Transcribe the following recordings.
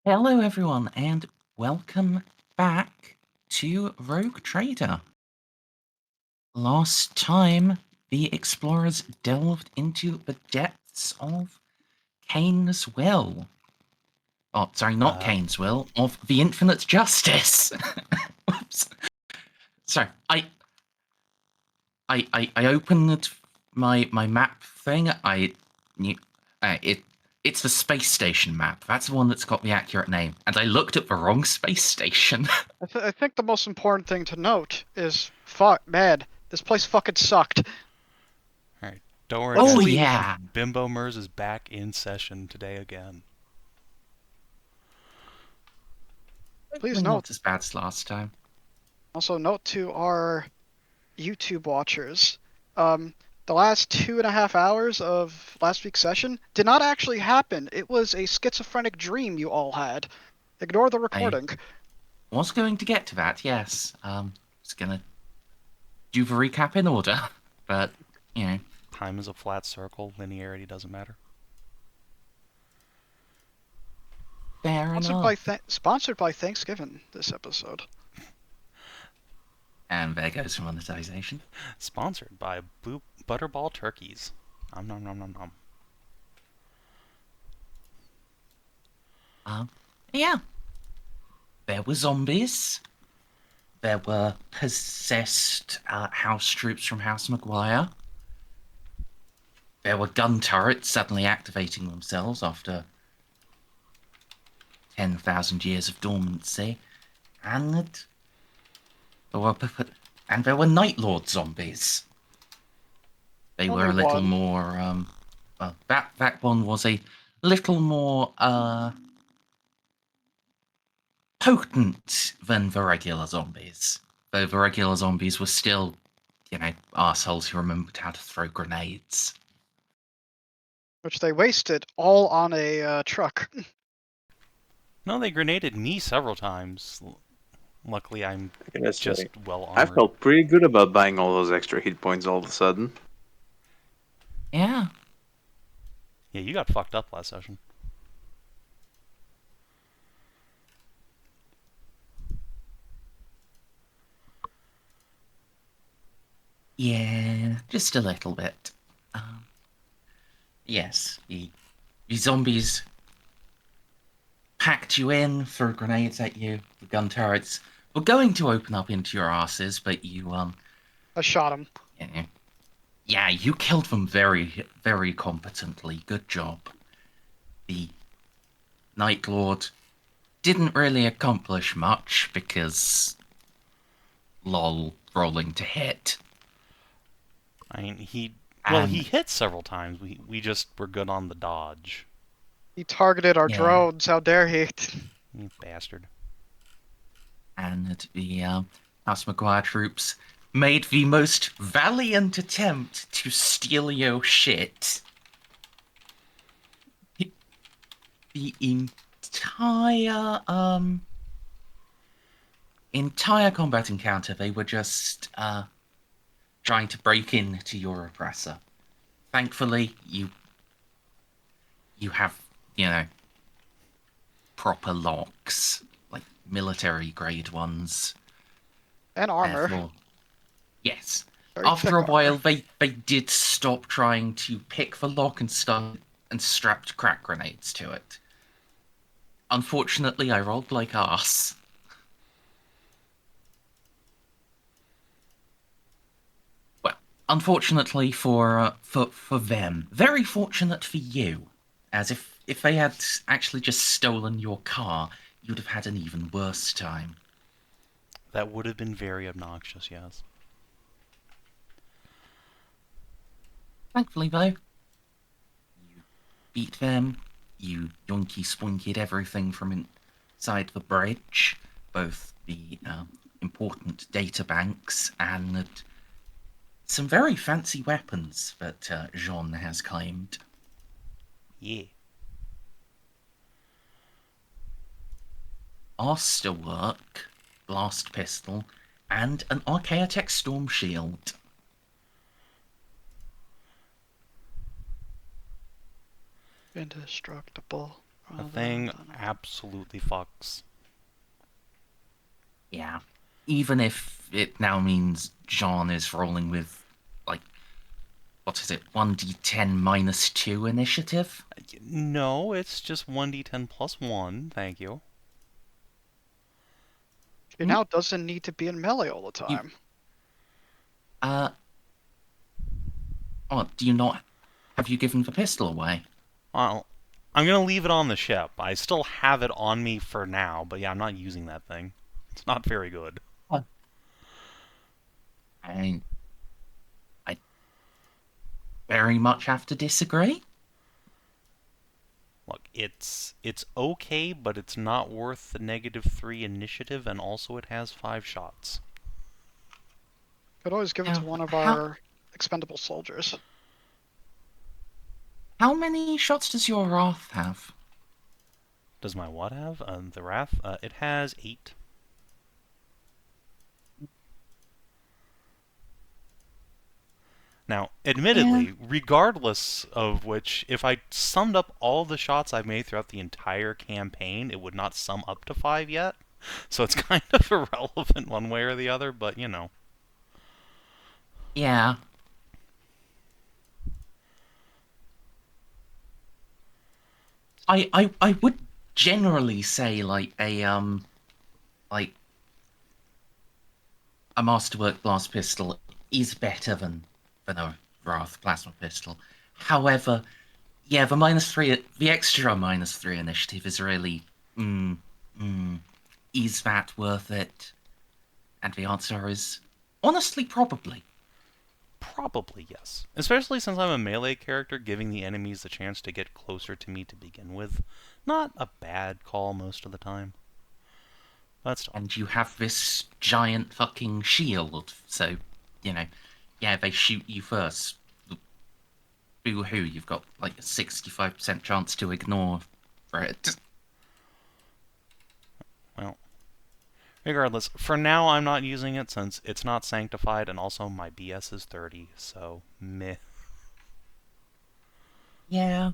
Hello, everyone, and welcome back to Rogue Trader. Last time, the explorers delved into the depths of Cain's will. Oh, sorry, not Cain's will, of the Infinite Justice. Oops. Sorry, I opened my map thing. I knew it's the space station map. That's the one that's got the accurate name. And I looked at the wrong space station. I think the most important thing to note is, fuck, man, this place fucking sucked. Alright, don't worry Oh, guys. yeah. Bimbo Merz is back in session today again. Please Not note, as bad as last time. also note to our YouTube watchers, the last 2.5 hours of last week's session did not actually happen. It was a schizophrenic dream you all had. Ignore the recording. Was going to get to that, yes. Was gonna do the recap in order, but, you know. Time is a flat circle, linearity doesn't matter. Fair enough. Sponsored by Thanksgiving, this episode. And there goes monetization. Sponsored by Blue Butterball Turkeys. Nom nom nom nom nom. Yeah. There were zombies. There were possessed house troops from House Maguire. There were gun turrets suddenly activating themselves after 10,000 years of dormancy. And there were Night Lord zombies. They were a little more, well, that one was a little more, potent than the regular zombies. Though the regular zombies were still, you know, assholes who remembered how to throw grenades. Which they wasted all on a truck. No, they grenaded me several times. Luckily, I'm just well armored. I felt pretty good about buying all those extra hit points all of a sudden. Yeah. Yeah, you got fucked up last session. Yeah, just a little bit. Yes, the zombies packed you in, threw grenades at you. The gun turrets were going to open up into your asses, but you, I shot him. Yeah, you killed them very, very competently. Good job. The Night Lord didn't really accomplish much because, lol, rolling to hit. I mean, he hit several times. We just were good on the dodge. He targeted our drones. How dare he? You bastard. And the House Maguire troops made the most valiant attempt to steal your shit. The entire combat encounter, they were just trying to break into your oppressor. Thankfully, you have, you know, proper locks, like military grade ones. And armor. Therefore, yes. Very After a while, armor. they did stop trying to pick the lock and strapped crack grenades to it. Unfortunately, I rolled like arse. Well, unfortunately for them, very fortunate for you, as if they had actually just stolen your car, you'd have had an even worse time. That would have been very obnoxious, yes. Thankfully, though, you beat them. You donkey-spunkied everything from inside the bridge, both the important data banks and some very fancy weapons that Jeanne has claimed. Yeah. Masterwork, blast pistol, and an Archaeotech storm shield. Indestructible. The thing absolutely fucks. Yeah. Even if it now means Jeanne is rolling with, like, what is it, 1d10 minus 2 initiative? No, it's just 1d10 plus 1, thank you. She now doesn't need to be in melee all the time. Oh, do you not... Have you given the pistol away? Well, I'm going to leave it on the ship. I still have it on me for now, but yeah, I'm not using that thing. It's not very good. What? I very much have to disagree. Look, it's okay, but it's not worth the -3 initiative, and also it has 5 shots. Could always give it to one of our expendable soldiers. How many shots does your Wrath have? Does my what have? The Wrath? It has 8. Now, admittedly, regardless of which, if I summed up all the shots I've made throughout the entire campaign, it would not sum up to 5 yet. So it's kind of irrelevant one way or the other, but you know. Yeah. I would generally say like a masterwork blast pistol is better than a Wrath plasma pistol. However, yeah, the extra -3 initiative is really is that worth it? And the answer is honestly probably. Probably yes. Especially since I'm a melee character, giving the enemies the chance to get closer to me to begin with. Not a bad call most of the time. And you have this giant fucking shield, so, you know, yeah, they shoot you first. Boo-hoo, you've got like a 65% chance to ignore it. Well, regardless, for now I'm not using it since it's not sanctified, and also my BS is 30, so meh. Yeah.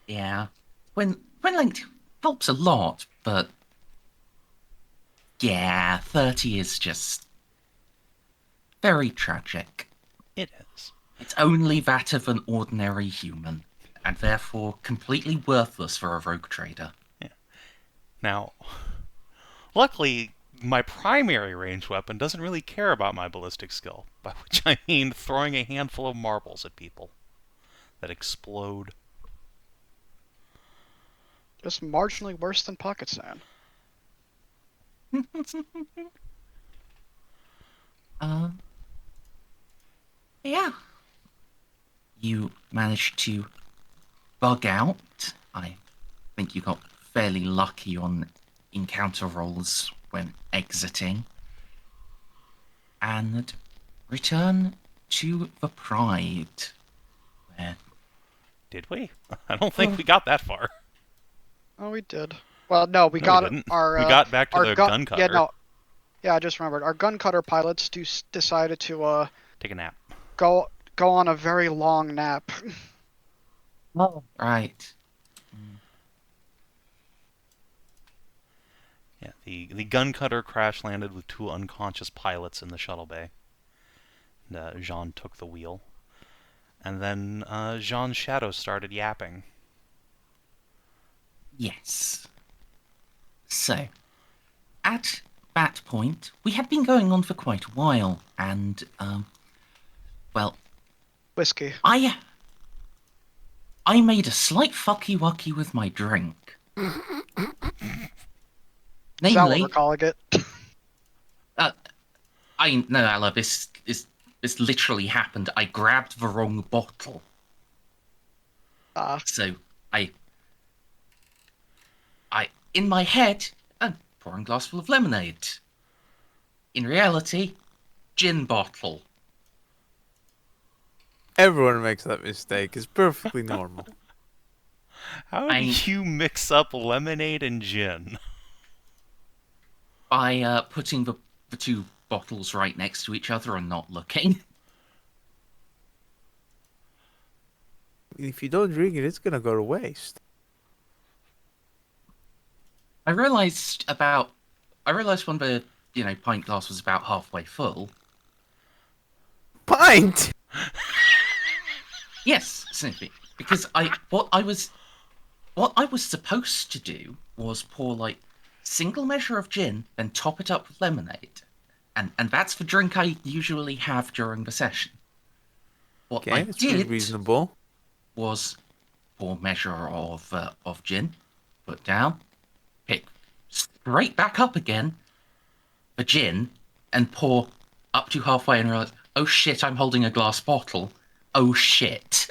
Yeah. When linked helps a lot, but yeah, 30 is just very tragic. It is. It's only that of an ordinary human, and therefore completely worthless for a rogue trader. Yeah. Now, luckily, my primary ranged weapon doesn't really care about my ballistic skill, by which I mean throwing a handful of marbles at people that explode. Just marginally worse than pocket sand. Yeah. You managed to bug out. I think you got fairly lucky on encounter rolls when exiting. And return to the Pride. Where... Did we? I don't think we got that far. Oh, we did. Well, no, we got we our... we got back to the gun cutter. Yeah, no. Yeah, I just remembered. Our gun cutter pilots decided to, take a nap. Go on a very long nap. Oh, right. Yeah, the gun cutter crash landed with 2 unconscious pilots in the shuttle bay. And, Jeanne took the wheel. And then Jeanne's shadow started yapping. Yes. So, at that point, we had been going on for quite a while, and, well... Whiskey. I made a slight fucky-wucky with my drink. Is that what we're calling it? No, Ella, this literally happened. I grabbed the wrong bottle. So, in my head, I'm pouring a glass full of lemonade. In reality, gin bottle. Everyone makes that mistake. It's perfectly normal. How do you mix up lemonade and gin? By putting the 2 bottles right next to each other and not looking. if you don't drink it, it's gonna go to waste. I realised when the pint glass was about halfway full. Pint. Yes, Snippy, because what I was supposed to do was pour like single measure of gin, then top it up with lemonade, and that's the drink I usually have during the session. What Okay, I that's pretty did reasonable. was pour measure of gin, put down, pick straight back up again the gin, and pour up to halfway and realize, oh shit, I'm holding a glass bottle. Oh shit.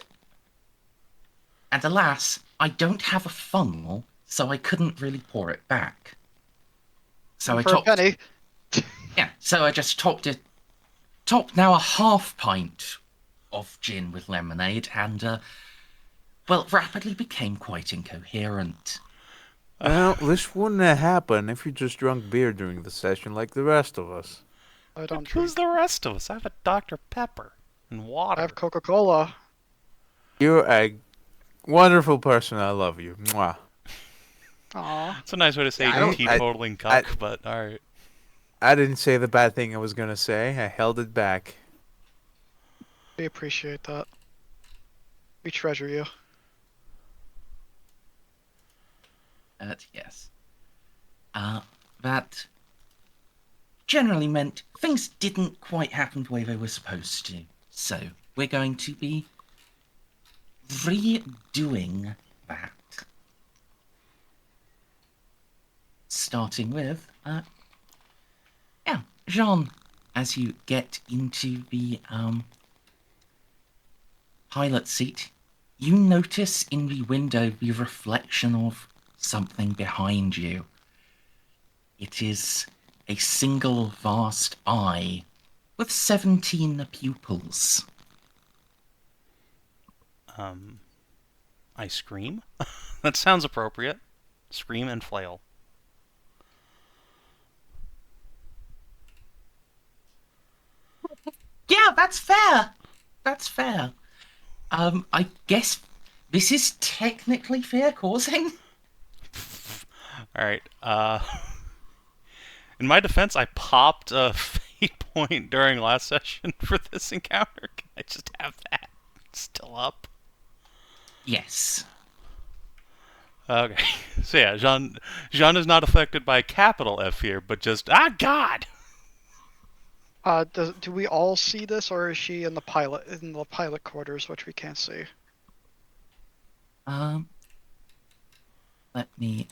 And alas, I don't have a funnel, so I couldn't really pour it back. So I For a penny. Yeah, so I just topped now a half pint of gin with lemonade, and rapidly became quite incoherent. Well, this wouldn't have happened if you just drank beer during the session like the rest of us. I don't Who's drink. the rest of us? I have a Dr. Pepper and water. I have Coca-Cola. You're a wonderful person. I love you. Mwah. Aw. It's a nice way to say I- teetotaling cuck, but alright. I didn't say the bad thing I was gonna say. I held it back. We appreciate that. We treasure you. Yes. That generally meant things didn't quite happen the way they were supposed to. So we're going to be redoing that. Starting with, Jeanne, as you get into the pilot seat, you notice in the window the reflection of something behind you. It is a single vast eye with 17 pupils. I scream? That sounds appropriate. Scream and flail. Yeah, that's fair. That's fair. I guess this is technically fair causing. Alright, in my defense, I popped a fate point during last session for this encounter. Can I just have that still up? Yes. Okay, so yeah, Jeanne is not affected by capital F here, but just, God! Do we all see this, or is she in the pilot quarters, which we can't see? Let me,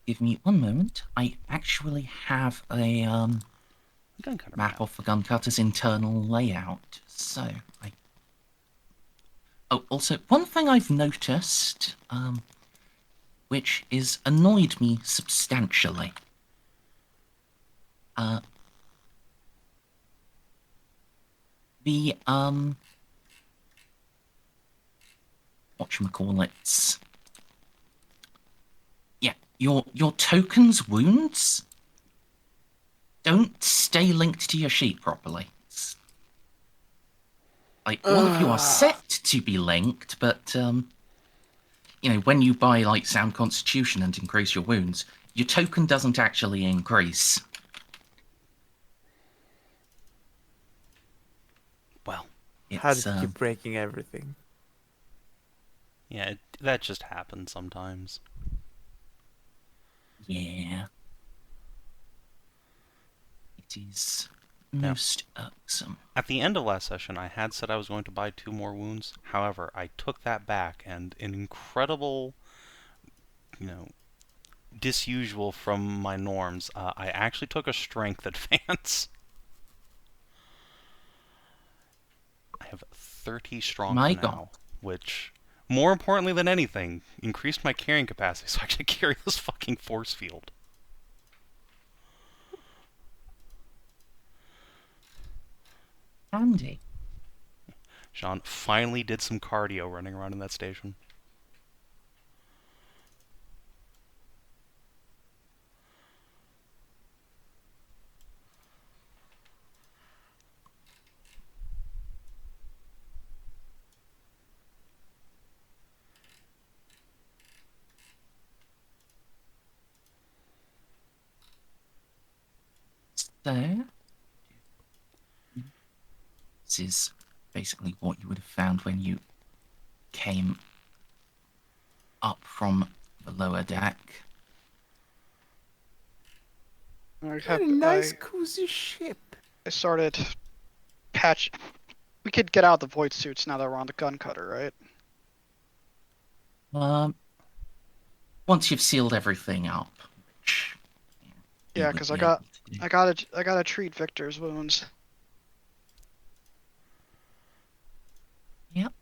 give me one moment. I actually have a, Gun cutter map of the gun cutter's internal layout, so Oh, also, one thing I've noticed, which is annoyed me substantially. The, whatchamacallits. Yeah, your token's wounds don't stay linked to your sheet properly. Like, all of you are set to be linked, but, when you buy, like, Sound Constitution and increase your wounds, your token doesn't actually increase. Well, How did you keep breaking everything? yeah, that just happens sometimes. Yeah. It is most irksome. At the end of last session, I had said I was going to buy 2 more wounds. However, I took that back, and an incredible, disusual from my norms, I actually took a strength advance. I have 30 strong now, which, more importantly than anything, increased my carrying capacity so I can carry this fucking force field. Handy. Jeanne finally did some cardio running around in that station. So, this is basically what you would have found when you came up from the lower deck. I What a nice, I cozy ship. started patch. We could get out the void suits now that we're on the gun cutter, right? Once you've sealed everything up, which you Yeah, would because be I able to do. gotta treat Victor's wounds. Yep.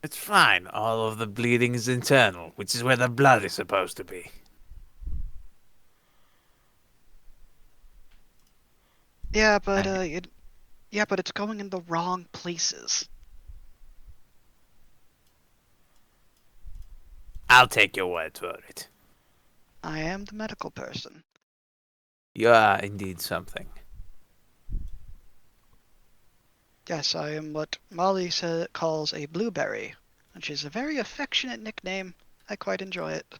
It's fine. All of the bleeding is internal, which is where the blood is supposed to be. Yeah, but Uh, but it's going in the wrong places. I'll take your word for it. I am the medical person. You are indeed something. Yes, I am what Molly calls a blueberry, which is a very affectionate nickname. I quite enjoy it.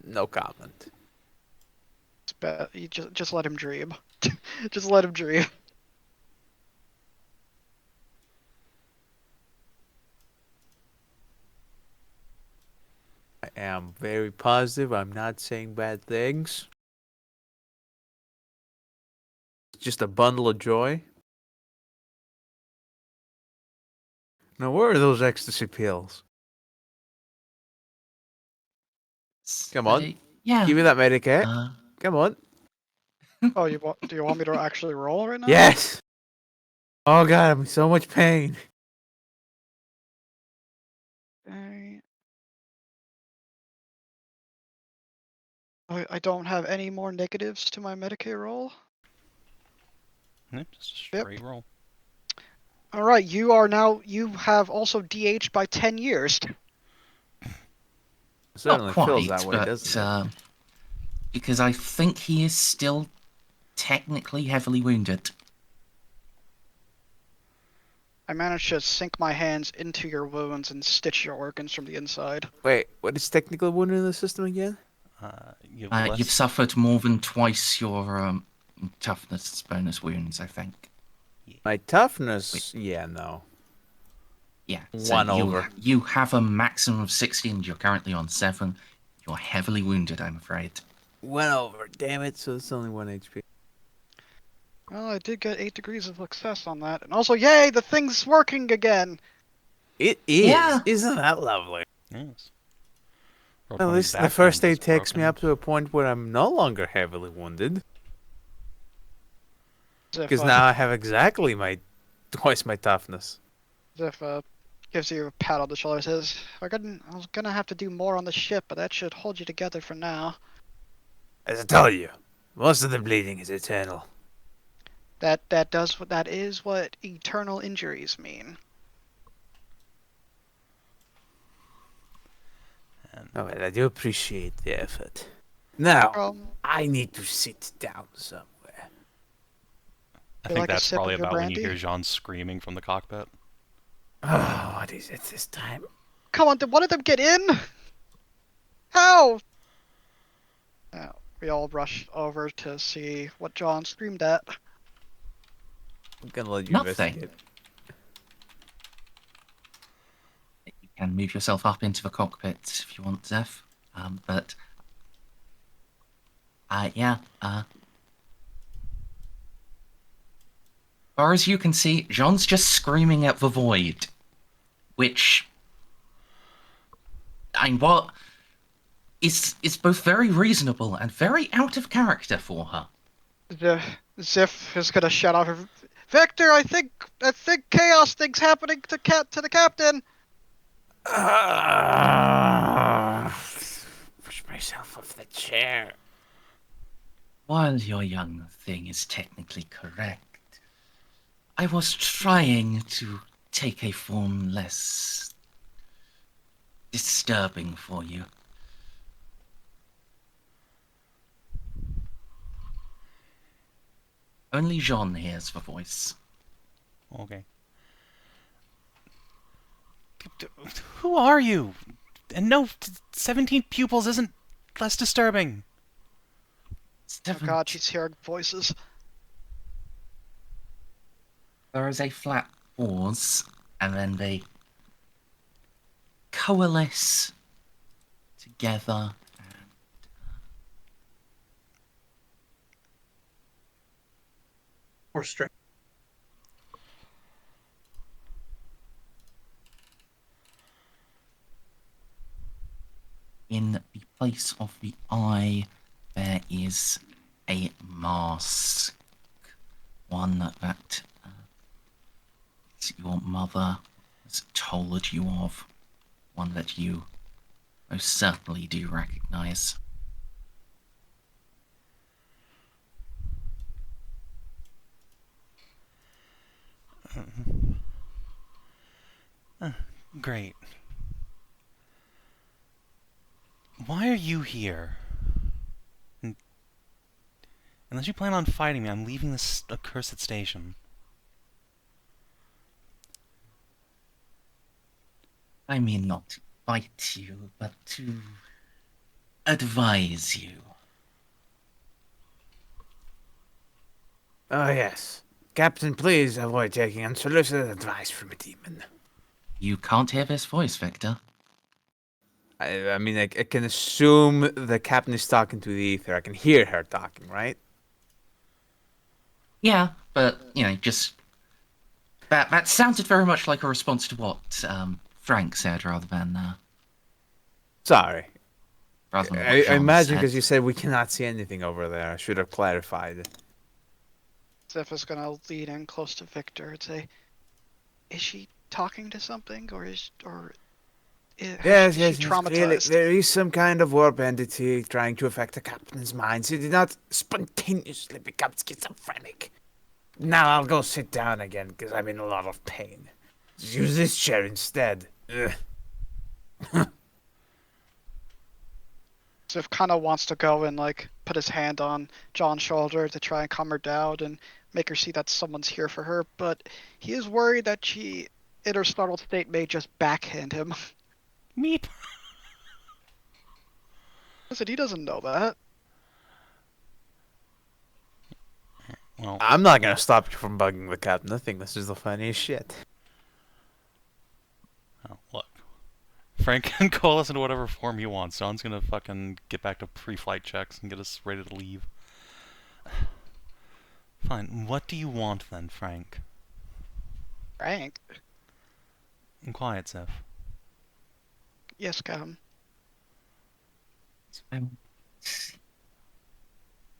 No comment. You just let him dream. Just let him dream. I am very positive. I'm not saying bad things. It's just a bundle of joy. Now, where are those ecstasy pills? Come on. Yeah. Give me that Medicare. Uh, Come on. Oh, do you want me to actually roll right now? Yes! Oh god, I'm in so much pain. Alright. I don't have any more negatives to my Medicaid roll. Yeah, just a straight roll. Alright, you have also DH'd by 10 years. It not certainly feels quite, that way, but doesn't it? because I think he is still technically heavily wounded. I managed to sink my hands into your wounds and stitch your organs from the inside. Wait, what is technical wound in the system again? You've suffered more than twice your toughness bonus wounds, I think. My toughness? Yeah, no. Yeah, One over. You have a maximum of 16. You're currently on 7. You're heavily wounded, I'm afraid. 1 over. Damn it, so it's only 1 HP. Well, I did get 8 degrees of success on that. And also, yay, the thing's working again! It is. Yeah. Isn't that lovely? Yes. At least the first aid takes me up to a point where I'm no longer heavily wounded. Because now I have exactly twice my toughness. Xiph gives you a pat on the shoulder and says, I was gonna have to do more on the ship, but that should hold you together for now. As I told you, most of the bleeding is eternal. That is what eternal injuries mean. Oh, well, I do appreciate the effort. Now, I need to sit down somewhere. I think that's probably about when you hear Jeanne screaming from the cockpit. Oh, what is it this time? Come on, did one of them get in? How? We all rush over to see what John screamed at. I'm gonna let you investigate. You can move yourself up into the cockpit if you want, Xiph. Yeah. Far as you can see, Jeanne's just screaming at the void, which, what is both very reasonable and very out of character for her. Xiph is gonna shout off, Victor, I think chaos thing's happening to the captain. Push myself off the chair. While your young thing is technically correct, I was trying to take a form less disturbing for you. Only Jeanne hears the voice. Okay. Who are you? And no, 17 pupils isn't less disturbing. Oh god, she's hearing voices. There is a flat pause, and then they coalesce together. Or strength. In the place of the eye, there is a mask. One that your mother has told you of. One that you most certainly do recognize. Great. Why are you here? Unless you plan on fighting me, I'm leaving this accursed station. I mean not to fight you, but to advise you. Oh, yes. Captain, please avoid taking unsolicited advice from a demon. You can't hear this voice, Victor. I mean, I can assume the captain is talking to the ether. I can hear her talking, right? Yeah, but, just... That sounded very much like a response to what Frank said, rather than Sorry. what I Jeanne imagine said. because you said we cannot see anything over there. I should have clarified. Xiph is gonna lean in close to Victor and say, "Is she talking to something, or is Yes, she yes, clearly traumatized?" there is some kind of warp entity trying to affect the captain's mind. He did not spontaneously become schizophrenic. Now I'll go sit down again because I'm in a lot of pain. Just use this chair instead. Ugh. Xiph kind of wants to go and put his hand on John's shoulder to try and calm her down and make her see that someone's here for her, but he is worried that she, in her startled state, may just backhand him. Meep. I said he doesn't know that. Well, I'm not gonna stop you from bugging the captain. I think this is the funniest shit. oh, look. Frank can call us into whatever form he wants. John's gonna fucking get back to pre-flight checks and get us ready to leave. Fine. What do you want then, Frank? Frank? And quiet, Xiph. Yes, Captain.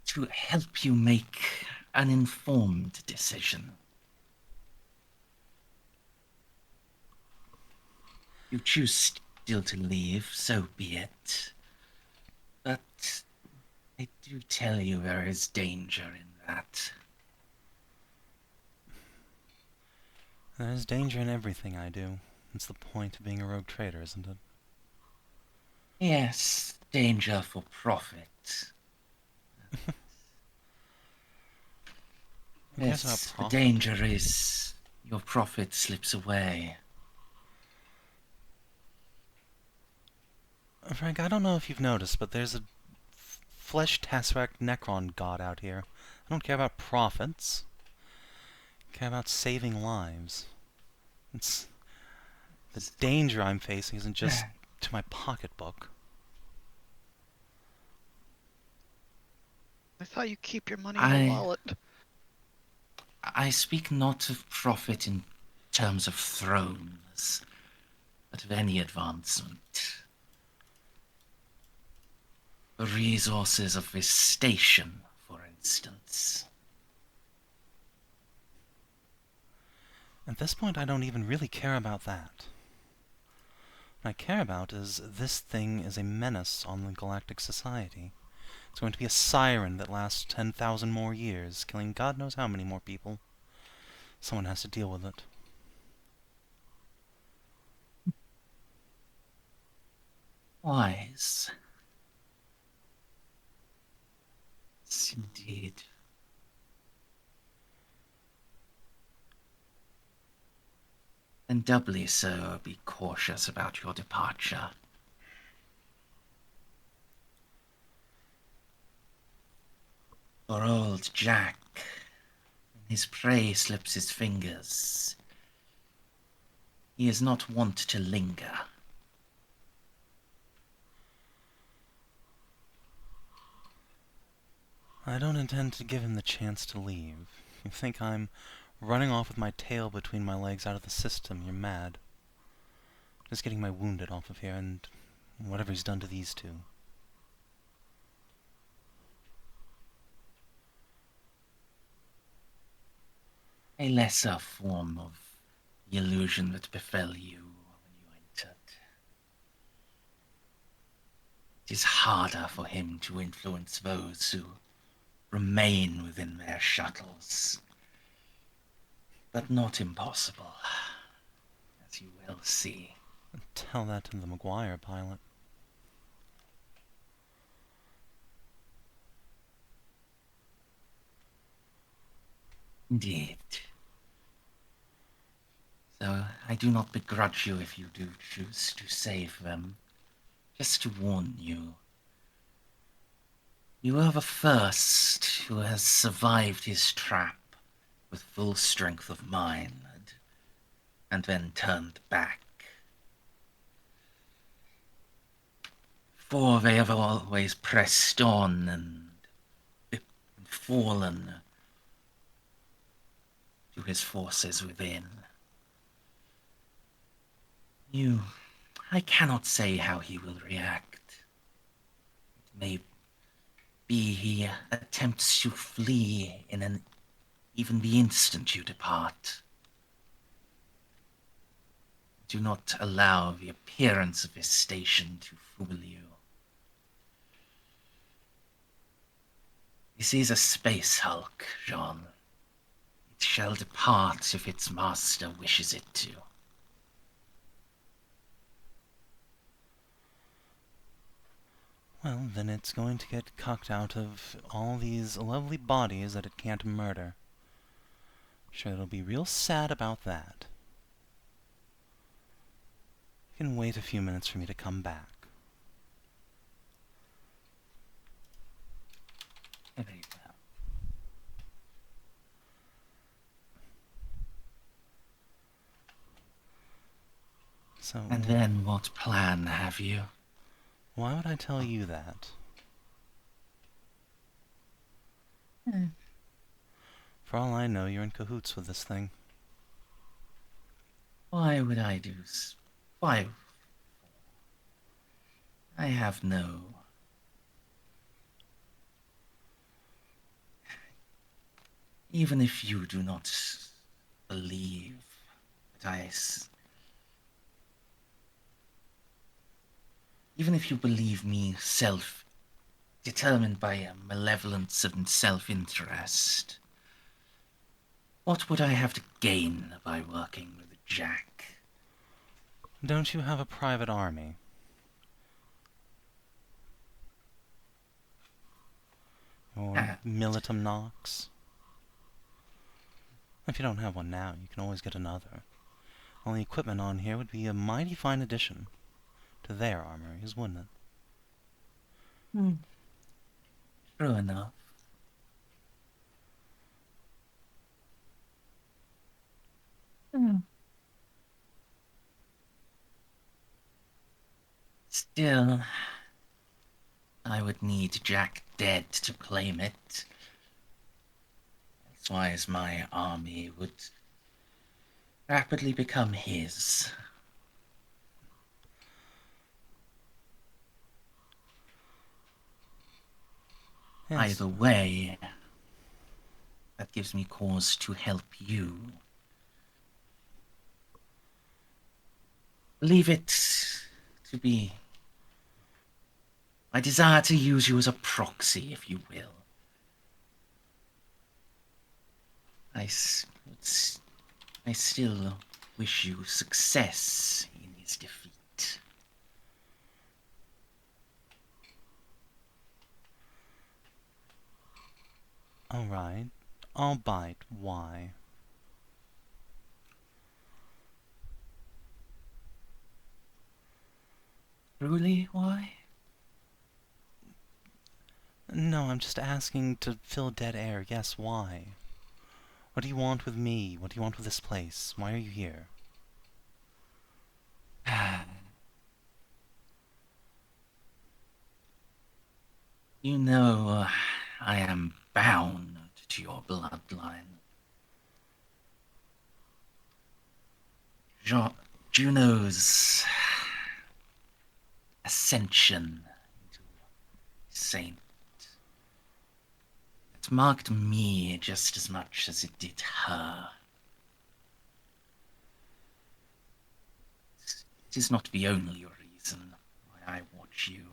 To help you make an informed decision. You choose still to leave, so be it. But I do tell you there is danger in that. There's danger in everything I do. It's the point of being a rogue trader, isn't it? Yes, danger for profit. Who cares about Yes, the profit? danger is your profit slips away. Frank, I don't know if you've noticed, but there's a flesh tesseract Necron god out here. I don't care about profits. I care about saving lives. It's the danger I'm facing isn't just to my pocketbook. I thought you keep your money in a wallet. I speak not of profit in terms of thrones, but of any advancement. The resources of this station, for instance. At this point, I don't even really care about that. What I care about is this thing is a menace on the galactic society. It's going to be a siren that lasts 10,000 more years, killing God knows how many more people. Someone has to deal with it. Wise. Yes, indeed. And doubly so, be cautious about your departure. For old Jack, when his prey slips his fingers, he is not wont to linger. I don't intend to give him the chance to leave. You think I'm running off with my tail between my legs out of the system, you're mad. Just getting my wounded off of here, and whatever he's done to these two. A lesser form of the illusion that befell you when you entered. It is harder for him to influence those who remain within their shuttles, but not impossible, as you will see. Tell that to the Maguire pilot. Indeed. So I do not begrudge you if you do choose to save them. Just to warn you, you are the first who has survived his trap with full strength of mind, and then turned back. For they have always pressed on and fallen to his forces within. I cannot say how he will react. It may be he attempts to flee in even the instant you depart. Do not allow the appearance of this station to fool you. This is a space hulk, Jeanne. It shall depart if its master wishes it to. Well, then it's going to get cucked out of all these lovely bodies that it can't murder. Sure, it'll be real sad about that. You can wait a few minutes for me to come back. Very well. So, And then what plan have you? why would I tell you that? For all I know, you're in cahoots with this thing. Why would I do why? I have no... Even if you do not believe that even if you believe me determined by a malevolence and self-interest, what would I have to gain by working with Jack? Don't you have a private army? Or Militum Nox? If you don't have one now, you can always get another. All the equipment on here would be a mighty fine addition to their armories, wouldn't it? True enough. Still, I would need Jack dead to claim it. Otherwise, my army would rapidly become his. Yes. Either way, that gives me cause to help you. Leave it to be. I desire to use you as a proxy, if you will. I still wish you success in his defeat. Alright, I'll bite. Why? Truly, why? No, I'm just asking to fill dead air. Yes, why? What do you want with me? What do you want with this place? Why are you here? You know, I am bound to your bloodline. Juno's ascension into saint. It marked me just as much as it did her. It is not the only reason why I watch you.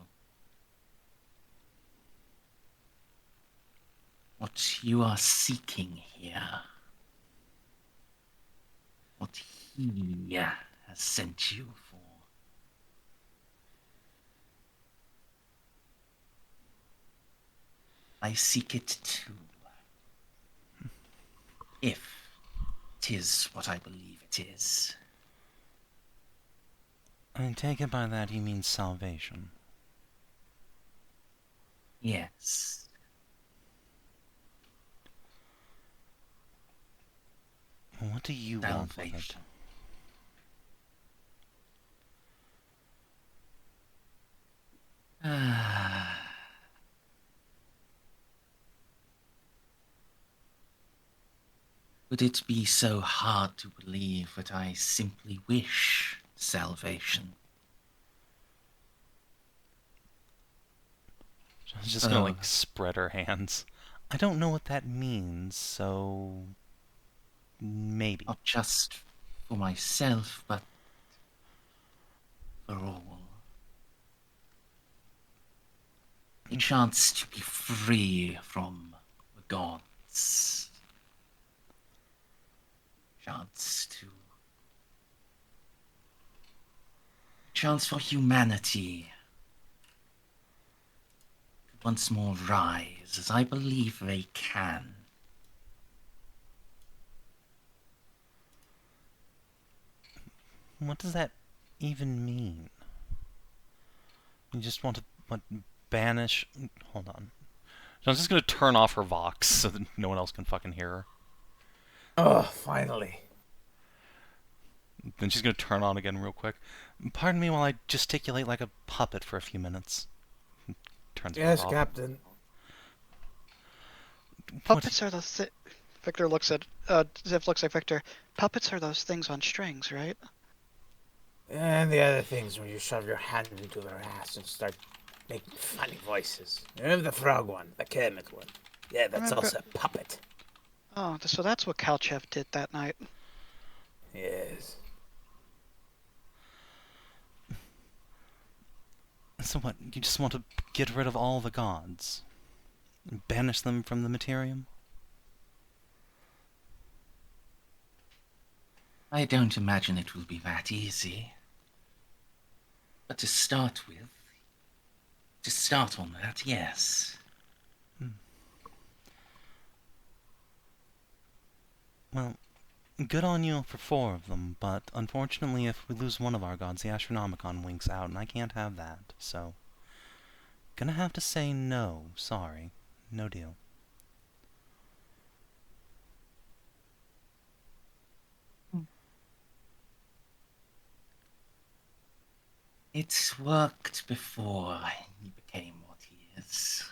What you are seeking here, what he has sent you for. I seek it too. If 'tis what I believe it is. I take it by that he means salvation. Yes. What do you want with it? Salvation. Would it be so hard to believe that I simply wish salvation? She's just gonna, like, spread her hands. I don't know what that means, so... maybe. Not just for myself, but for all. A chance to be free from the gods. Chance for humanity to once more rise, as I believe they can. What does that even mean? You just want to, what, banish... Hold on. I'm just gonna turn off her Vox so that no one else can fucking hear her. Oh, finally. Then she's gonna turn on again real quick. Pardon me while I gesticulate like a puppet for a few minutes. Turns Yes, back off. Captain. Puppets are the Victor looks at Xiph looks at Victor. Puppets are those things on strings, right? And the other things when you shove your hand into their ass and start making funny voices. Remember the frog one, the Kermit one? Yeah, that's Remember- also a puppet. Oh, so that's what Xiph did that night. Yes. So what, you just want to get rid of all the gods? Banish them from the Materium? I don't imagine it will be that easy. But to start on that, yes. Well, good on you for 4 of them, but unfortunately if we lose one of our gods, the Astronomicon winks out, and I can't have that, so... Gonna have to say no, sorry. No deal. It's worked before he became what he is.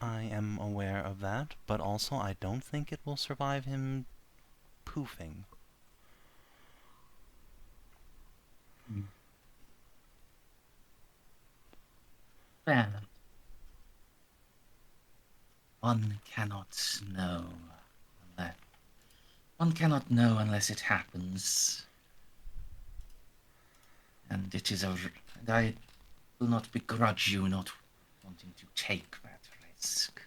I am aware of that, but also I don't think it will survive him poofing. Well, one cannot know unless it happens. And it is and I will not begrudge you not wanting to take that risk.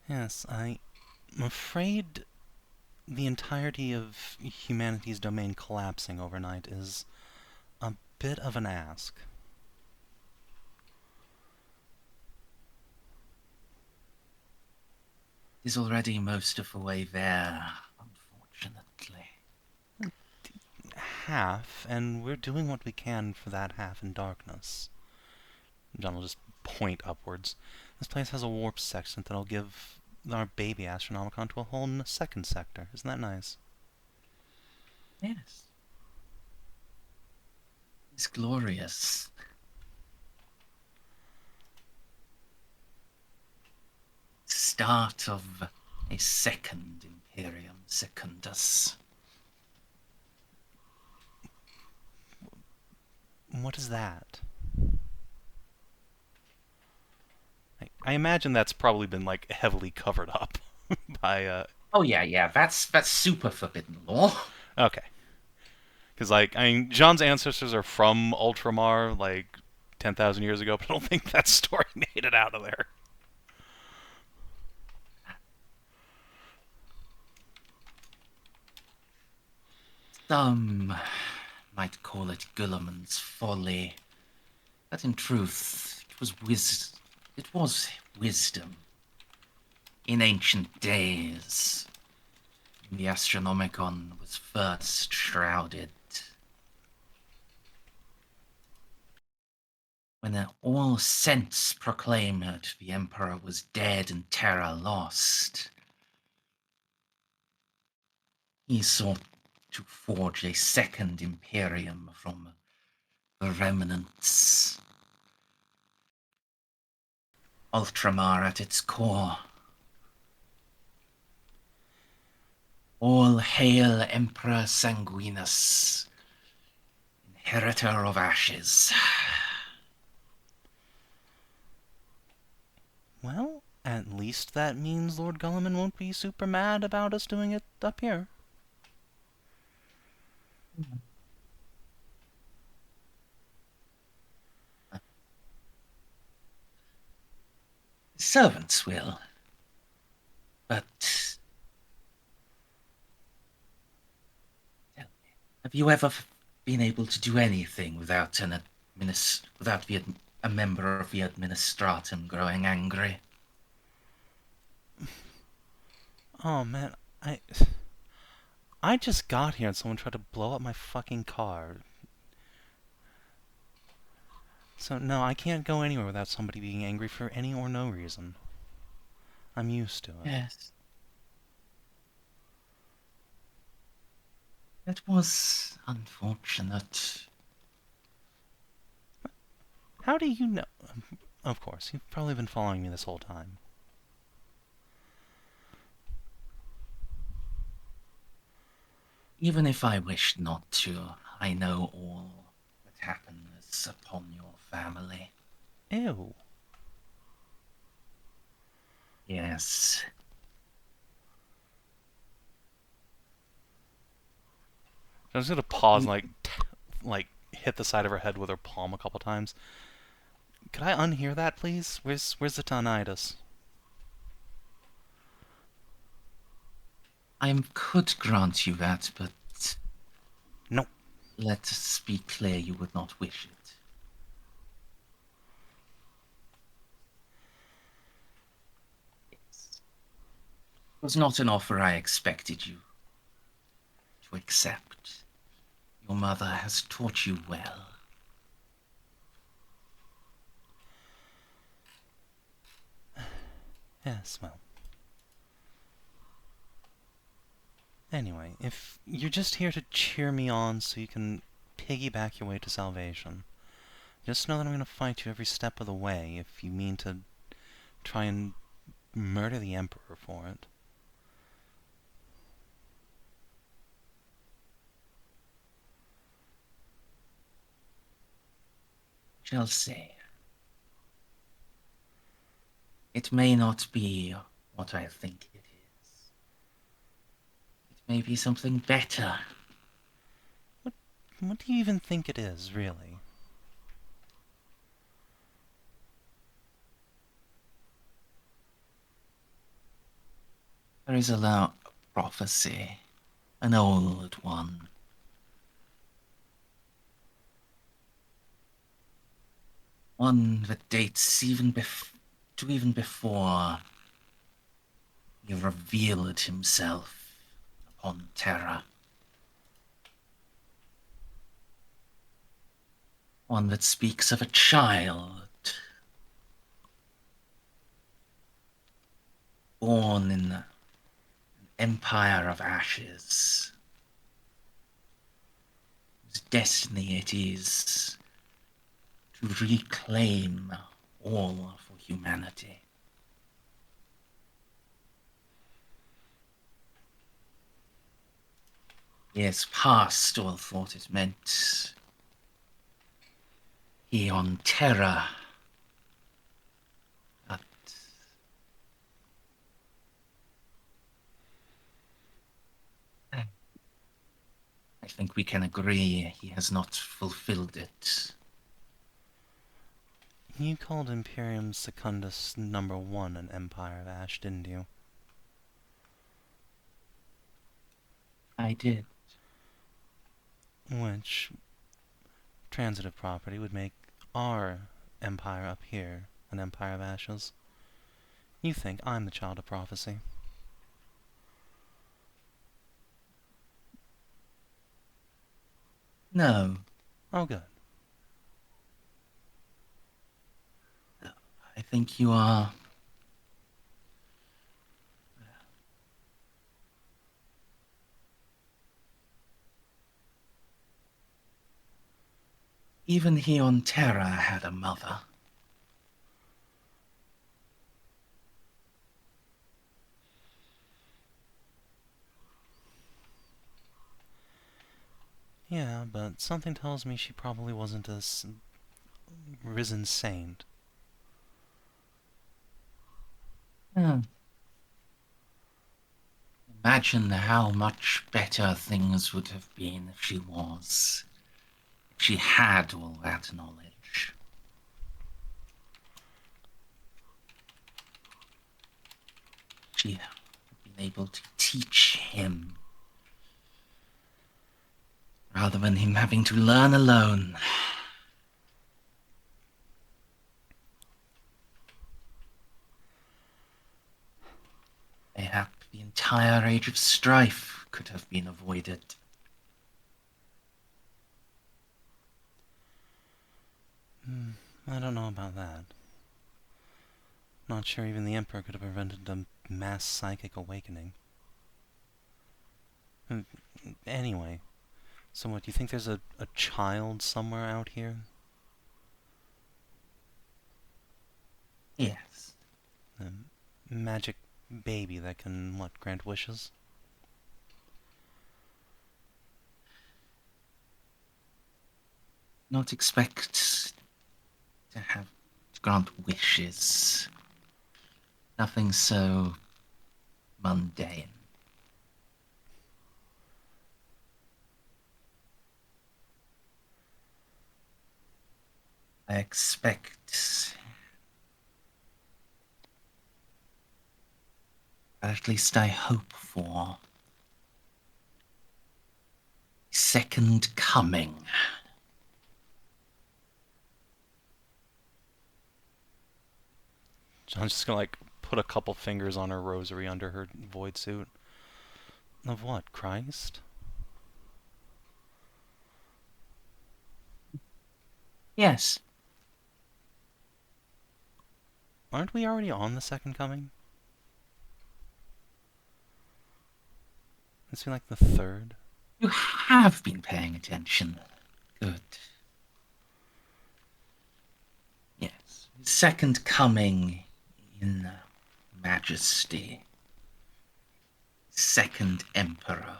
Yes, I'm afraid the entirety of humanity's domain collapsing overnight is a bit of an ask. Is already most of the way there, half, and we're doing what we can for that half in darkness. Jeanne will just point upwards. This place has a warp section that'll give our baby Astronomicon to a whole second sector. Isn't that nice? Yes. It's glorious. Start of a second Imperium Secundus. What is that? I imagine that's probably been, like, heavily covered up by, Oh yeah, that's super forbidden lore. Okay. Because, like, I mean, Jeanne's ancestors are from Ultramar, like, 10,000 years ago, but I don't think that story made it out of there. Some might call it Gulliman's folly, but in truth, it was wisdom. In ancient days, when the Astronomicon was first shrouded, when all sense proclaimed the Emperor was dead and terror lost, he sought to forge a second Imperium from the remnants. Ultramar at its core. All hail Emperor Sanguinus, inheritor of ashes. Well, at least that means Lord Gulliman won't be super mad about us doing it up here. Servants will. But have you ever been able to do anything without a member of the administratum growing angry? Oh, man, I just got here and someone tried to blow up my fucking car. So, no, I can't go anywhere without somebody being angry for any or no reason. I'm used to it. Yes. That was unfortunate. How do you know? Of course, you've probably been following me this whole time. Even if I wished not to, I know all that happens upon your family. Ew. Yes. I'm just gonna pause and like hit the side of her head with her palm a couple times. Could I unhear that, please? Where's the tinnitus? I could grant you that, but No. let us be clear, you would not wish it. Yes. It was not an offer I expected you to accept. Your mother has taught you well. Yes, well. Anyway, if you're just here to cheer me on so you can piggyback your way to salvation, just know that I'm going to fight you every step of the way if you mean to try and murder the Emperor for it. Shall say. It may not be what I think it is. It may be something better. What do you even think it is, really? There is a prophecy, an old one. One that dates even before he revealed himself upon Terra. One that speaks of a child born in an empire of ashes, whose destiny it is to reclaim all for humanity. Years past, all thought it meant he on terror, but I think we can agree he has not fulfilled it. You called Imperium Secundus number 1 an Empire of Ash, didn't you? I did. Which transitive property would make our empire up here an Empire of Ashes. You think I'm the child of prophecy. No, Oh, good. I think you are. Even he on Terra had a mother. Yeah, but something tells me she probably wasn't a risen saint. Hmm. Imagine how much better things would have been if she was. If she had all that knowledge. She had been able to teach him, rather than him having to learn alone. Mayhap the entire age of strife could have been avoided. I don't know about that. Not sure even the Emperor could have prevented a mass psychic awakening. Anyway, so what, do you think there's a child somewhere out here? Yes. A magic baby that can, what, grant wishes? Not expect to have to grant wishes. Nothing so mundane. I expect, at least I hope for, second coming. John's just gonna, like, put a couple fingers on her rosary under her void suit. Of what, Christ? Yes. Aren't we already on the second coming? This be like the third? You have been paying attention. Good. Yes. Second coming in majesty. Second emperor.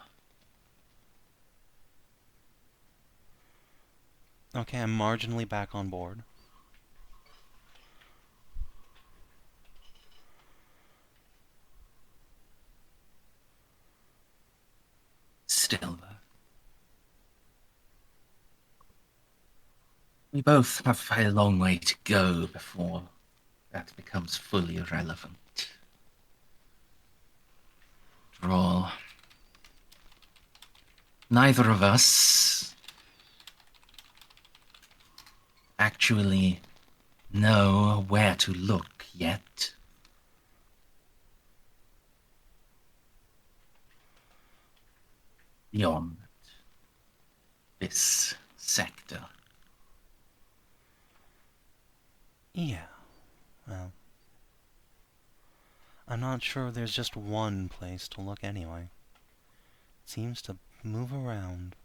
Okay, I'm marginally back on board. Still, though. We both have a long way to go before that becomes fully relevant. After all, neither of us actually know where to look yet. Beyond this sector. Yeah, well, I'm not sure there's just one place to look anyway. It seems to move around.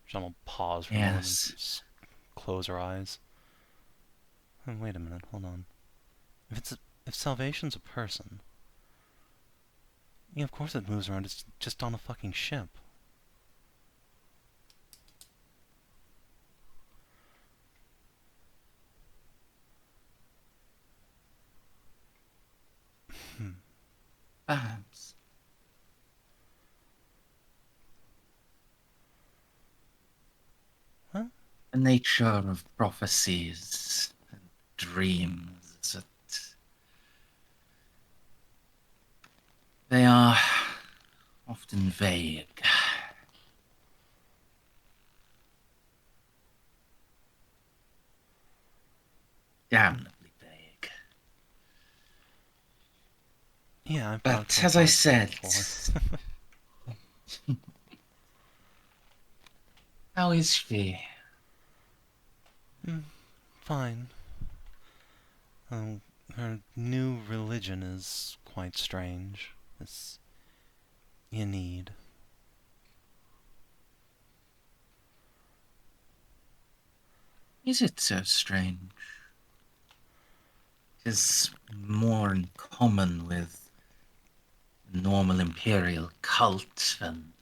Jeanne will pause for a moment and Yes. close her eyes. Wait a minute, hold on. If Salvation's a person, yeah, of course it moves around. It's just on a fucking ship. Perhaps. Huh? The nature of prophecies and dreams is that they are often vague. Damnably vague. Yeah, I've But talked to as I Arch said, before. how is she? Fine. Her new religion is quite strange. It's you need. Is it so strange? It is more in common with the normal imperial cult than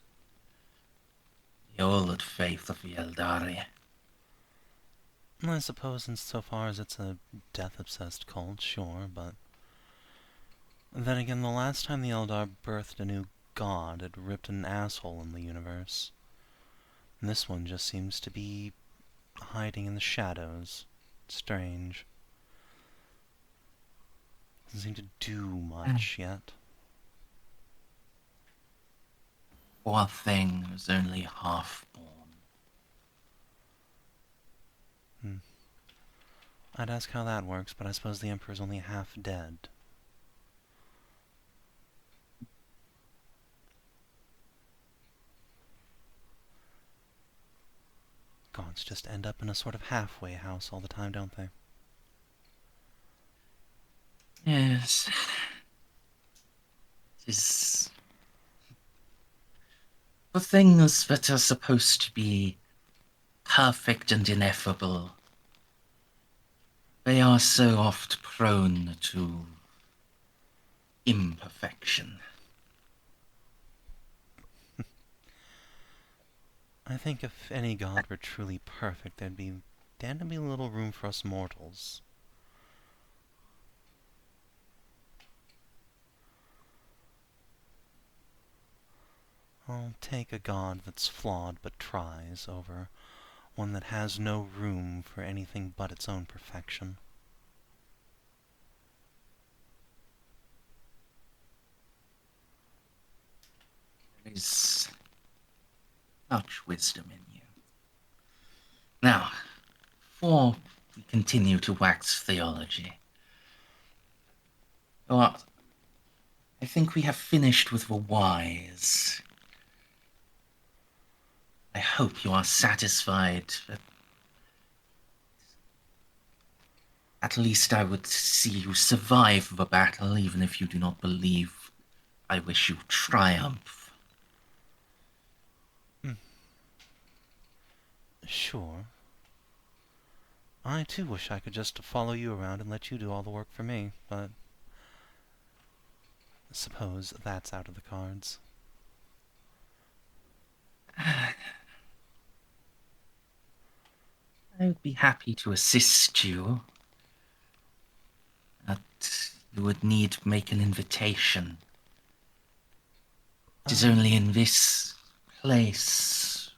the old faith of the Eldari. I suppose insofar as it's a death-obsessed cult, sure, but... Then again, the last time the Eldar birthed a new god, it ripped an asshole in the universe. And this one just seems to be hiding in the shadows. Strange. Doesn't seem to do much yet. Poor thing was only half born. I'd ask how that works, but I suppose the Emperor's only half dead. Gods just end up in a sort of halfway house all the time, don't they? Yes. It is. The things that are supposed to be perfect and ineffable, they are so oft prone to imperfection. I think if any god were truly perfect, there'd be little room for us mortals. I'll take a god that's flawed but tries over one that has no room for anything but its own perfection. There is much wisdom in you. Now, before we continue to wax theology, well, I think we have finished with the whys. I hope you are satisfied that at least I would see you survive the battle, even if you do not believe I wish you triumph. Sure. I too wish I could just follow you around and let you do all the work for me, but... suppose that's out of the cards. I would be happy to assist you, but you would need to make an invitation. It is only in this place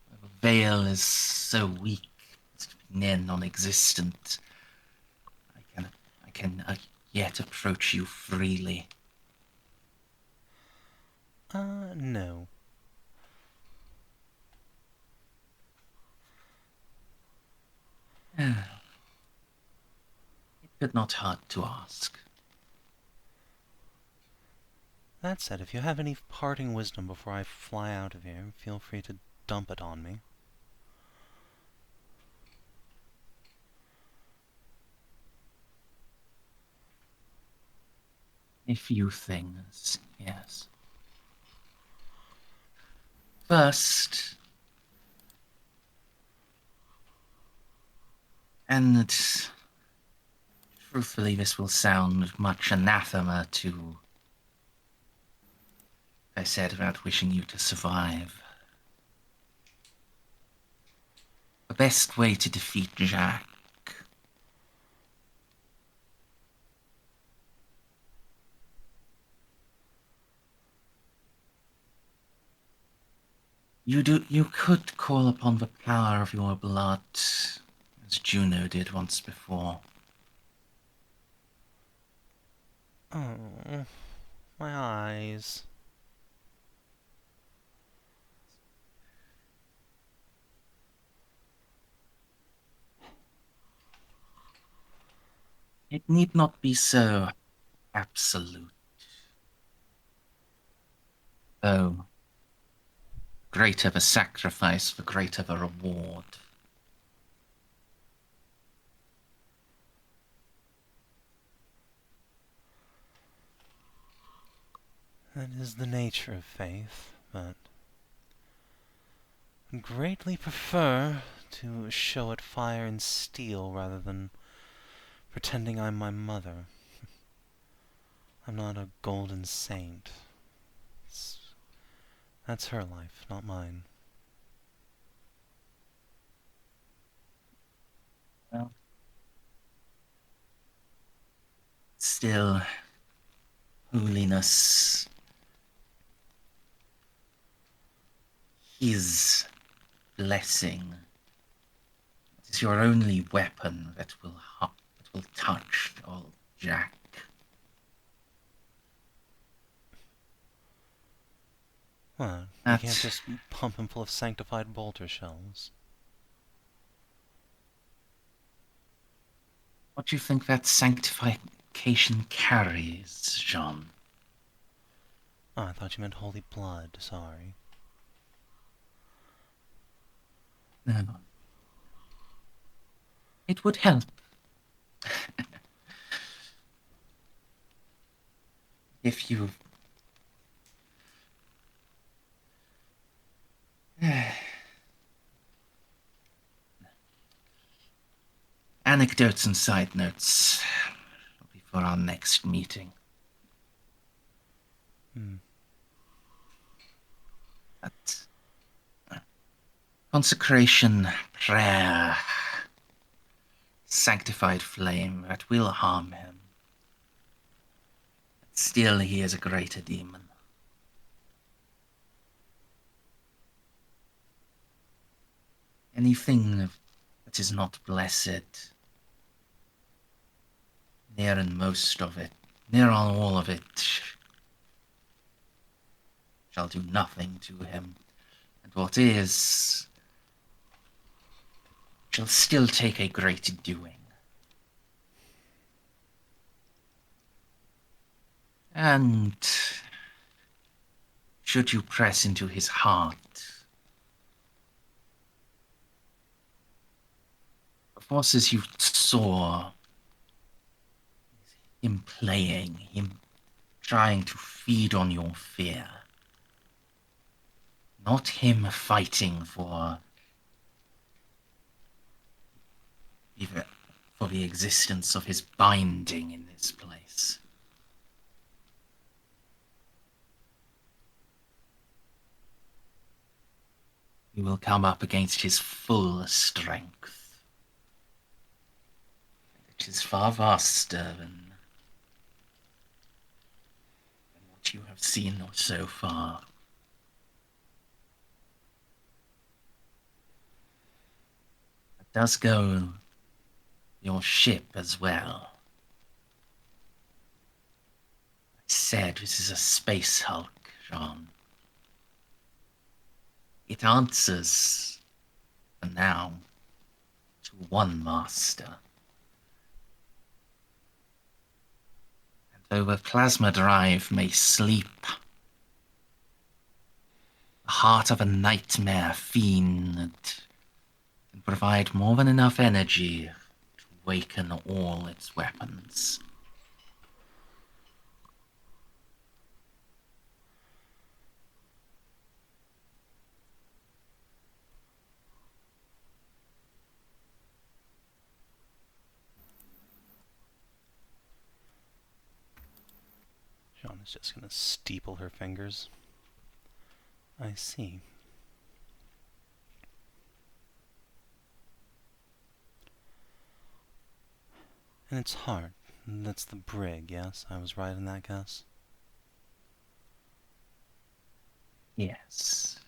where the veil is so weak, it's near non-existent. I can yet approach you freely. No. It could not hurt to ask. That said, if you have any parting wisdom before I fly out of here, feel free to dump it on me. A few things, yes. First, and truthfully this will sound much anathema to what I said about wishing you to survive. The best way to defeat Jack you could call upon the power of your blood, as Juno did once before. Oh, my eyes. It need not be so absolute. Though, greater the sacrifice, the greater the reward. That is the nature of faith, but I greatly prefer to show it fire and steel rather than pretending I'm my mother. I'm not a golden saint. That's her life, not mine. Well, still, holiness, his blessing, is your only weapon that will touch old Jack. What? You That's- can't just pump him full of sanctified bolter shells. What do you think that sanctification carries, Jeanne? Oh, I thought you meant holy blood, sorry. No. It would help. If you... Anecdotes and side notes will be for our next meeting. But consecration, prayer, sanctified flame, that will harm him. Still, he is a greater demon. Anything that is not blessed, near and most of it, near on all of it, shall do nothing to him. And what is, shall still take a great doing. And should you press into his heart, the forces you saw, him playing, him trying to feed on your fear, not him fighting for the existence of his binding in this place. You will come up against his full strength, which is far vaster than what you have seen so far. It does go your ship as well. I said this is a space hulk, Jeanne. It answers, for now, to one master. And Though a plasma drive may sleep, the heart of a nightmare fiend can provide more than enough energy to awaken all its weapons. Jeanne is just gonna steeple her fingers. I see. And it's hard. That's the brig, yes? I was right in that guess? Yes.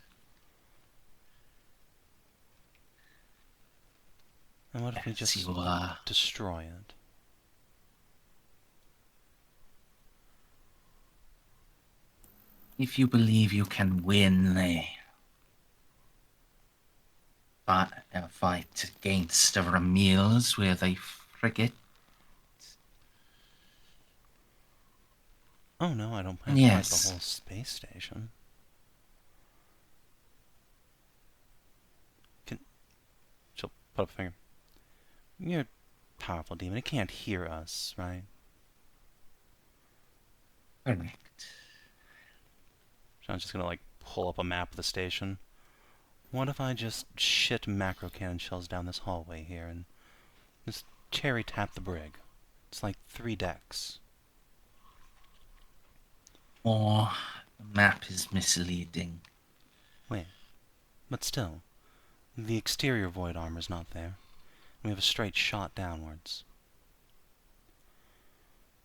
And what if we just You are. destroy it? If you believe you can win a fight against a Ramils with a frigate, Oh no, I don't plan to fight yes. the whole space station. She'll put up a finger. You're a powerful demon. It can't hear us, right? Correct. Jeanne's just gonna, like, pull up a map of the station. What if I just shit macro cannon shells down this hallway here and just cherry tap the brig? It's like 3 decks. Or the map is misleading. Wait. But still, the exterior void armor's not there. We have a straight shot downwards.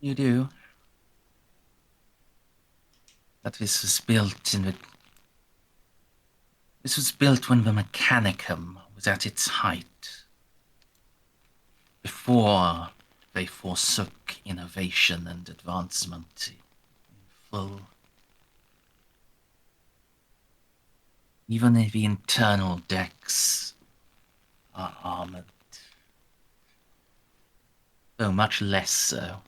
You do. But this was built when the Mechanicum was at its height. Before they forsook innovation and advancement in full. Even if the internal decks are armored, though much less so.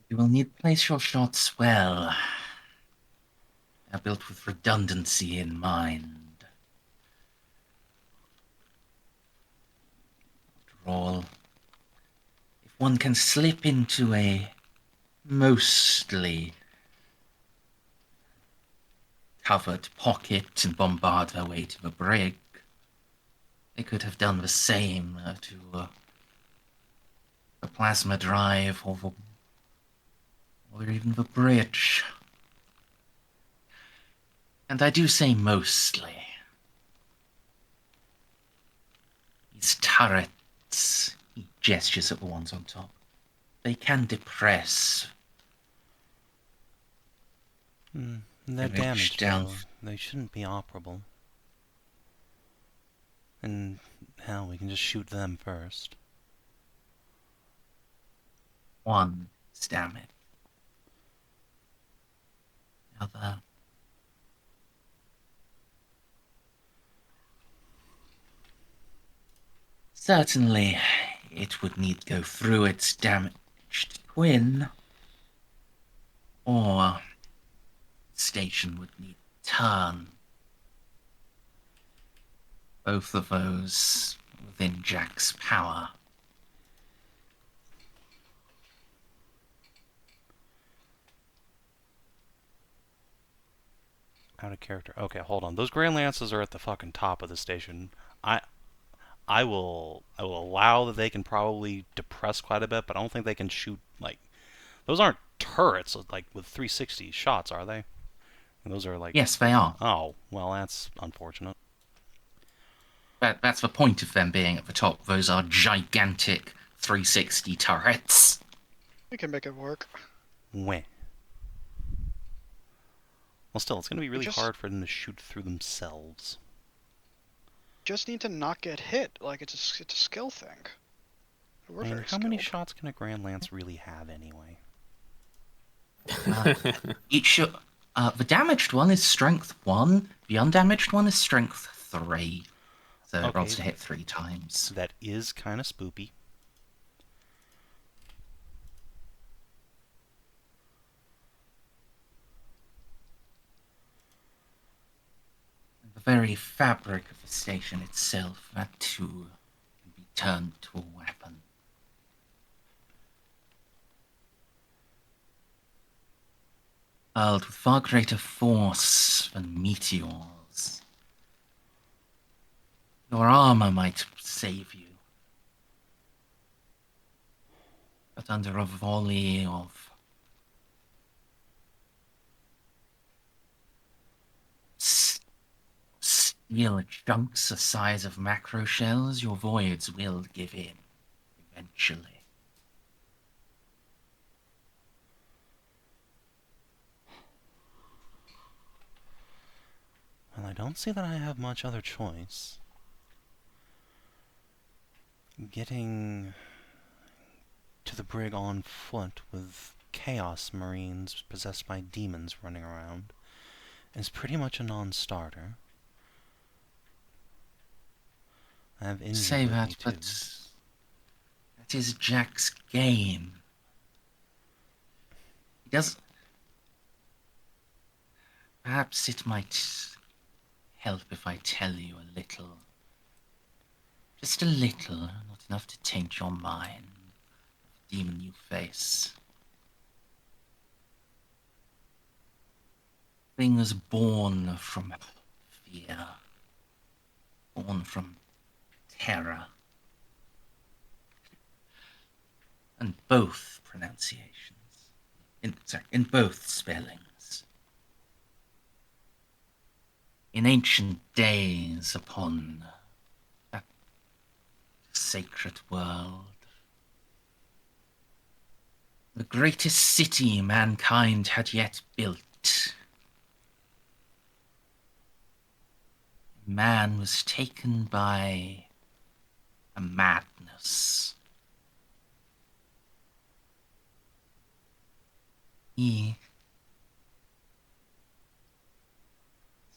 You will need to place your shots well. They're built with redundancy in mind. After all, if one can slip into a mostly covered pocket and bombard their way to the brig, they could have done the same to the plasma drive or even the bridge. And I do say mostly. These turrets, he gestures at the ones on top, they can depress. They're reach damaged, down. though. They shouldn't be operable. And, hell, we can just shoot them first. One is damaged. The other. Certainly, it would need to go through its damaged twin, or the station would need to turn. Both of those within Jack's power. Out of character. Okay, hold on. Those Grand Lances are at the fucking top of the station. I will allow that they can probably depress quite a bit, but I don't think they can shoot, like... Those aren't turrets, like, with 360 shots, are they? And those are, like... Yes, they are. Oh, well, that's unfortunate. That's the point of them being at the top. Those are gigantic 360 turrets. We can make it work. Weh. Well, still, it's going to be really just- hard for them to shoot through themselves. Just need to not get hit. Like it's a skill thing. We're I mean, very how many skilled. shots can a Grand Lance really have anyway? The damaged one is strength 1. The undamaged one is strength 3. So it rolls Okay. to hit 3 times. That is kind of spoopy. The very fabric of the station itself, that too, can be turned to a weapon. Hurled with far greater force than meteors. Your armor might save you, but under a volley of steel chunks the size of macro shells, your voids will give in, eventually. Well, I don't see that I have much other choice. Getting to the brig on foot with Chaos Marines possessed by demons running around is pretty much a non-starter. I have injured Say with me that, too. but that is Jack's game. He does. Perhaps it might help if I tell you a little. Just a little, not enough to taint your mind. The demon you face. Thing was born from fear. Born from terror. And both pronunciations. In both spellings. In ancient days upon that sacred world, the greatest city mankind had yet built, man was taken by a madness. He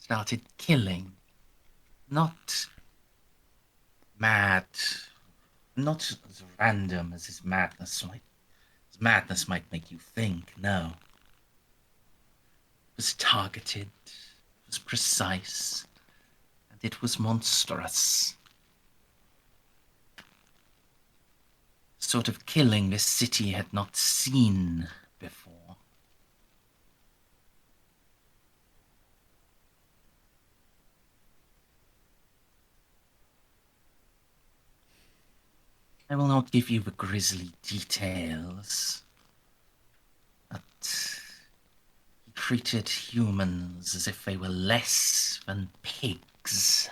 started killing, not mad, not as random as his madness might make you think, no. It was targeted, it was precise, and it was monstrous. The sort of killing this city had not seen before. I will not give you the grisly details, but he treated humans as if they were less than pigs,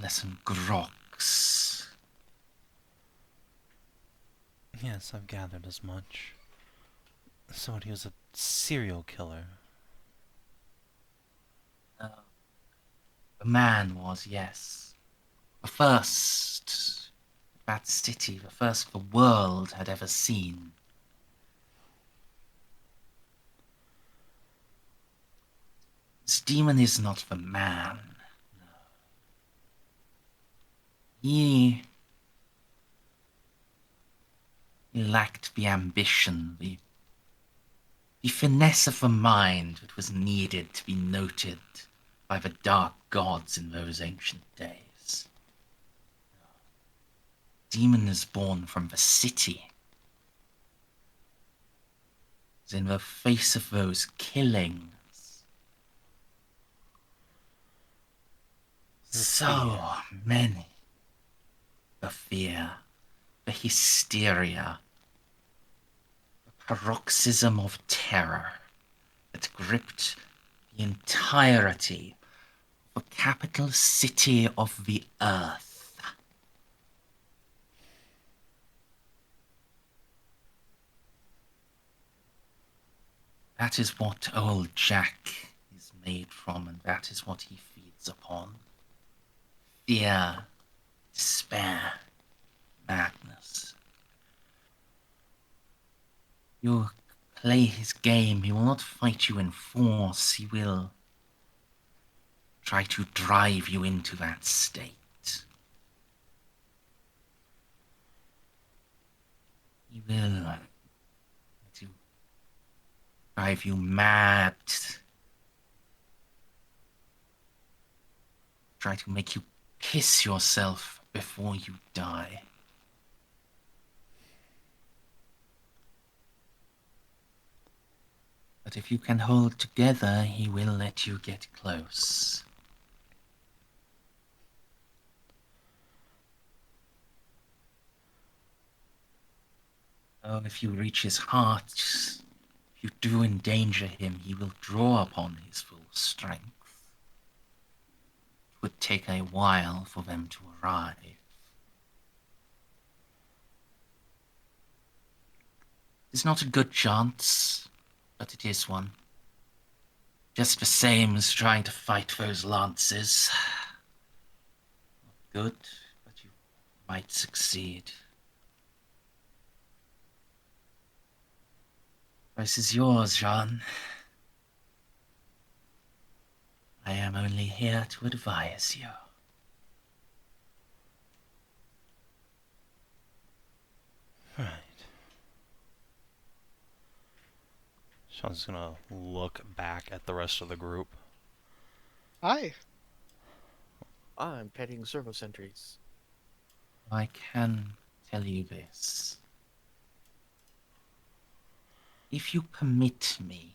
less than groks. Yes, I've gathered as much. So he was a serial killer. The man was, yes. The first that city, the first the world had ever seen. This demon is not the man. No. He lacked the ambition, the finesse of the mind that was needed to be noted by the dark gods in those ancient days. Demon is born from the city. It's in the face of those killings. So many. The fear, the hysteria, the paroxysm of terror that gripped the entirety of the capital city of the earth. That is what old Jack is made from, and that is what he feeds upon. Fear, despair, madness. You play his game, he will not fight you in force, he will try to drive you into that state. He will to drive you mad. Try to make you piss yourself before you die. But if you can hold together, he will let you get close. Oh, if you reach his heart, if you do endanger him, he will draw upon his full strength. It would take a while for them to arrive. It's not a good chance, but it is one. Just the same as trying to fight those lances. Not good, but you might succeed. This is yours, Jeanne. I am only here to advise you. Right. Sean's gonna look back at the rest of the group. Hi. I'm petting servo sentries. I can tell you this. If you permit me,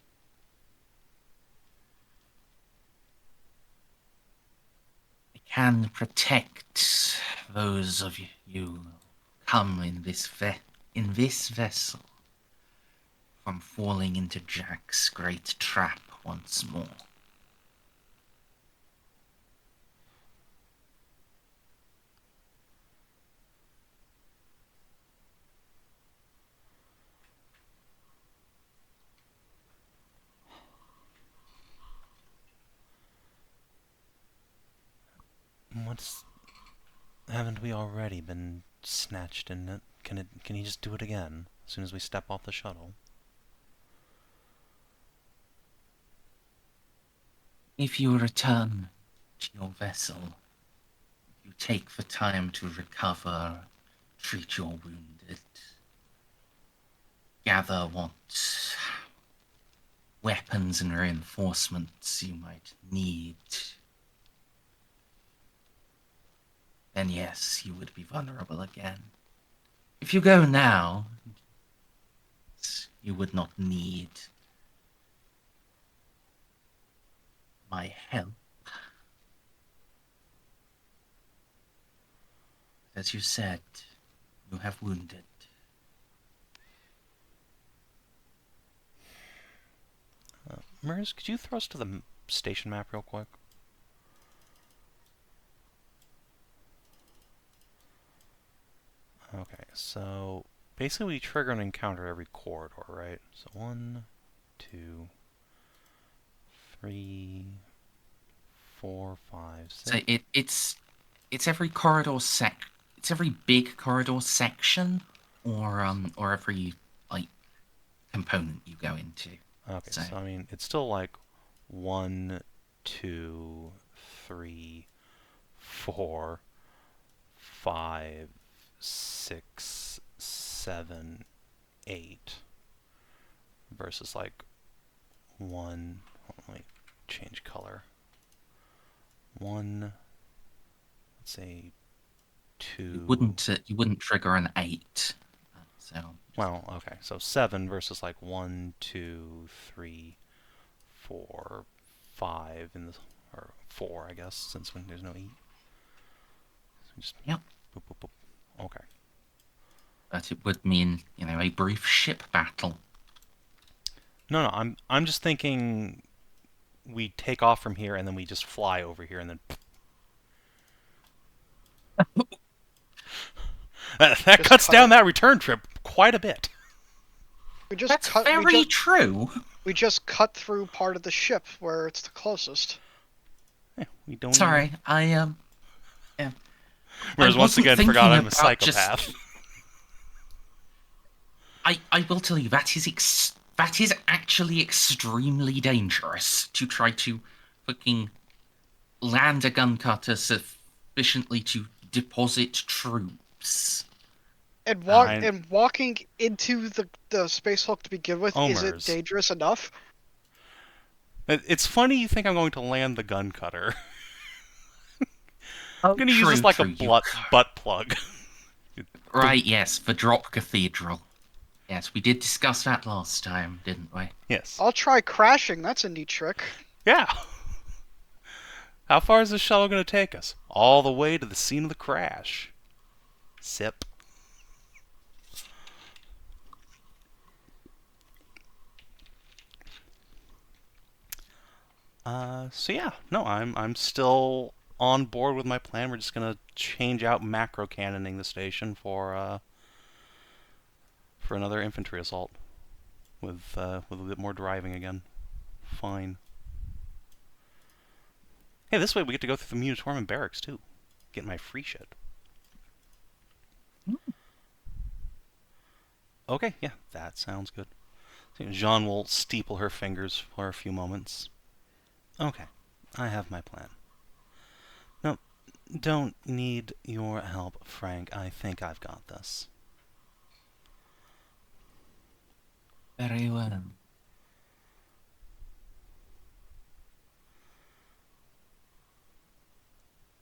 I can protect those of you who come in this vessel from falling into Jack's great trap once more. Haven't we already been snatched in it? Can he just do it again as soon as we step off the shuttle? If you return to your vessel, you take the time to recover, treat your wounded, gather what weapons and reinforcements you might need, then yes, you would be vulnerable again. If you go now, you would not need my help. As you said, you have wounded. Merz, could you throw us to the station map real quick? Okay, so basically we trigger an encounter every corridor, right? So 1, 2, 3, 4, 5, 6. So it's every corridor it's every big corridor section, or every like component you go into. Okay, so I mean it's still like 1, 2, 3, 4, 5, 6, 7, 8 versus like 1. Let me change color. 1. Let's say 2. You wouldn't trigger an 8. So well, okay, so 7 versus like 1, 2, 3, 4, 5 in the or 4, I guess, since when there's no 8. So just yep. Boop, boop, boop. Okay. But it would mean, a brief ship battle. No, I'm just thinking we take off from here and then we just fly over here and then that cuts down that return trip quite a bit. That's very true. We just cut through part of the ship where it's the closest. Yeah, we don't. Sorry, yeah. Whereas once again, forgot I'm a psychopath. I will tell you that is actually extremely dangerous to try to fucking land a gun cutter sufficiently to deposit troops. And Fine. walking into the space hulk to begin with, is it Omers. dangerous enough? It's funny you think I'm going to land the gun cutter. Oh, I'm going to use this like a butt plug. Right, yes, for Drop Cathedral. Yes, we did discuss that last time, didn't we? Yes. I'll try crashing. That's a neat trick. Yeah. How far is this shuttle going to take us? All the way to the scene of the crash. Sip. So yeah, no, I'm still on board with my plan. We're just gonna change out macro cannoning the station for another infantry assault with a bit more driving again. Fine. Hey, this way we get to go through the Munitorman barracks too. Get my free shit. Okay, yeah, that sounds good. So Jeanne will steeple her fingers for a few moments. Okay, I have my plan. No, don't need your help, Frank. I think I've got this. Very well.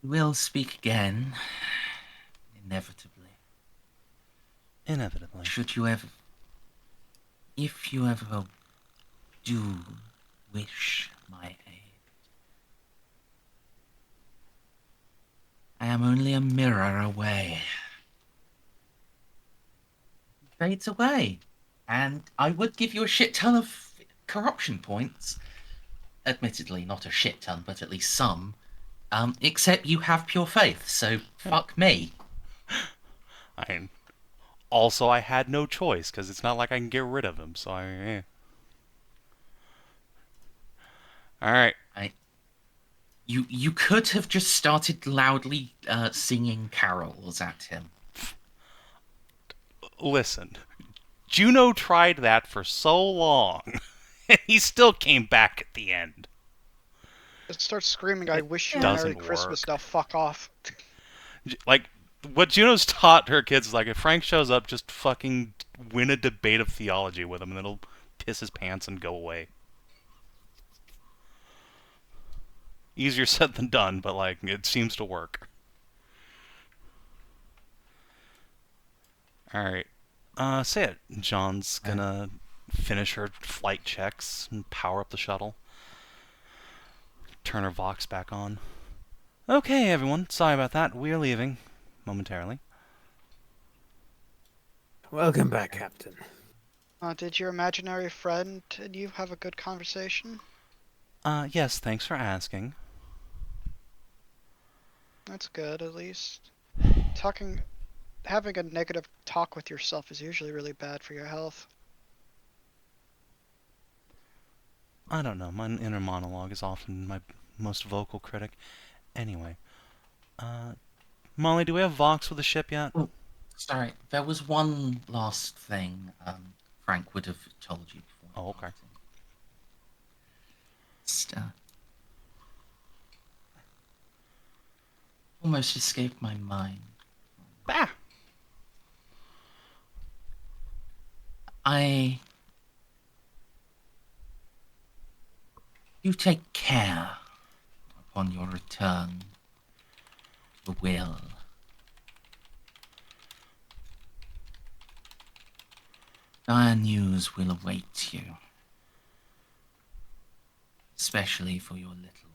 We'll speak again. Inevitably. Inevitably. Should you ever... If you ever do wish my aid, I am only a mirror away. He fades away. And I would give you a shit ton of corruption points. Admittedly, not a shit ton, but at least some. Except you have pure faith, so fuck me. Also, I had no choice, because it's not like I can get rid of him, so Alright. You could have just started loudly singing carols at him. Listen. Juno tried that for so long, and he still came back at the end. Just start screaming, I wish you a doesn't Merry Christmas, work. now fuck off. Like, what Juno's taught her kids is like, if Frank shows up, just fucking win a debate of theology with him, and it'll piss his pants and go away. Easier said than done, but, like, it seems to work. Alright. Say it. Jeanne's gonna finish her flight checks and power up the shuttle. Turn her Vox back on. Okay, everyone. Sorry about that. We're leaving. Momentarily. Welcome back, Captain. Did your imaginary friend and you have a good conversation? Yes, thanks for asking. That's good, at least. Having a negative talk with yourself is usually really bad for your health. I don't know. My inner monologue is often my most vocal critic. Anyway. Molly, do we have Vox with the ship yet? Oh, sorry, there was one last thing Frank would have told you before. Oh, okay. Just, almost escaped my mind. Bah! You take care upon your return to the will. Dire news will await you, especially for your little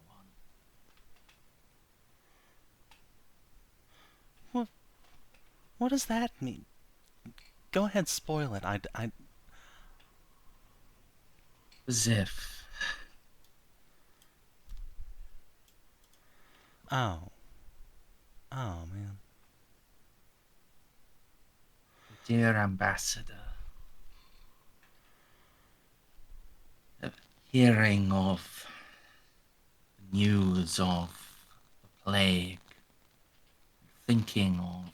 one. What does that mean? Go ahead, spoil it. Xiph. Oh. Oh, man. Dear Ambassador, hearing of the news of the plague, thinking of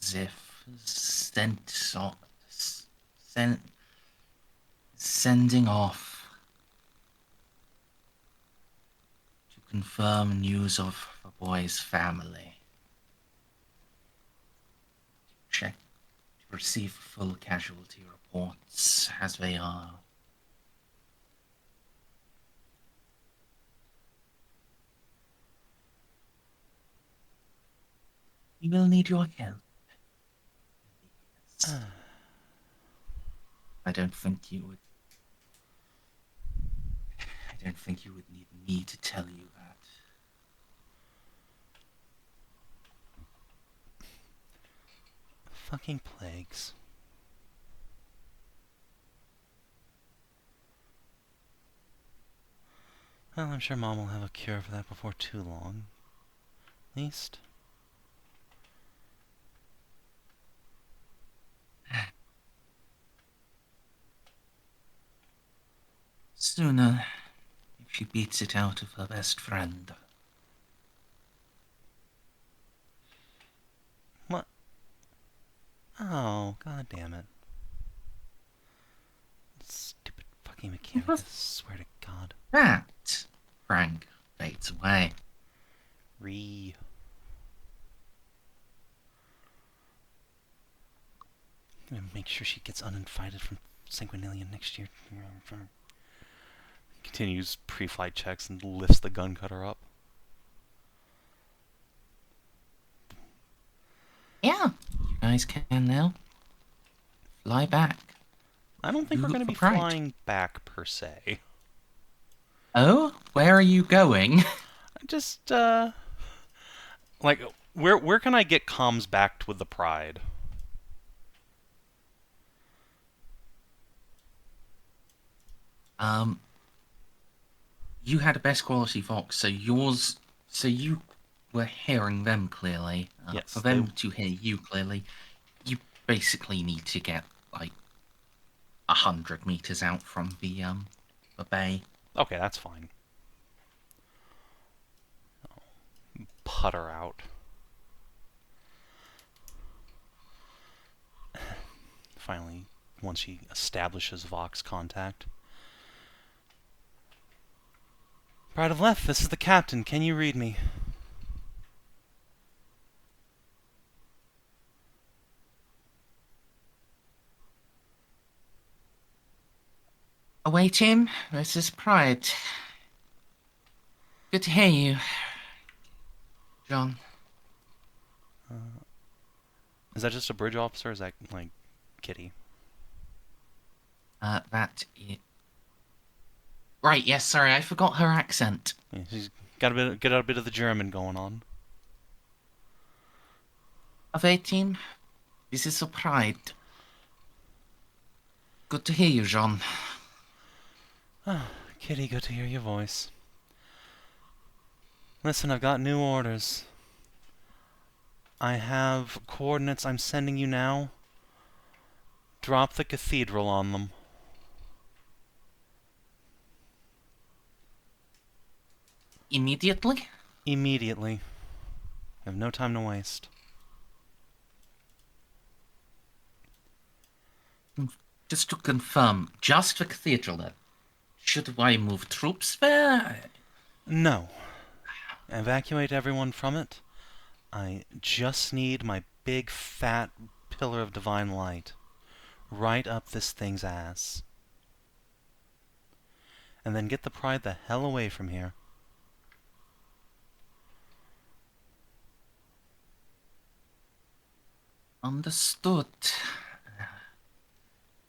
Xiph sending off confirm news of the boy's family. Check to receive full casualty reports as they are. We will need your help. I don't think you would need me to tell you that. Fucking plagues. Well, I'm sure Mom will have a cure for that before too long. At least. Sooner, if she beats it out of her best friend. What? Oh, god damn it. Stupid fucking mechanic, I swear to god. That, Frank, fades away. Gonna make sure she gets uninvited from Sanguinillion next year. Continues pre-flight checks and lifts the gun cutter up. Yeah, you guys can now. Fly back. I don't think we're Look going to for be pride. flying back, per se. Oh? Where are you going? Just, like, where can I get comms back with the Pride? You had a best quality Vox, so you were hearing them clearly. Yes, For them to hear you clearly, you basically need to get, like, 100 meters out from the bay. Okay, that's fine. Putter out. Finally, once she establishes Vox contact. Pride of Leth, this is the captain. Can you read me? Await him. This is Pride. Good to hear you, John. Is that just a bridge officer, or is that, like, Kitty? That is... Right, yes, sorry, I forgot her accent. Yeah, she's got a bit of the German going on. Await him. This is a Pride. Good to hear you, Jeanne. Kitty, good to hear your voice. Listen, I've got new orders. I have coordinates I'm sending you now. Drop the cathedral on them. Immediately? Immediately. I have no time to waste. Just to confirm, just the cathedral then? Should I move troops there? No. Evacuate everyone from it. I just need my big, fat pillar of divine light right up this thing's ass. And then get the Pride the hell away from here. Understood.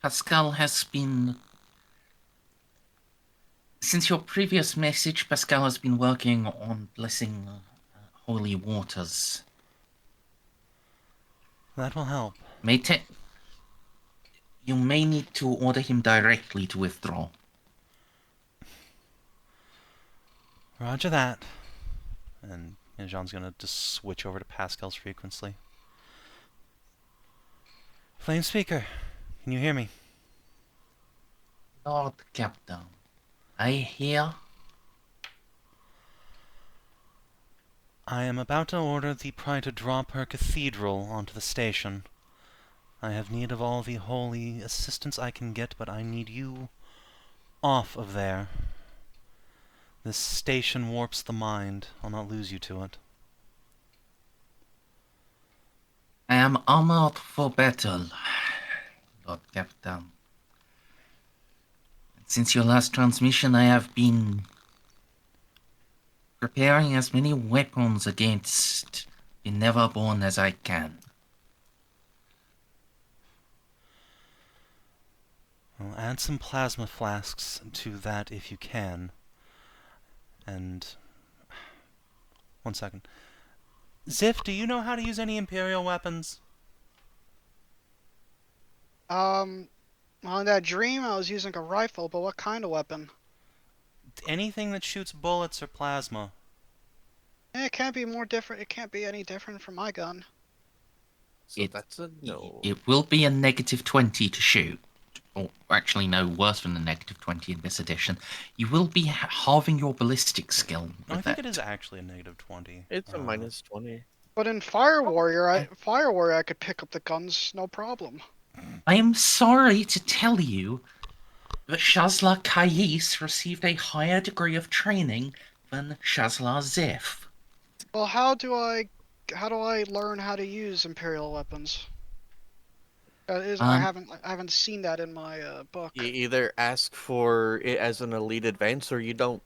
Pascal has been... Since your previous message, Pascal has been working on blessing holy waters. That will help. You may need to order him directly to withdraw. Roger that. And Jeanne's gonna just switch over to Pascal's frequency. Flame speaker, can you hear me? Lord Captain, I hear. I am about to order the Pride to drop her cathedral onto the station. I have need of all the holy assistance I can get, but I need you off of there. This station warps the mind. I'll not lose you to it. I am armored for battle, Lord Captain. Since your last transmission, I have been preparing as many weapons against the Neverborn as I can. Well, add some plasma flasks to that if you can. And... one second. Xiph, do you know how to use any Imperial weapons? On that dream, I was using a rifle, but what kind of weapon? Anything that shoots bullets or plasma. It can't be more different. It can't be any different from my gun. So that's a no. It will be a -20 to shoot. Or actually, no, worse than a -20 in this edition. You will be halving your ballistic skill with No, I think it. it is actually a -20. It's a -20. But in Fire Warrior, I could pick up the guns, no problem. I am sorry to tell you that Shazla Kais received a higher degree of training than Shazla Xiph. Well, how do I learn how to use Imperial weapons? I haven't seen that in my book. You either ask for it as an elite advance or you don't.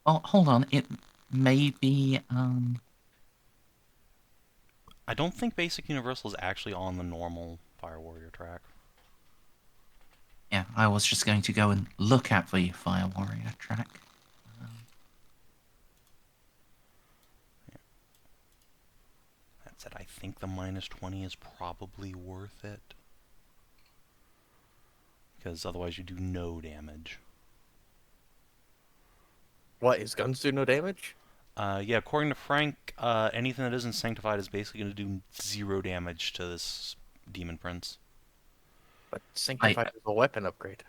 Well, hold on. It may be, I don't think Basic Universal is actually on the normal Fire Warrior track. Yeah, I was just going to go and look at the Fire Warrior track. That said, I think the -20 is probably worth it. Because otherwise you do no damage. What, his guns do no damage? Yeah, according to Frank, anything that isn't sanctified is basically going to do 0 damage to this Demon Prince. But Sanctified is a weapon upgrade.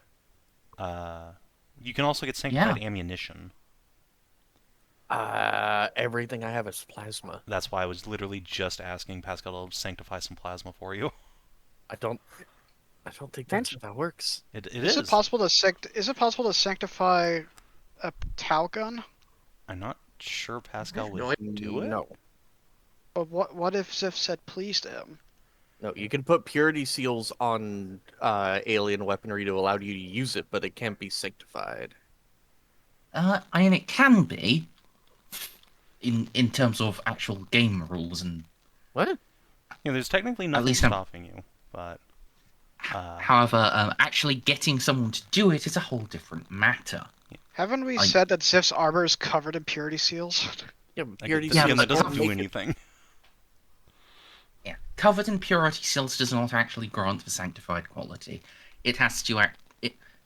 You can also get sanctified ammunition. Everything I have is plasma. That's why I was literally just asking Pascal to sanctify some plasma for you. I don't think that's how that works. It Is it possible to sanctify a Tau gun? I'm not sure Pascal would do it. No. But what if Xiph said please to him? No, you can put purity seals on alien weaponry to allow you to use it, but it can't be sanctified. I mean, it can be, in terms of actual game rules and... What? Yeah, there's technically nothing stopping you, but... However, actually getting someone to do it is a whole different matter. Haven't we said that Xif's armor is covered in purity seals? Yeah, purity seals that doesn't do anything. Yeah, covered in purity seals does not actually grant the sanctified quality. It has to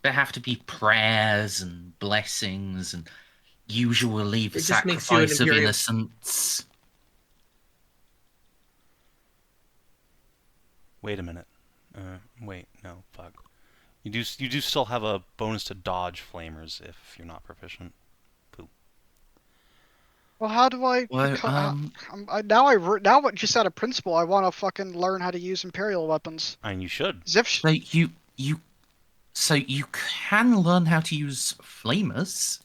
there have to be prayers and blessings and usually the sacrifice of innocents. Wait a minute. Wait, no, fuck. You do still have a bonus to dodge flamers if you're not proficient. Poop. Well, how do I? Now, just out of principle, I want to fucking learn how to use Imperial weapons. I mean, you should. Xiph. So you can learn how to use flamers.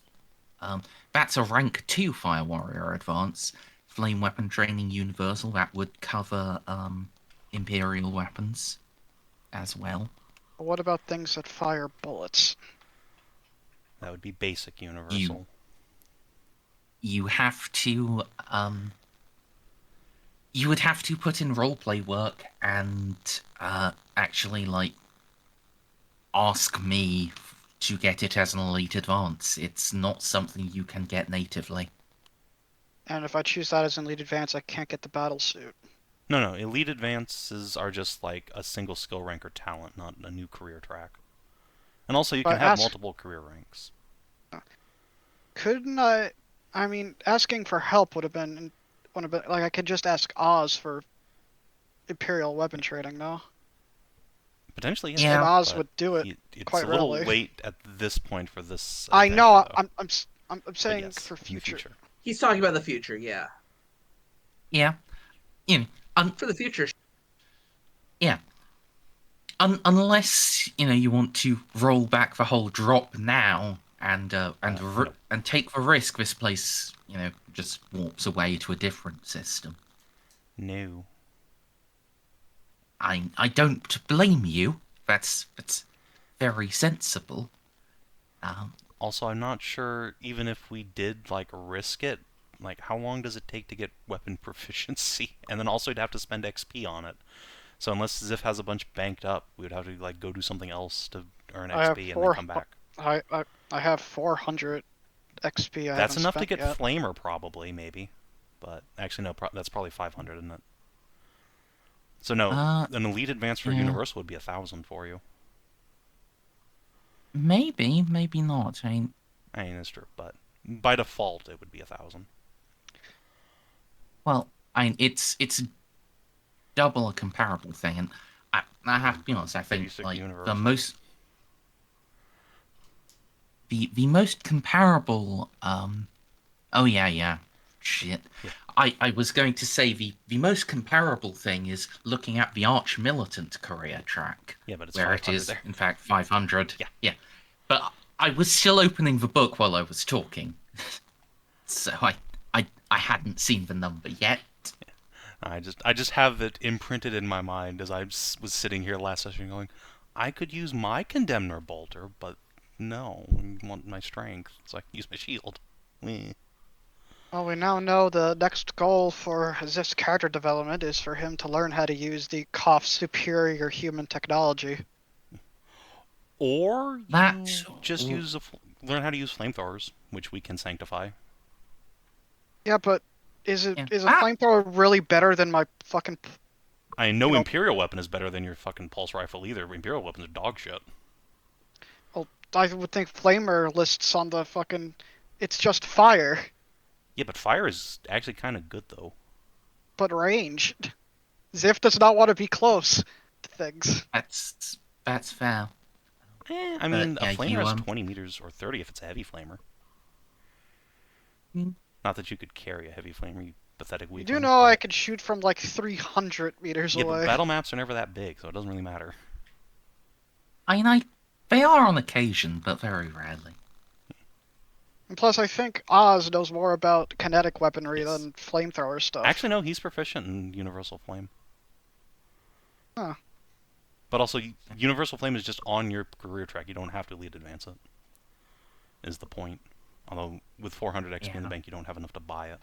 That's a rank 2 Fire Warrior advance. Flame weapon training universal. That would cover Imperial weapons as well. What about things that fire bullets? That would be basic universal. You have to you would have to put in roleplay work and actually ask me to get it as an elite advance. It's not something you can get natively. And if I choose that as an elite advance, I can't get the battle suit. No, elite advances are just like a single skill rank or talent, not a new career track. And also you can have multiple career ranks. Couldn't I mean, asking for help would have been like I could just ask Oz for Imperial weapon trading, no? Potentially, yeah. And Oz would do it quite It's a little readily. late at this point for this. I know. Though. I'm saying yes, for future. He's talking about the future, yeah. Yeah. For the future. Yeah. Unless, you want to roll back the whole drop now No. and take the risk this place, just warps away to a different system. No. I don't blame you. That's very sensible. Also, I'm not sure, even if we did, like, risk it, like, how long does it take to get weapon proficiency? And then also you'd have to spend XP on it. So unless Xiph has a bunch banked up, we would have to, like, go do something else to earn I have XP and then come back. I have 400 XP. That's haven't enough to spent get yet. Flamer, probably, maybe. But, actually, no, that's probably 500, isn't it? So no, an Elite Advance for yeah. Universal would be 1,000 for you. Maybe not. I mean, That's true, but by default, it would be 1,000. well, it's double a comparable thing, and I have to be honest. I think Basic like universal. the most comparable. Oh yeah. Shit. Yeah. I was going to say the most comparable thing is looking at the Arch-Militant career track. Yeah, but it's where it 500 is there. in fact 500. Yeah. Yeah. But I was still opening the book while I was talking, so I hadn't seen the number yet. I just have it imprinted in my mind as I was sitting here last session going, I could use my Condemner Bolter, but no, I want my strength, so I can use my shield. Well, we now know the next goal for Xip's character development is for him to learn how to use the COF superior human technology. Or you That's- just learn how to use flamethrowers, which we can sanctify. Yeah, but is a Yeah. flamethrower really better than my fucking... I know You know- Imperial weapon is better than your fucking pulse rifle either. Imperial weapons are dog shit. Well, I would think flamer lists on the fucking... It's just fire, Yeah, but fire is actually kind of good though. but range. Xiph does not want to be close to things. That's fair. I mean, yeah, a flamer you, has 20 meters or 30 if it's a heavy flamer. Hmm. Not that you could carry a heavy flamer, you pathetic You weakling. do know I can shoot from like 300 meters Yeah, away. but battle maps are never that big, so it doesn't really matter. I mean, they are on occasion, but very rarely. And plus, I think Oz knows more about kinetic weaponry Yes. than flamethrower stuff. Actually, no, he's proficient in Universal Flame. Huh. But also, Universal Flame is just on your career track. You don't have to Elite Advance it. Is the point. Although, with 400 XP in the Yeah. bank, you don't have enough to buy it.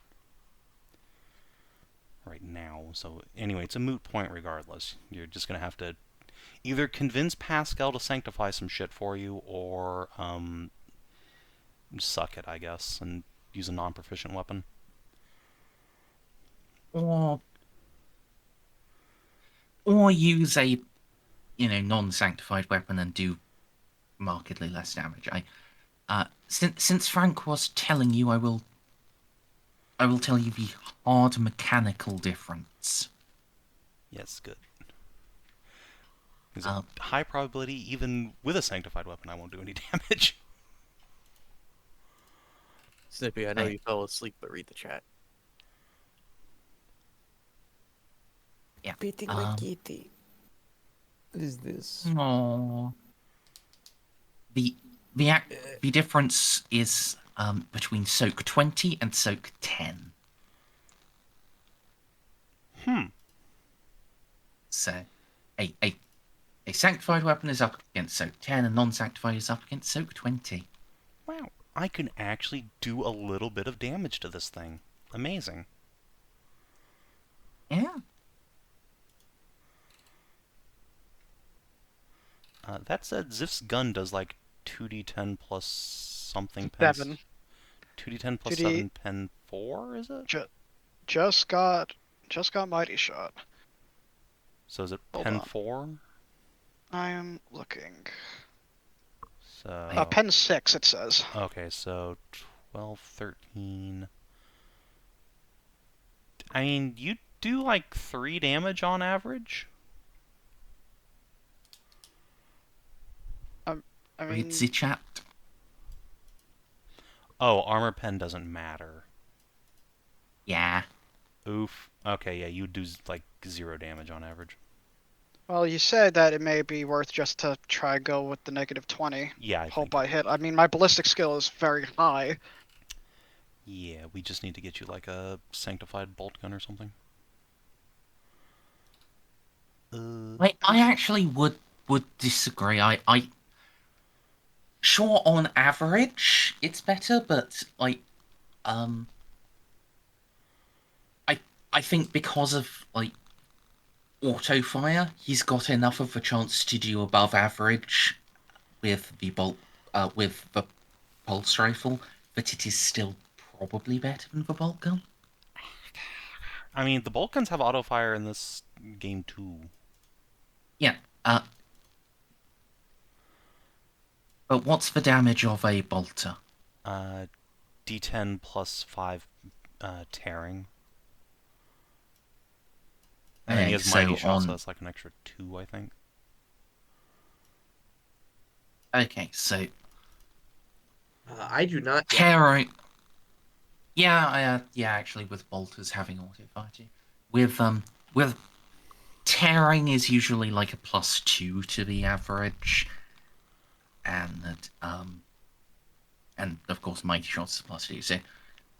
Right now. So, anyway, it's a moot point regardless. You're just going to have to either convince Pascal to sanctify some shit for you, or suck it, I guess, and use a non-proficient weapon. Or use a non-sanctified weapon and do markedly less damage. Since Frank was telling you, I will tell you the hard mechanical difference. Yes, good. There's a high probability, even with a sanctified weapon, I won't do any damage. Snippy, I know Hey. you fell asleep, but read the chat. Yeah. Beating my kitty. What is this? Aww. The difference is between Soak 20 and Soak 10. So, a sanctified weapon is up against Soak 10, and non-sanctified is up against Soak 20. Wow, I can actually do a little bit of damage to this thing. Amazing. Yeah. That said, Xip's gun does like 2d10 plus something pen. 7. 2d10 plus 2D 7 pen 4, is it? Just got Mighty Shot. So is it Hold pen on. 4? I am looking. So... Pen 6, it says. Okay, so 12, 13... I mean, you do like 3 damage on average? I mean, Read the chat. Oh, armor pen doesn't matter. Yeah. Oof. Okay, yeah, you do like 0 damage on average. Well, you said that it may be worth just to try go with the -20. Yeah, I Hope think. I hit. I mean, my ballistic skill is very high. Yeah, we just need to get you like a sanctified bolt gun or something. I actually would disagree. Sure, on average it's better, but like um I think because of like auto fire, he's got enough of a chance to do above average with the pulse rifle, but it is still probably better than the bolt gun. I mean, the bolt guns have auto fire in this game too. Yeah. But what's the damage of a bolter? D10 plus 5 tearing. And then he has mighty shot, so that's like an extra 2, I think. Okay, so I do not. tearing. Yeah, actually, with bolters having auto fire too. With tearing is usually like a +2 to the average, and and of course mighty shots is +2. So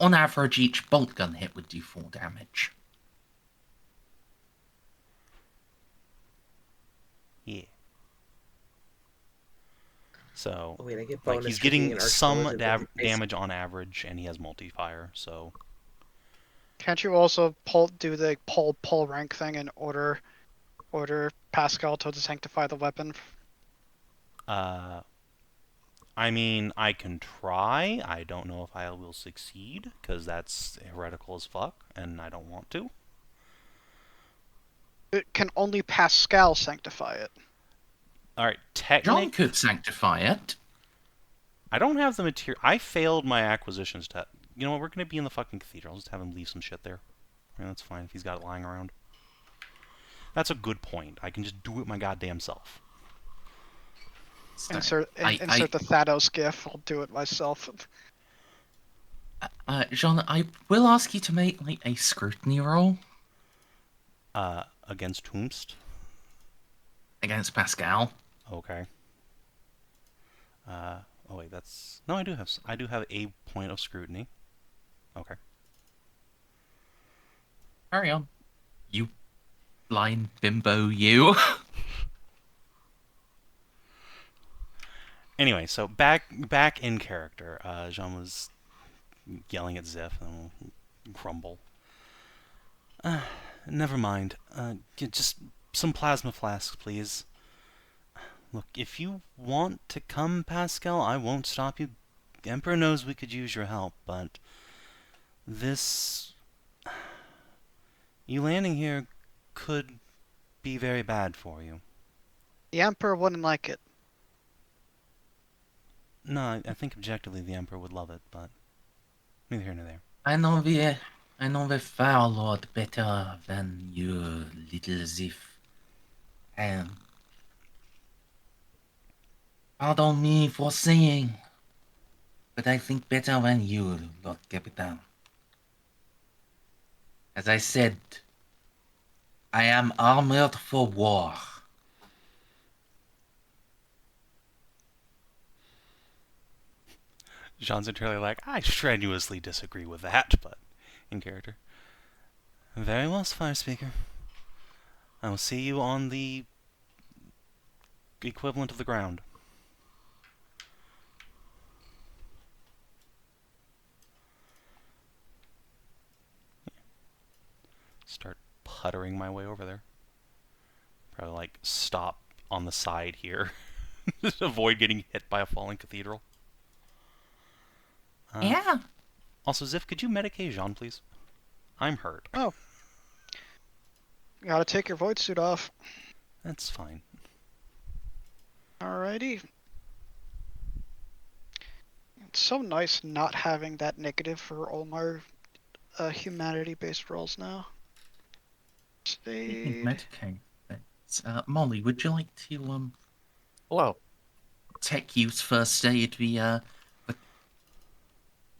on average, each bolt gun hit would do 4 damage. Yeah. So, Oh, wait, I get like, bonus he's for being getting an some Arch-Militant, but damage on average, and he has multi-fire, so... Can't you also do the pull rank thing and order Pascal to sanctify the weapon? I mean, I can try. I don't know if I will succeed, because that's heretical as fuck, and I don't want to. It can only Pascal sanctify it. Alright, Jeanne could sanctify it. I don't have the material. I failed my acquisitions test. You know what? We're going to be in the fucking cathedral. I'll just have him leave some shit there. Yeah, that's fine if he's got it lying around. That's a good point. I can just do it my goddamn self. So, Insert the Thanos gif. I'll do it myself. Jeanne, I will ask you to make like a scrutiny roll Against whomst? against Pascal. Okay. Oh wait, that's... No, I do have a point of scrutiny. Okay. Carry on. You blind bimbo, you. Anyway, so back in character. Jeanne was yelling at Xiph and grumble. Never mind. Just some plasma flasks, please. Look, if you want to come, Pascal, I won't stop you. Emperor knows we could use your help, but this... You landing here could be very bad for you. The Emperor wouldn't like it. No, I think objectively the Emperor would love it, but neither here nor there. I know the Fire Lord better than you, little Xiph. Pardon me for saying, but I think better than you, Lord Capitan. As I said, I am armored for war. Jean's entirely like, I strenuously disagree with that, but in character. Very well, Fire Speaker. I will see you on the equivalent of the ground. Start puttering my way over there. Probably like stop on the side here. Just avoid getting hit by a falling cathedral. Yeah. Also, Xiph, could you medicate Jeanne, please? I'm hurt. Oh. You gotta take your void suit off. That's fine. Alrighty. It's so nice not having that negative for all my humanity-based rolls now. Speed. Medicate. Molly, would you like to Hello. tech use first aid the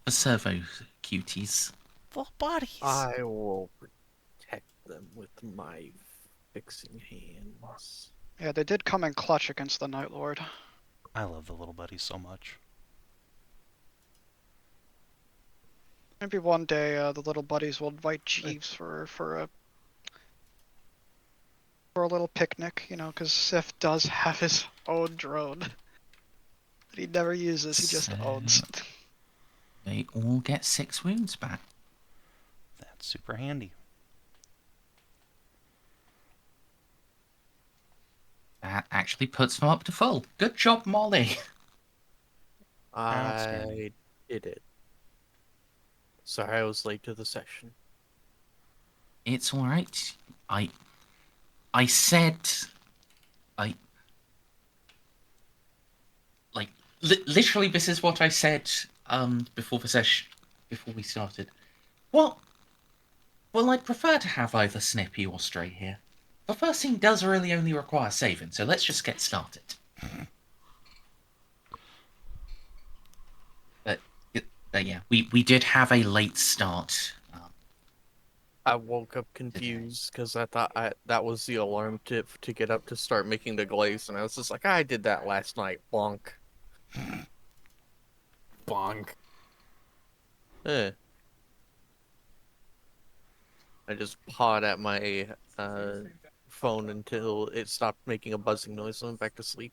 servo cuties? The bodies. I will protect them with my Fixing hands. Yeah, they did come in clutch against the Night Lord. I love the little buddies so much. Maybe one day the little buddies will invite Jeeves for a little picnic, you know, because Xiph does have his own drone that he never uses. He just So- owns. They all get 6 wounds back. That's super handy. That actually puts them up to full. Good job, Molly. I did it. Sorry, I was late to the session. It's all right. I said, I like literally. This is what I said before the session, before we started. Well, I'd prefer to have either Snippy or Stray here. The first scene does really only require saving, so let's just get started. But yeah, we did have a late start. I woke up confused because I thought that was the alarm tip to get up to start making the glaze, and I was just like, I did that last night. Bonk. Bonk. Eh. I just pawed at my phone until it stopped making a buzzing noise and went back to sleep.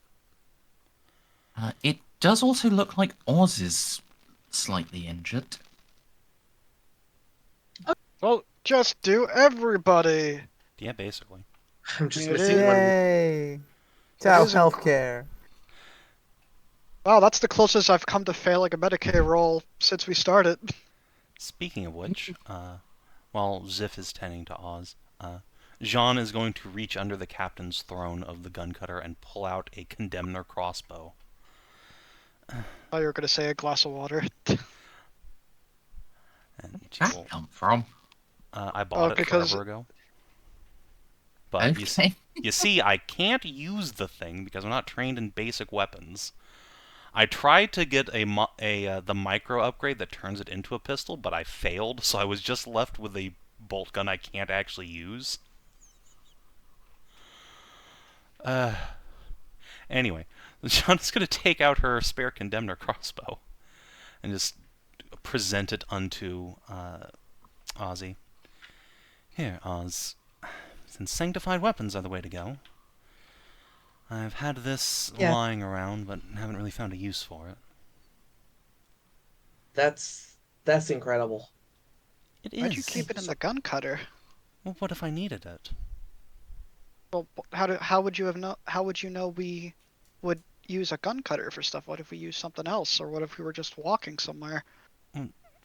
It does also look like Oz is slightly injured. Well, just do everybody. Yeah, basically. I'm just It missing is- one. Yay! Ciao, is a- healthcare. Wow, that's the closest I've come to failing a Medicaid roll since we started. Speaking of which, while Xiph is tending to Oz, Jeanne is going to reach under the captain's throne of the gun cutter and pull out a condemner crossbow. Oh, you were gonna say a glass of water. And she Where'd will, that come from? I bought it because- forever ago. But Okay. you see, I can't use the thing because I'm not trained in basic weapons. I tried to get the micro upgrade that turns it into a pistol, but I failed, so I was just left with a bolt gun I can't actually use. Anyway, Jeanne's going to take out her spare condemner crossbow and just present it unto Ozzy. Here, Oz. Since sanctified weapons are the way to go, I've had this lying around, but haven't really found a use for it. That's incredible. It Why'd you is. keep it in the gun cutter? Well, what if I needed it? Well, how would you know we would use a gun cutter for stuff? What if we use something else, or what if we were just walking somewhere?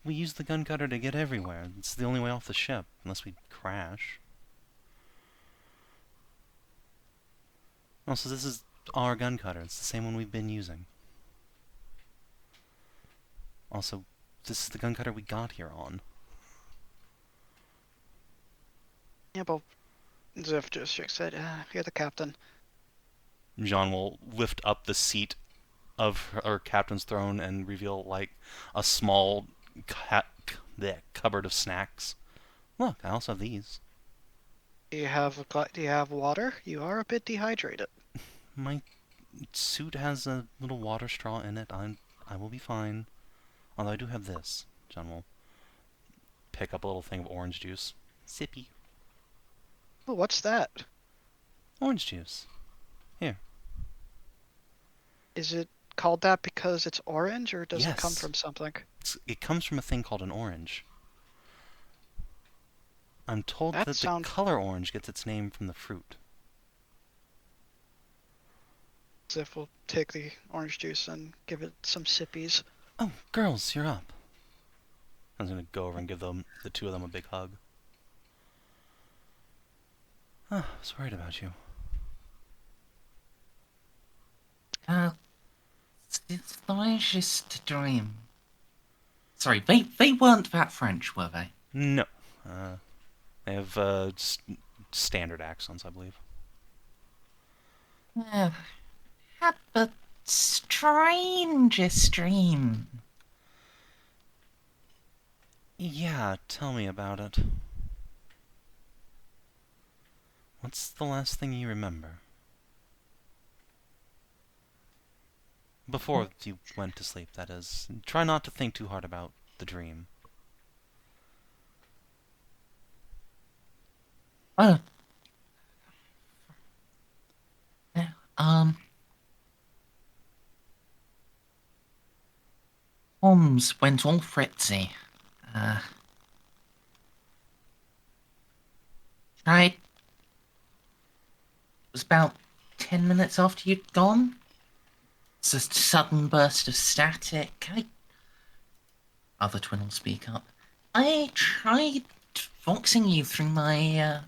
We use the gun cutter to get everywhere. It's the only way off the ship, unless we crash. Also, this is our gun cutter. It's the same one we've been using. Also, this is the gun cutter we got here on. Yeah, but Xiph just shakes it. You're the captain. Jeanne will lift up the seat of her captain's throne and reveal, like, a small cupboard of snacks. Look, I also have these. Do you have water? You are a bit dehydrated. My suit has a little water straw in it. I will be fine. Although I do have this. Jeanne will pick up a little thing of orange juice. Sippy. Oh, what's that? Orange juice. Here. Is it called that because it's orange, or does it come Yes. from something? It comes from a thing called an orange. I'm told that the color orange gets its name from the fruit. Xiph will take the orange juice and give it some sippies. Oh, girls, you're up. I was gonna go over and give the two of them a big hug. Oh, I was worried about you. It's the wisest dream. Sorry, they weren't that French, were they? No. They have just standard accents, I believe. Had the strangest dream. Yeah, tell me about it. What's the last thing you remember? Before you went to sleep, that is. Try not to think too hard about the dream. Oh. Yeah, Holmes went all fritzy. Tried. It was about 10 minutes after you'd gone. It's a sudden burst of static. Other twin will speak up. I tried voxing you through my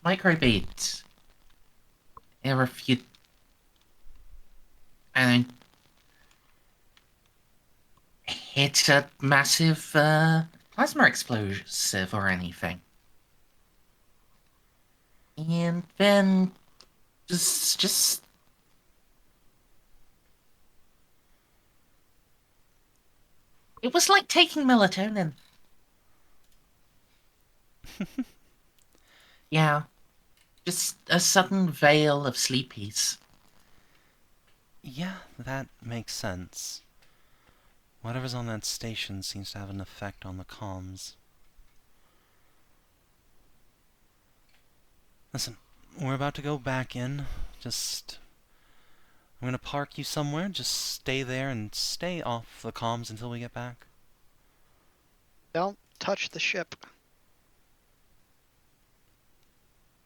microbeads. If you, I don't hit a massive plasma explosive or anything. And then just it was like taking melatonin. Yeah, just a sudden veil of sleepies. Yeah, that makes sense. Whatever's on that station seems to have an effect on the comms. Listen, we're about to go back in. I'm gonna park you somewhere. Just stay there and stay off the comms until we get back. Don't touch the ship.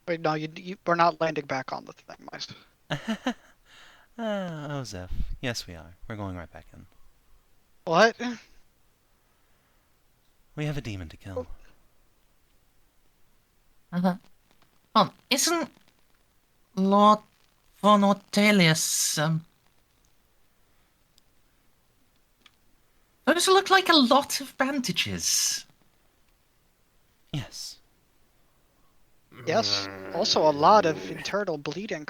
Wait, no, we're not landing back on the thing, Mice. Oh, Xiph. Yes, we are. We're going right back in. What? We have a demon to kill. Isn't Lord von Ortellius, those look like a lot of bandages. Yes. Yes. Also a lot of internal bleeding.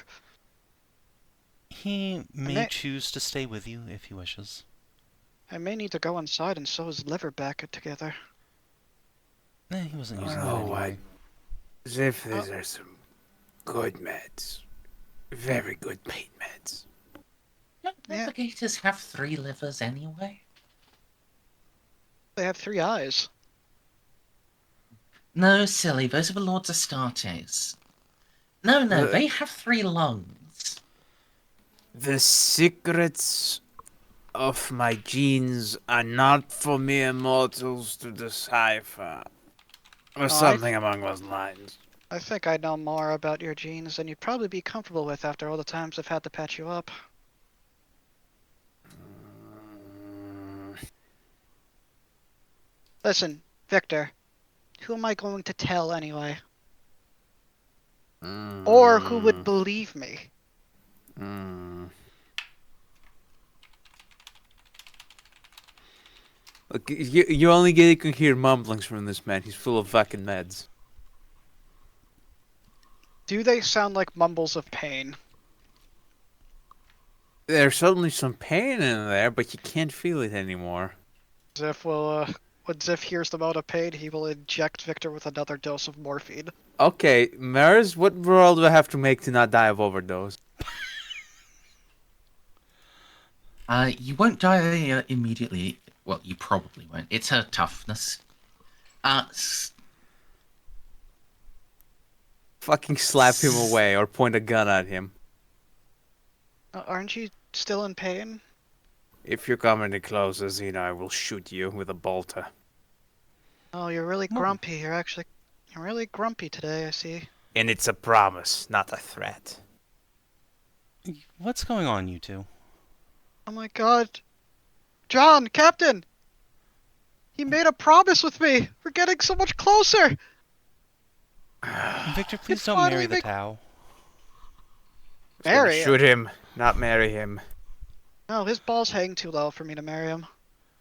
He may choose to stay with you if he wishes. I may need to go inside and sew his liver back together. He wasn't using that Oh, anyway. Xiph, these are some good meds. Very good pain meds. Don't Yeah. navigators have 3 livers anyway? They have 3 eyes. No, silly, those are the Lords Astartes. No, they have 3 lungs. The secrets of my genes are not for mere mortals to decipher. Or something along those lines. I think I know more about your genes than you'd probably be comfortable with after all the times I've had to patch you up. Listen, Victor, who am I going to tell anyway? Or who would believe me? Look, you only can hear mumblings from this man. He's full of fucking meds. Do they sound like mumbles of pain? There's certainly some pain in there, but you can't feel it anymore. Xiph will, when Xiph hears the amount of pain, he will inject Victor with another dose of morphine. Okay, Merz, what roll do I have to make to not die of overdose? You won't die immediately. Well, you probably won't. It's her toughness. Fucking slap him away or point a gun at him. Aren't you still in pain? If you come any closer, Xena, I will shoot you with a bolter. Oh, you're really grumpy. You're really grumpy today, I see. And it's a promise, not a threat. What's going on, you two? Oh my god. John, Captain! He made a promise with me! We're getting so much closer! Victor, please It's don't finally marry the make- cow. Marry him? Shoot him, not marry him. No, his balls hang too low for me to marry him.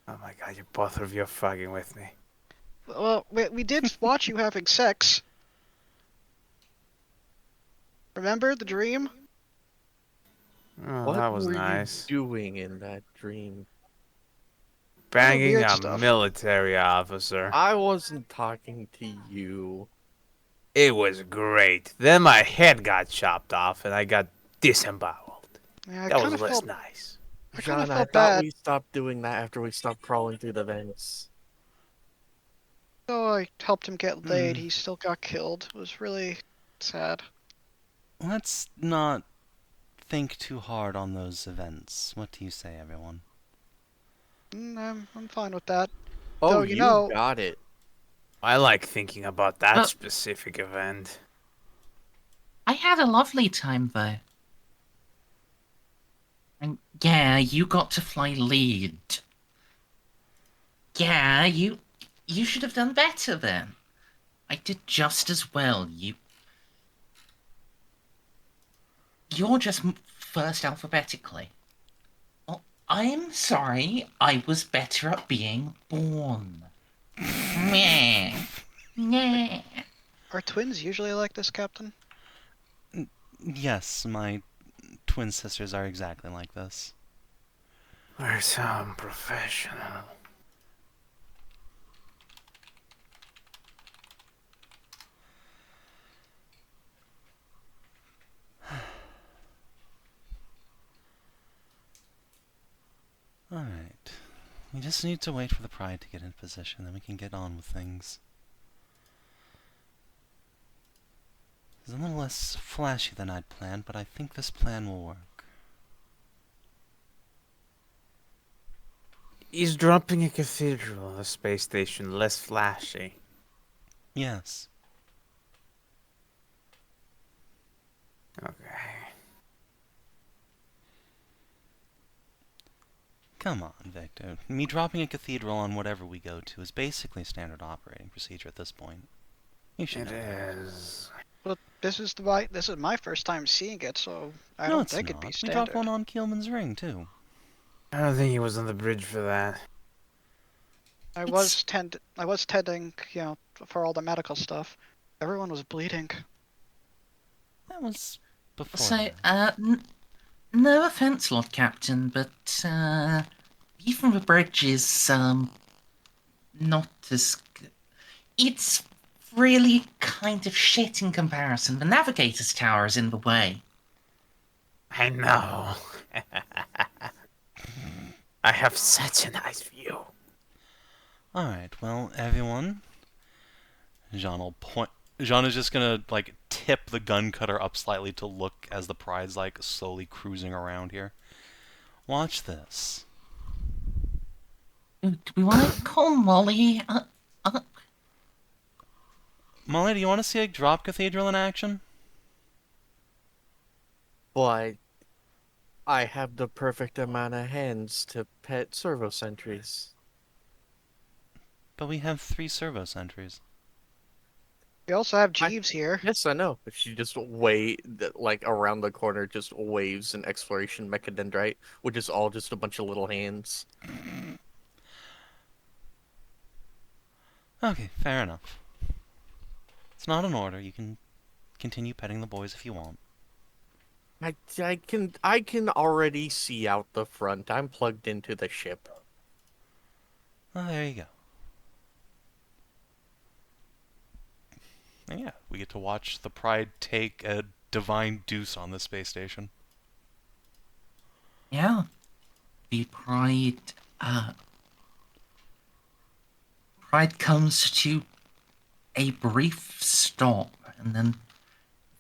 Oh my god, you both of you are fucking with me. Well, we did watch you having sex. Remember the dream? Oh, What that was were nice. you doing in that dream? Banging weird a stuff. military officer. I wasn't talking to you. It was great. Then my head got chopped off and I got disemboweled. Yeah, I That kind was of less felt nice. I kind of Jeanne, I felt thought bad. we stopped doing that after we stopped crawling through the vents. Though I helped him get laid, Mm. he still got killed. It was really sad. Let's not think too hard on those events. What do you say, everyone? I'm fine with that. Oh, Though, you got it. I like thinking about that Well- specific event. I had a lovely time though. And yeah, you got to fly lead. Yeah, you should have done better then. I did just as well. You're just first alphabetically. Oh, I'm sorry. I was better at being born. Meh. Meh. Are twins usually like this, Captain? Yes, my twin sisters are exactly like this. We're so unprofessional. Alright. We just need to wait for the Pride to get in position, then we can get on with things. It's a little less flashy than I'd planned, but I think this plan will work. Is dropping a cathedral on a space station less flashy? Yes. Okay. Come on, Victor. Me dropping a cathedral on whatever we go to is basically standard operating procedure at this point. You should It know that. is. Well, this is my first time seeing it, so I No, don't it's think not. it'd be We standard. dropped one on Keelman's Ring, too. I don't think he was on the bridge for that. I was tending, for all the medical stuff. Everyone was bleeding. That was before So, that. no offense, Lord Captain, but view from the bridge is not as. It's really kind of shit in comparison. The Navigator's tower is in the way. I know. I have such a nice view. Alright, well, everyone. Jeanne will point. Jeanne is just gonna, like, tip the gun cutter up slightly to look as the Pride's, like, slowly cruising around here. Watch this. Do we want to call Molly? Molly, do you want to see a drop cathedral in action? But I have the perfect amount of hands to pet servo sentries. But we have 3 servo sentries. We also have Jeeves here. Yes, I know. But she just like around the corner, just waves an exploration mechadendrite, which is all just a bunch of little hands. Okay, fair enough. It's not an order. You can continue petting the boys if you want. I can already see out the front. I'm plugged into the ship. Oh, there you go. And yeah, we get to watch the Pride take a divine deuce on the space station. Yeah. The Pride comes to a brief stop, and then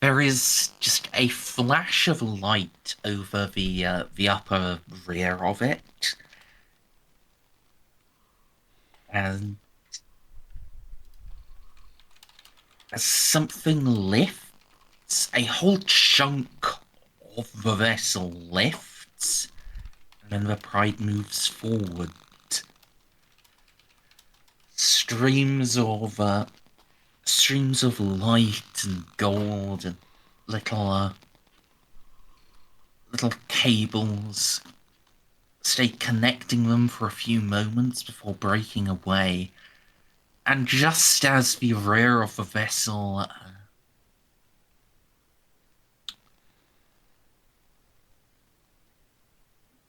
there is just a flash of light over the upper rear of it, and as something lifts, a whole chunk of the vessel lifts, and then the Pride moves forward. Streams of light and gold and little cables stay connecting them for a few moments before breaking away. And just as the rear of the vessel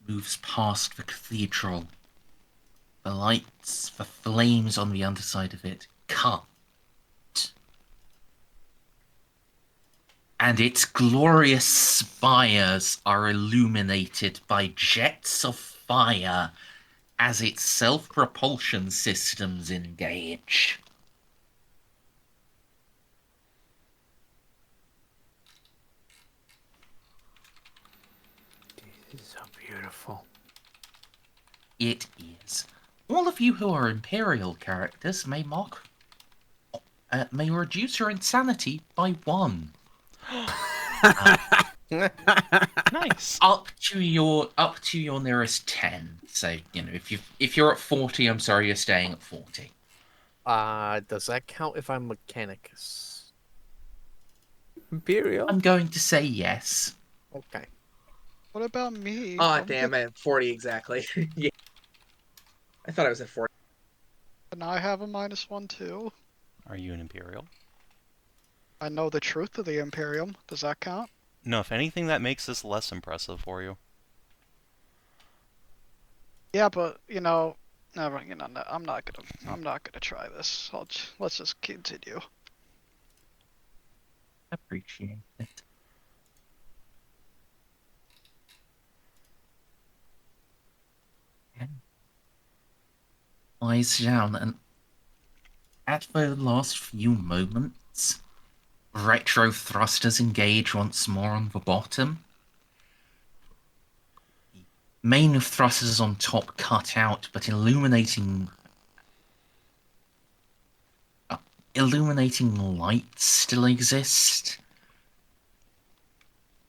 moves past the cathedral, the lights, the flames on the underside of it cut. and its glorious spires are illuminated by jets of fire as its self-propulsion systems engage. This is so beautiful. It is. All of you who are Imperial characters may may reduce your insanity by 1. Nice. Up to your nearest 10. So, if you're at 40, I'm sorry, you're staying at 40. Does that count if I'm Mechanicus? Imperial? I'm going to say yes. Okay. What about me? Oh I'm damn good. it, 40 exactly. Yeah. I thought I was at 40. And I have a -1 too. Are you an Imperial? I know the truth of the Imperium. Does that count? No, if anything, that makes this less impressive for you. Yeah, but never. No, I'm not gonna try this. Let's just continue. Appreciate it. Eyes down, and at the last few moments, retro thrusters engage once more on the bottom. The main of thrusters on top cut out, but illuminating lights still exist.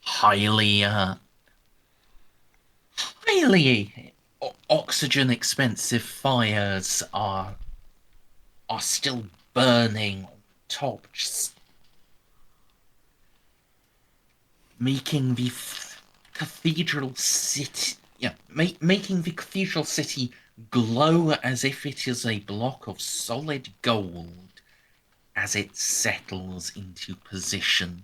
Highly oxygen expensive fires are still burning on top, just making the cathedral city, making the cathedral city glow as if it is a block of solid gold as it settles into position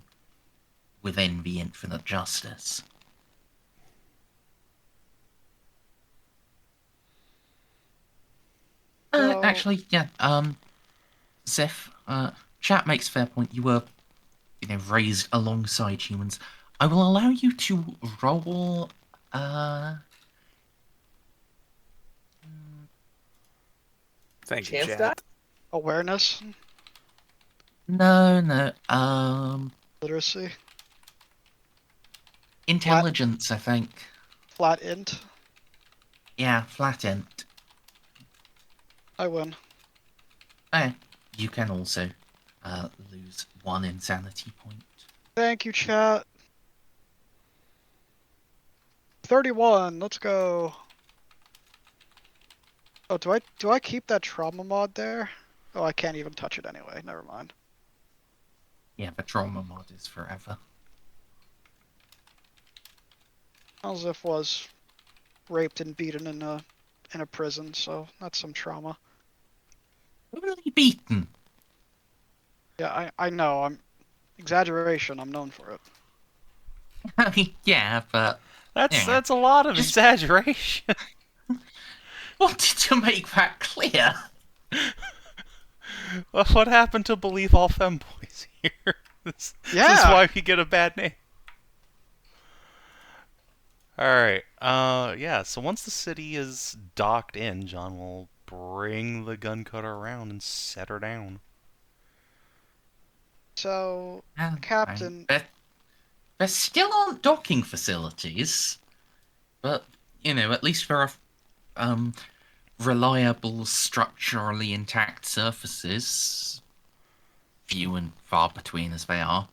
within the infinite justice. So- Actually, yeah. Xiph, chat makes a fair point. You were, raised alongside humans. I will allow you to roll. Thank you, Chance chat. die? Awareness, No. literacy, Intelligence, I think. flat int. Yeah, flat int. I win. You can also lose 1 insanity point. Thank you, chat. 31. Let's go. Oh, do I keep that trauma mod there? Oh, I can't even touch it anyway. Never mind. Yeah, the trauma mod is forever. Xiph was raped and beaten in a prison, so that's some trauma. Really beaten. Yeah, I know. I'm exaggeration. I'm known for it. I mean, yeah, but yeah. That's a lot of Just- exaggeration. wanted to make that clear. What happened to believe all femboys here? This is Yeah. why we get a bad name. Alright, yeah, so once the city is docked in, John will bring the gun cutter around and set her down. So, And, Captain. there still aren't docking facilities, but at least there are reliable, structurally intact surfaces, few and far between as they are.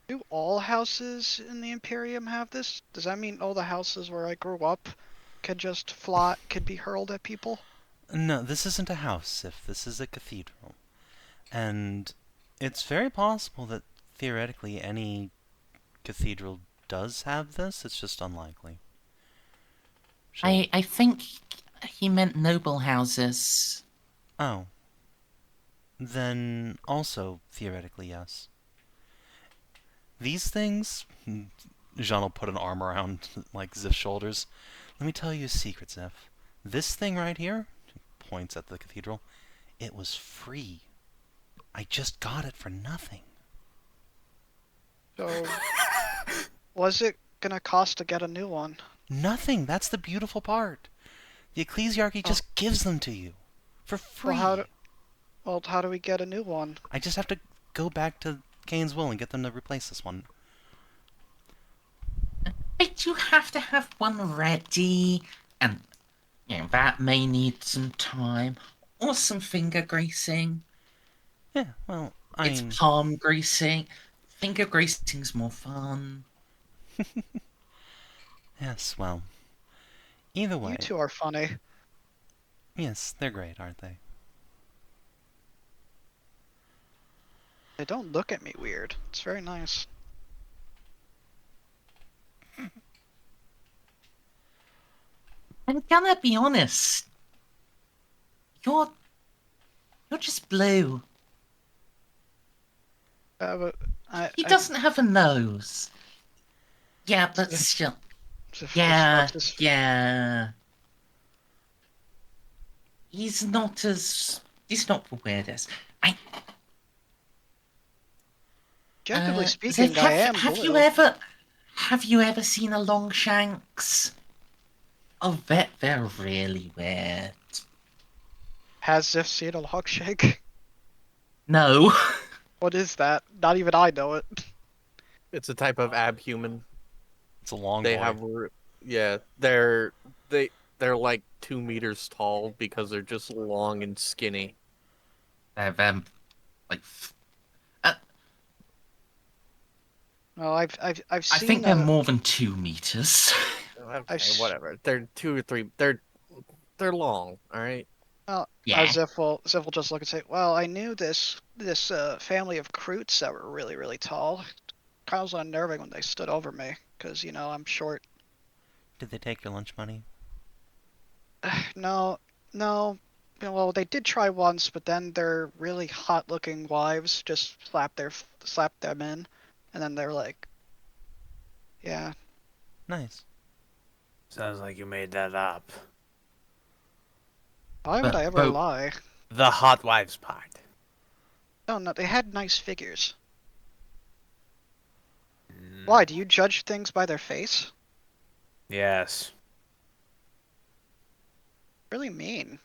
Do all houses in the Imperium have this? Does that mean all the houses where I grew up can just fly, can be hurled at people? No, this isn't a house, Xiph. This is a cathedral. And it's very possible that theoretically any cathedral does have this, it's just unlikely. So- I think he meant noble houses. Oh. Then also, theoretically, yes. These things... Jeanne will put an arm around, Xip's shoulders. Let me tell you a secret, Xiph. This thing right here, points at the cathedral, it was free. I just got it for nothing. So, what's it gonna cost to get a new one? Nothing. That's the beautiful part. The ecclesiarchy Oh. just gives them to you for free. Well, how do we get a new one? I just have to go back to Cain's Will and get them to replace this one. But you have to have one ready, and that may need some time or some finger greasing. Yeah, well, I mean... It's palm greasing. Finger greasing's more fun. Yes, well... Either way... You two are funny. Yes, they're great, aren't they? They don't look at me weird. It's very nice. I'm gonna be honest. You're just blue. But He doesn't have a nose. Yeah, but still. Yeah. He's not the weirdest. Objectively speaking, Xiph, I am have blue. have you ever seen a Longshanks? Oh, they're really weird. Has Xiph seen a Longshank? No. What is that? Not even I know it. It's a type of abhuman. It's a long They boy. have, yeah, they're like 2 meters tall because they're just long and skinny. They're like. No, I've seen. I think they're more than 2 meters. Okay, whatever. They're 2 or 3. They're long. All right. Well, Yeah. Xiph will just look and say, "Well, I knew this family of Kroots that were really, really tall. Kind of was unnerving when they stood over me, because I'm short." Did they take your lunch money? No. Well, they did try once, but then their really hot-looking wives just slapped them in, and then they're like, "Yeah." Nice. Sounds like you made that up. Why would I ever lie? The hot wives part. No, they had nice figures. Why? Do you judge things by their face? Yes. Really mean.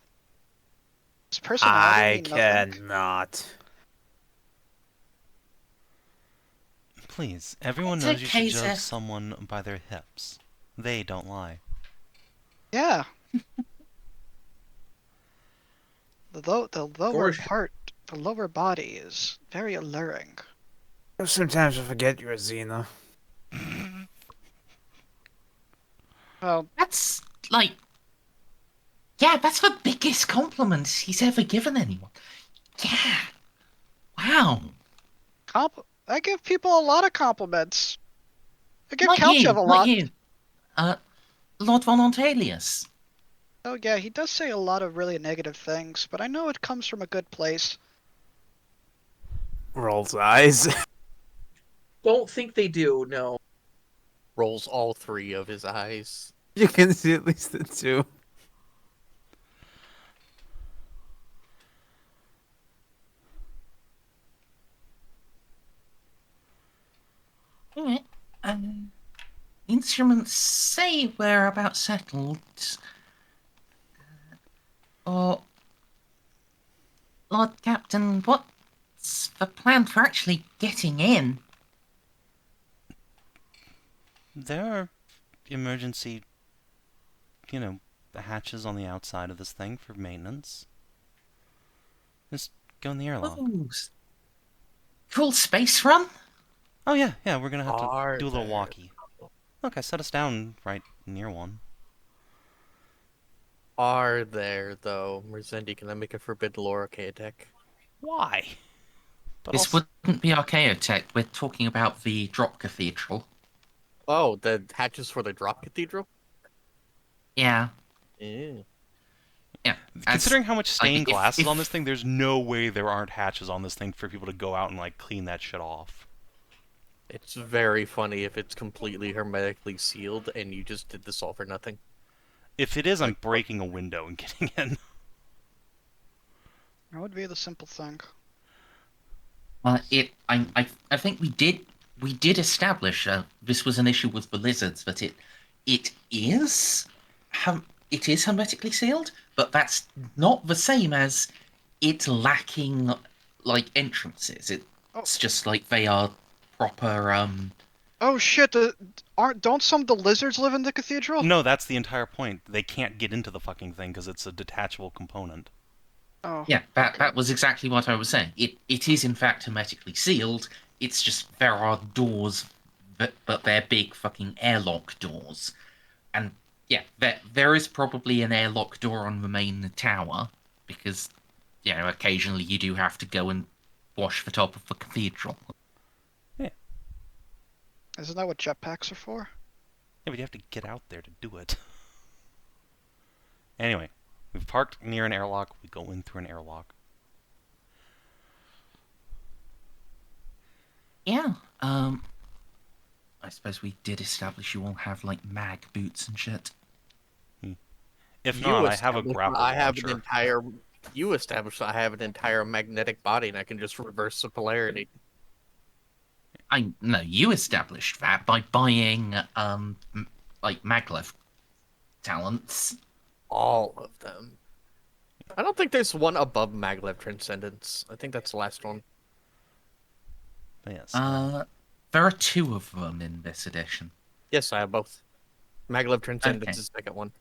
Does personality I mean nothing? cannot. Please, everyone It's knows you okay, should judge Xiph. someone by their hips. They don't lie. Yeah. The lower Gosh. part, the lower body is very alluring. Sometimes I forget you're a Xena. Well, That's like. Yeah, that's the biggest compliment he's ever given anyone. Yeah. Wow. I give people a lot of compliments. I give Not Kalchev a lot. Not you. Lord von Ortellius. Oh yeah, he does say a lot of really negative things, but I know it comes from a good place. Rolls eyes. Don't think they do. No. Rolls all 3 of his eyes. You can see at least the 2. Alright. Instruments say we're about settled. Or, Lord Captain, what's the plan for actually getting in? There are emergency, hatches on the outside of this thing for maintenance. Just go in the airlock. Ooh, cool space run? Oh yeah, we're gonna have Are to do a little there? walkie. Look, I set us down right near one. Are there, though? Merzendi, can I make a Forbidden Lore attack? Why? But This also, wouldn't be Archaeotech. We're talking about the Drop Cathedral. Oh, the hatches for the Drop Cathedral? Yeah. Mm. Yeah. considering how much stained if- glass is on if- this thing, there's no way there aren't hatches on this thing for people to go out and clean that shit off. It's very funny if it's completely hermetically sealed and you just did this all for nothing. If it is, I'm breaking a window and getting in. That would be the simple thing. I think we did we did establish this was an issue with the lizards, but it is it is hermetically sealed, but that's not the same as it lacking like entrances. Oh. It's just like they are proper. Oh shit! Don't some of the lizards live in the cathedral? No, that's the entire point. They can't get into the fucking thing because it's a detachable component. Oh. Yeah, that was exactly what I was saying. It is in fact hermetically sealed. It's just there are doors, but they're big fucking airlock doors, and yeah, there is probably an airlock door on the main tower because occasionally you do have to go and wash the top of the cathedral. Isn't that what jetpacks are for? Yeah, but you have to get out there to do it. Anyway, we've parked near an airlock. We go in through an airlock. Yeah. I suppose we did establish you all have like mag boots and shit. If not, I have a established grapple I have launcher. an entire. You established I have an entire magnetic body, and I can just reverse the polarity. You established that by buying like maglev talents. All of them. I don't think there's one above Maglev Transcendence. I think that's the last one. Yes. There are 2 of them in this edition. Yes, I have both. Maglev Transcendence is the second one.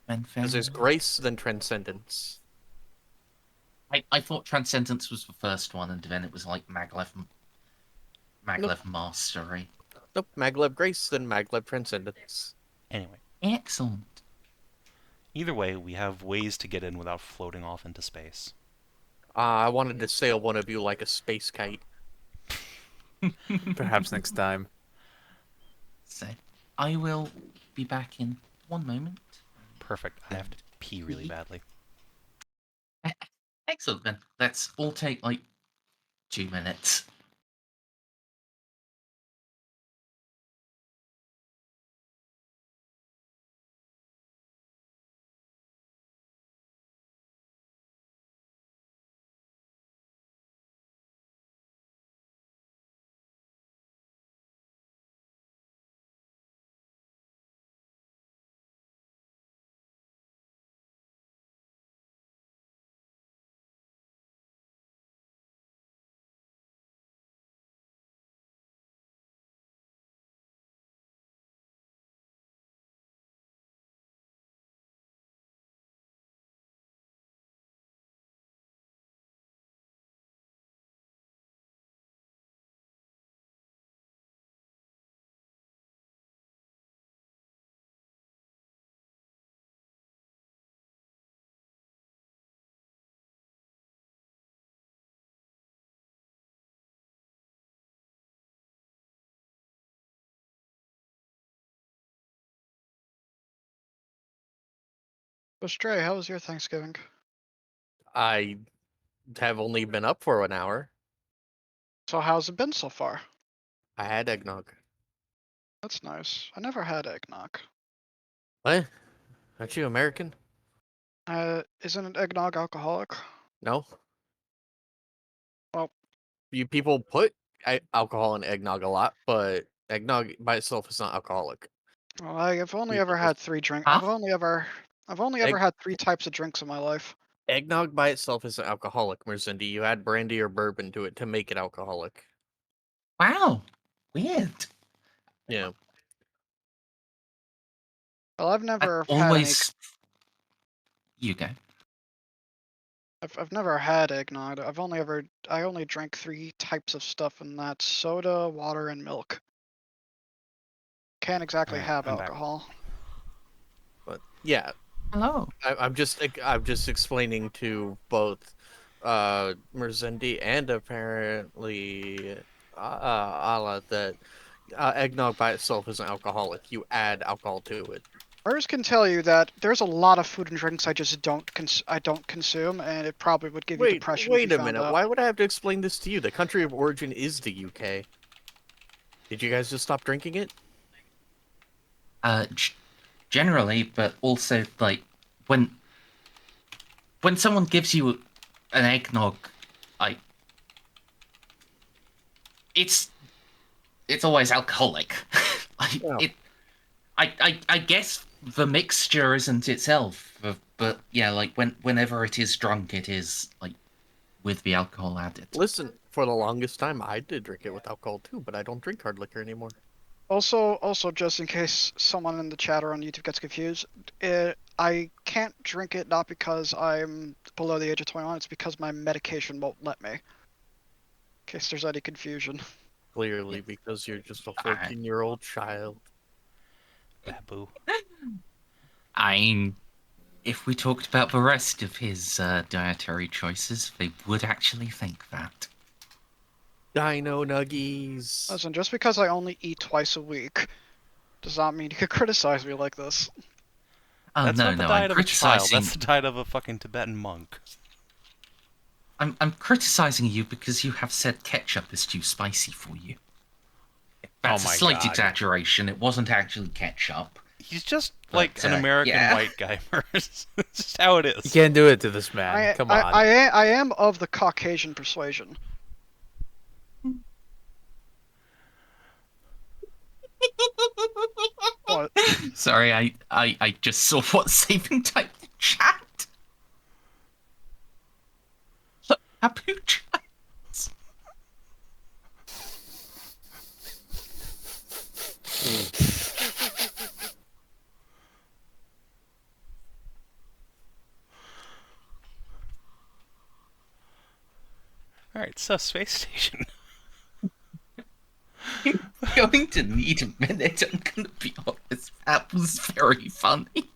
Because there's Grace, then Transcendence. I thought Transcendence was the first one, and then it was like Maglev Mastery. Nope, Maglev Grace, then Maglev Transcendence. Anyway. Excellent. Either way, we have ways to get in without floating off into space. I wanted to sail one of you like a space kite. Perhaps next time. So, I will be back in 1 moment. Perfect. I have to pee really badly. Excellent, then. Let's all take like 2 minutes. But Stray, how was your Thanksgiving? I have only been up for an hour. So how's it been so far? I had eggnog. That's nice. I never had eggnog. What? Aren't you American? Isn't an eggnog alcoholic? No? Well, You people put alcohol in eggnog a lot, but eggnog by itself is not alcoholic. well, I've only You ever people- had 3 drinks. Huh? I've only ever had 3 types of drinks in my life. Eggnog by itself isn't alcoholic, Merzendi. You add brandy or bourbon to it to make it alcoholic. Wow. Weird. Yeah. Well, I've never I've had any. always. You go. I've never had eggnog. I only drank 3 types of stuff, and that's soda, water, and milk. Can't exactly Alright, have I'm back. alcohol. But yeah, Hello. I'm just explaining to both Merzendi and apparently Ala that eggnog by itself isn't alcoholic. You add alcohol to it. Mers can tell you that there's a lot of food and drinks I just don't consume, and it probably would give you depression. Wait if you a found minute. out. Why would I have to explain this to you? The country of origin is the UK. Did you guys just stop drinking it? Generally, but also like when someone gives you an eggnog, like it's it's always alcoholic. Like, Yeah. I guess the mixture isn't itself, but yeah, like whenever it is drunk, it is like with the alcohol added. Listen, for the longest time, I did drink it with alcohol too, but I don't drink hard liquor anymore. Also, just in case someone in the chat or on YouTube gets confused, I can't drink it not because I'm below the age of 21. It's because my medication won't let me. In case there's any confusion. Clearly, because you're just a Alright. 14-year-old child. Babu. If we talked about the rest of his dietary choices, they would actually think that. Dino Nuggies. Listen, just because I only eat twice a week does not mean you can criticize me like this. Oh That's no, not the no, diet I'm of a child. criticizing. That's the diet of a fucking Tibetan monk. I'm criticizing you because you have said ketchup is too spicy for you. That's Oh my a slight God. exaggeration. It wasn't actually ketchup. He's just But, like an American yeah. white guy. It's just how it You is. can't do it to this man. Come on. I am of the Caucasian persuasion. What? Sorry, I just saw what Savin typed in chat. Abu Giants. Alright, so Space Station. Going to need a minute, I'm gonna be honest. That was very funny.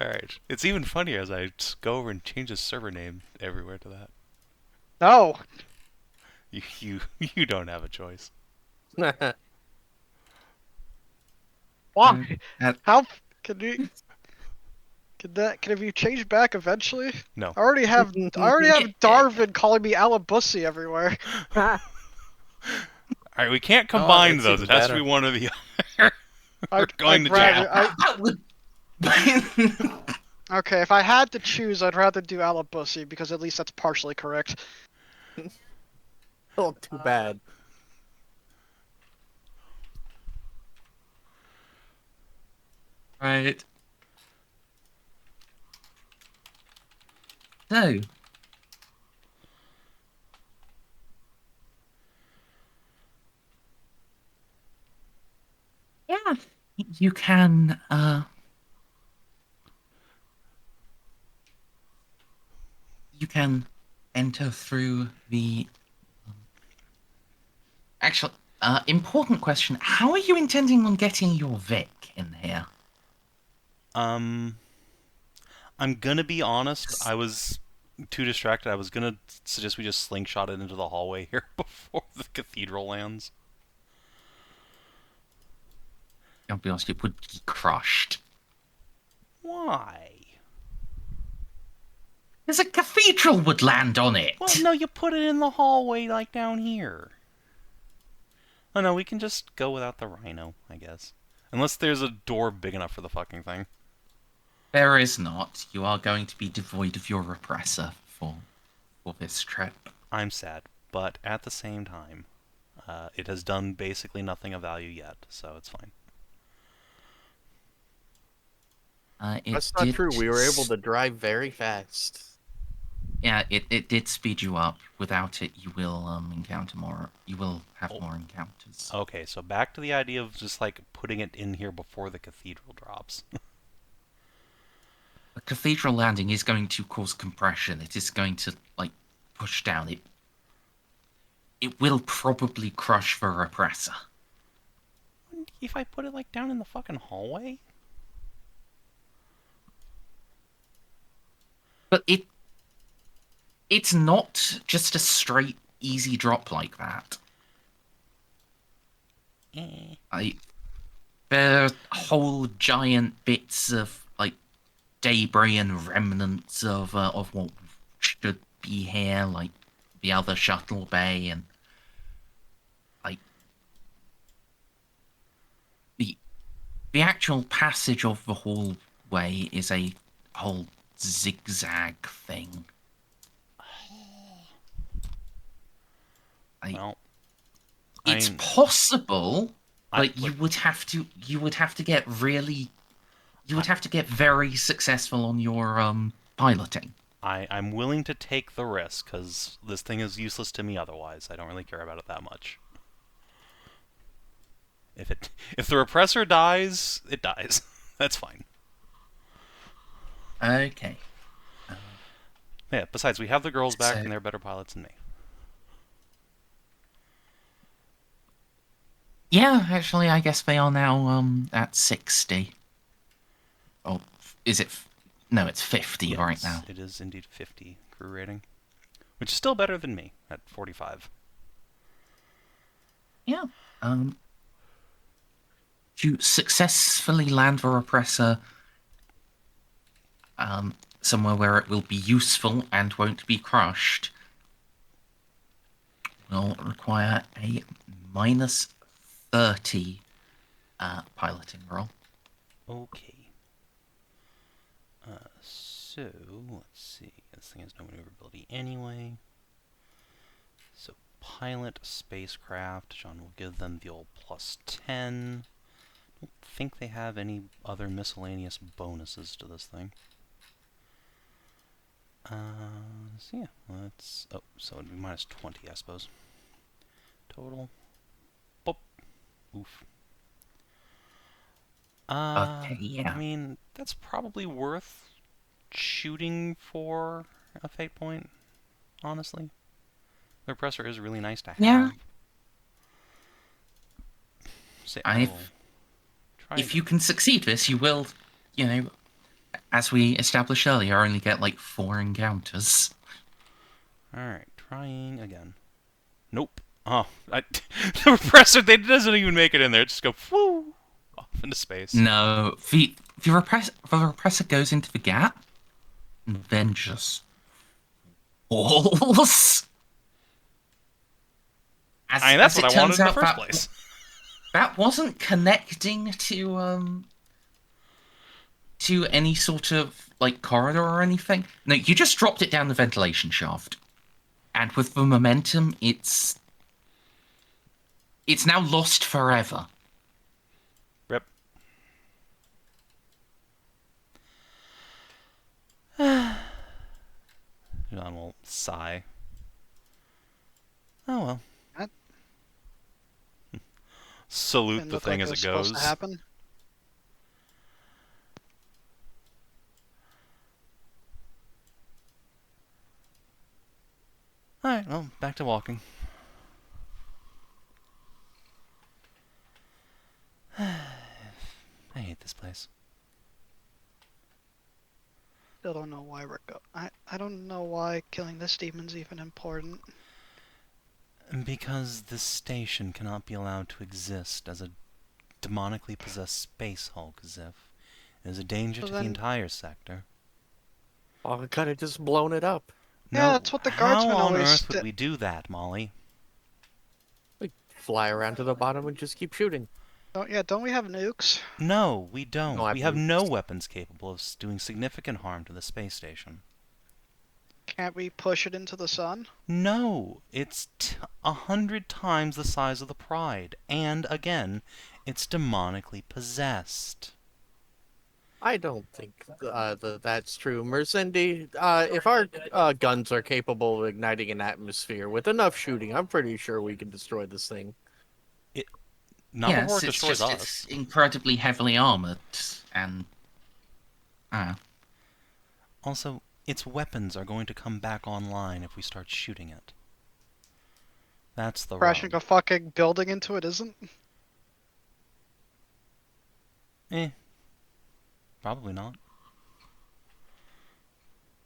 Alright. It's even funnier as I go over and change his server name everywhere to that. No. You don't have a choice. Why? That- How can you? Can it be changed back eventually? No. I already have Darwin calling me Alabussy everywhere. Alright, we can't combine that's those. even It has to be better. one or the other. We're going to jail. that would. Okay, if I had to choose, I'd rather do Alabussy because at least that's partially correct. Oh, too bad. Right. So. Yeah, you can. You can enter through the. Actually, important question. How are you intending on getting your Vic in here? I'm gonna be honest, I was too distracted. I was gonna suggest we just slingshot it into the hallway here before the cathedral lands. I'll be honest, it would be crushed. Why? Because a cathedral would land on it. Well, no, you put it in the hallway, like down here. Oh no, we can just go without the rhino, I guess. Unless there's a door big enough for the fucking thing. There is not. You are going to be devoid of your repressor for this trip. I'm sad, but at the same time, it has done basically nothing of value yet, so it's fine. That's not true. We were able to drive very fast. Yeah, it did speed you up. Without it, you will encounter more. You will have more encounters. Okay, so back to the idea of just like putting it in here before the cathedral drops. A cathedral landing is going to cause compression. It is going to like push down. It will probably crush the repressor. If I put it like down in the fucking hallway? But it's not just a straight easy drop like that. There are whole giant bits of like debris and remnants of what should be here, like the other shuttle bay, and like the actual passage of the hallway is a whole zigzag thing. Well, It's I- possible, but look, you would have to get very successful on your piloting. I'm willing to take the risk, because this thing is useless to me otherwise. I don't really care about it that much. If the repressor dies, it dies. That's fine. Okay. Yeah, besides, we have the girls back, So- and they're better pilots than me. Yeah, actually, I guess they are now at 60. Oh, is it? No, it's 50 right now. It is indeed 50 crew rating, which is still better than me at 45. Yeah. To successfully land the repressor somewhere where it will be useful and won't be crushed will require a minus 30 piloting roll. Okay. So, let's see. This thing has no maneuverability anyway. So, pilot spacecraft. Jeanne will give them the old plus 10. I don't think they have any other miscellaneous bonuses to this thing. So yeah, let's... Oh, so it'd be minus 20, I suppose. Total. Boop. Oof. Okay, yeah. I mean, that's probably worth shooting for a fate point, honestly. The repressor is really nice to have. Yeah. So I- will try If you can succeed this, you will, as we established earlier, only get like 4 encounters. Alright, trying again. Nope. Oh, the repressor, they doesn't even make it in there. It just go, whoo, off into space. No, the repressor goes into the gap, and then just falls. I mean, that's as what it I wanted turns in the out, first place. That wasn't connecting to any sort of like corridor or anything. No, you just dropped it down the ventilation shaft, and with the momentum, it's now lost forever. Rip. Jeanne will sigh. Oh well. That Salute didn't the look thing like as it it was supposed goes. to happen. Alright, well, back to walking. I hate this place. Still don't know why we're I don't know why killing this demon's even important. Because this station cannot be allowed to exist as a demonically possessed space hulk, Xiph. It is a danger So to the then- entire sector. Oh, we could have just blown it up. Yeah, No, that's what the guardsmen how on always earth would did. we do that, Molly? We fly around to the bottom and just keep shooting. Don't we have nukes? No, we don't. No, I we have believe no this. weapons capable of doing significant harm to the space station. Can't we push it into the sun? No, it's 100 times the size of the Pride, and again, it's demonically possessed. I don't think that's true. Merzendi, if our guns are capable of igniting an atmosphere with enough shooting, I'm pretty sure we can destroy this thing. Not before it it's destroys just us. it's incredibly heavily armored, and Also, its weapons are going to come back online if we start shooting it. That's the Crashing rub. a fucking building into it isn't? Probably not.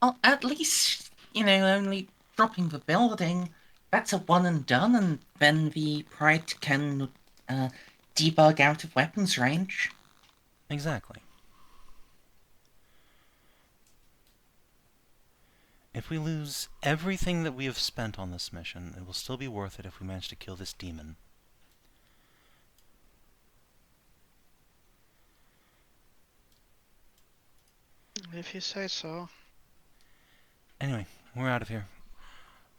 well, at least only dropping the building. That's a one and done, and then the Pride can debug out of weapons range. Exactly. If we lose everything that we have spent on this mission, it will still be worth it if we manage to kill this demon. If you say so. Anyway, we're out of here.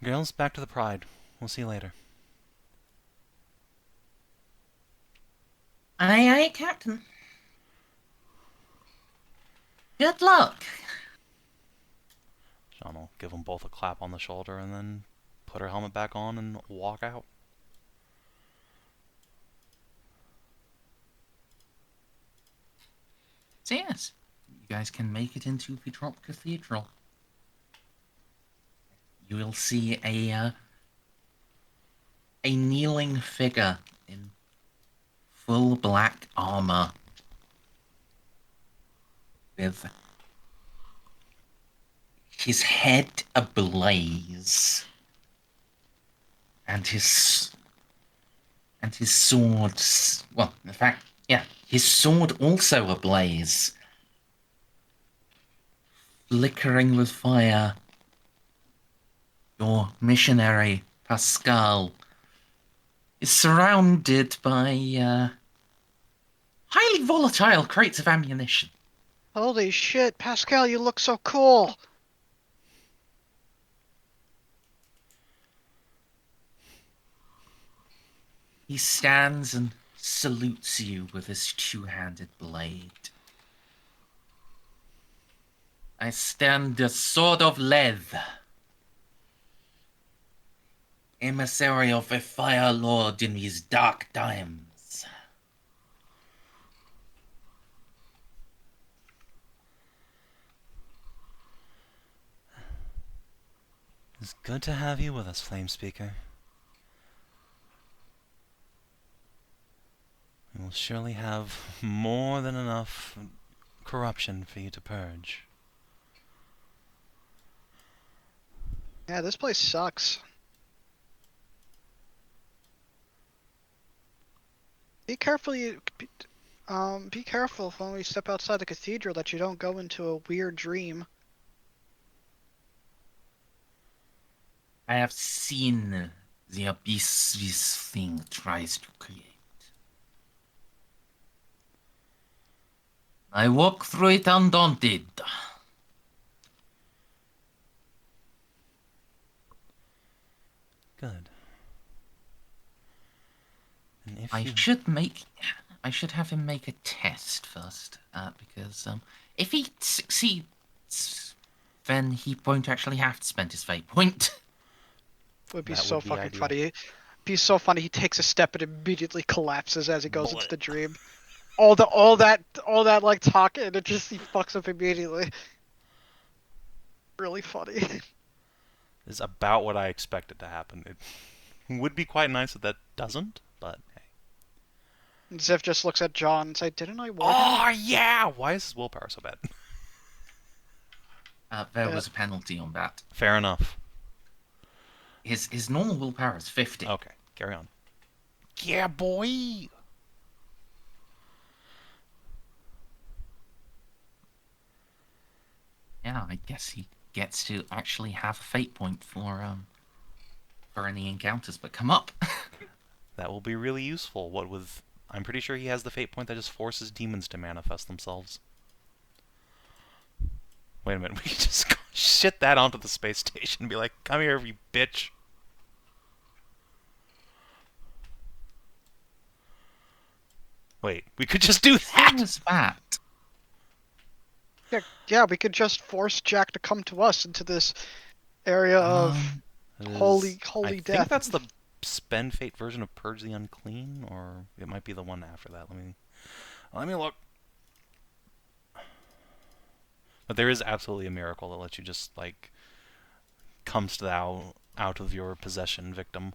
Girls, back to the Pride. We'll see you later. Aye, aye, Captain. Good luck. Jeanne will give them both a clap on the shoulder and then put her helmet back on and walk out. So yes, you guys can make it into the Drop Cathedral. You will see a kneeling figure in full black armor with his head ablaze and his sword, well, in fact, yeah, his sword also ablaze, flickering with fire. Your missionary, Pascal, is surrounded by highly volatile crates of ammunition. Holy shit, Pascal, you look so cool. He stands and salutes you with his two-handed blade. I stand the sword of lead, emissary of a fire lord in these dark times. It's good to have you with us, Flame Speaker. We will surely have more than enough corruption for you to purge. Yeah, this place sucks. Be careful, be careful when we step outside the cathedral that you don't go into a weird dream. I have seen the abyss this thing tries to create. I walk through it undaunted. Good. And if I you... should have him make a test first, because if he succeeds, then he won't actually have to spend his fate point. Would be That so would be fucking ideal. funny. Be so funny. He takes a step and immediately collapses as he goes into Bullet. the dream. All that like talk, and it just he fucks up immediately. Really funny. Is about what I expected to happen. It would be quite nice if that doesn't, but hey. And Xiph just looks at John and says, "Didn't I warn Oh, him?" yeah! Why is his willpower so bad? There Yeah. was a penalty on that. Fair enough. His normal willpower is 50. Okay, carry on. Yeah, boy! Yeah, I guess he gets to actually have a fate point for any encounters that come up. That will be really useful. What with... I'm pretty sure he has the fate point that just forces demons to manifest themselves. Wait a minute, we can just go shit that onto the space station and be like, come here, you bitch. Wait, we could just do that! Who's that? Yeah, we could just force Jack to come to us into this area of That is- holy I death. think that's the spend fate version of Purge the Unclean, or it might be the one after that. Let me look. But there is absolutely a miracle that lets you just, like, comes thou out of your possession, victim.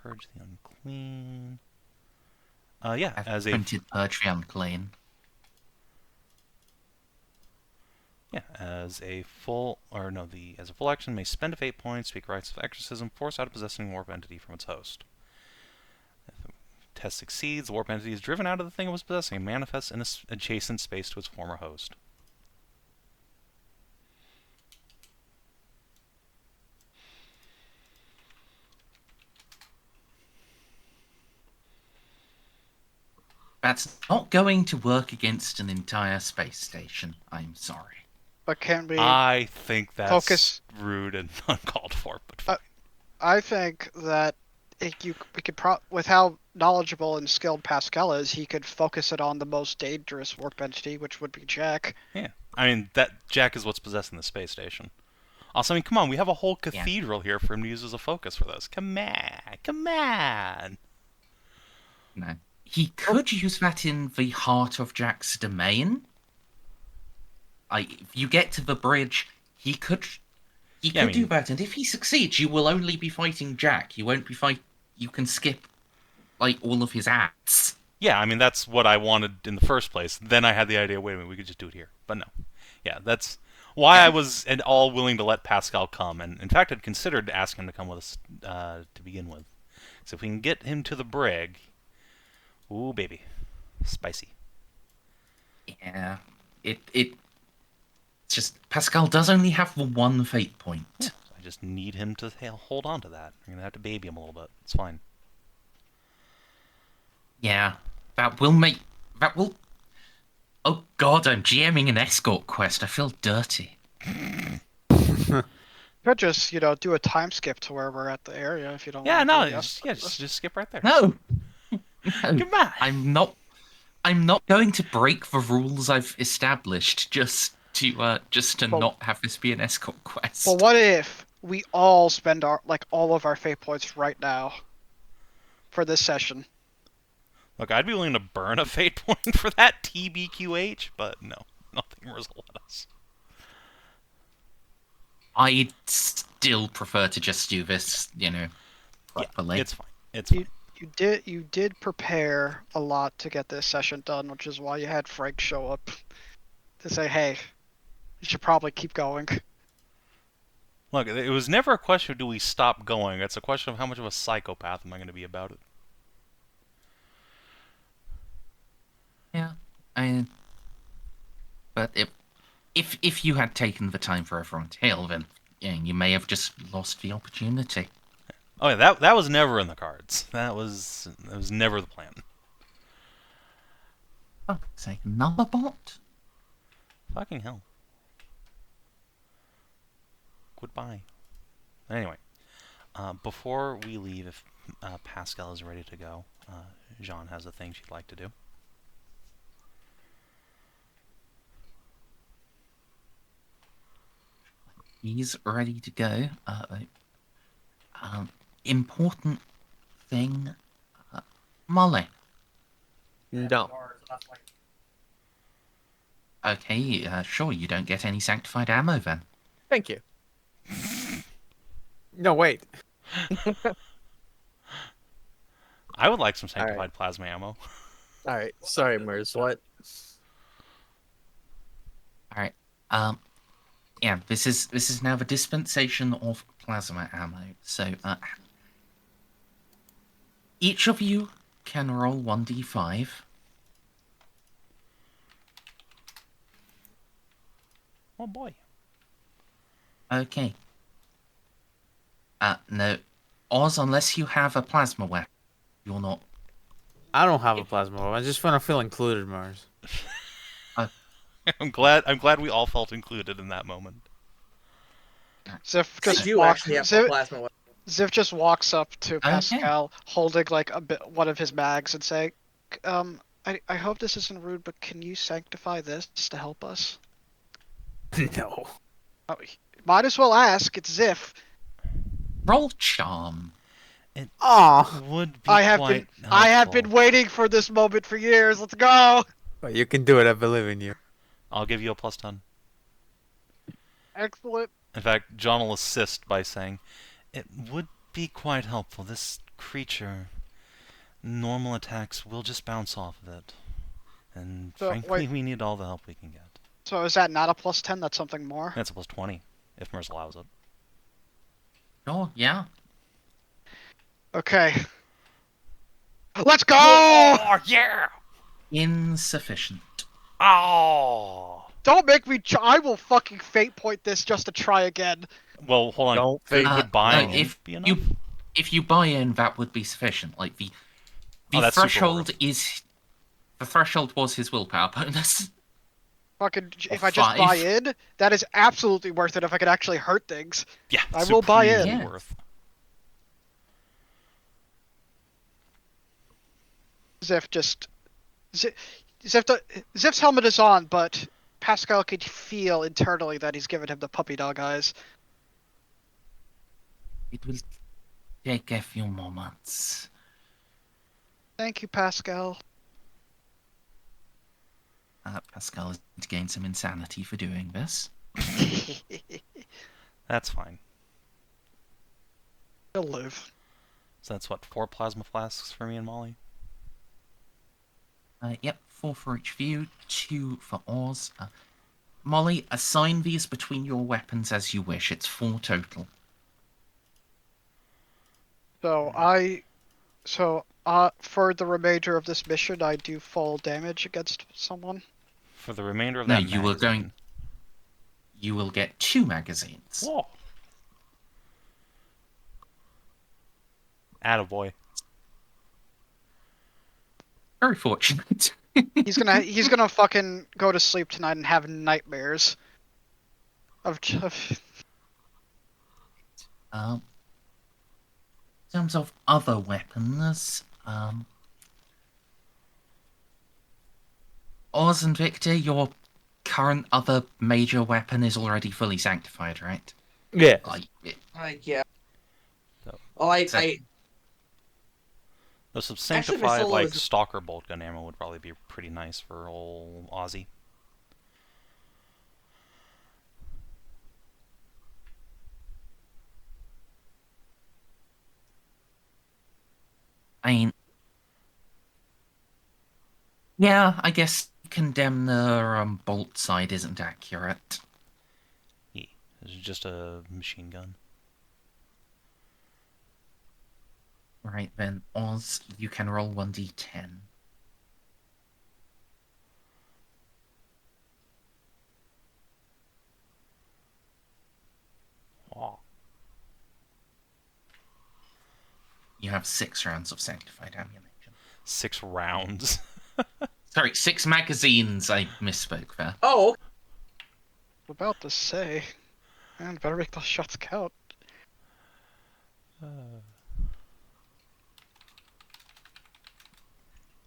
Purge the Unclean. Yeah, I've as a printed Purge the Unclean. as a full action, may spend a fate point, speak rites of exorcism, force out a possessing warp entity from its host. If the test succeeds, the warp entity is driven out of the thing it was possessing and manifests in an adjacent space to its former host. That's not going to work against an entire space station. I'm sorry. But can we I think that's focus? rude and uncalled for, but fine. I think that we could with how knowledgeable and skilled Pascal is, he could focus it on the most dangerous warp entity, which would be Jack. Yeah. I mean, that Jack is what's possessing the space station. Also, I mean, come on, we have a whole cathedral here for him to use as a focus for this. Come on. No. He could use that in the heart of Jack's domain. If you get to the bridge, he could do that, and if he succeeds, you will only be fighting Jack. You won't be You can skip, like, all of his acts. Yeah, I mean, that's what I wanted in the first place. Then I had the idea, wait a minute, we could just do it here. But no. Yeah, that's why I was all willing to let Pascal come. And in fact, I'd considered asking him to come with us to begin with. So if we can get him to the brig... Ooh, baby. Spicy. Yeah. It's just... Pascal does only have the one fate point. Yeah, I just need him to hold on to that. I'm going to have to baby him a little bit. It's fine. Yeah. That will... Oh god, I'm GMing an escort quest. I feel dirty. Could just, do a time skip to where we're at the area if you don't Yeah, want no, to. just skip right there. No! Come on! I'm not going to break the rules I've established just to not have this be an escort quest. But what if we all spend all of our fate points right now for this session? Look, I'd be willing to burn a fate point for that TBQH, but no, nothing Merzel let us. I'd still prefer to just do this, properly. Yeah, it's fine. It's fine. You did prepare a lot to get this session done, which is why you had Frank show up to say, hey, you should probably keep going. Look, it was never a question of do we stop going. It's a question of how much of a psychopath am I going to be about it. Yeah, but if you had taken the time for everyone to heal, then you may have just lost the opportunity. Oh yeah, that was never in the cards. That was never the plan. Oh, say another bot? Fucking hell. Goodbye. Anyway, before we leave, if Pascal is ready to go, Jeanne has a thing she'd like to do. He's ready to go. Important thing, Molly. No. Okay, sure, you don't get any sanctified ammo then. Thank you. No, wait. I would like some sanctified plasma ammo. Alright, sorry, Merz, what? Alright, yeah, this is now the dispensation of plasma ammo. So, each of you can roll 1d5. Oh boy. Okay. No, Oz, unless you have a plasma weapon, you're not. I don't have a plasma weapon. I just want to feel included, Mars. I'm glad we all felt included in that moment. Xiph I just do actually have a plasma weapon. Xiph just walks up to Okay. Pascal, holding like one of his mags, and say, I hope this isn't rude, but can you sanctify this to help us? No. Oh, might as well ask. It's Xiph. Roll charm. Aw. Would be I have helpful. been waiting for this moment for years. Let's go. Well, you can do it. I believe in you. I'll give you a plus 10. Excellent. In fact, John will assist by saying, it would be quite helpful. This creature, normal attacks will just bounce off of it. And So, frankly, wait. we need all the help we can get. So is that not a plus 10? That's something more? That's a plus 20, if Merz allows it. Oh, yeah. Okay. Let's go! Oh, yeah! Insufficient. Oh! Don't make me I will fucking fate point this just to try again. Well, hold on. Don't Would no, buying if be enough? if you buy in, that would be sufficient. Like the Oh, that's super threshold is the threshold was his willpower bonus. Fucking, if I just 5. buy in, that is absolutely worth it if I could actually hurt things. Yeah, I will buy in. supremely Yeah. worth. Xiph just... Xip's helmet is on, but Pascal could feel internally that he's given him the puppy dog eyes. It will take a few moments. Thank you, Pascal. Pascal is to gain some insanity for doing this. That's fine. He'll live. So that's what, 4 plasma flasks for me and Molly? Yep, 4 for each of you, 2 for Oz. Molly, assign these between your weapons as you wish. It's 4 total. For the remainder of this mission, I do full damage against someone. For the remainder of No, that you were magazine. going. You will get 2 magazines. Whoa. Attaboy. Very fortunate. He's gonna fucking go to sleep tonight and have nightmares. Of In terms of other weapons, Oz and Victor, your current other major weapon is already fully sanctified, right? Yeah. Yeah. So- Oh, I Though some Actually, my sanctified, solo like, is- stalker bolt gun ammo would probably be pretty nice for old Aussie. I mean, yeah, I guess condemn the bolt side isn't accurate. Yeah, this is just a machine gun. Right then, Oz, you can roll 1d10. Oh. You have 6 rounds of sanctified ammunition. 6 rounds. Sorry, 6 magazines. I misspoke there. Oh, about to say, man, better make those shots count.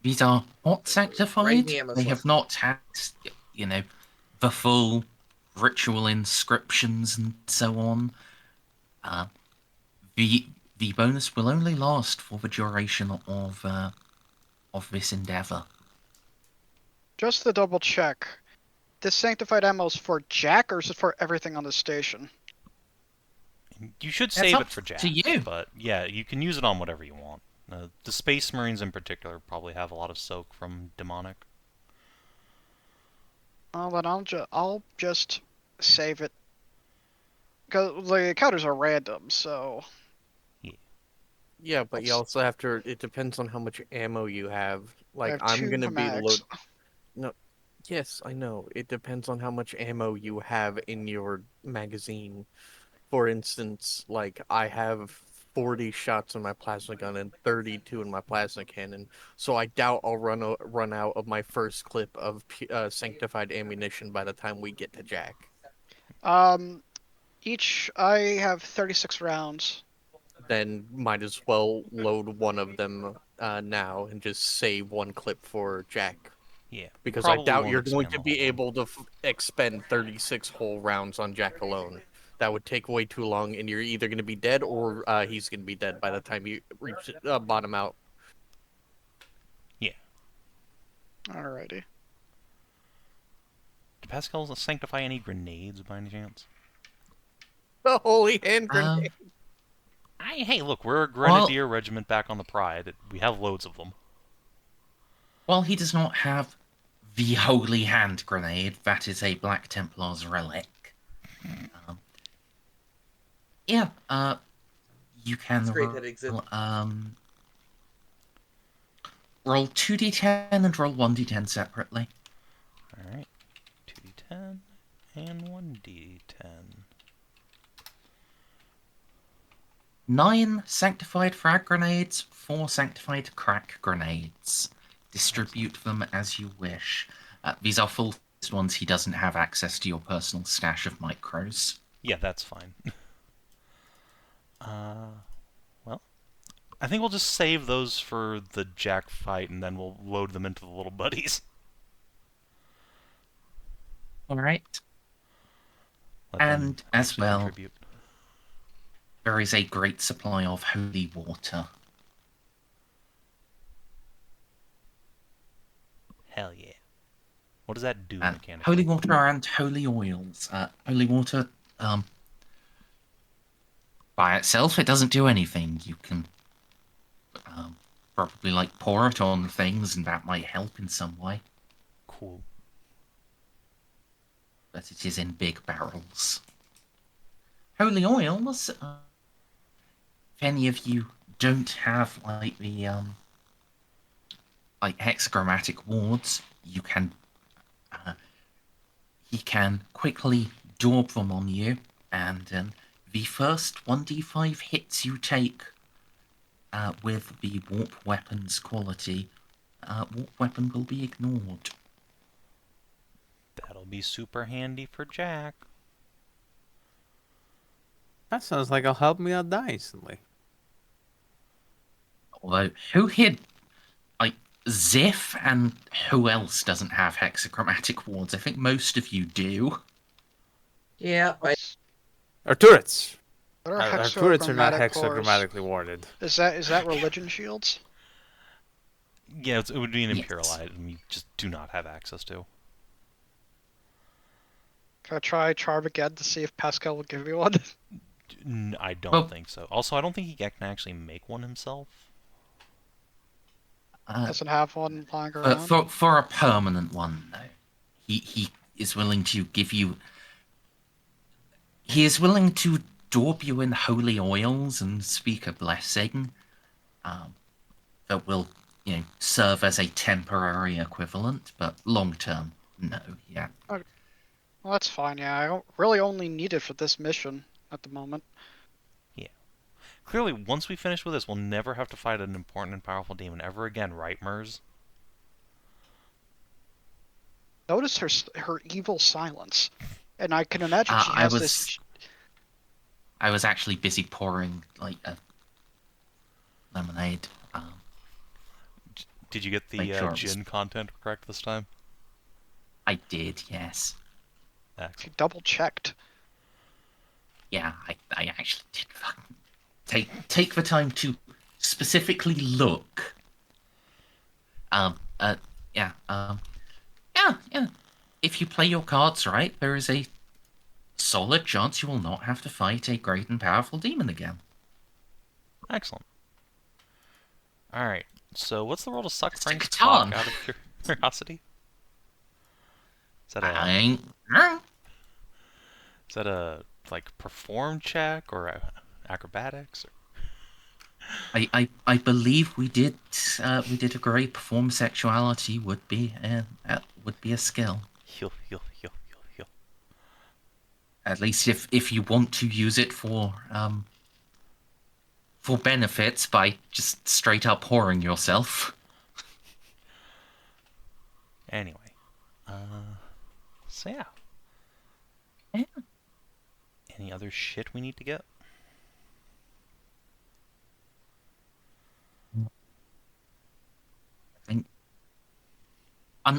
These are not sanctified. the ammo They slot. have not had, the full ritual inscriptions and so on. The bonus will only last for the duration of this endeavor. Just to double check, this sanctified ammo is for Jack or is it for everything on the station? You should That's save up it for Jack. to you. But yeah, you can use it on whatever you want. The Space Marines in particular probably have a lot of soak from demonic. Oh, then I'll just save it. Cause the encounters are random, so Yeah, but you also have to. It depends on how much ammo you have. I Like have I'm 2 gonna be mags. load. No, yes, I know. It depends on how much ammo you have in your magazine. For instance, like I have 40 shots in my plasma gun and 32 in my plasma cannon, so I doubt I'll run out of my first clip of sanctified ammunition by the time we get to Jack. I have 36 rounds. Then might as well load one of them now and just save 1 clip for Jack. Yeah. Because probably I doubt won't you're going expand to the be whole thing. able to expend 36 whole rounds on Jack alone. That would take way too long, and you're either going to be dead or he's going to be dead by the time you reach bottom out. Yeah. Alrighty. Do Pascal sanctify any grenades by any chance? The holy hand grenade. Hey, look, we're a grenadier regiment back on the Pride. We have loads of them. While he does not have the Holy Hand grenade, that is a Black Templar's relic. You can It's great that it exists. roll 2d10 and roll 1d10 separately. Alright. 2d10 and 1d10. 9 sanctified frag grenades, 4 sanctified crack grenades. Distribute them as you wish. These are full ones he doesn't have access to your personal stash of micros. Yeah, that's fine. Well, I think we'll just save those for the Jack fight, and then we'll load them into the little buddies. Alright. Let them And as actually well, contribute. there is a great supply of holy water. Hell yeah. What does that do And mechanically? holy water and holy oils. Holy water, by itself, it doesn't do anything. You can probably like pour it on things, and that might help in some way. Cool. But it is in big barrels. Holy oils. If any of you don't have like the like hexagrammatic wards, you can he can quickly daub them on you, and the first 1d5 hits you take with the warp weapon's quality, warp weapon will be ignored. That'll be super handy for Jack. That sounds like it'll help me out nicely. Although, who here, like, Xiph and who else doesn't have hexagrammatic wards? I think most of you do. Yeah, Our turrets. What are Our turrets are not hexagrammatic cores? hexagrammatically warded. Is that religion shields? Yeah, it would be an Yes. Imperial item you just do not have access to. Can I try charm again to see if Pascal will give me one? I don't Well- think so. Also, I don't think he can actually make one himself. Doesn't have one lying But around. for a permanent one, though, he is willing to give you. He is willing to daub you in holy oils and speak a blessing that will, serve as a temporary equivalent, but long term, no. Yeah. Well, that's fine. Yeah, I don't really only need it for this mission at the moment. Clearly, once we finish with this, we'll never have to fight an important and powerful demon ever again, right, Merz? Notice her evil silence, and I can imagine she I has was- this. I was actually busy pouring like a lemonade. Did you get the Make sure it was- Jeanne content correct this time? I did, yes. Excellent. She double checked. Yeah, I actually did fucking take the time to specifically look. Yeah. If you play your cards right, there is a solid chance you will not have to fight a great and powerful demon again. Excellent. Alright, so what's the role to suck It's Frank's a cock Catan. out of curiosity? Is that a like perform check or acrobatics? Or... I believe we did agree perform sexuality would be a skill. Heal. At least if you want to use it for benefits by just straight up whoring yourself. Anyway, so yeah. Yeah. Any other shit we need to get? I think,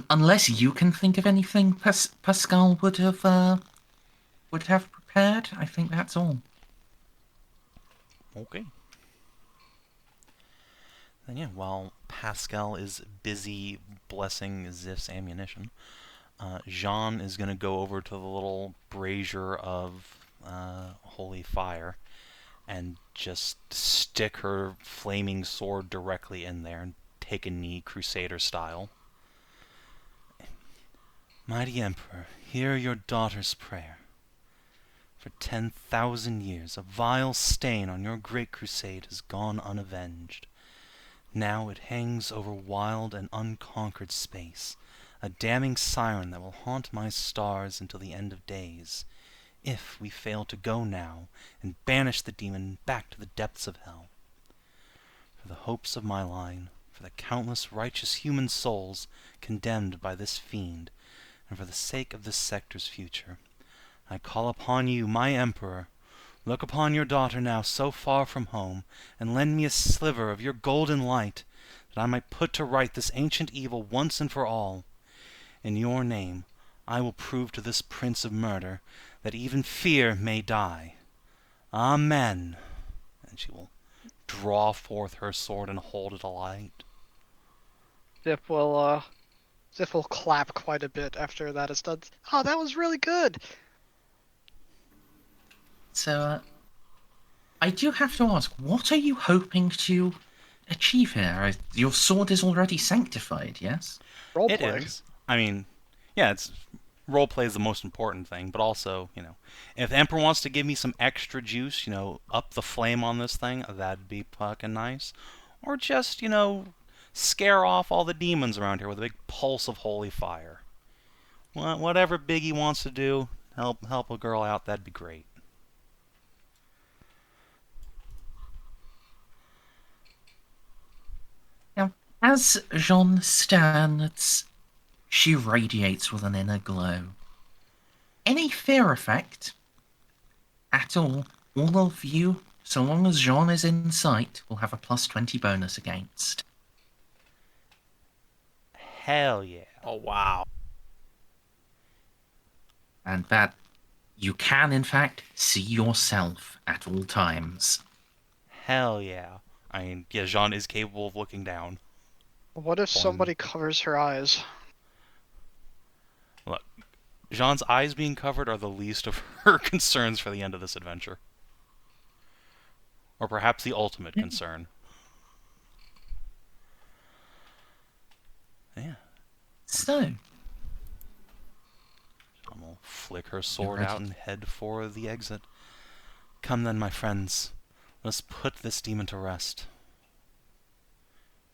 unless you can think of anything Pascal would have prepared, I think that's all. Okay. Then yeah, while Pascal is busy blessing Xip's ammunition, Jeanne is going to go over to the little brazier of holy fire and just stick her flaming sword directly in there and take a knee, Crusader style. Mighty Emperor, hear your daughter's prayer. For 10,000 years, a vile stain on your great crusade has gone unavenged. Now it hangs over wild and unconquered space, a damning siren that will haunt my stars until the end of days, if we fail to go now and banish the demon back to the depths of hell. For the hopes of my line, for the countless righteous human souls condemned by this fiend, and for the sake of this sector's future, I call upon you, my Emperor, look upon your daughter now so far from home, and lend me a sliver of your golden light, that I might put to right this ancient evil once and for all. In your name, I will prove to this prince of murder that even fear may die. Amen. And she will draw forth her sword and hold it alight. Xiph will clap quite a bit after that is done. Oh, that was really good. So, I do have to ask, what are you hoping to achieve here? Your sword is already sanctified, yes? Roleplay. It is. I mean, yeah, it's roleplay is the most important thing, but also, if the Emperor wants to give me some extra juice, up the flame on this thing, that'd be fucking nice. Or just, scare off all the demons around here with a big pulse of holy fire. Whatever Biggie wants to do, help a girl out, that'd be great. Now, as Jeanne stands, she radiates with an inner glow. Any fear effect at all of you, so long as Jeanne is in sight, will have a plus 20 bonus against. Hell yeah. Oh, wow. And that you can, in fact, see yourself at all times. Hell yeah. I mean, yeah, Jeanne is capable of looking down. What if somebody covers her eyes? Look, Jeanne's eyes being covered are the least of her concerns for the end of this adventure. Or perhaps the ultimate concern. Yeah. So, Jeanne will flick her sword out and head for the exit. Come then, my friends. Let us put this demon to rest.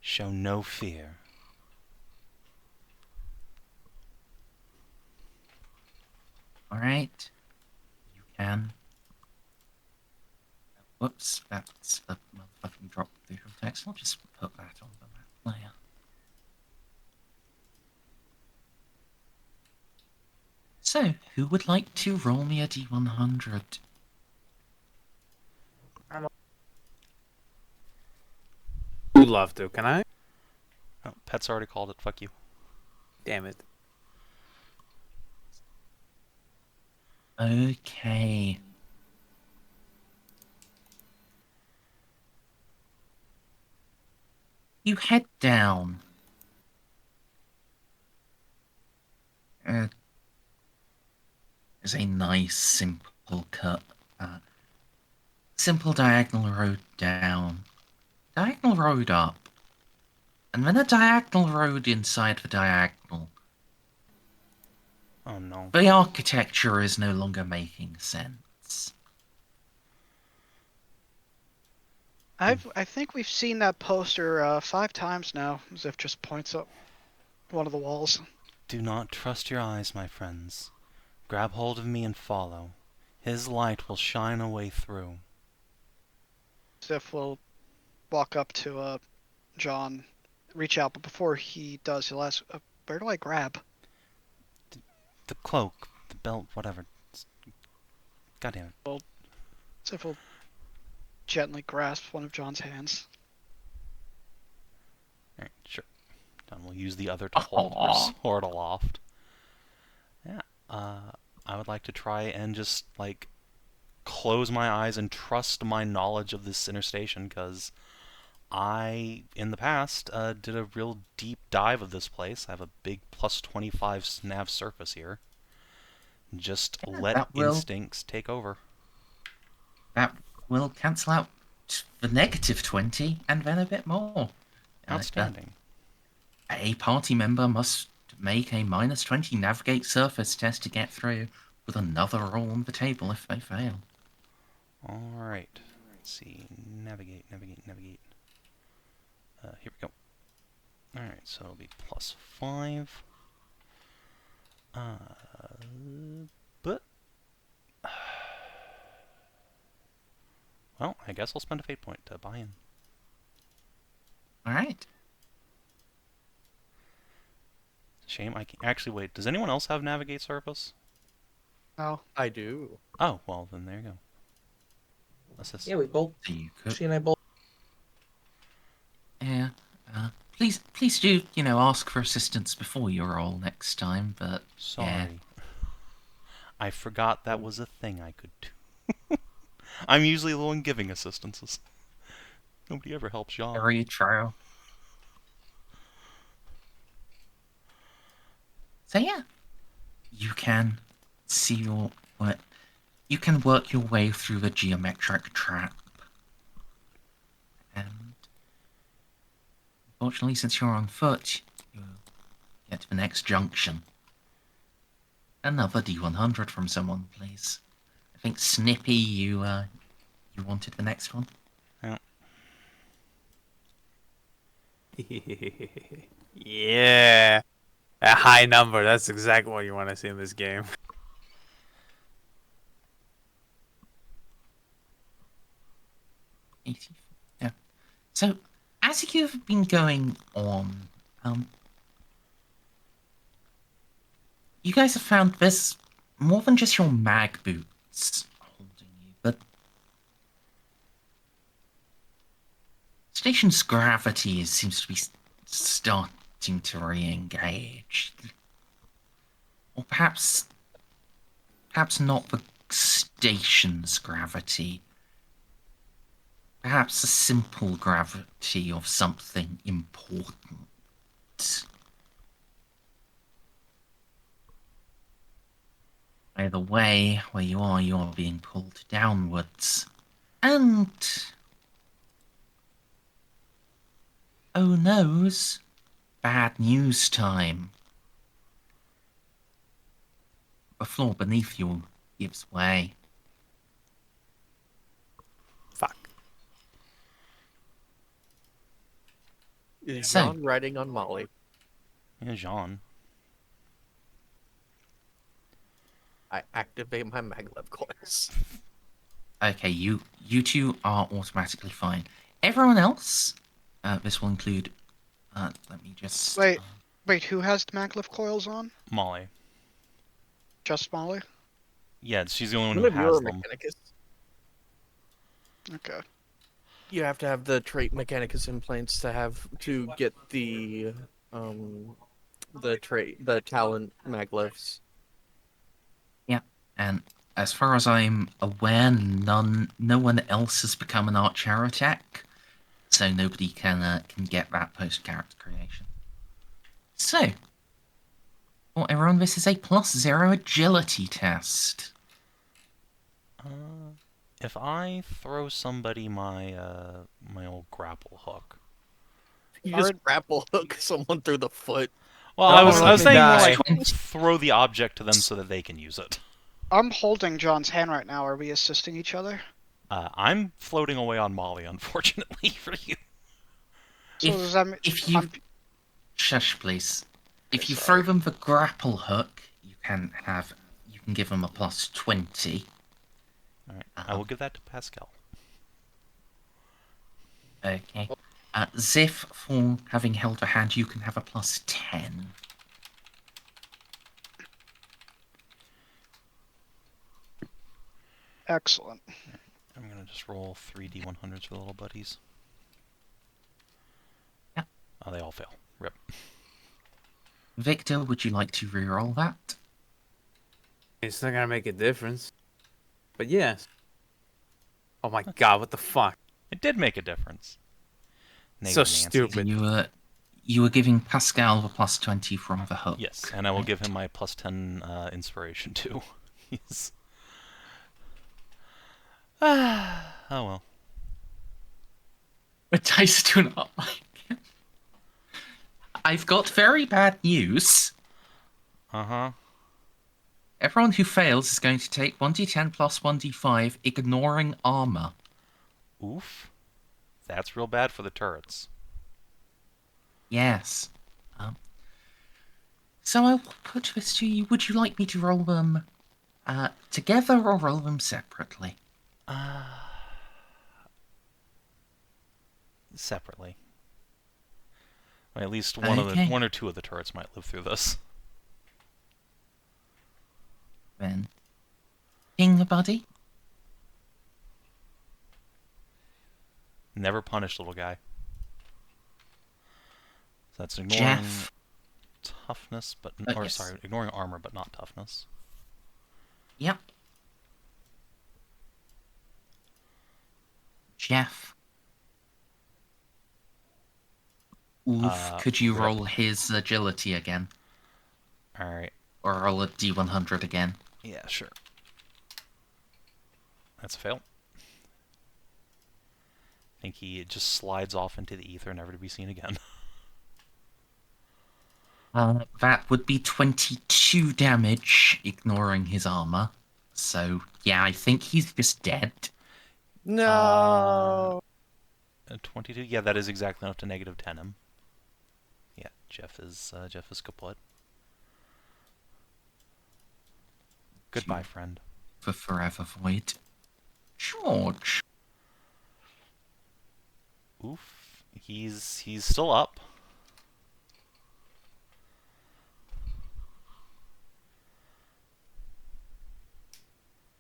Show no fear. alright. You can. Whoops, that's the motherfucking drop visual text. I'll just put that on the map layer. So, who would like to roll me a D100? Would love to. Can I? Oh, Pet's already called it. Fuck you. Damn it. Okay. You head down. There's a nice, simple cut. Simple diagonal road down. Diagonal road up. And then a diagonal road inside the diagonal. Oh no. The architecture is no longer making sense. I think we've seen that poster 5 times now. Xiph just points up one of the walls. Do not trust your eyes, my friends. Grab hold of me and follow. His light will shine a way through. Xiph will walk up to John, reach out, but before he does, he'll ask, where do I grab? The cloak, the belt, whatever. God damn it. Xiph will gently grasp one of John's hands. Alright, sure. John will use the other to hold her sword aloft. Yeah, I would like to try and just, close my eyes and trust my knowledge of this inner station, because I, in the past, did a real deep dive of this place. I have a big plus 25 nav surface here. Just let instincts take over. That will cancel out the negative 20 and then a bit more. Outstanding. A party member must make a minus 20 navigate surface test to get through, with another roll on the table if they fail. Alright. Let's see. Navigate. Here we go. Alright, so it'll be plus 5. But... well, I guess I'll spend a fate point to buy in. shame. I can't... Actually, wait. Does anyone else have Navigate Surface? No. I do. Oh, well, then there you go. Assist. Yeah, we both. So you could. She and I both. Yeah. Please do, ask for assistance before you roll next time, but Sorry. yeah. I forgot that was a thing I could do. I'm usually the one giving assistances. Nobody ever helps Jeanne. Very true. So yeah, you can see you can work your way through the geometric trap. And unfortunately, since you're on foot, you get to the next junction. Another D100 from someone, please. I think Snippy, you wanted the next one. Yeah. A high number. That's exactly what you want to see in this game. Yeah. So, as you've been going on, you guys have found there's more than just your mag boots holding you, but station's gravity seems to be starting to re-engage. Or perhaps not the station's gravity. Perhaps a simple gravity of something important. Either way, where you are being pulled downwards. And... oh noes, bad news time. The floor beneath you gives way. Fuck. Is So- Jeanne riding on Molly? Yeah, Jeanne. I activate my maglev coils. Okay, you two are automatically fine. Everyone else, this will include, let me just... Wait. Wait, who has the maglev coils on? Molly. Just Molly? Yeah, she's the only one None who of you are has them. Mechanicus. Okay. You have to have the trait Mechanicus implants to get the talent maglevs. And as far as I'm aware, no one else has become an Arch-Militant, so nobody can get that post-character creation. So, for everyone, this is a +0 agility test. If I throw somebody my my old grapple hook. You just grapple hook someone through the foot. Well, Oh, I was let me saying more die. like throw the object to them so that they can use it. I'm holding John's hand right now. Are we assisting each other? I'm floating away on Molly, unfortunately for you. So does that mean... If you... Shush, please. If you throw them the grapple hook, you can give them a +20. All right, I will give that to Pascal. Okay. Xiph, for having held a hand, you can have a +10. Excellent. I'm gonna just roll 3d100s for the little buddies. Yeah. Oh, they all fail. Rip. Victor, would you like to reroll that? It's not gonna make a difference. But yes. Oh my god, what the fuck? It did make a difference. So Nancy. stupid. You were giving Pascal the +20 from the hook. Yes, and I will right? give him my +10 inspiration too. He's... oh well. The dice do not like it. I've got very bad news. Uh-huh. Everyone who fails is going to take 1d10 plus 1d5, ignoring armor. Oof. That's real bad for the turrets. Yes. So I'll put this to you. Would you like me to roll them together or roll them separately? Separately. At least Okay. one or two of the turrets might live through this. Then, King buddy. Never punish, little guy. So that's ignoring Jeff. toughness, but Yes. sorry, ignoring armor, but not toughness. Yep. Jeff. Oof. Could you rip. roll his agility again? All right. Or roll a D100 again? Yeah, sure. That's a fail. I think he just slides off into the ether, never to be seen again. That would be 22 damage, ignoring his armor. So, yeah, I think he's just dead. No. 22. Yeah, that is exactly enough to -10 him. Yeah, Jeff is kaput. Goodbye, friend. For Forever Void. George. Oof. He's still up.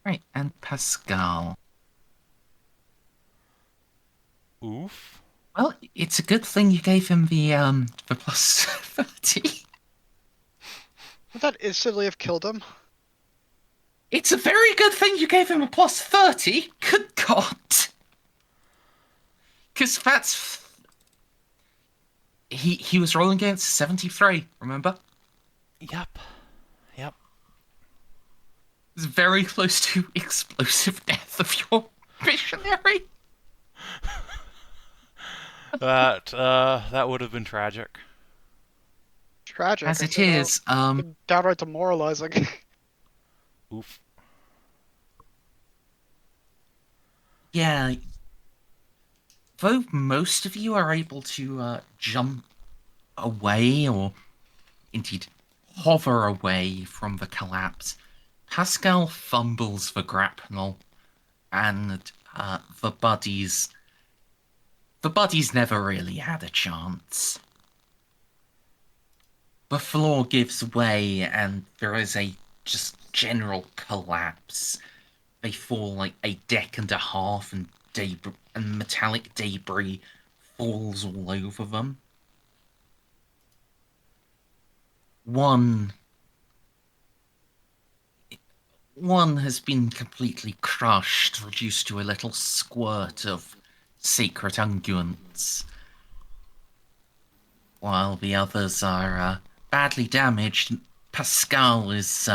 Right, and Pascal. Oof. Well, it's a good thing you gave him the plus 30. Would that instantly have killed him? It's a very good thing you gave him a plus 30. Good God. Because that's... He was rolling against 73, remember? Yep. Yep. It's very close to explosive death of your missionary. That would have been tragic. Tragic. As I it said, is, downright demoralizing. Oof. yeah. Though most of you are able to jump away, or indeed hover away from the collapse, Pascal fumbles the grapnel, and the buddies never really had a chance. The floor gives way, and there is a just general collapse. They fall like a deck and a half, and metallic debris falls all over them. One has been completely crushed, reduced to a little squirt of secret unguents, while the others are badly damaged. Pascal is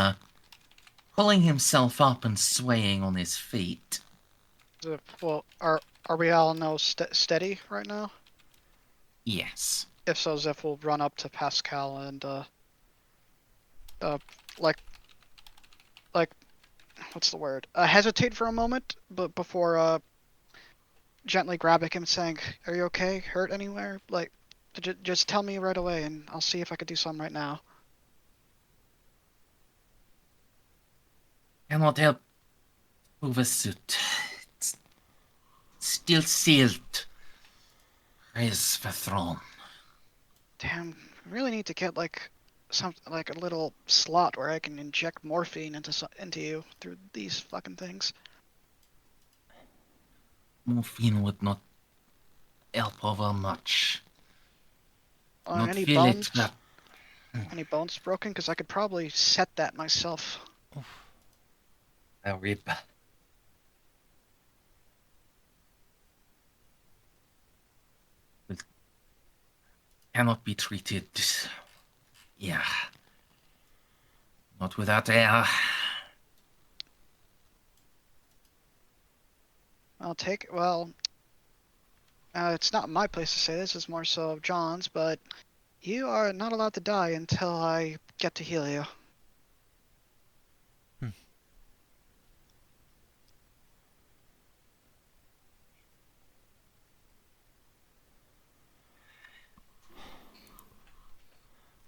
pulling himself up and swaying on his feet. Well, are we all now steady right now? Yes. If so, Xiph will run up to Pascal and like what's the word? Hesitate for a moment, but before gently grabbing him, saying, "Are you okay? Hurt anywhere? Like, just tell me right away, and I'll see if I could do something right now." Cannot help move a suit. It's still sealed. Raise the throne. Damn, we really need to get like a little slot where I can inject morphine into you through these fucking things. Morphine would not help over much. Not Any feel bones? it, but Any bones broken? Because I could probably set that myself. a rib. It cannot be treated. Yeah. Not without air. It's not my place to say this. It's more so John's, but you are not allowed to die until I get to heal you.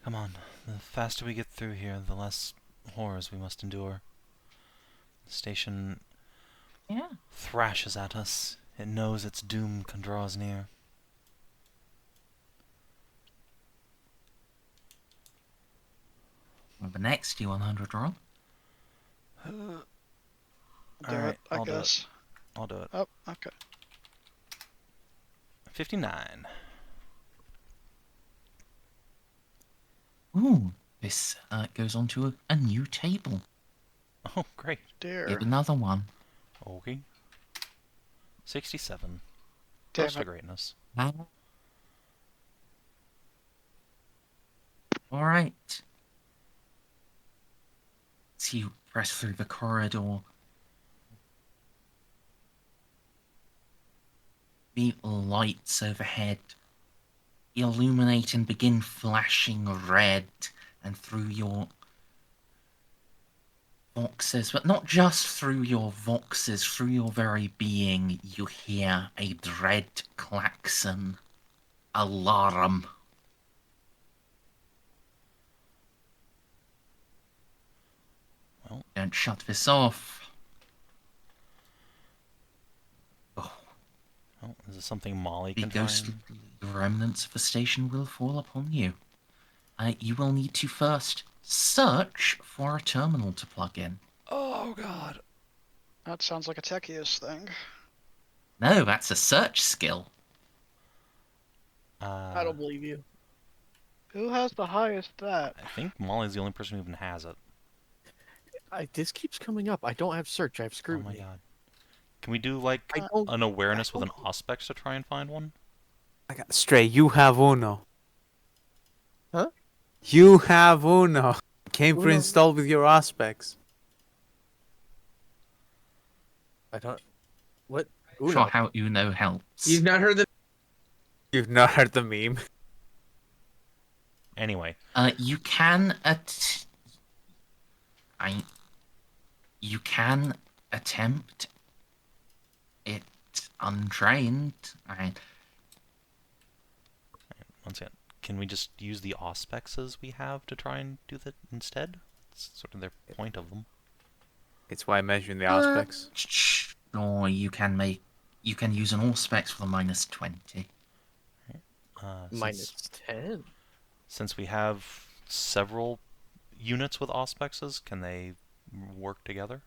Come on. The faster we get through here, the less horrors we must endure. The station thrashes at us. It knows its doom draws near. The next D100 roll. Do Alright, it, I I'll do it. guess. I'll do it. Oh, okay. 59. Ooh, this goes on to a new table. Oh, great. Dear. Yet another one. Okay. 67. Damn Close to it. greatness. Alright. As you press through the corridor, the lights overhead illuminate and begin flashing red, and through your voxes, but not just through your voxes, through your very being, you hear a dread klaxon. Alarm. Well. Don't shut this off. Oh, Oh, is this something Molly the can try ghostly and... remnants of the station will fall upon you. You will need to first search for a terminal to plug in. Oh, God. That sounds like a Techius thing. No, that's a search skill. I don't believe you. Who has the highest that? I think Molly's the only person who even has it. This keeps coming up. I don't have search. I have Oh scrutiny. my god. Can we do, like, I don't. an awareness with an Auspex to try and find one? I got Stray, you have Uno. Huh? You have Uno. Came Uno? pre-installed with your aspects. I don't. What? Sure, Uno. how Uno helps. You've not heard the You've not heard the meme. Anyway. You can you can attempt it untrained. Once again, can we just use the Auspexes we have to try and do that instead? It's sort of their point of them. It's why I mentioned the aspects. Or you can use an Auspex for the -20. Minus 10. Since we have several units with Auspexes, can they work together?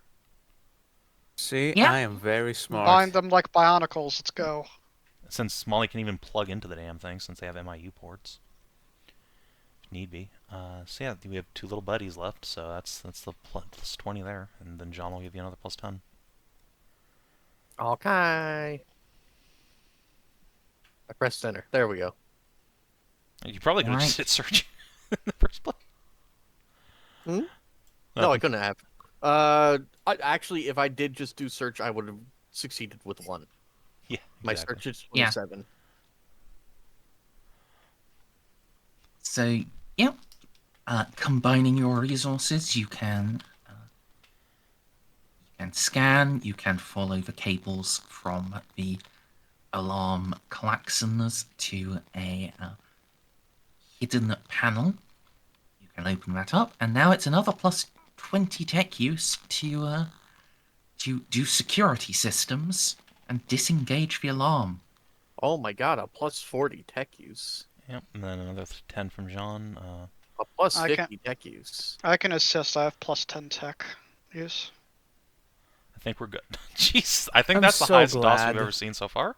See, Yeah. I am very smart. Bind them like bionicles. Let's go. Since Molly can even plug into the damn thing, since they have MIU ports. If need be. So yeah, we have 2 little buddies left, so that's the plus 20 there, and then John will give you another plus 10. Okay. I pressed enter. There we go. You probably could have just hit search in the first place. No, I couldn't have. Actually, if I did just do search, I would have succeeded with 1. Yeah, My exactly. search is Yeah. 27. So, yeah. Combining your resources, you can scan, you can follow the cables from the alarm klaxons to a hidden panel. You can open that up, and now it's another plus 20 tech use to do security systems and disengage the alarm. Oh my god, a plus 40 tech use. Yep, and then another 10 from Jean. A plus I 50 tech use. I can assist. I have plus 10 tech use. I think we're good. Jeez, I think I'm that's the so highest DOS glad. we've ever seen so far.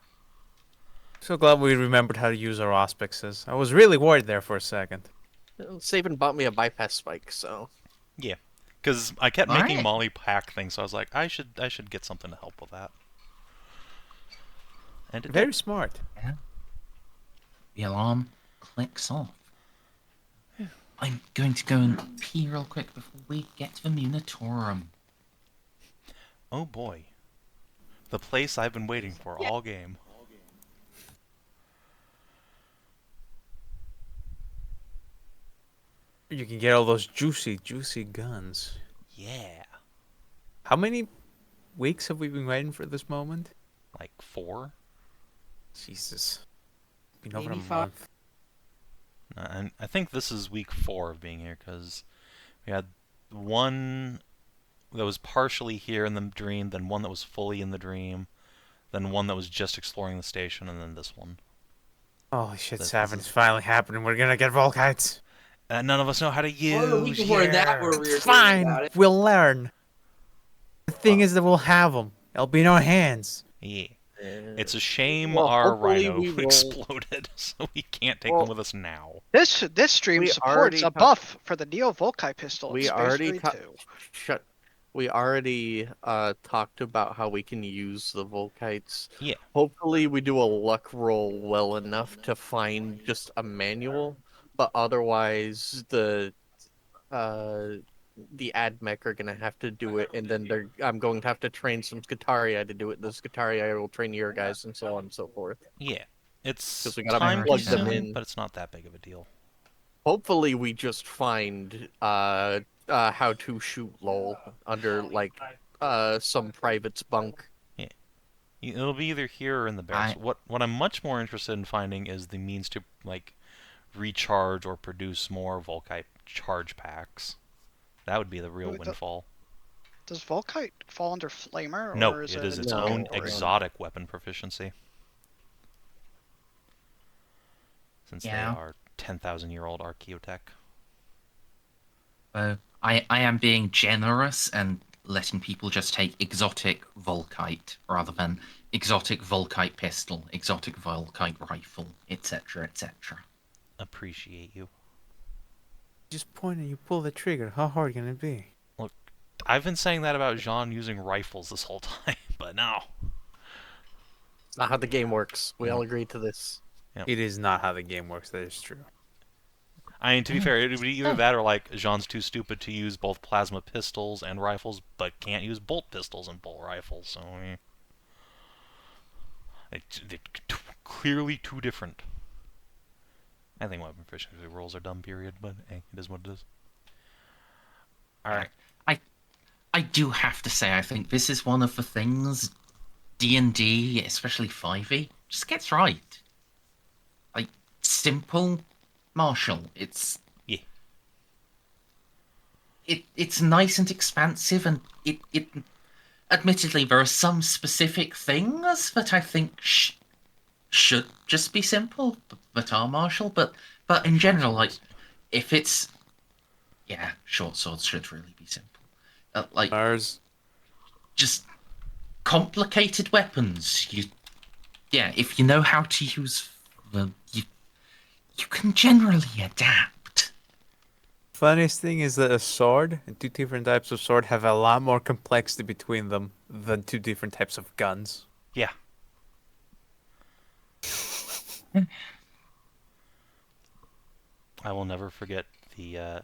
So glad we remembered how to use our auspexes. I was really worried there for a second. Savin bought me a bypass spike, so. Yeah, because I kept making Alright. Molly pack things, so I was like, I should get something to help with that. And it Very did. smart. The alarm clicks off. I'm going to go and pee real quick before we get to the Munitorum. Oh boy, the place I've been waiting for all game. You can get all those juicy, juicy guns. Yeah, How many weeks have we been waiting for this moment? like 4. Jesus. Been over a 85. month. And I think this is week 4 of being here, because we had one that was partially here in the dream, then one that was fully in the dream, then one that was just exploring the station, and then this one. Holy shit, This Savin, is- it's finally happening. We're gonna get Volkites. that none of us know how to use. Well, the week before that, where we were It's talking fine. about it. We'll learn. The thing is that we'll have them. It'll be in our hands. Yeah. It's a shame Well, our hopefully rhino we will- exploded, so we can't take Well, them with us now. This stream We supports already a ta- buff for the Neo Volkite pistol. We in Space already Marine ta- 2. shut. We already talked about how we can use the Volkites. Yeah. Hopefully, we do a luck roll well enough to find just a manual, but otherwise the AdMech are gonna have to do it, and then I'm going to have to train some Scutarii to do it. The Scutarii will train your guys, and so on and so forth. Yeah. It's 'Cause we gotta time plug them consuming, in. but it's not that big of a deal. Hopefully, we just find how to shoot LOL under like some private's bunk. It'll be either here or in the barracks. What I'm much more interested in finding is the means to like recharge or produce more Volkite charge packs. That would be the real Wait, windfall. Does Volkite fall under Flamer? No, or it it is its No. own category? exotic weapon proficiency. Since they Yeah. are 10,000-year-old archaeotech. I am being generous and letting people just take exotic Volkite rather than exotic Volkite pistol, exotic Volkite rifle, etc., etc. Appreciate you. Just point and you pull the trigger. How hard can it be? I've been saying that about Jeanne using rifles this whole time, but no. It's not how the game works. We all agree to this. It is not how the game works. That is true. I mean, to be fair, it would be either that or like Jeanne's too stupid to use both plasma pistols and rifles, but can't use bolt pistols and bolt rifles. So they're clearly too different. I think weapon proficiency rolls are dumb. Period. But hey, it is what it is. All right. I do have to say, I think this is one of the things D&D, especially 5e, just gets right. Like, simple martial. It's... Yeah. It's nice and expansive, and it admittedly, there are some specific things that I think should just be simple, that are martial, but in general, like, if it's... Yeah, short swords should really be simple. Like, Ours. just complicated weapons. If you know how to use them, you can generally adapt. Funniest thing is that a sword and two different types of sword have a lot more complexity between them than two different types of guns. Yeah. I will never forget the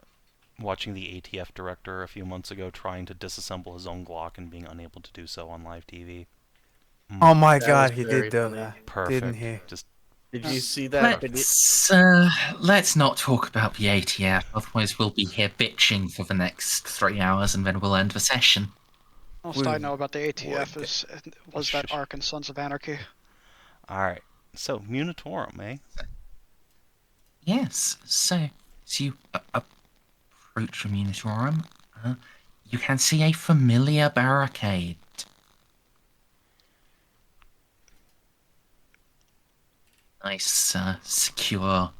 watching the ATF director a few months ago trying to disassemble his own Glock and being unable to do so on live TV. Oh my That god, was he very did do funny. that. Perfect. Didn't he? Just Did you see that video? Let's not talk about the ATF, otherwise we'll be here bitching for the next 3 hours and then we'll end the session. Most I know about the ATF was that Shush. arc in Sons of Anarchy. all right. So Munitorum, eh? Yes, so you approach the Munitorum, you can see a familiar barricade. Nice, secure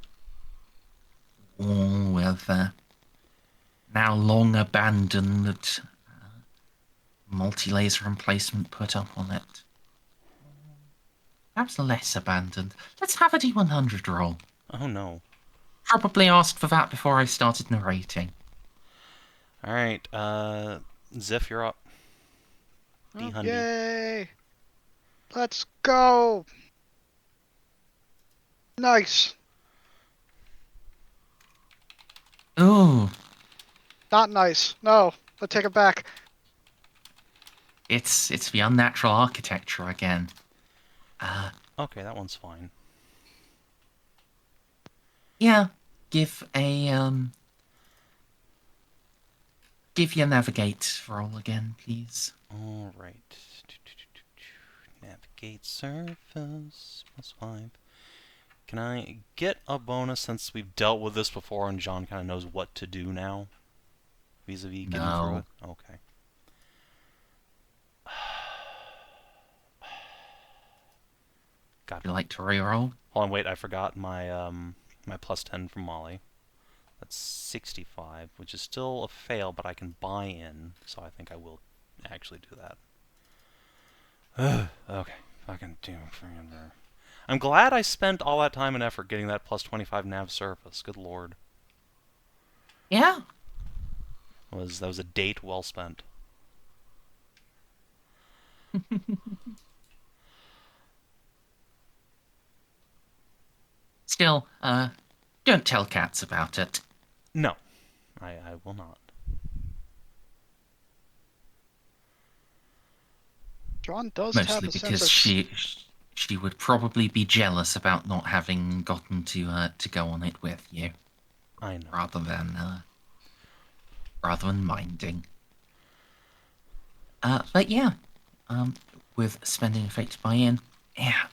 wall with now long abandoned multi-laser emplacement put up on it. Perhaps less abandoned. Let's have a D100 roll. Oh no. Probably asked for that before I started narrating. All right. Xiph, you're up. D-Hundy. Yay! Let's go! Nice! Ooh, Not nice. No, let's take it back. it's the unnatural architecture again. Okay, that one's fine. Yeah, give your navigate roll again, please. All right. Navigate surface +5. Can I get a bonus since we've dealt with this before and Jeanne kind of knows what to do now? Vis-a-vis getting through No. it? Okay. God. Would you like to reroll? Hold on, wait, I forgot my my +10 from Molly. That's 65, which is still a fail, but I can buy in, so I think I will actually do that. Okay, fucking do it. I'm glad I spent all that time and effort getting that plus 25 nav surface. Good lord. Yeah. That was a date well spent. Still, don't tell cats about it. No, I will not. Jeanne does have Mostly a sense because of she would probably be jealous about not having gotten to go on it with you, I know. rather than minding. But yeah, with spending a fate to buy in, yeah.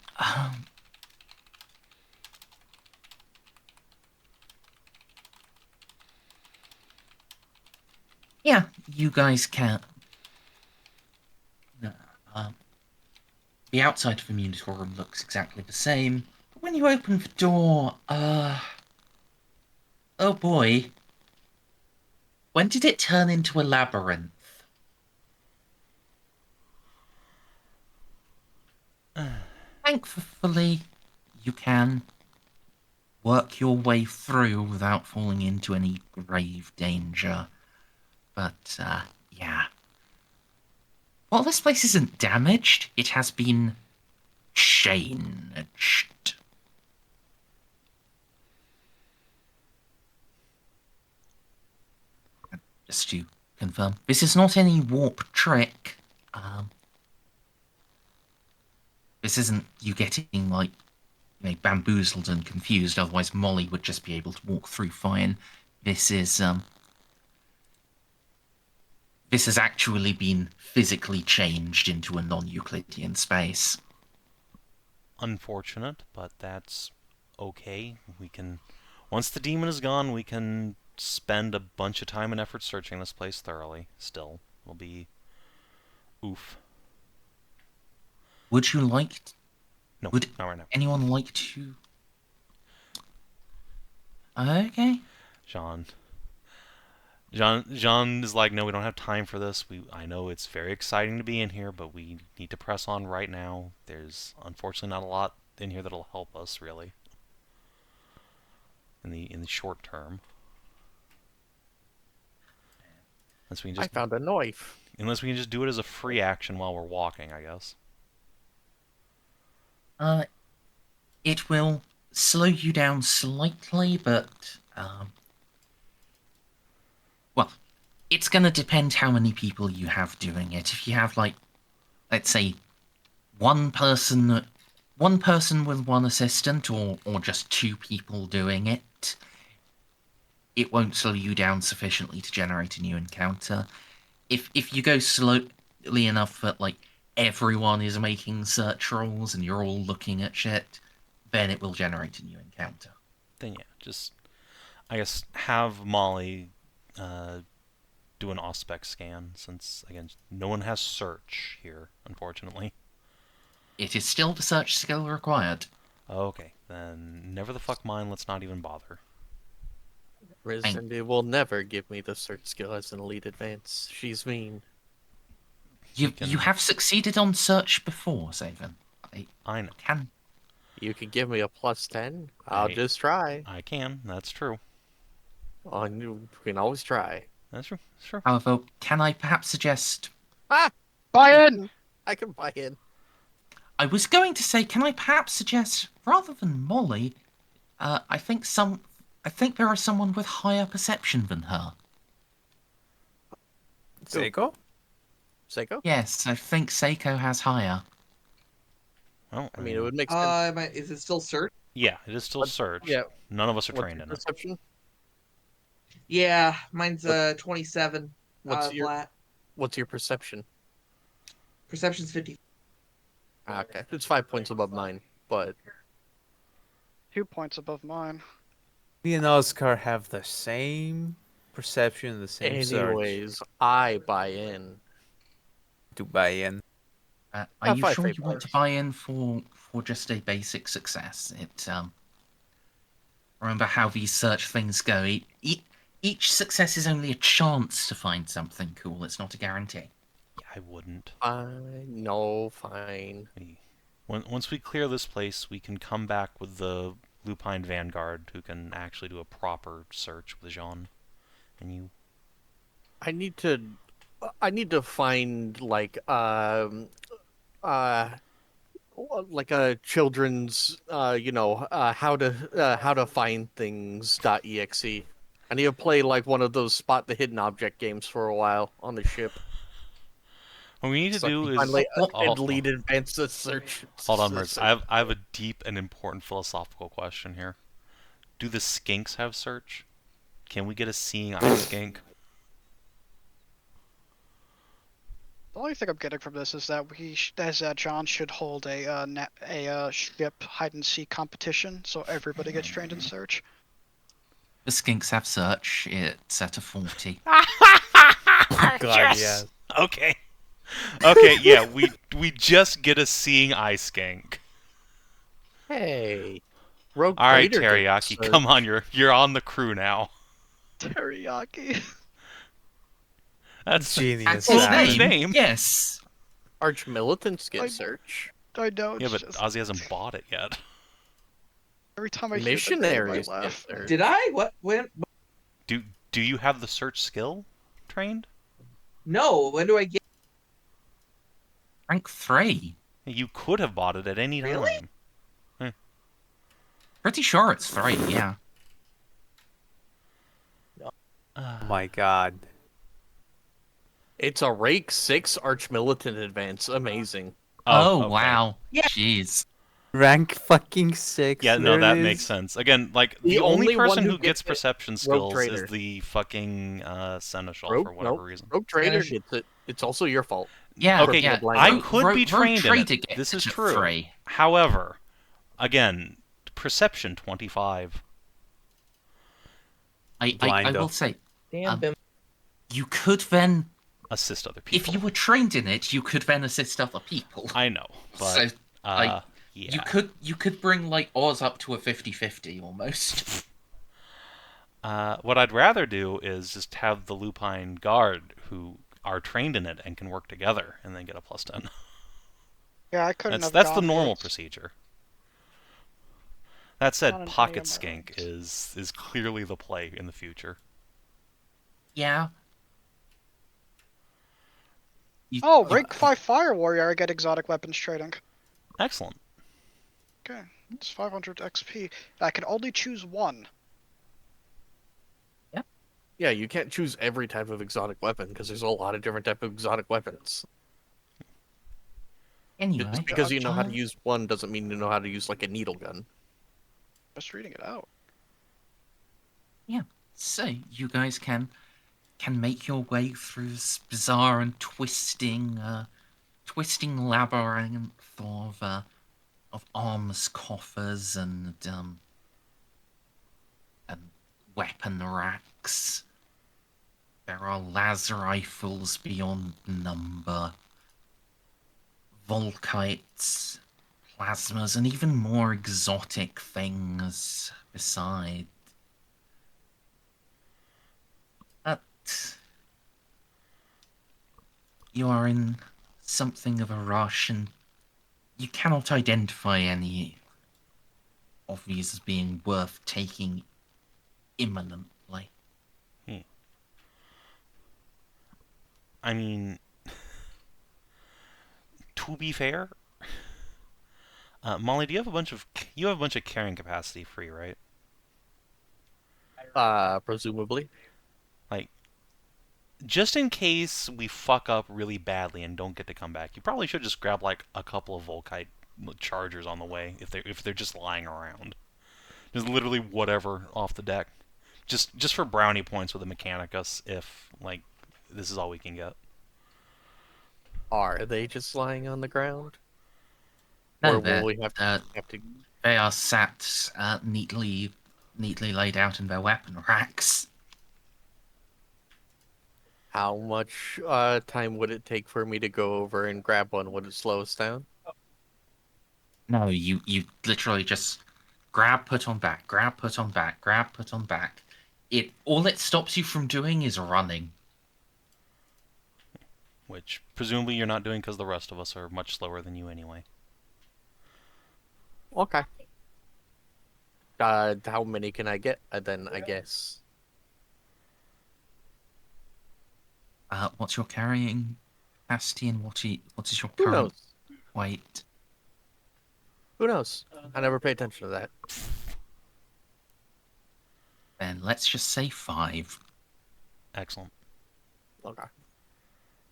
Yeah, you guys can. The outside of the Munitorum looks exactly the same. But when you open the door, oh boy. When did it turn into a labyrinth? Thankfully, you can work your way through without falling into any grave danger. But, yeah. While this place isn't damaged, it has been changed. Just to confirm, this is not any warp trick. This isn't you getting, like, bamboozled and confused, otherwise Molly would just be able to walk through fine. This has actually been physically changed into a non-Euclidean space. Unfortunate, but that's okay. We can... Once the demon is gone, we can spend a bunch of time and effort searching this place thoroughly. Still, it'll be... oof. Would you like... No, would not right now. anyone like to... Okay. Jeanne is like, no, we don't have time for this. I know it's very exciting to be in here, but we need to press on right now. There's unfortunately not a lot in here that'll help us, really, in the short term. Unless we can just, I found a knife. unless we can just do it as a free action while we're walking, I guess. It will slow you down slightly, but, well, it's going to depend how many people you have doing it. If you have, like, let's say, one person with one assistant, or just two people doing it, it won't slow you down sufficiently to generate a new encounter. If you go slowly enough that, like, everyone is making search rolls and you're all looking at shit, then it will generate a new encounter. Then yeah, just, I guess, have Molly do an Auspex scan, since, again, no one has search here, unfortunately. It is still the search skill required. Okay, then never the fuck mind, let's not even bother. Merzendi will never give me the search skill as an elite advance. She's mean. You have succeeded on search before, Savin. I know. You could give me a +10. I'll just try. I can, that's true. You can always try. That's true, that's true. However, can I perhaps suggest... buy in. I can buy in. I was going to say, can I perhaps suggest, rather than Molly, I think there is someone with higher perception than her. Ceiko? Ceiko? Yes, I think Ceiko has higher. Well, I mean, it would make sense. Is it still search? yeah, it is still search. Yeah. None of us are What's trained your in it. perception? Yeah, mine's 27. What's your flat. What's your perception? Perception's 50. Okay, it's 5 points above mine, but 2 points above mine. Me and Ozcar have the same perception, the same search anyways, I buy in. to buy in. Are Ah, you 5 sure fate you want to points. buy in for just a basic success? Remember how these search things go. Each success is only a chance to find something cool. It's not a guarantee. Yeah, I wouldn't. Fine. No, fine. Once we clear this place, we can come back with the Lupine Vanguard, who can actually do a proper search with Jeanne. And you... I need to find like a children's how to find things.exe. I need to play like one of those spot the hidden object games for a while on the ship. What we need to So I do can is... finally Oh, lead advanced search. hold on, Merz. I have a deep and important philosophical question here. Do the skinks have search? Can we get a seeing eye skink? The only thing I'm getting from this is that John should hold a ship hide and seek competition, so everybody gets trained in search. The skinks have search. It's at a 40. God, Yes! yeah. Okay. Okay, yeah, we just get a seeing eye skink. Hey, Rogue All right, Trader Teriyaki, gets come on, you're on the crew now. Teriyaki. That's Genius. That's his Savin. name. Yes. Arch-Militants get I- search. I know. Yeah, It's but just, Ozzy hasn't bought it yet. every time I hear the Missionaries name, I get laugh. search. Did I? What? When? Do you have the search skill trained? No. When do I get? Rank 3. You could have bought it at any Really? time. Pretty sure it's 3, yeah. Oh my god. It's a Rake 6 Arch-Militant advance. Amazing. Oh, okay. wow. Yeah. Jeez. Rank fucking 6. Yeah, no, there that it makes is. sense. Again, like, The the only only one person who who gets gets it, perception Rogue skills Trader. is the fucking Seneschal Rogue, for whatever nope. reason. Rogue Trader Finish. gets it. It's also your fault. Yeah, Okay, yeah. blind I Rogue- could be trained in Trader it. gets This is it at true. 3. However, again, perception 25. I Blindo. will say, Damn them. you could then, Assist other if people. you were trained in it, you could then assist other people. I know, but So, yeah. you could bring, like, Oz up to a 50-50 almost. What I'd rather do is just have the Lupine Guard who are trained in it and can work together and then get a plus 10. Yeah, I couldn't have That's the gone normal with- procedure. That Not said, in Pocket any of my Skink ranks. is clearly the play in the future. Yeah. Oh, rank 5 Fire Warrior, I get exotic weapons trading. Excellent. Okay, it's 500 XP. I can only choose one. Yeah, you can't choose every type of exotic weapon because there's a lot of different type of exotic weapons. Anyway, Just because you know how to John, use one doesn't mean you know how to use like a needle gun. Just reading it out. so you guys can make your way through this bizarre and twisting labyrinth of arms coffers and weapon racks. There are las rifles beyond number, volkites, plasmas, and even more exotic things beside. But you are in something of a rush, and you cannot identify any of these as being worth taking imminently. I mean, to be fair, Molly, do you have a bunch of carrying capacity free, right? Presumably. Like, just in case we fuck up really badly and don't get to come back, you probably should just grab like a couple of Volkite chargers on the way if they're just lying around. Just literally whatever off the deck, just for brownie points with the Mechanicus if like this is all we can get. Are they just lying on the ground? No, Or will we have to they are sat neatly laid out in their weapon racks. How much time would it take for me to go over and grab one? Would it slow us down? No, you literally just grab, put on back, grab, put on back, grab, put on back. All it stops you from doing is running. Which presumably you're not doing because the rest of us are much slower than you anyway. Okay. How many can I get? Then I guess. What's your carrying capacity and what is your Who current knows? weight? Who knows? I never pay attention to that. Then let's just say 5. Excellent. Okay.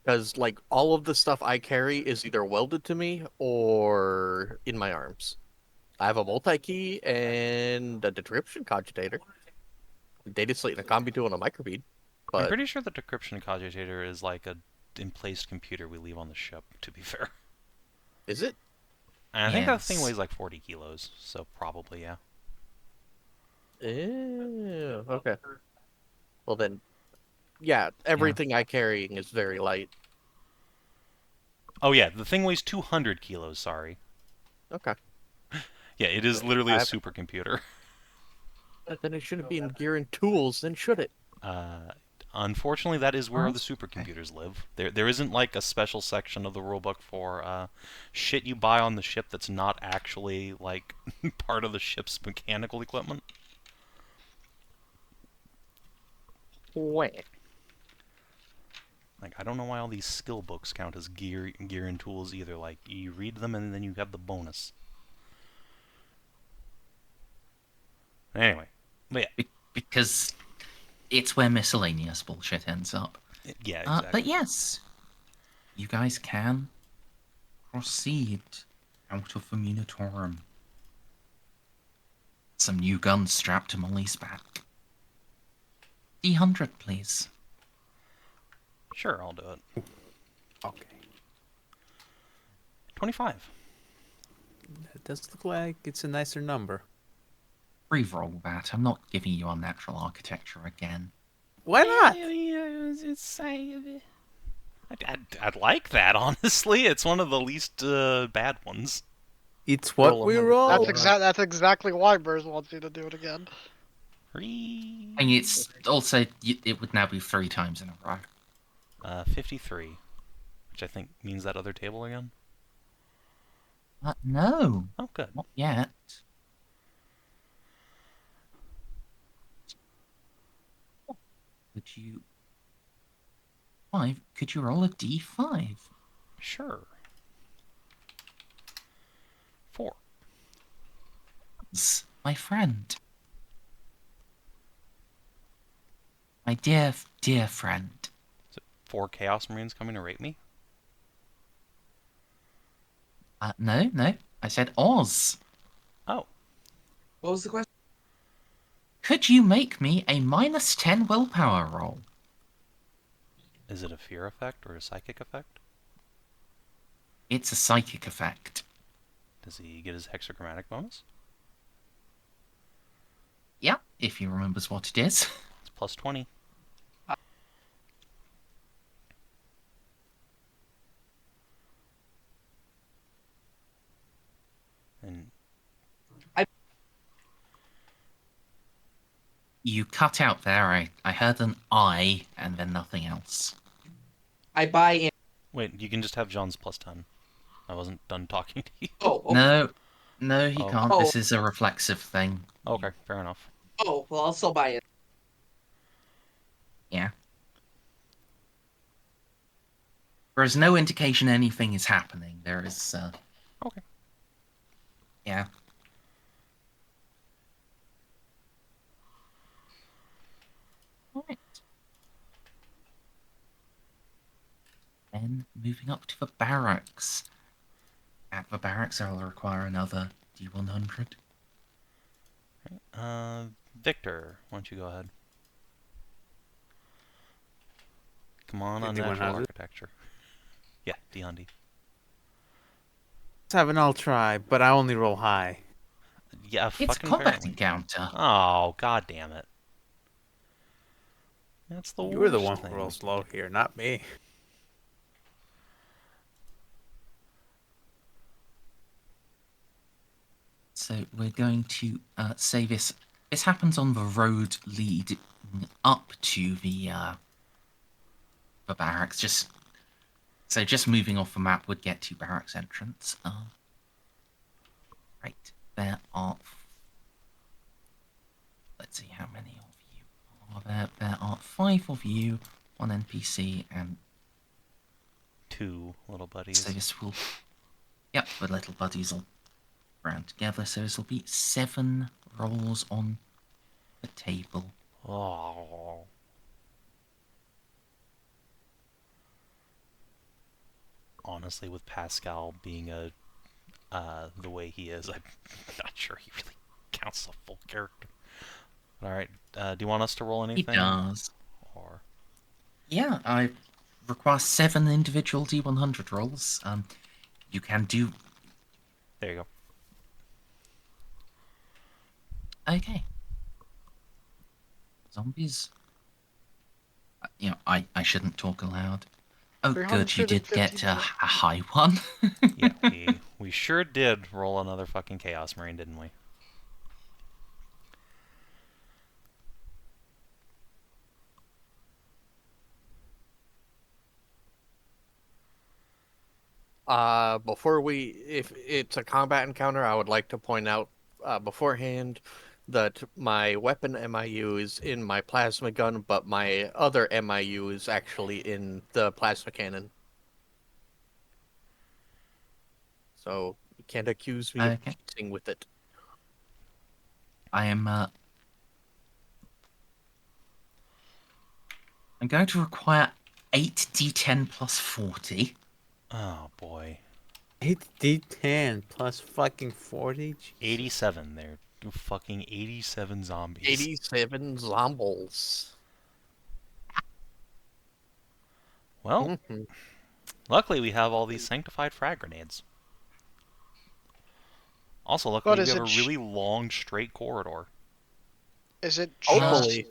Because, like, all of the stuff I carry is either welded to me or in my arms. I have a multi-key and a decryption cogitator. Data slate and a combi tool and a microbead. I'm But pretty sure the decryption cogitator is like a in-placed computer we leave on the ship, to be fair. is it? And I think that thing Yes. weighs like 40 kilos, so probably, yeah. Ew, okay. Well then, yeah, everything I carrying is very light. Oh yeah, the thing weighs 200 kilos, sorry. Okay. Yeah, it is literally a I- supercomputer. But then it shouldn't be in gear and tools, then should it? Unfortunately, that is where Oh, the supercomputers live. There isn't like a special section of the rulebook for shit you buy on the ship that's not actually like part of the ship's mechanical equipment. Wait. Like, I don't know why all these skill books count as gear and tools either. Like, you read them and then you have the bonus. Anyway, but yeah, Because it's where miscellaneous bullshit ends up. yeah, exactly. But yes, you guys can proceed out of the Munitorum. Some new guns strapped to Molly's back. D100, please. Sure, I'll do it. Okay. 25. It does look like it's a nicer number. Reroll that. I'm not giving you unnatural architecture again. Why not? I'd like that, honestly. It's one of the least bad ones. It's what Roll 'em we on the roll. floor. That's exactly why Burrs wants you to do it again. And it's also, it would now be 3 times in a row. 53, which I think means that other table again. No, Oh, good. not yet. Could you... 5? Could you roll a D5? Sure. 4. My friend. My dear, dear friend. Is it 4 Chaos Marines coming to rape me? No. I said Oz. Oh, What was the question? Could you make me a -10 willpower roll? is it a fear effect or a psychic effect? It's a psychic effect. Does he get his hexachromatic bonus? Yeah, if he remembers what it is. It's plus 20. And You cut out there. I heard an I and then nothing else. I buy in. wait, you can just have John's plus 10. I wasn't done talking to you. Oh, okay. No, he Oh. can't. Oh. This is a reflexive thing. Okay, fair enough. Oh, well, I'll still buy it. Yeah. There is no indication anything is happening. There is, Okay. yeah. Alright. Then, moving up to the barracks. At the barracks, I'll require another D100. Victor, why don't you go ahead? Come on, D100? unnatural architecture. Yeah, D-on-D. Savin, I'll try, but I only roll high. Yeah, It's a fucking combat apparently. encounter. Oh, god damn it. That's the You were the worst one thing. who rolls low here, not me. So we're going to say this. This happens on the road leading up to the barracks. Just moving off the map would get to barracks entrance. Right, there are. Let's see how many of you are there. There are 5 of you, 1 NPC, and 2 little buddies. so this will. Yep, the little buddies will round together. So this will be 7 rolls on the table. Oh. Honestly, with Pascal being the way he is, I'm not sure he really counts a full character. All right, do you want us to roll anything? He does. Or Yeah, I require 7 individual D100 rolls. You can do. there you go. Okay. Zombies. I shouldn't talk aloud. Oh, good, you did get a high one. Yeah, we sure did roll another fucking Chaos Marine, didn't we? If it's a combat encounter, I would like to point out beforehand that my weapon MIU is in my plasma gun, but my other MIU is actually in the plasma cannon. So you can't accuse me of cheating with it. I am. I'm going to require 8 D10 plus 40. Oh boy. 8d10 plus fucking 40? 87 there. You fucking 87 zombies. 87 zombies. Well, luckily we have all these sanctified frag grenades. Also, luckily we have a really long, straight corridor. Is it Hopefully.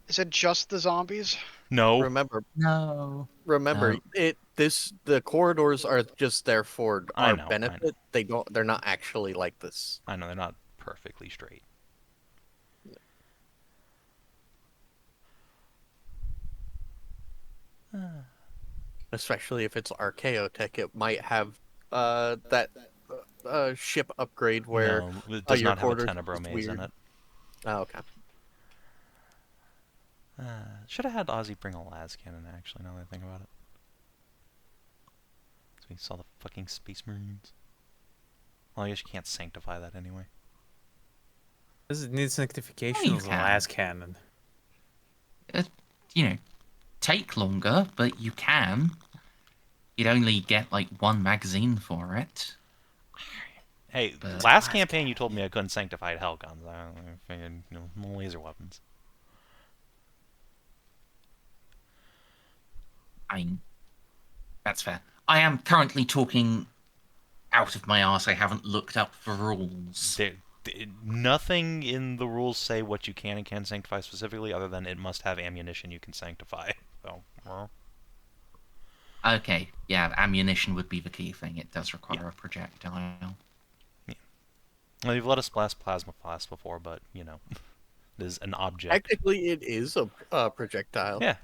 Is it just the zombies? No. Remember, No. the corridors are just there for our I benefit. They're not actually like this. I know, they're not perfectly straight. Especially if it's Archaeotech, it might have that ship upgrade where No, it does your not have a quarters Tenebro is maze in weird. it. Oh, okay. Should have had Ozzy bring a las cannon, actually, now that I think about it. So we saw the fucking Space Marines. Well, I guess you can't sanctify that anyway. Does it need Oh, sanctification you as a can. las cannon? Take longer, but you can. You'd only get like 1 magazine for it. Hey, But last campaign you told me I couldn't sanctify hellguns. I figured, more laser weapons. That's fair. I am currently talking out of my arse. I haven't looked up the rules. Nothing in the rules say what you can and can't sanctify specifically, other than it must have ammunition you can sanctify. So, well. Okay, yeah, ammunition would be the key thing. It does require a projectile. Yeah. Well, you've let us blast plasma blast before, but, it is an object. Technically, it is a projectile. Yeah.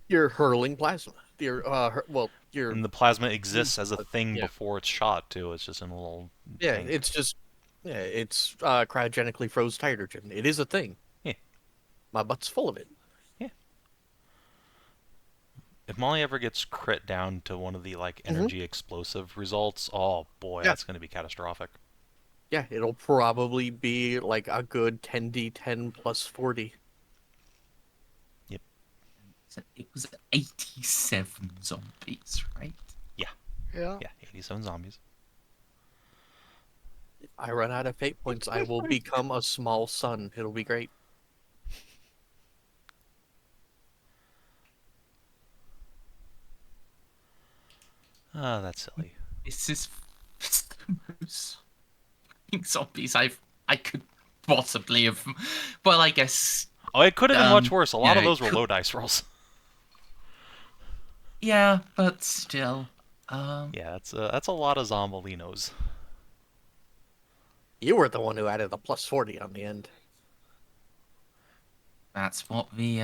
You're hurling plasma. And the plasma exists as a thing yeah. before it's shot, too. It's just in a little tank. It's cryogenically froze hydrogen. It is a thing. Yeah. My butt's full of it. Yeah. If Molly ever gets crit down to one of the, energy explosive results, oh, boy, that's going to be catastrophic. Yeah, it'll probably be, a good 10d10 plus 40. So it was 87 zombies, right? Yeah. Yeah, 87 zombies. If I run out of fate points, I will become a small sun. It'll be great. Oh, that's silly. This is the most fucking zombies I could possibly have. Well, I guess. Oh, it could have been much worse. A lot of yeah, those were low dice rolls. Yeah, but still. Yeah, that's a lot of zombolinos. You were the one who added the plus 40 on the end. That's what the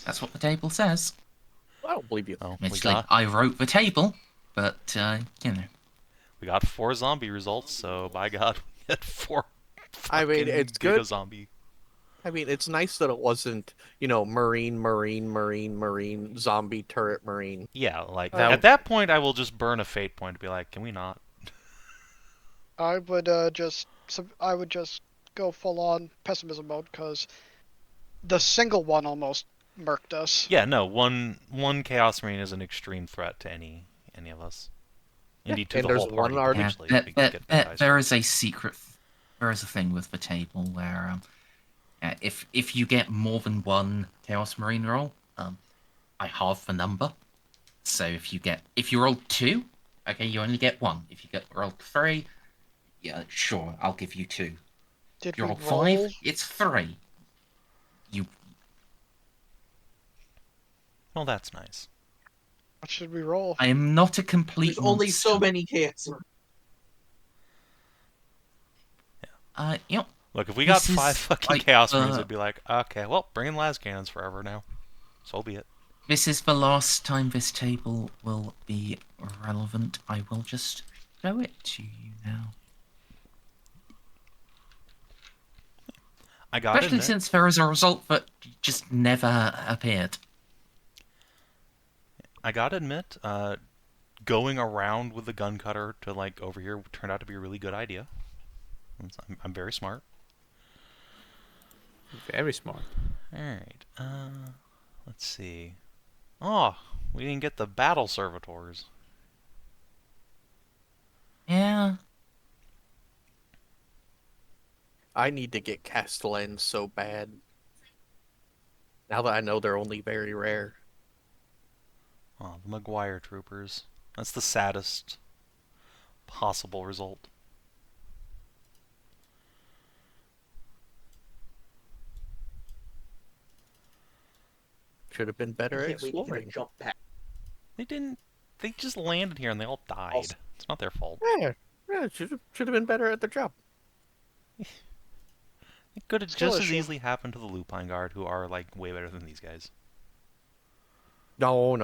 That's table says. I don't believe you. well, we Admittedly, I wrote the table, but got 4 zombie results, so by God, we had 4 I mean, fucking it's giga good. zombie. I mean, it's nice that it wasn't, marine, zombie, turret, marine. Yeah, like Now- at that point, I will just burn a fate point to be like, can we not? I would just go full on pessimism mode because the single one almost murked us. Yeah, no, one Chaos Marine is an extreme threat to any of us. Indeed, to and the there's whole one party arty- potentially. if we get baptized. there is a secret. There is a thing with the table where if you get more than one Chaos Marine roll, I halve the number. So if you roll 2, okay, you only get 1. If you rolled 3, yeah, sure, I'll give you 2. Did If you we roll roll? 5, it's 3. Well, that's nice. What should we roll? I am not a complete There's only so monster. many chaos. Yep. Look, if we got This 5 is fucking like Chaos Marines, it'd be like, okay, well, bring in las cannons forever now. So be it. This is the last time this table will be relevant. I will just show it to you now. I got Especially it. since there is a result that just never appeared. I gotta admit, going around with the gun cutter to like over here turned out to be a really good idea. I'm very smart. Very smart. All right. Let's see. Oh, we didn't get the battle servitors. Yeah. I need to get Castellans so bad. Now that I know they're only very rare. Oh, the Maguire troopers. That's the saddest possible result. Should have been better at Can't wait to get a exploring. jump pack. They didn't. They just landed here and they all died. Also- It's not their fault. Yeah, should have been better at their job. It could have Still just as issue. easily happened to the Lupine Guard, who are like way better than these guys. No.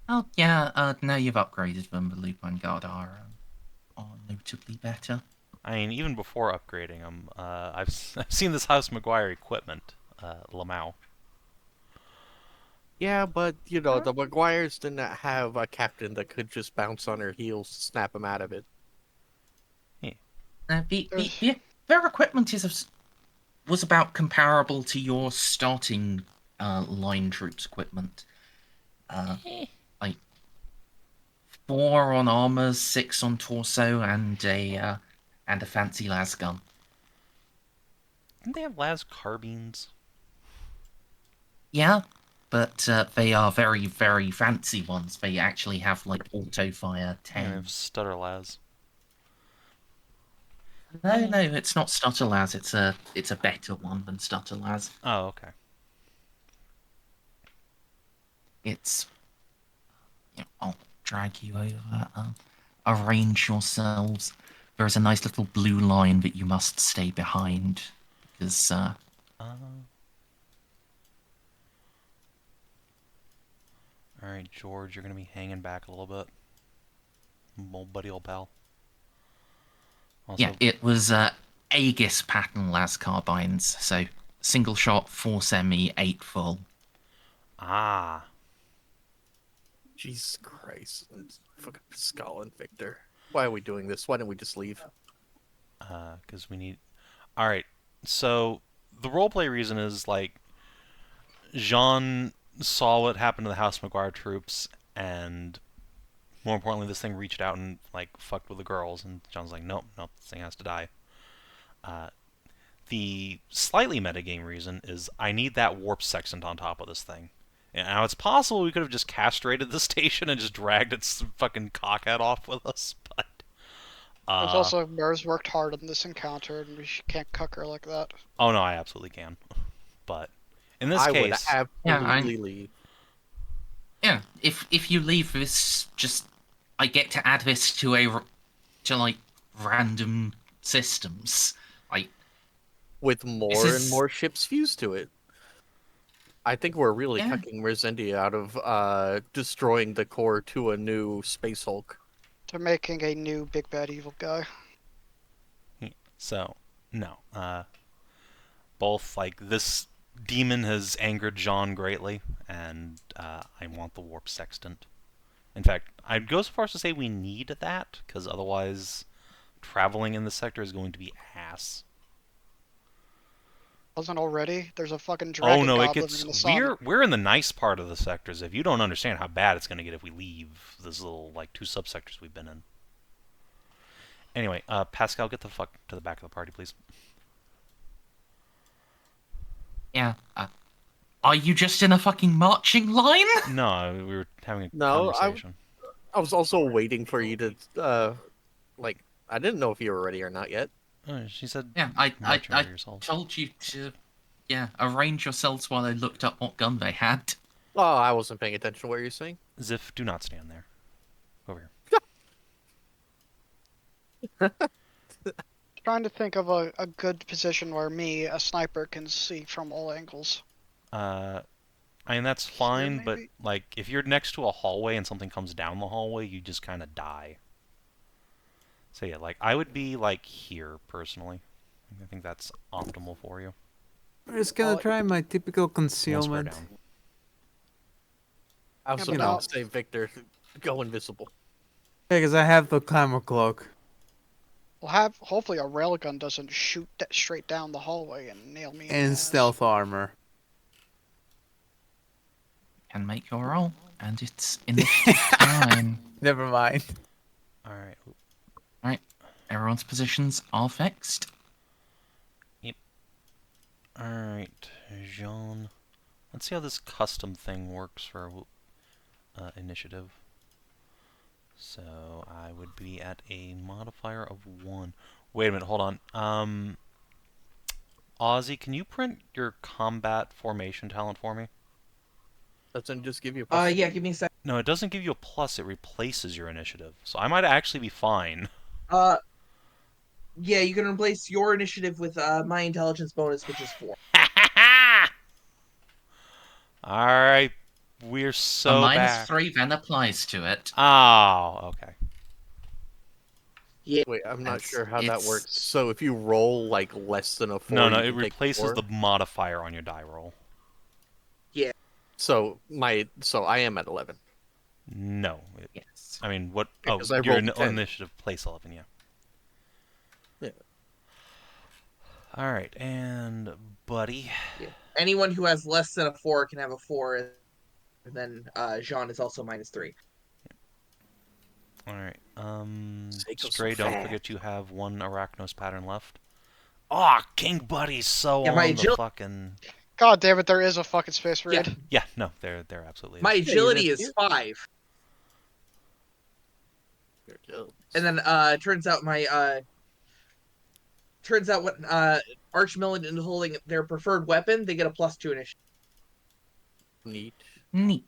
Oh yeah. Now you've upgraded them. The Lupine Guard are notably better. I mean, even before upgrading them, I've seen this House Maguire equipment, Lamau. Yeah, but the Maguires did not have a captain that could just bounce on her heels to snap him out of it. Their equipment was about comparable to your starting line troops equipment. Like 4 on armors, 6 on torso, and a fancy las gun. Didn't they have las carbines? Yeah, but they are very, very fancy ones. They actually have like auto fire They 10. have stutter las. No, it's not stutter las. It's a better one than stutter las. Oh, okay. It's. I'll drag you over. Arrange yourselves. There is a nice little blue line that you must stay behind, because Alright, George, you're gonna be hanging back a little bit. Old buddy, old pal. Also, yeah, it was Aegis pattern las carbines. So single shot, 4 semi, 8 full. Ah. Jesus Christ. Fucking Pascal and Victor. Why are we doing this? Why don't we just leave? Because we need... Alright, so the roleplay reason is, like, Jeanne saw what happened to the House Maguire troops, and more importantly, this thing reached out and, like, fucked with the girls, and John's like, nope, this thing has to die. The slightly metagame reason is I need that warp sextant on top of this thing. And now it's possible we could have just castrated the station and just dragged its fucking cockhead off with us, but... There's also Merz worked hard on this encounter, and we can't cuck her like that. Oh no, I absolutely can. But in this I case, would absolutely leave. Yeah, if you leave this just I get to add this to like random systems. Like With more and is- more ships fused to it. I think we're really Yeah. cucking Merzendi out of destroying the core to a new Space Hulk. To making a new big bad evil guy. So, no. Both, like, this demon has angered Jeanne greatly, and I want the warp sextant. In fact, I'd go so far as to say we need that, because otherwise traveling in this sector is going to be ass. Wasn't already? There's a fucking Oh dragon no, god it gets living in the sun. we're in the nice part of the sectors. If you don't understand how bad it's going to get if we leave this little like 2 subsectors we've been in. Anyway, Pascal, get the fuck to the back of the party, please. yeah. Are you just in a fucking marching line? No, we were having a No, conversation. I was also waiting for you to, I didn't know if you were ready or not yet. She said, Yeah, march I over yourselves. told you to, arrange yourselves while I looked up what gun they had. Oh, I wasn't paying attention to what you're saying. Xiph, do not stand there. Over here. Trying to think of a good position where me, a sniper, can see from all angles. I mean, that's fine, but, maybe? like, if you're next to a hallway and something comes down the hallway, you just kind of die. So, yeah, like, I would be, like, here, personally. I think that's optimal for you. I'm just gonna try my typical One square concealment. down. I was Yeah, supposed but to say, Victor, go invisible. Because I have the climber cloak. Well, hopefully a railgun doesn't shoot straight down the hallway and nail me in the And ass. stealth armor. Can make your roll, and it's initiative time. Never mind. Alright. Right, everyone's positions are fixed. Alright, Jeanne. Let's see how this custom thing works for initiative. So, I would be at a modifier of 1. Wait a minute, hold on. Ozzy, can you print your combat formation talent for me? Doesn't just give you a plus. Yeah, give me a sec. No, it doesn't give you a plus, it replaces your initiative. So I might actually be fine. Yeah, you can replace your initiative with my intelligence bonus, which is 4. Alright, we're so A back. -3 then applies to it. Oh, okay. Yeah. Wait, I'm not It's- sure how that it's- works. So if you roll like less than a 4, No, you it can take replaces 4? the modifier on your die roll. So I am at 11. No. Yes. I mean, what? Because Oh, I your rolled a 10. initiative place 11, yeah. Yeah. Alright, and buddy. Anyone who has less than a 4 can have a 4, and then Jeanne is also -3. Alright, Ceiko's Stray, so don't fat. forget you have 1 Arachnos pattern left. Aw, King Buddy's so Yeah, my on the agil- fucking... God damn it, there is a fucking space raid. Yeah. Yeah, no, they're absolutely... My is. agility you is missed 5. And then turns out when Arch-Militant is holding their preferred weapon, they get a +2 initiative. Neat. Neat.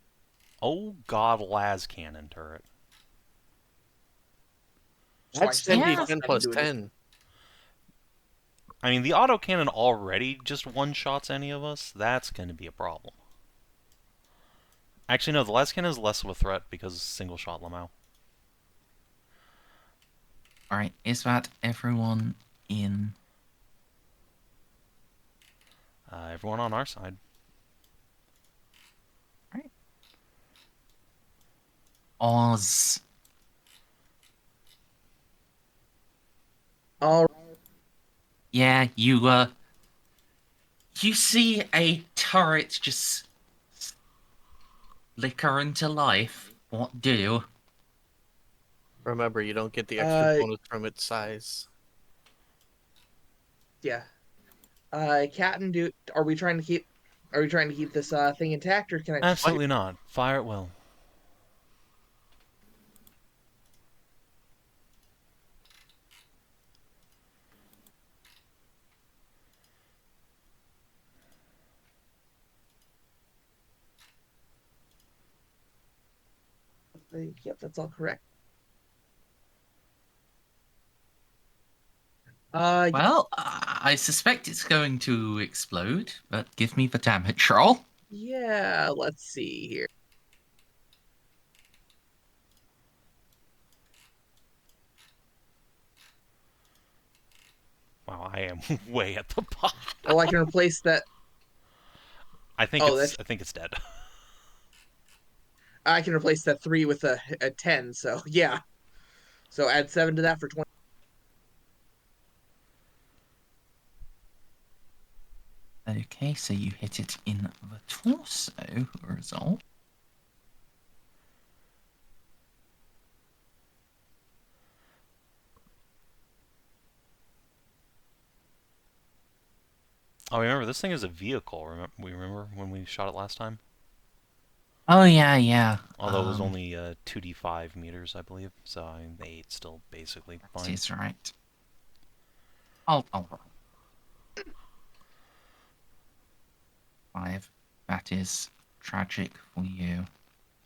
Oh god, las cannon turret. So I That's said 10 Yeah. d10 plus 10. I mean, the autocannon already just one-shots any of us. That's going to be a problem. Actually, no, the las cannon is less of a threat because single-shot Lamau. Alright, is that everyone in? Everyone on our side. Oz. All Yeah, you see a turret just flicker into life. What do? Remember, you don't get the extra Uh, bonus from its size. yeah. Captain, are we trying to keep this thing intact, or can I just Absolutely not. Fire at will. Yep, that's all correct. Well, I suspect it's going to explode, but give me the damage roll. yeah. Let's see here. Wow, I am way at the bottom. Well, I can replace that. I think Oh, it's dead. I can replace that 3 with a 10. So yeah. So add 7 to that for 20. Okay, so you hit it in the torso. Result. Oh, remember this thing is a vehicle. Remember when we shot it last time? Oh yeah, yeah. Although it was only 2d5 meters, I believe. So I mean, the 8's still basically that fine. is right. I'll roll. 5. That is tragic for you.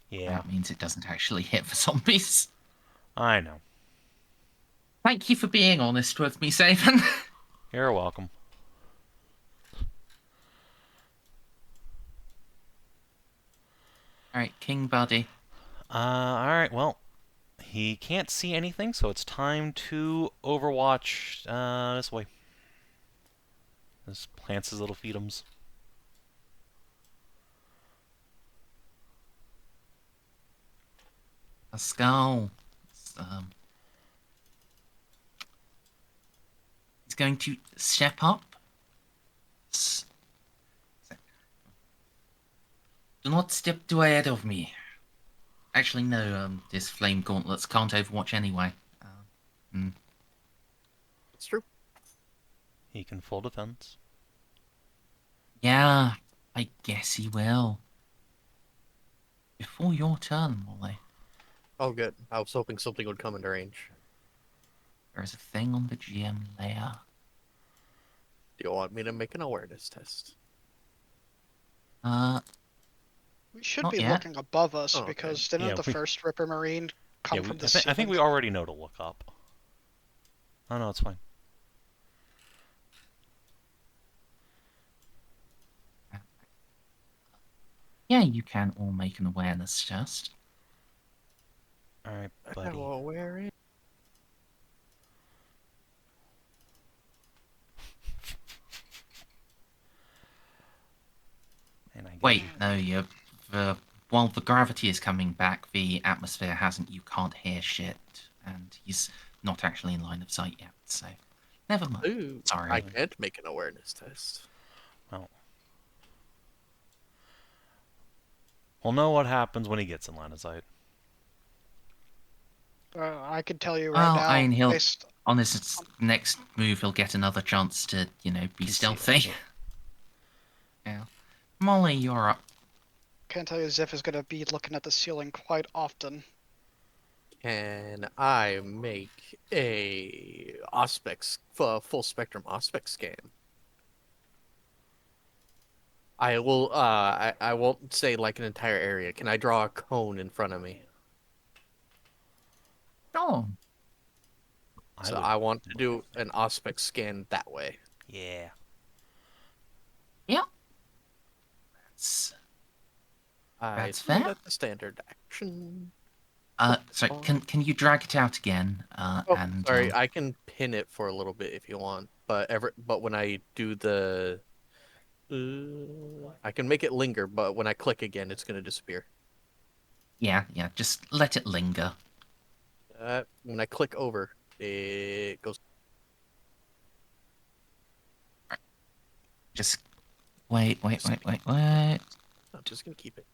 Yeah, That means it doesn't actually hit the zombies. I know. Thank you for being honest with me, Savin. You're welcome. Alright, King Buddy. Alright, well, he can't see anything, so it's time to overwatch this way. This plants his little feetums. Let's go. He's going to step up. Do not step too ahead of me. Actually, no, this flame gauntlets can't overwatch anyway. It's true. He can full defense. Yeah, I guess he will. Before your turn, Molly, Oh, good. I was hoping something would come into range. there is a thing on the GM layer. Do you want me to make an awareness test? We should Not be yet. looking above us Oh, okay. because didn't Yeah, the first Ripper Marine come from the I ceiling? think we already know to look up. Oh no, it's fine. Yeah, you can all make an awareness test. Alright, buddy. Oh, where is... And I get Wait, no, while the gravity is coming back, the atmosphere hasn't. You can't hear shit, and he's not actually in line of sight yet. So, never mind. Ooh, Sorry. I can't make an awareness test. Well, we'll know what happens when he gets in line of sight. I can tell you right Well, now, I mean, he'll based on his next move, he'll get another chance to, be Conceal. stealthy. Yeah. Molly, you're up. can't tell you Xiph is going to be looking at the ceiling quite often. Can I make a Auspex, full spectrum Auspex scan? I will. I won't say like an entire area. Can I draw a cone in front of me? Oh, So I want to do an Auspex scan that way. Yeah. yeah. That's That's fair. That's the standard action. So can you drag it out again? Oh, And sorry, I can pin it for a little bit if you want, but when I do the, I can make it linger, but when I click again, it's gonna disappear. yeah, just let it linger. When I click over, it goes. Just wait. I'm just gonna keep it.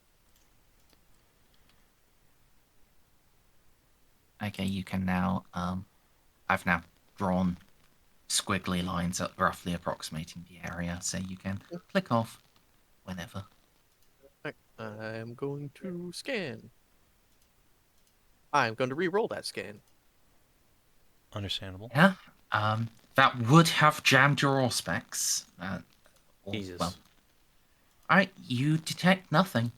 Okay, you can now. I've now drawn squiggly lines up roughly approximating the area, so you can click off whenever. Right, I'm going to scan. I'm going to re-roll that scan. Understandable. Yeah. That would have jammed your Auspex. Jesus. Well. Alright, you detect nothing.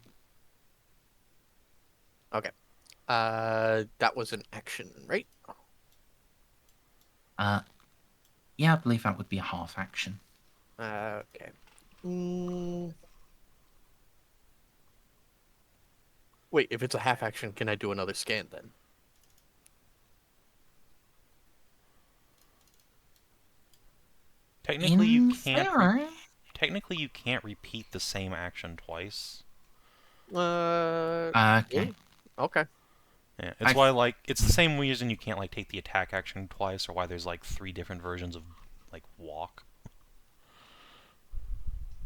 Okay. That was an action, right? Yeah, I believe that would be a half action. Okay. Mm. Wait, if it's a half action, can I do another scan then? Technically, you In can't. theory. Technically, you can't repeat the same action twice. Okay. Really? Okay. Yeah, it's I why like it's the same reason you can't like take the attack action twice, or why there's like 3 different versions of like walk.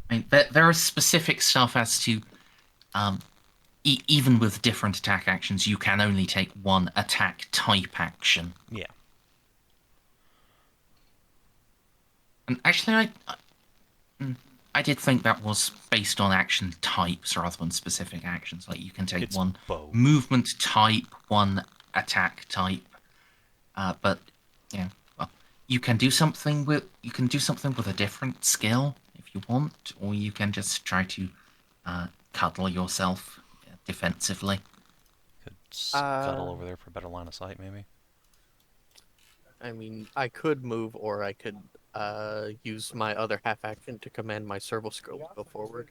I mean, there are specific stuff as to, even with different attack actions, you can only take one attack type action. Yeah. And actually, I did think that was based on action types rather than specific actions. Like you can take It's one both. movement type, one attack type, but yeah, well, you can do something with a different skill if you want, or you can just try to cuddle yourself defensively. Could scuttle over there for better line of sight, maybe. I mean, I could move, or I could use my other half action to command my servo scope to go forward.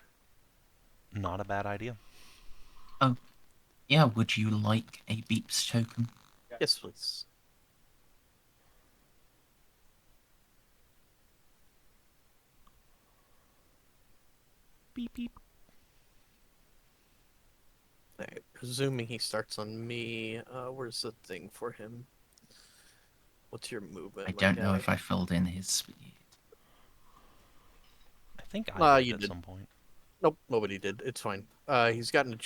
Not a bad idea. Oh, yeah. Would you like a beeps token? Yes, please. Beep beep. Alright, presuming he starts on me, where's the thing for him? What's your movement? I my don't know guy? if I filled in his speed. I think I did you at did. some point. Nope, nobody did. It's fine. He's gotten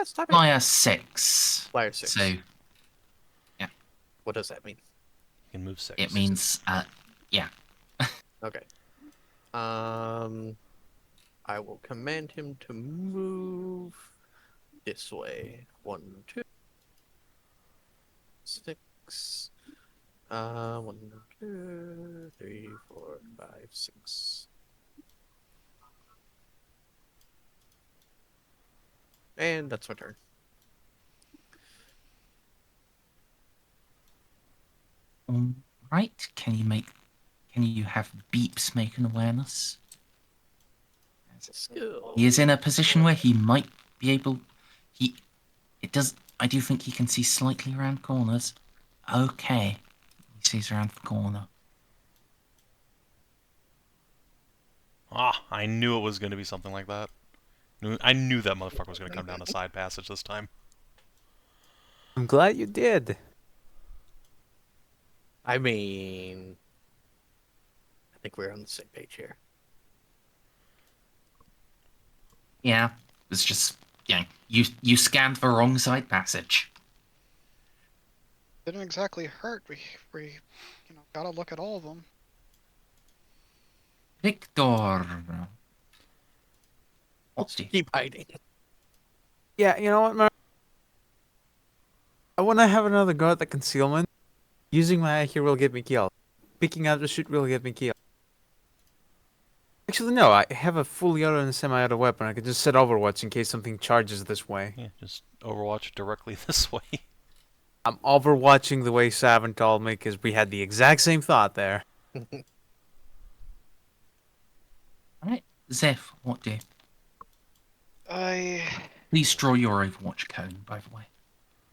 stop it. Flyer 6. Flyer 6. So What does that mean? You can move 6. it means, yeah. Okay. I will command him to move this way. 1, 2, 6. 1, 2, 3, 4, 5, 6. And that's my turn. Right. Can you have beeps make an awareness? Skill. He is in a position where he might be able. I do think he can see slightly around corners. Okay. He sees around the corner. Ah, I knew it was going to be something like that. I knew that motherfucker was going to come down a side passage this time. I'm glad you did. I mean, I think we're on the same page here. Yeah. It's just, you scanned the wrong side passage. Didn't exactly hurt. We gotta look at all of them. Victor. What's the... Keep hiding. Yeah, you know what, Mar? I want to have another go at the concealment. Using my here will get me killed. Picking up the shoot will get me killed. Actually, no, I have a fully auto and semi-auto weapon. I could just set Overwatch in case something charges this way. Yeah, just Overwatch directly this way. I'm overwatching the way Savin told me because we had the exact same thought there. Alright. Xiph, what do? I Please draw your Overwatch cone, by the way.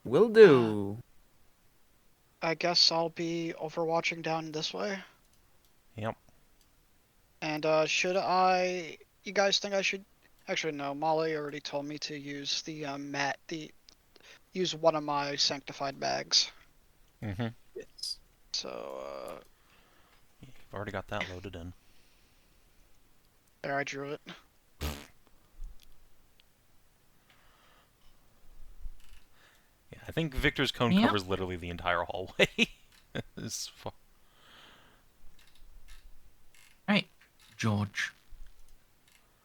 Will do. guess I'll be overwatching down this way. Yep. And you guys think I should? Actually, no. Molly already told me to use use one of my sanctified bags. Mm-hmm. Yes. So You've already got that loaded in. there, I drew it. Yeah, I think Victor's cone Yep. covers literally the entire hallway. Right. George.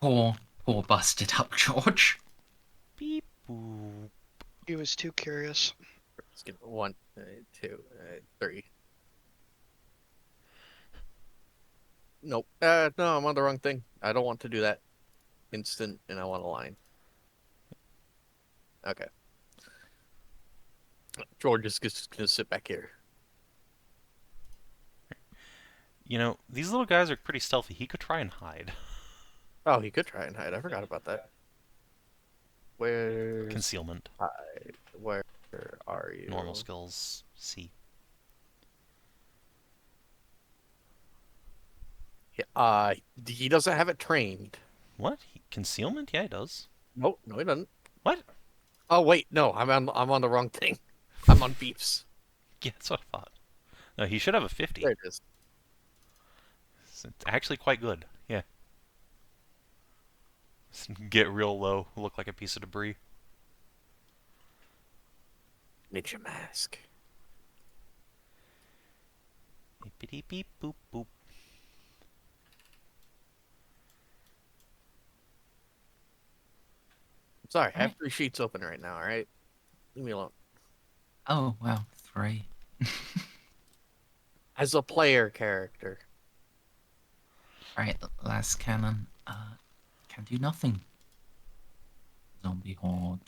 Poor busted up George. Beep boop. He was too curious. Let's get 1, 2, 3. Nope. No, I'm on the wrong thing. I don't want to do that. Instant, and I want a line. Okay. George is just gonna sit back here. You know, these little guys are pretty stealthy. He could try and hide. Oh, he could try and hide. I forgot about that. Where's Concealment. hide? Where are you? Normal skills. C. He doesn't have it trained. What? Concealment? Yeah, he does. No, he doesn't. What? Oh wait, no, I'm on the wrong thing. I'm on beefs. Yeah, that's what I thought. No, he should have a 50. There it is. It's actually quite good. Yeah. Get real low. Look like a piece of debris. Ninja mask. Beep beep boop boop. Sorry, I have 3 sheets open right now. All right, leave me alone. Oh, well, 3. As a player character. Right, last cannon. Can do nothing. Zombie horde.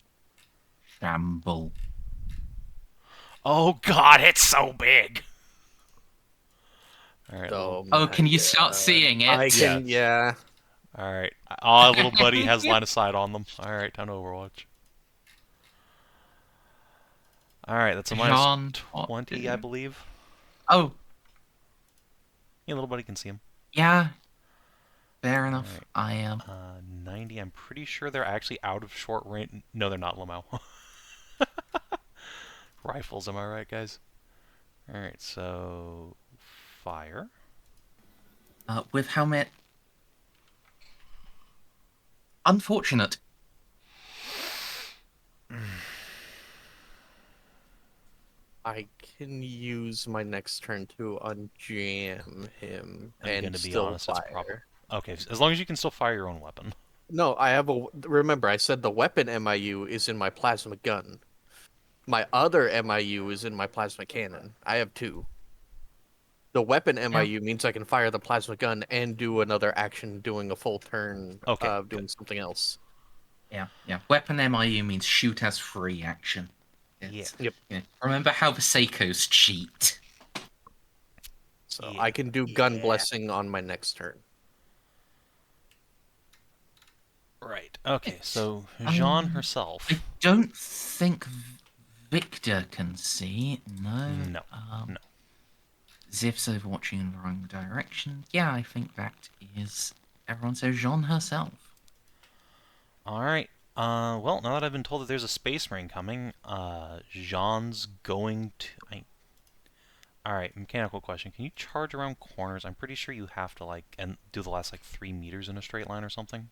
Shamble. Oh god, it's so big! Alright, So, Oh, can you start seeing it? I can, yeah. Alright. Our little buddy has line of sight on them. Alright, time to Overwatch. Alright, that's a minus Jeanne, 20, I believe. Oh, Yeah, little buddy can see him. yeah. Fair enough. Alright. I am. 90, I'm pretty sure they're actually out of short range. No, they're not, Lamo. Rifles, am I right, guys? Alright, so... Fire. With helmet. Unfortunate. I can use my next turn to unjam him I'm and gonna be still honest, that's fire. Okay, as long as you can still fire your own weapon. No, I have a. Remember, I said the weapon MIU is in my plasma gun. My other MIU is in my plasma cannon. I have 2. The weapon MIU means I can fire the plasma gun and do another action doing a full turn of doing something else. Yeah. Weapon MIU means shoot as free action. Yeah. Yep. Yeah. Remember how the Ceikos cheat. So I can do gun blessing on my next turn. Right. Okay, so Jeanne herself. I don't think Victor can see. No. No. No. Xip's overwatching in the wrong direction. Yeah, I think that is everyone. So Jeanne herself. Alright. Well, now that I've been told that there's a Space Marine coming, Jeanne's going to... Alright, mechanical question. Can you charge around corners? I'm pretty sure you have to, like, and do the last, like, 3 meters in a straight line or something.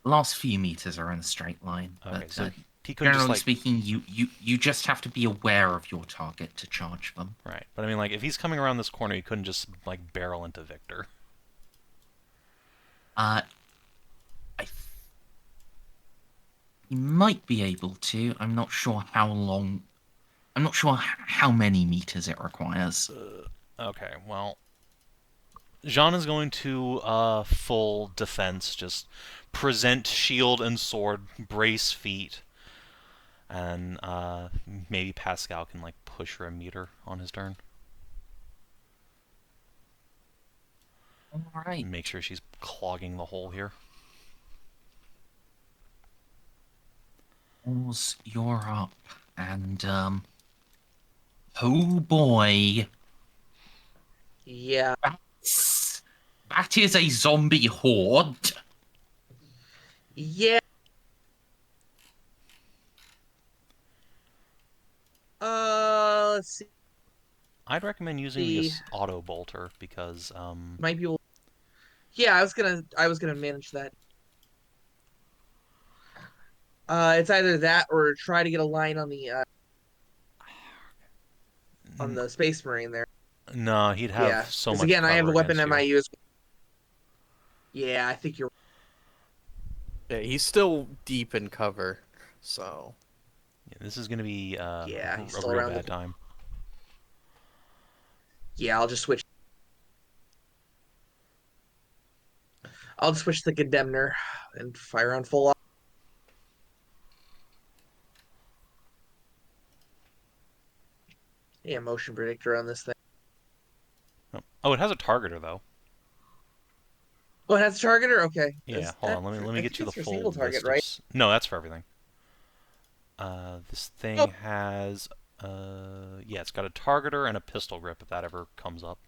Last few meters are in a straight line, Okay, but so he couldn't generally just, like... speaking, you just have to be aware of your target to charge them. Right, but I mean, like, if he's coming around this corner, he couldn't just, like, barrel into Victor. He might be able to. I'm not sure how long. I'm not sure how many meters it requires. Okay, well... Jeanne is going to, full defense, just present shield and sword, brace feet, and, maybe Pascal can, like, push her a meter on his turn. Alright. Make sure she's clogging the hole here. Oz, you're up. And, oh boy. Yeah. That is a zombie horde. Yeah. Let's see. I'd recommend using the auto bolter because Might be. Yeah, I was gonna manage that. It's either that or try to get a line on the Space Marine there. no, he'd have so much. Again, I have the weapon against you. MIU as well. Yeah, I think you're. Yeah, he's still deep in cover, so. Yeah, this is gonna be he's a still real around bad time. Yeah, I'll just switch. I'll just switch to Condemner and fire on full. Yeah, motion predictor on this thing. Oh, Oh, it has a targeter though. Oh, it has a targeter. Okay. Yeah, Is hold that on. Let for- me I get think you the that's for full single target, list. right? No, that's for everything. This thing Oh. has yeah, it's got a targeter and a pistol grip if that ever comes up.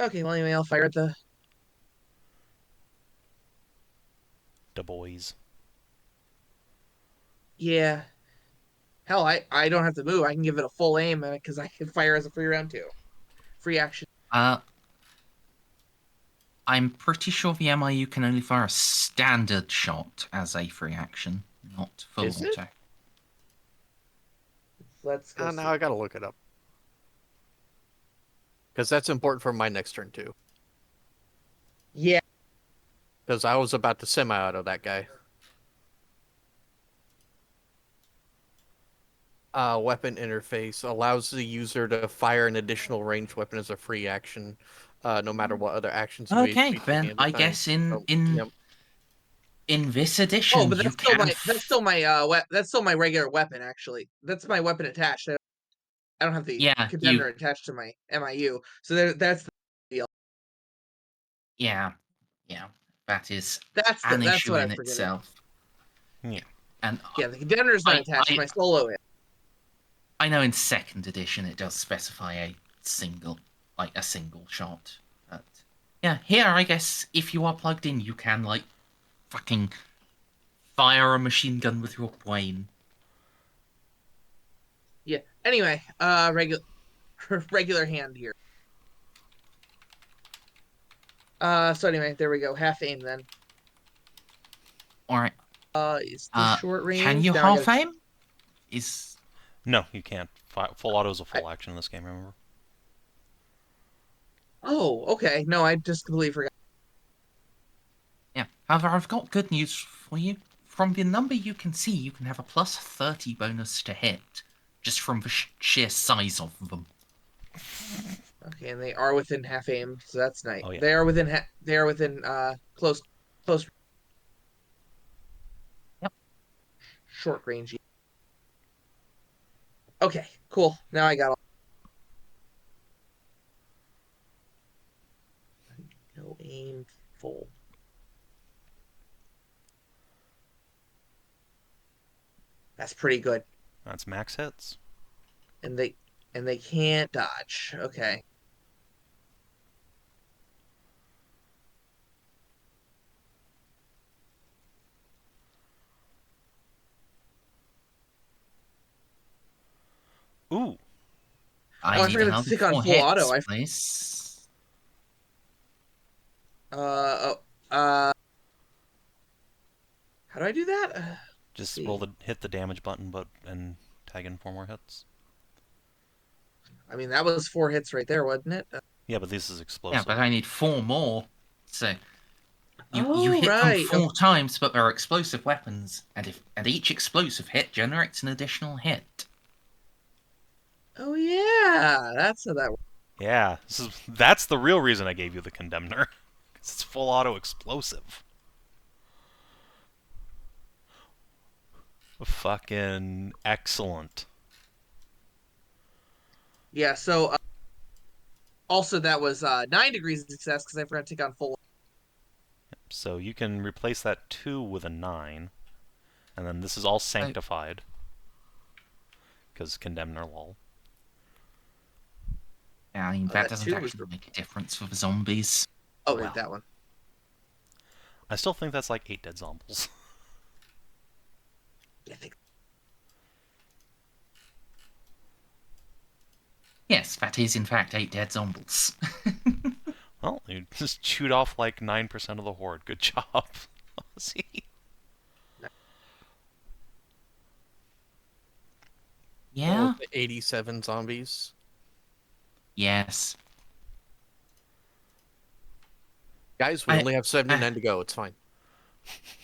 Okay. Well, anyway, I'll fire at the. Da boys. Yeah. Hell, I don't have to move. I can give it a full aim because I can fire as a free round too. Free action. I'm pretty sure the MIU can only fire a standard shot as a free action, not full Is it? auto. Let's go. Now I gotta look it up. Because that's important for my next turn, too. Yeah. Because I was about to semi-auto that guy. Weapon interface allows the user to fire an additional ranged weapon as a free action, no matter what other actions you may Okay, be taking then at the I time. guess in So, in yep. in this Oh, edition but you that's still can. that's still my regular weapon. Actually, that's my weapon attached. I don't have the Yeah, contender attached to my MIU. So that's the deal. yeah, that is That's an issue what I in was forgetting. itself. Yeah. And Yeah, the contender is not attached to my solo. I know in second edition it does specify a single shot. But yeah, here I guess if you are plugged in, you can like fucking fire a machine gun with your brain. Yeah. Anyway, regular hand here. So anyway, there we go. Half aim then. All right. Is this short range? Can you Now I half gotta. aim? Is No, you can't. Full auto is a full action in this game, remember? Oh, okay. No, I just completely forgot. yeah. However, I've got good news for you. From the number you can see, you can have a plus 30 bonus to hit, just from the sheer size of them. Okay, and they are within half aim, so that's nice. Oh, yeah. They are within close Yep. short range. Okay, cool. Now I got all. No aim full. That's pretty good. That's max hits. And they can't dodge. Okay. Ooh. I I need forgot to another stick on 4 full hits, auto. please. Oh, how do I do that? Just See. hit the damage button and tag in 4 more hits. I mean, that was 4 hits right there, wasn't it? Yeah, but this is Yeah, explosive. but I need 4 more. So you Oh, hit right. them 4 times, but they're explosive weapons, and each explosive hit generates an additional hit. Oh yeah, that's how that works. Yeah, that's the real reason I gave you the Condemner. It's full auto explosive. Fucking excellent. Yeah. So also that was 9 degrees of success because I forgot to take on full. So you can replace that 2 with a 9. And then this is all sanctified. Because Condemner lol. Yeah, I mean, Oh, that that doesn't 2 was actually make a difference for the zombies. Oh Well. wait, that one. I still think that's like 8 dead zombies. I think. Yes, that is in fact 8 dead zombies. Well, you just chewed off like 9% of the horde. Good job. See? Yeah? 87 zombies. Yes. Guys, we I- only have 79 to go. It's fine.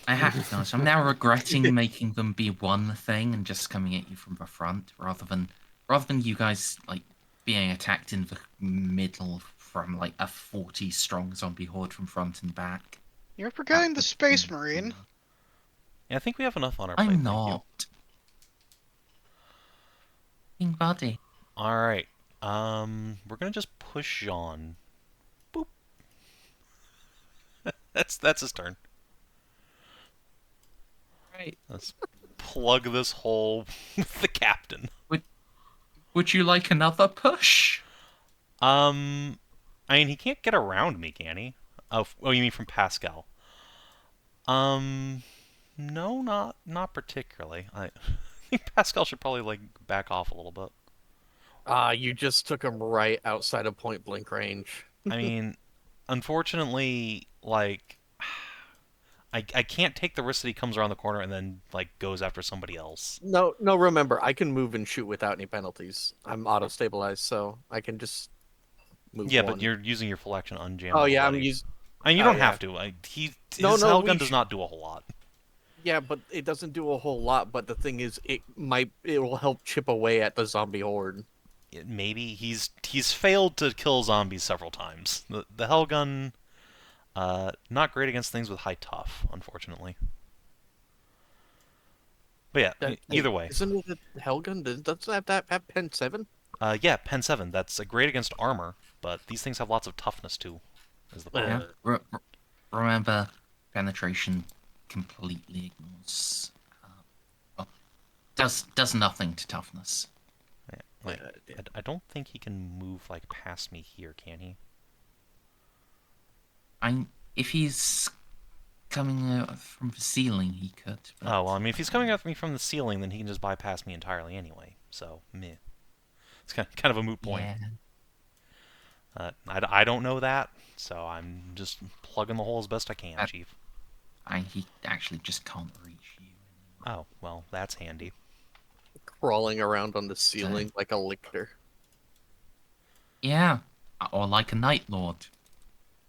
I have to be honest, I'm now regretting making them be one thing and just coming at you from the front rather than you guys like being attacked in the middle from like a 40-strong zombie horde from front and back. You're forgetting the would Space be Marine. cool. Yeah, I think we have enough on our plate. I'm thank you. not. King Buddy. Alright. We're gonna just push Jeanne. Boop. That's his turn. Right. Let's plug this hole with the captain. Would you like another push? I mean, he can't get around me, can he? Oh, you mean from Pascal? No, not particularly. I think Pascal should probably like back off a little bit. You just took him right outside of point blank range. I mean, unfortunately, like, I can't take the risk that he comes around the corner and then like goes after somebody else. No, remember, I can move and shoot without any penalties. I'm auto-stabilized, so I can just move Yeah, one. but you're using your full action unjammed. Oh, yeah, I'm already. using... I mean, you Oh, don't yeah. have to. His No, hell we gun does sh- not do a whole lot. Yeah, but it doesn't do a whole lot, but the thing is, it will help chip away at the zombie horde. Maybe he's failed to kill zombies several times. The hell gun, not great against things with high tough, unfortunately. But yeah, either way. Isn't it a Hellgun? Doesn't that have Pen 7? Yeah, Pen 7. That's great against armor, but these things have lots of toughness too. Is the problem. Yeah. Remember, penetration completely ignores. Well, does nothing to toughness. Yeah, like, I don't think he can move like past me here, can he? If he's coming out from the ceiling, he could. But, Oh well, I mean, if he's coming at me from the ceiling, then he can just bypass me entirely anyway. So meh. It's kind of a moot point. Yeah. I don't know that, so I'm just plugging the hole as best I can, Chief. He actually just can't reach you. Oh, well, that's handy. Crawling around on the ceiling like a lictor. Yeah, or like a Night Lord.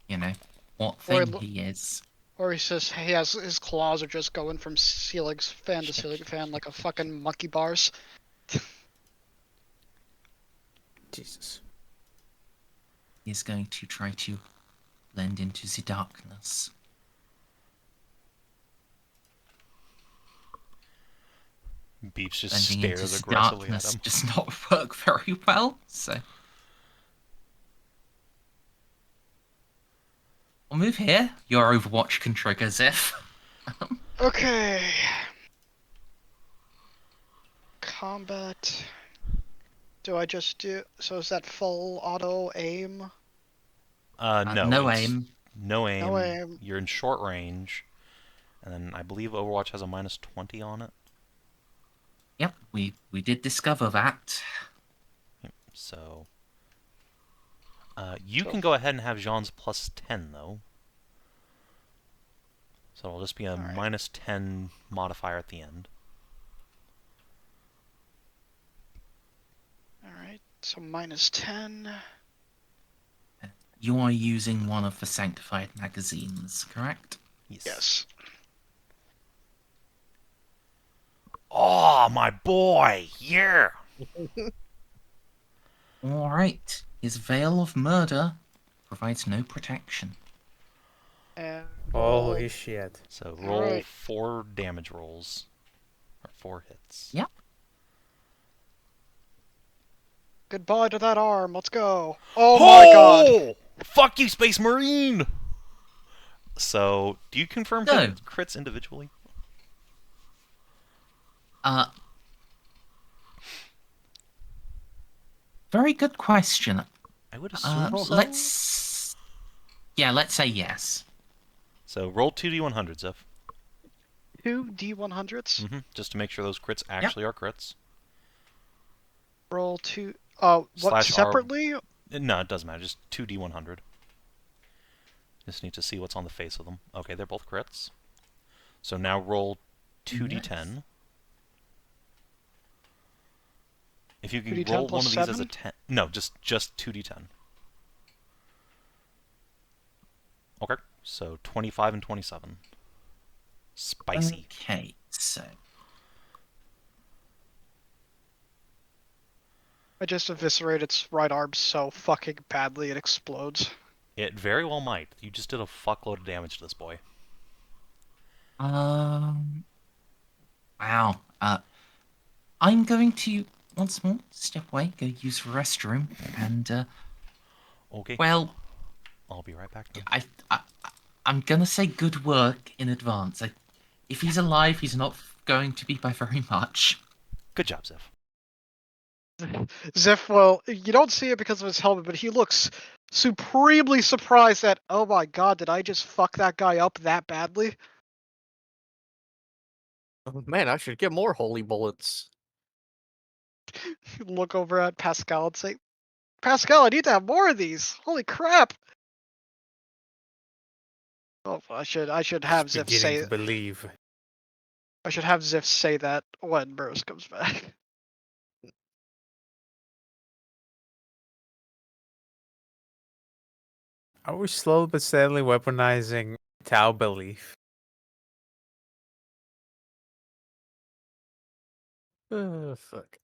You know, what Or thing he is. Or he says he has his claws are just going from ceiling fan to ceiling fan like a fucking monkey bars. Jesus. He's going to try to blend into the darkness. Beeps just Blending into stares the aggressively at darkness him. does not work very well, so... We'll move here. Your Overwatch can trigger, Xiph. Okay. Combat. Do I just do... So is that full auto aim? No. No it's aim. No aim. No aim. You're in short range. And then I believe Overwatch has a -20 on it. Yep, we did discover that. So... you can go ahead and have Jean's +10, though. So it'll just be a Alright. -10 modifier at the end. Alright, so -10. You are using one of the sanctified magazines, correct? Yes. Oh, my boy! Yeah! Alright. His Veil of Murder provides no protection. And Holy shit. So roll Alright. 4 damage rolls. Or 4 hits. Yep. goodbye to that arm. Let's go. Oh my god. Fuck you, Space Marine! So, do you confirm No. hit crits individually? Very good question. I would assume so. Let's say yes. So, roll 2d100, Xiph. 2 D100s. Just to make sure those crits actually are crits. Roll 2. What, Slash R- separately? No, it doesn't matter. Just 2d100. Just need to see what's on the face of them. Okay, they're both crits. So now roll 2d10. If you can 2d10 roll one plus of these as a 7? 10... No, just 2d10. Okay, so 25 and 27. Spicy. Okay, so I just eviscerate its right arm so fucking badly it explodes. It very well might. You just did a fuckload of damage to this boy. Um. Wow. I'm going to once more step away, go use the restroom, and Okay, well, I'll be right back then. I'm gonna say good work in advance. If he's alive, he's not going to be by very much. Good job, Xiph. Xiph, well, you don't see it because of his helmet, but he looks supremely surprised that, oh my god, did I just fuck that guy up that badly? Oh, man, I should get more holy bullets. Look over at Pascal and say, Pascal, I need to have more of these. Holy crap! Oh, I should have Just Xiph beginning say to believe. I should have Xiph say that when Merz comes back. Are we slowly but steadily weaponizing Tau belief? Fuck.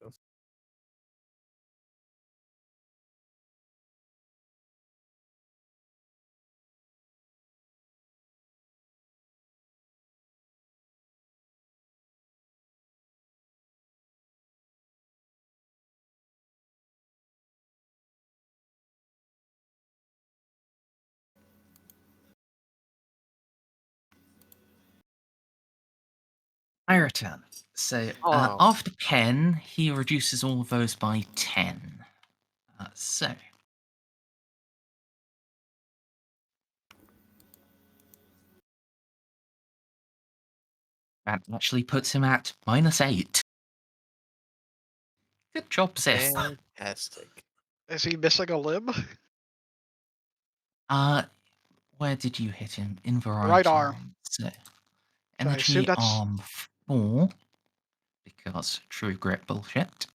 I return. So Oh, after pen, he reduces all of those by 10. So that actually puts him at -8. Good job, Sif. fantastic. Is he missing a limb? Uh, where did you hit him? In the Right right arm. arm. So So I assume energy that's. arm 4, because true grit bullshit.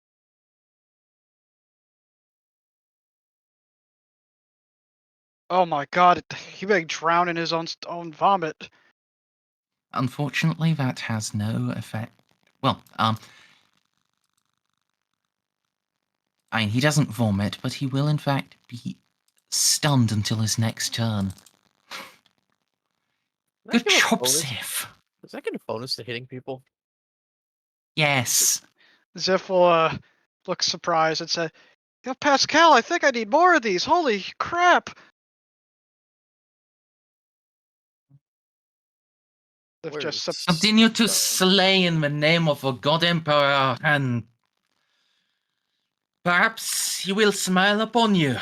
Oh my god, he may drown in his own vomit. Unfortunately, that has no effect. Well, I mean, he doesn't vomit, but he will in fact be stunned until his next turn. Does that Good give a job, bonus? Sif. Does that get a bonus to hitting people? Yes. Xiph will look surprised and say, Yo, Pascal, I think I need more of these. Holy crap! Xiph Where just is Continue to stone? slay in the name of the God Emperor, and perhaps he will smile upon you.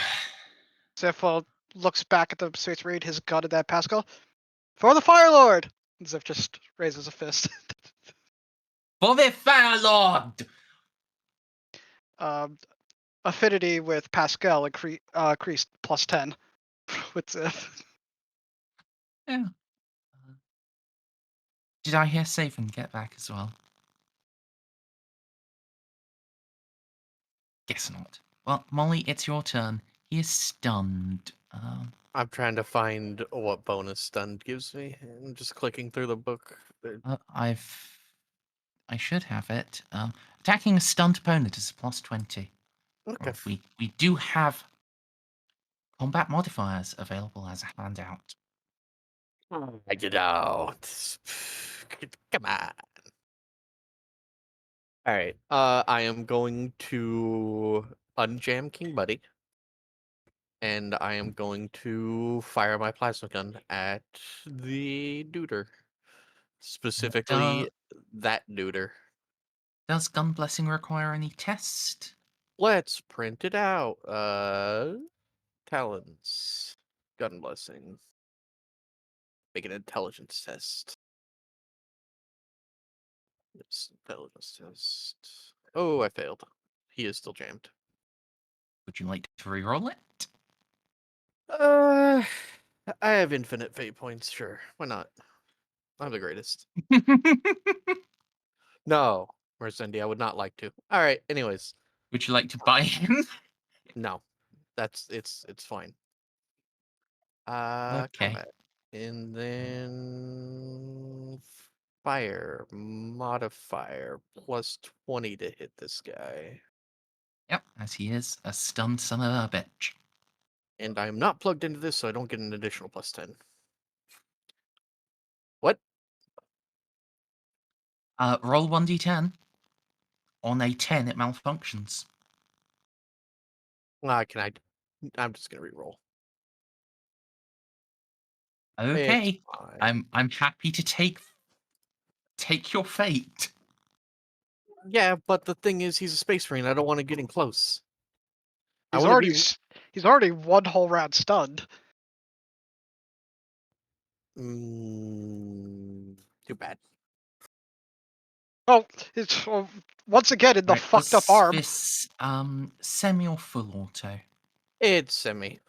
Xiph looks back at the Space Marine, his gun at that Pascal. For the Fire Lord! And Xiph just raises a fist. For the Fire Lord! Affinity with Pascal increased plus 10 with Xiph. Yeah. Did I hear Savin get back as well? Guess not. Well, Molly, it's your turn. He is stunned. I'm trying to find what bonus stun gives me. I'm just clicking through the book. I should have it. Attacking a stunned opponent is a plus 20. Okay. We do have combat modifiers available as a handout. I get out. Come on. All right. I am going to unjam King Buddy, and I am going to fire my plasma gun at the duder, specifically that duder. Does Gun Blessing require any test? Let's print it out. Talents, gun blessing. Make an intelligence test. Yes, intelligence test. Oh, I failed. He is still jammed. Would you like to reroll it? Uh, I have infinite fate points. Sure, why not? I'm the greatest. No, Merzendi, I would not like to. All right. Anyways, Would you like to buy him? no, it's fine. Okay. Combat, and then fire modifier plus 20 to hit this guy. Yep, as he is a stunned son of a bitch. And I am not plugged into this, so I don't get an additional +10. What? Roll 1d10. On a 10, it malfunctions. Can I? I'm just gonna reroll. Okay, It's fine. I'm happy to take your fate. Yeah, but the thing is, he's a space marine. I don't want to get in close. I He's want to already be. he's already one whole round stunned. Too bad. Oh, it's once again in the Right, fucked up was arm. this semi or full auto? It's semi.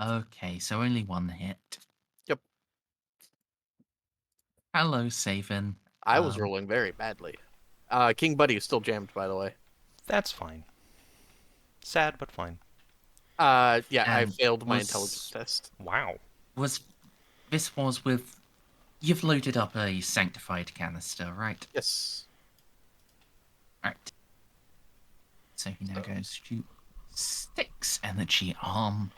Okay, so only one hit. Yep. Hello, Savin. I was rolling very badly. King Buddy is still jammed, by the way. That's fine. Sad, but fine. Yeah, I And failed my was- intelligence test. Wow. This was with. You've loaded up a sanctified canister, right? Yes. Right. So he now goes to 6 energy arm.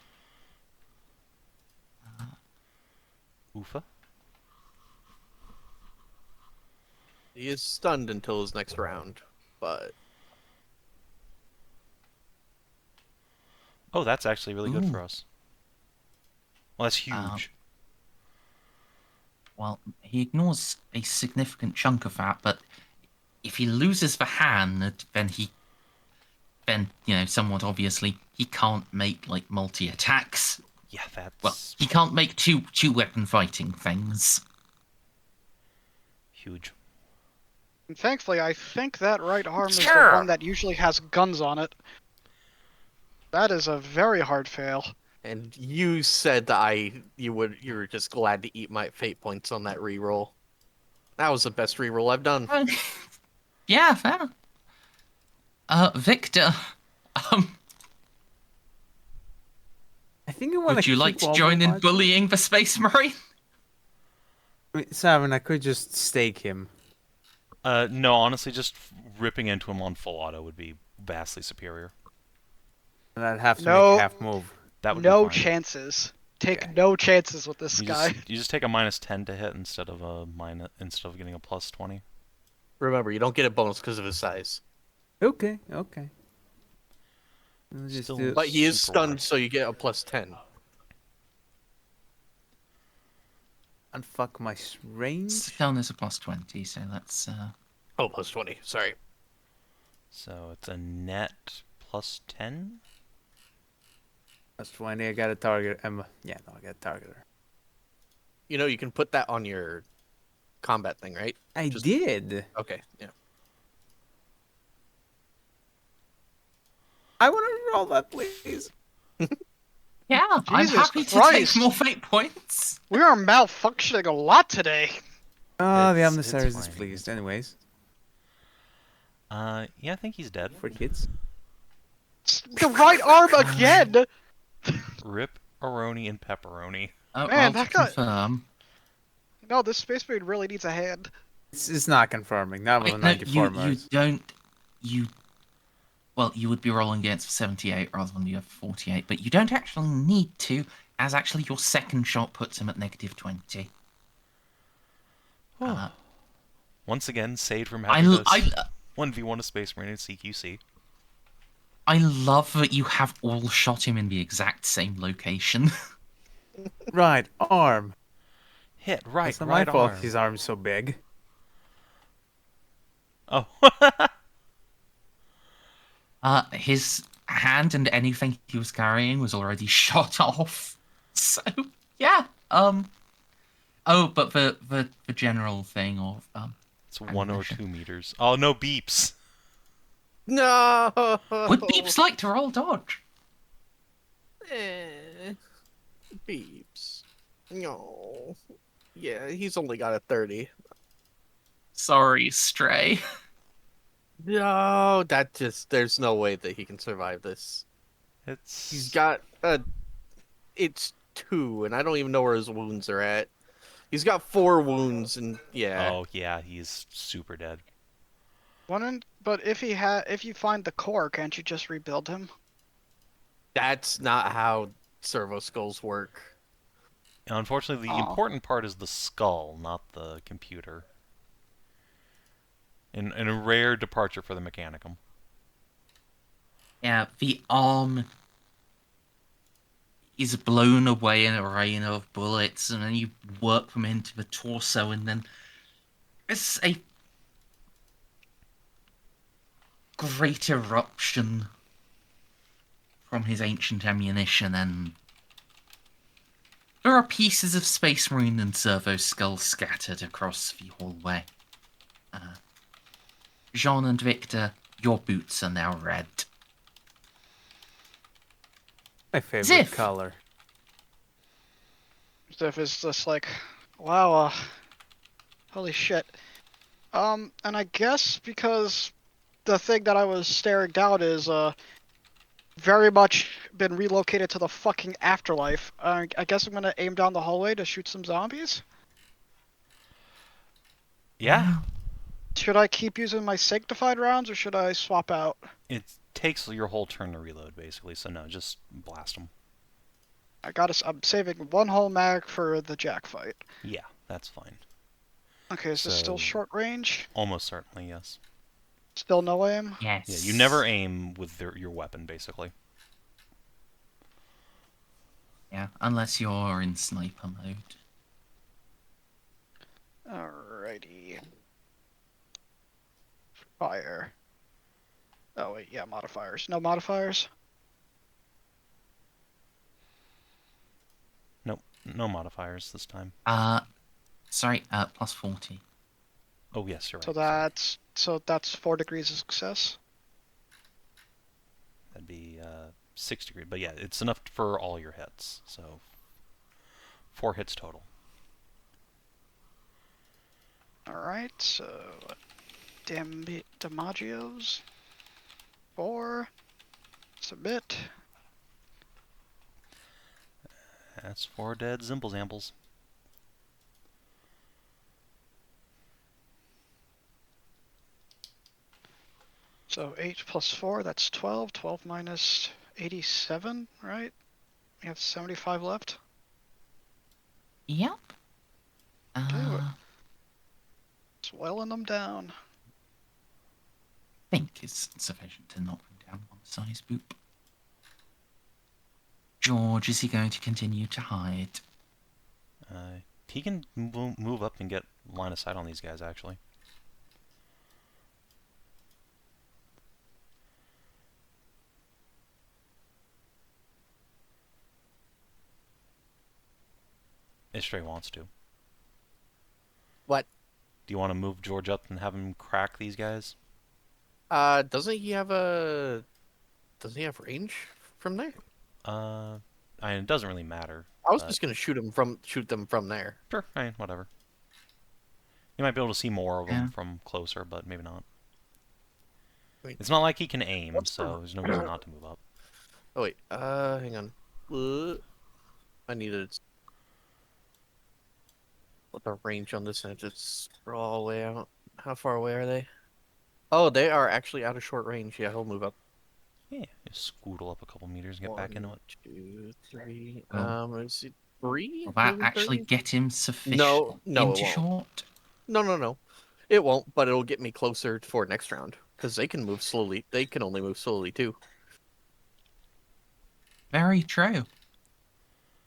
Oofa. He is stunned until his next round, but Oh, that's actually really good Ooh. for us. Well, that's huge. Well, he ignores a significant chunk of that, but if he loses the hand, then somewhat obviously, he can't make like multi-attacks. Yeah, that's Well, he can't make two weapon fighting things. huge. And thankfully, I think that right arm is the Sure. one that usually has guns on it. That is a very hard fail. and you said that you were just glad to eat my fate points on that reroll. That was the best reroll I've done. Yeah, fair. Victor, I think I want would you like to join in bullying the Space Marine? I mean, Savin, I could just stake him. No, honestly, just ripping into him on full auto would be vastly superior. And I'd have to No. make half move. That would No be fine. chances. Take Okay. no chances with this You guy. just take a -10 to hit instead of getting a +20. Remember, you don't get a bonus because of his size. Okay. We'll just Still- do- But he is Super stunned, rare. so you get a +10. unfuck my range. Stone is a +20, so let's. Oh, +20. Sorry. So it's a net +10. That's 20. I got a target. I got a targeter. You know, you can put that on your combat thing, right? I Just- did. Okay, yeah. I want to roll that, please. Yeah, I'm Jesus happy to Christ. take more fate points. We are malfunctioning a lot today. Oh, the It's Omnissiah is fine, displeased. it's fine. Anyways, Yeah, I think he's dead. for kids. The right arm again. Rip Aroni and Pepperoni. Oh, Man, well, that to guy- confirm. No, this Space Marine really needs a hand. It's not confirming. Not with Wait, a no, 94 you Mars. don't. Well, you would be rolling against 78 rather than you have 48, but you don't actually need to, as actually your second shot puts him at -20. Once again, saved from I, having l- I, to 1v1 a Space Marine in CQC. I love that you have all shot him in the exact same location. Right arm. Hit right, It's not right my fault arm. his arm's so big. Oh. His hand and anything he was carrying was already shot off. So, yeah. Oh, but the general thing of It's 1 or ammunition. 2 meters. Oh, no beeps. No! Would beeps like to roll dodge? Beeps. No. Yeah, he's only got a 30. Sorry, Stray. No, there's no way that he can survive this. It's He's got it's 2, and I don't even know where his wounds are at. He's got 4 wounds, and yeah. Oh yeah, he's super dead. But if you find the core, can't you just rebuild him? That's not how servo skulls work. And unfortunately, the Aw. important part is the skull, not the computer. And a rare departure for the Mechanicum. Yeah, the arm is blown away in a rain of bullets, and then you work them into the torso, and then it's a great eruption from his ancient ammunition, and there are pieces of Space Marine and Servo Skull scattered across the hallway. Jeanne and Victor, your boots are now red. My favorite Xiph! color. Xiph is just like, wow, holy shit. And I guess because the thing that I was staring down is very much been relocated to the fucking afterlife. I guess I'm gonna aim down the hallway to shoot some zombies. Yeah, Should I keep using my sanctified rounds or should I swap out? it takes your whole turn to reload, basically, so no, just blast them. I'm saving one whole mag for the jack fight. Yeah, that's fine. Okay, is this still So- short range? Almost certainly, yes. Still no aim? Yes. Yeah, you never aim with your weapon, basically. Yeah, unless you're in sniper mode. Alrighty. Fire. Oh wait, yeah, modifiers. No modifiers? Nope, no modifiers this time. Sorry, plus 40. Oh, yes, you're right. So that's 4 degrees of success. That'd be 6 degree, but yeah, it's enough for all your hits, so 4 hits total. Alright, so Damagios. 4. Submit. That's 4 dead Zimble-Zambles. So 8 plus 4, that's 12. 12 minus 87, right? We have 75 left. Yep. Okay, swelling them down. Think is sufficient to knock them down one size. Boop. George, is he going to continue to hide? He can move up and get line of sight on these guys, actually. If Stray wants to. What? Do you want to move George up and have him crack these guys? Doesn't he have range from there? It doesn't really matter. I was but- just gonna shoot them from there. Sure, whatever. You might be able to see more of them Yeah. from closer, but maybe not. Wait. It's not like he can aim, What's the- so there's no reason not to move up. Oh wait, hang on. I needed what the range on this end. Just scroll all the way out. How far away are they? Oh, they are actually out of short range. Yeah, he'll move up. Yeah, just scootle up a couple meters and get back into it. 2, 3. Oh. Is it 3? Will that Maybe actually 3? get him sufficient No, it into won't. short? No. It won't, but it'll get me closer for next round because they can move slowly. They can only move slowly too. Very true.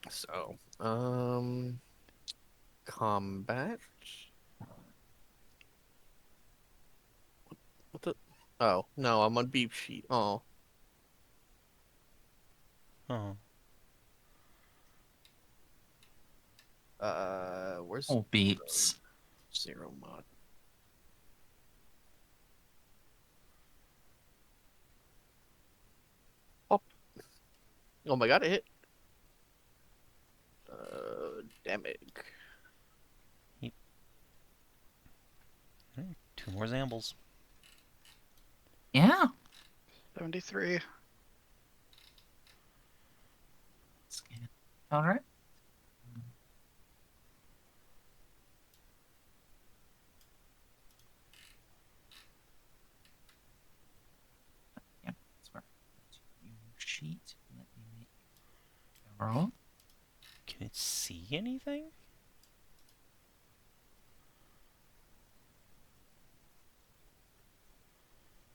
So, combat. What the? Oh no, I'm on beep sheet. Oh, Oh, where's Or beeps. 0 mod? Oh, oh my god, it hit. Damage. 2 more Zambles. Yeah. 73. Alright. Can it see anything?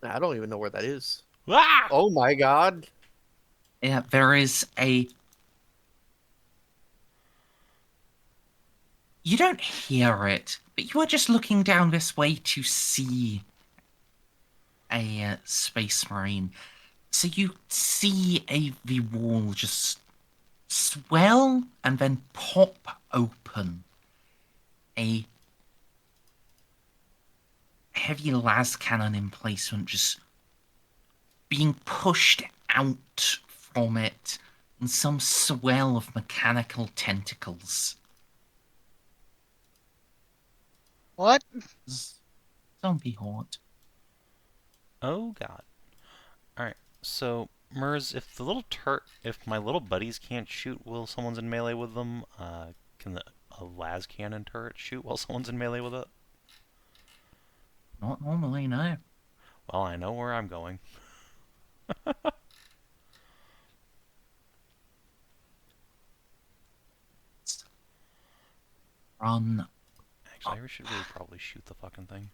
I don't even know where that is. Ah! Oh my god. Yeah, there is a... You don't hear it, but you are just looking down this way to see a space marine. So you see the wall just swell and then pop open. A heavy las cannon emplacement just being pushed out from it, and some swell of mechanical tentacles. What? Zombie horde. Oh god. Alright, so Merz, if my little buddies can't shoot while someone's in melee with them, can a las cannon turret shoot while someone's in melee with it? Not normally, no. Well, I know where I'm going. Run. Actually, I should really probably shoot the fucking thing.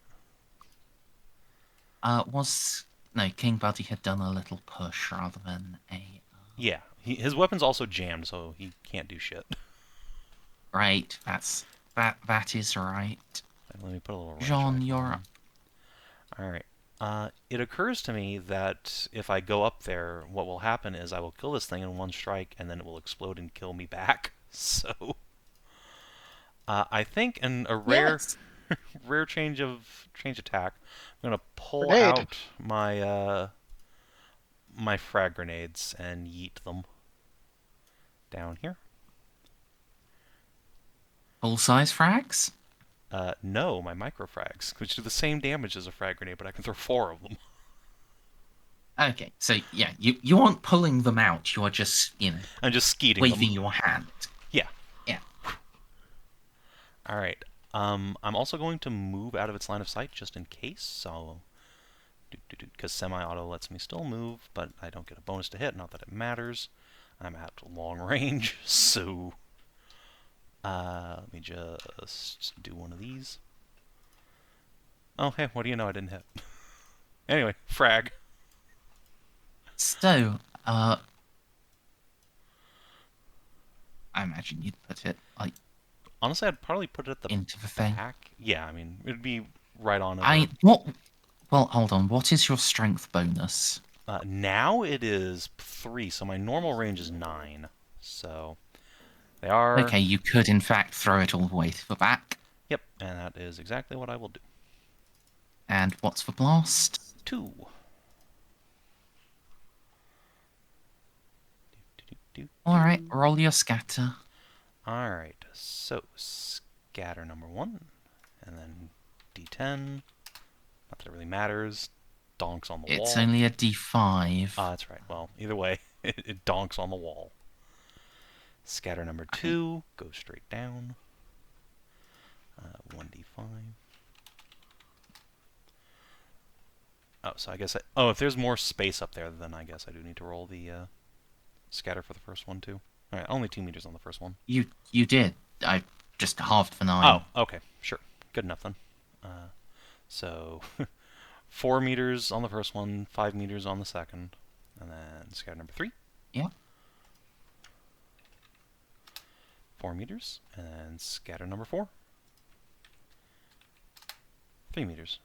No, King Buddy had done a little push rather than a... Yeah, his weapon's also jammed, so he can't do shit. Right, that is right. Let me put a little wrench Jeanne, on it. you're up. Alright. It occurs to me that if I go up there, what will happen is I will kill this thing in one strike, and then it will explode and kill me back. So, I think in a rare, Yes. rare change attack, I'm gonna pull Grenade. out my my frag grenades and yeet them down here. Full-size frags? No, my microfrags, which do the same damage as a frag grenade, but I can throw 4 of them. Okay, so yeah, you aren't pulling them out, you're just, I'm just skeeting waving them. your hand. Yeah. Yeah. Alright. I'm also going to move out of its line of sight just in case, so... Because semi-auto lets me still move, but I don't get a bonus to hit, not that it matters. I'm at long range, so... let me just do one of these. Oh, hey, what do you know? I didn't hit. Anyway, frag. So, I imagine you'd put it, like, Honestly, I'd probably put it at the into the thing. back. Yeah, I mean, it'd be right on over. Well, hold on, what is your strength bonus? Now it is 3, so my normal range is 9. So, they are... Okay, you could in fact throw it all the way to the back. Yep, and that is exactly what I will do. And what's the blast? 2. Alright, roll your scatter. Alright, so scatter number 1, and then D10. Not that it really matters. Donks on the wall. It's only a d5. Ah, that's right. Well, either way, it donks on the wall. Scatter number 2, goes straight down. 1d5. Oh, so I guess if there's more space up there, then I guess I do need to roll the scatter for the first one too. All right, only 2 meters on the first one. You did. I just halved the 9. Oh, okay, sure, good enough then. So 4 meters on the first one, 5 meters on the second, and then scatter number 3. Yeah. 4 meters, and then scatter number 4. 3 meters.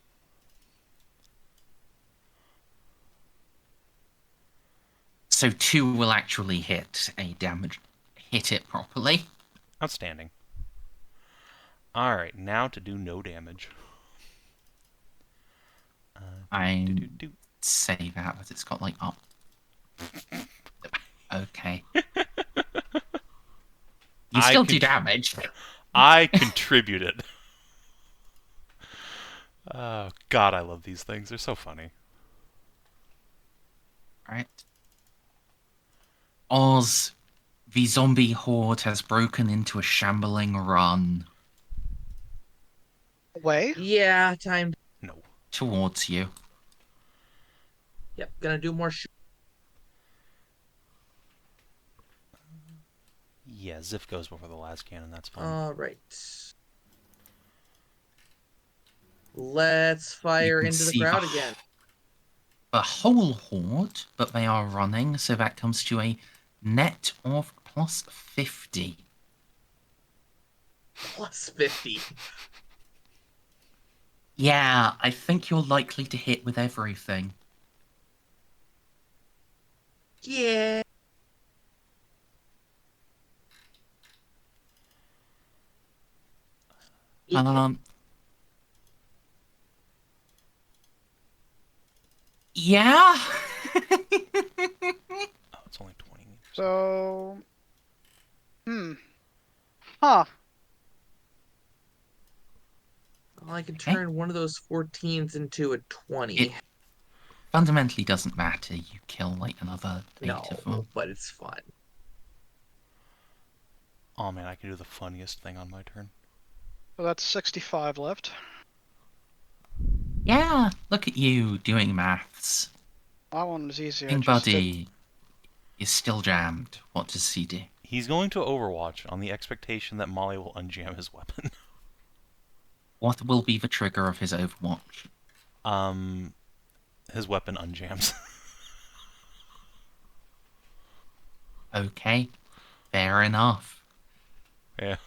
So 2 will actually hit it properly. Outstanding. Alright, now to do no damage. I say that, but it's got like up. Okay. You still do damage. I contributed. Oh, God, I love these things. They're so funny. Right. Oz, the zombie horde has broken into a shambling run Away? Yeah, time. No. towards you. Yep, gonna do more. Yeah, Xiph goes before the last cannon. That's fine. All right. Let's You fire can into the see crowd again. a whole horde, but they are running, so that comes to a net of plus 50. Plus 50. Yeah, I think you're likely to hit with everything. Yeah. Um, yeah. Oh, it's only 20 meters. So, huh? Well, I can Okay. turn one of those 14s into a 20. It fundamentally doesn't matter. You kill like another 8 No, of them. but it's fun. Oh man, I can do the funniest thing on my turn. So that's 65 left. Yeah, look at you doing maths. That one was easy. I King just did. Buddy is still jammed. What does he do? He's going to Overwatch on the expectation that Molly will unjam his weapon. What will be the trigger of his Overwatch? His weapon unjams. Okay, fair enough. Yeah.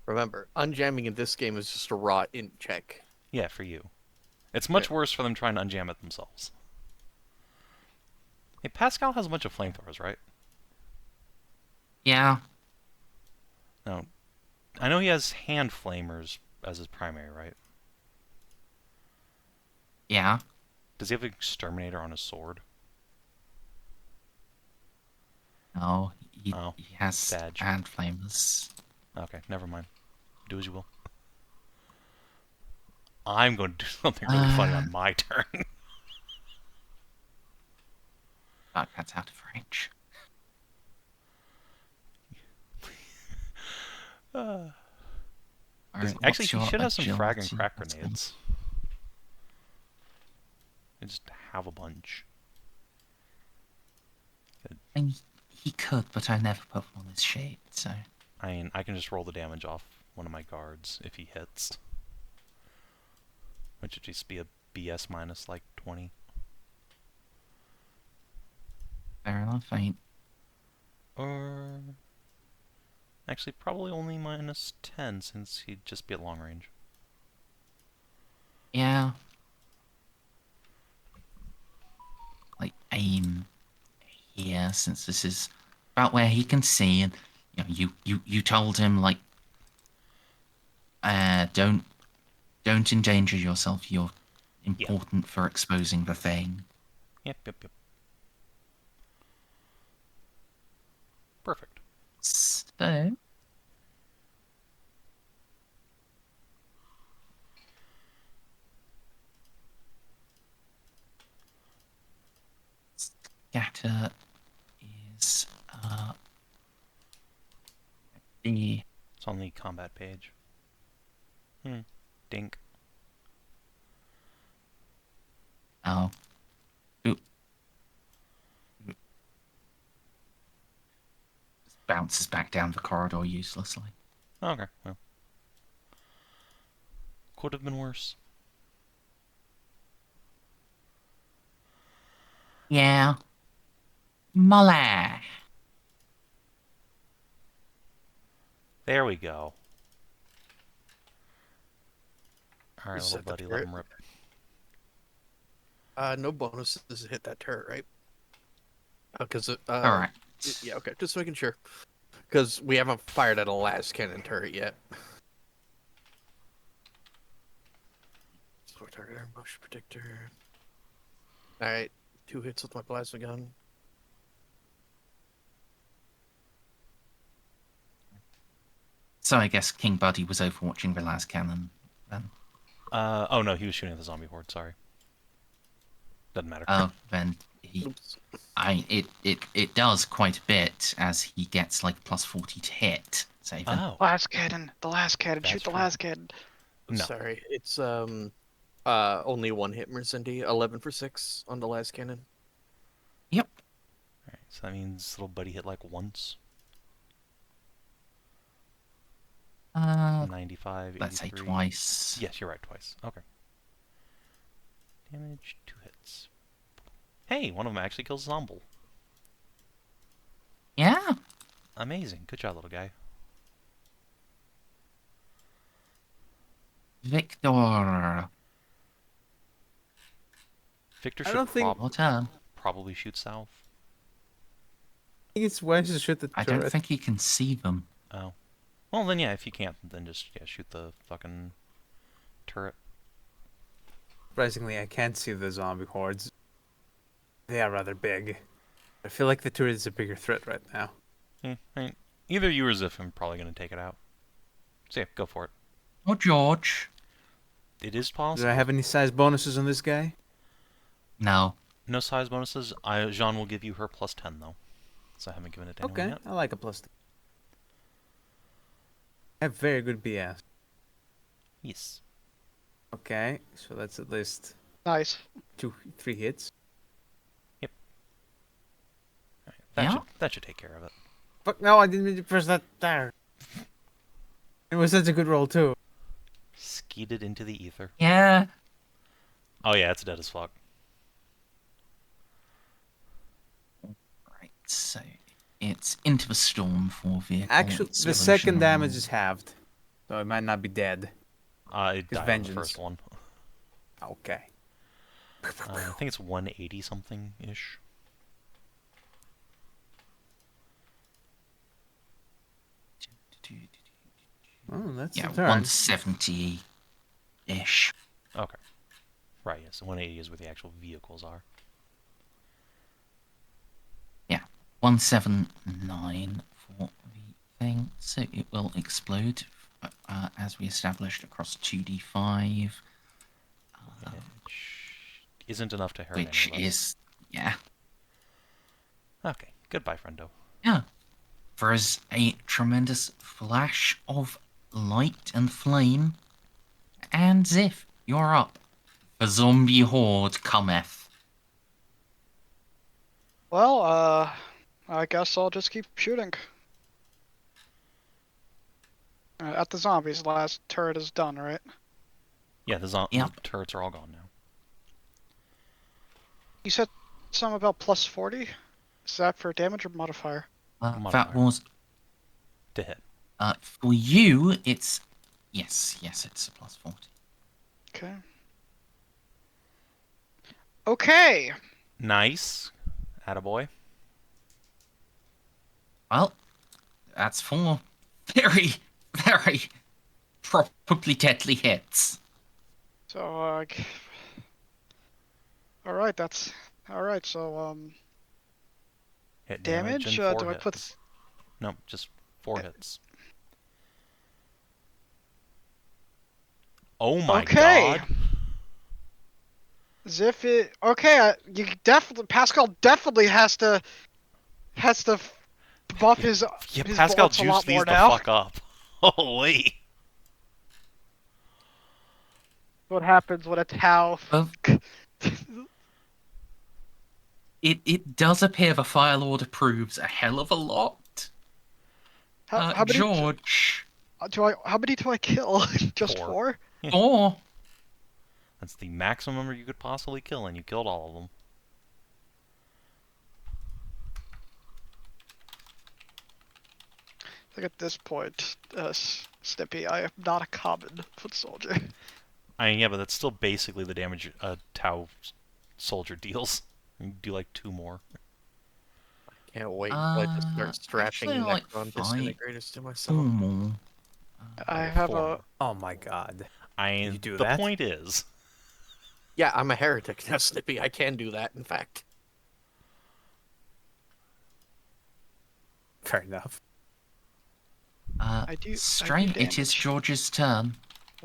Remember, unjamming in this game is just a raw int check. Yeah, for you. It's much worse for them trying to unjam it themselves. Hey, Pascal has a bunch of flamethrowers, right? Yeah, No. I know he has hand flamers as his primary, right? yeah. Does he have an exterminator on his sword? No, he Oh, has badge. hand flamers. Okay, never mind. Do as you will. I'm going to do something really funny on my turn. But that's out of range. Alright, Actually, what's he your should have some frag and agility? crack That's one. grenades. I just have a bunch. And he could, but I never put them on his sheet, so... I mean, I can just roll the damage off one of my guards if he hits. Which would just be a BS minus like 20. Fair enough, I mean... Or... Actually, probably only minus 10 since he'd just be at long range. Yeah. Like, aim here, since this is about where he can see, and you told him, like, don't endanger yourself, you're important for exposing the thing. Yep. Perfect. So... Scatter is the It's on the combat page. Dink. oh Ooh. Bounces back down the corridor uselessly. Okay, well. Could have been worse. Yeah. Molly. There we go. Alright, Is little that the buddy, let turret? him rip. No bonuses to hit that turret, right? Because Alright. yeah, okay, just making sure. Because we haven't fired at a last cannon turret yet. Sword target, motion predictor. Alright, 2 hits with my plasma gun. So I guess King Buddy was overwatching the last cannon then. Oh no, he was shooting at the zombie horde, sorry. Doesn't matter. Oh, then he... Oops. It does quite a bit as he gets like plus 40 to hit. Savin. Oh. Last cannon. The last cannon. That's Shoot the true. last cannon. No. Sorry, it's only 1 hit Merzendi, 11 for 6 on the last cannon. Yep. So that means little buddy hit like once. 95, let's say 83. twice. Yes, you're right, twice. Okay. Damage, 2 hits. Hey, one of them actually kills Zomble. Yeah. Amazing. Good job, little guy. Victor. Victor I should don't think- Your turn. probably shoot south. I think it's wise to shoot the I turret. don't think he can see them. Oh. Well, then yeah, if you can't, then just shoot the fucking turret. Surprisingly, I can't see the zombie hordes. They are rather big. I feel like the turret is a bigger threat right now. I mean, either you or Xiph are probably going to take it out. So yeah, go for it. Or George. It is Do possible. I have any size bonuses on this guy? No. No size bonuses. Jeanne will give you her plus 10, though. So I haven't given it to anyone Okay, yet. I like a plus. I have very good BS. Yes. Okay, so that's at least Nice. 3 hits. Yeah. That should take care of it. Fuck no, I didn't mean to press that there. It was such a good roll too. Skeeted into the ether. Yeah. Oh yeah, it's dead as fuck. Right, so it's into the storm for vehicle. Actually, the explosion second damage roll. is halved, so it might not be dead. It His died on vengeance. the first one. Okay. I think it's 180 something ish. Oh, that's Yeah, the turn. 170-ish. Okay. Right, yes. 180 is where the actual vehicles are. 179 for the thing. So it will explode, as we established, across 2d5, Which isn't enough to hurt which any of us. is, yeah. Okay, goodbye, friendo. Yeah. There is a tremendous flash of light and flame. And Xiph, you're up. The zombie horde cometh. Well, I guess I'll just keep shooting. At the zombies, the last turret is done, right? Yeah, the Yep. turrets are all gone now. You said something about plus 40? Is that for damage or modifier? That Modifier. was, To hit. for you, it's, yes, it's a plus 40. Okay. Okay! Nice. Attaboy. Well, that's 4 very, very probably deadly hits. So, alright, that's... Alright, so, Hit damage? and Do 4 I hits. put... No, just 4 hits. Oh my Okay. god. Xiph it... Okay, you definitely... Pascal definitely has to buff his Yeah, his Pascal bolts a lot juiced these more the now. fuck up. Holy. What happens when a Tau... Well, it does appear the Fire Lord approves a hell of a lot. how many George, how many do I kill? Just 4. 4? or That's the maximum number you could possibly kill, and you killed all of them. Like at this point, Snippy, I am not a common foot soldier. I mean, yeah, but that's still basically the damage a Tau soldier deals. You do like 2 more. Can't wait until I just start strapping actually, like Necron 5 disintegrators to 4 myself. more. I have 4 a... more. Oh my god. I mean, you do the that? point is, Yeah, I'm a heretic now, Snippy. I can do that, in fact. Fair enough. I do Strange, it is damage. George's turn.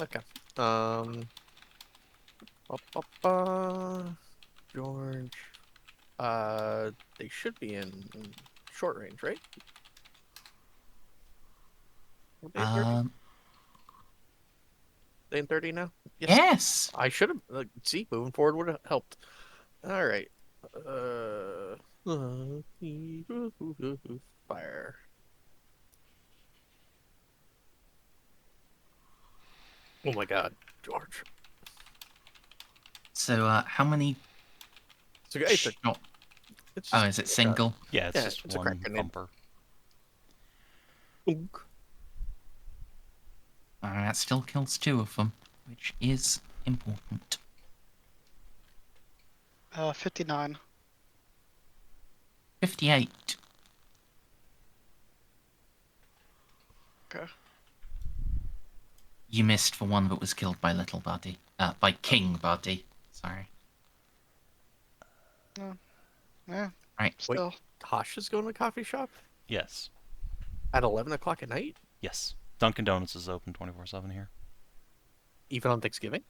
Okay. George. They should be in short range, right? Are they 30? They in 30 now? Yes. I should have. See, moving forward would have helped. All right. Fire. Oh my god, George. So, how many So it's a, shot? it's Oh, just is it a shot. single? Yeah, it's Yeah, just it's a one crack grenade. bumper. Oonk. That still kills 2 of them, which is important. 59. 58. Okay. You missed for one that was killed by Little Buddy. By King Buddy. Sorry. Yeah. Right. Still. Tosh is going to a coffee shop Yes. at 11 o'clock at night, Yes. Dunkin' Donuts is open 24/7 here. even on Thanksgiving.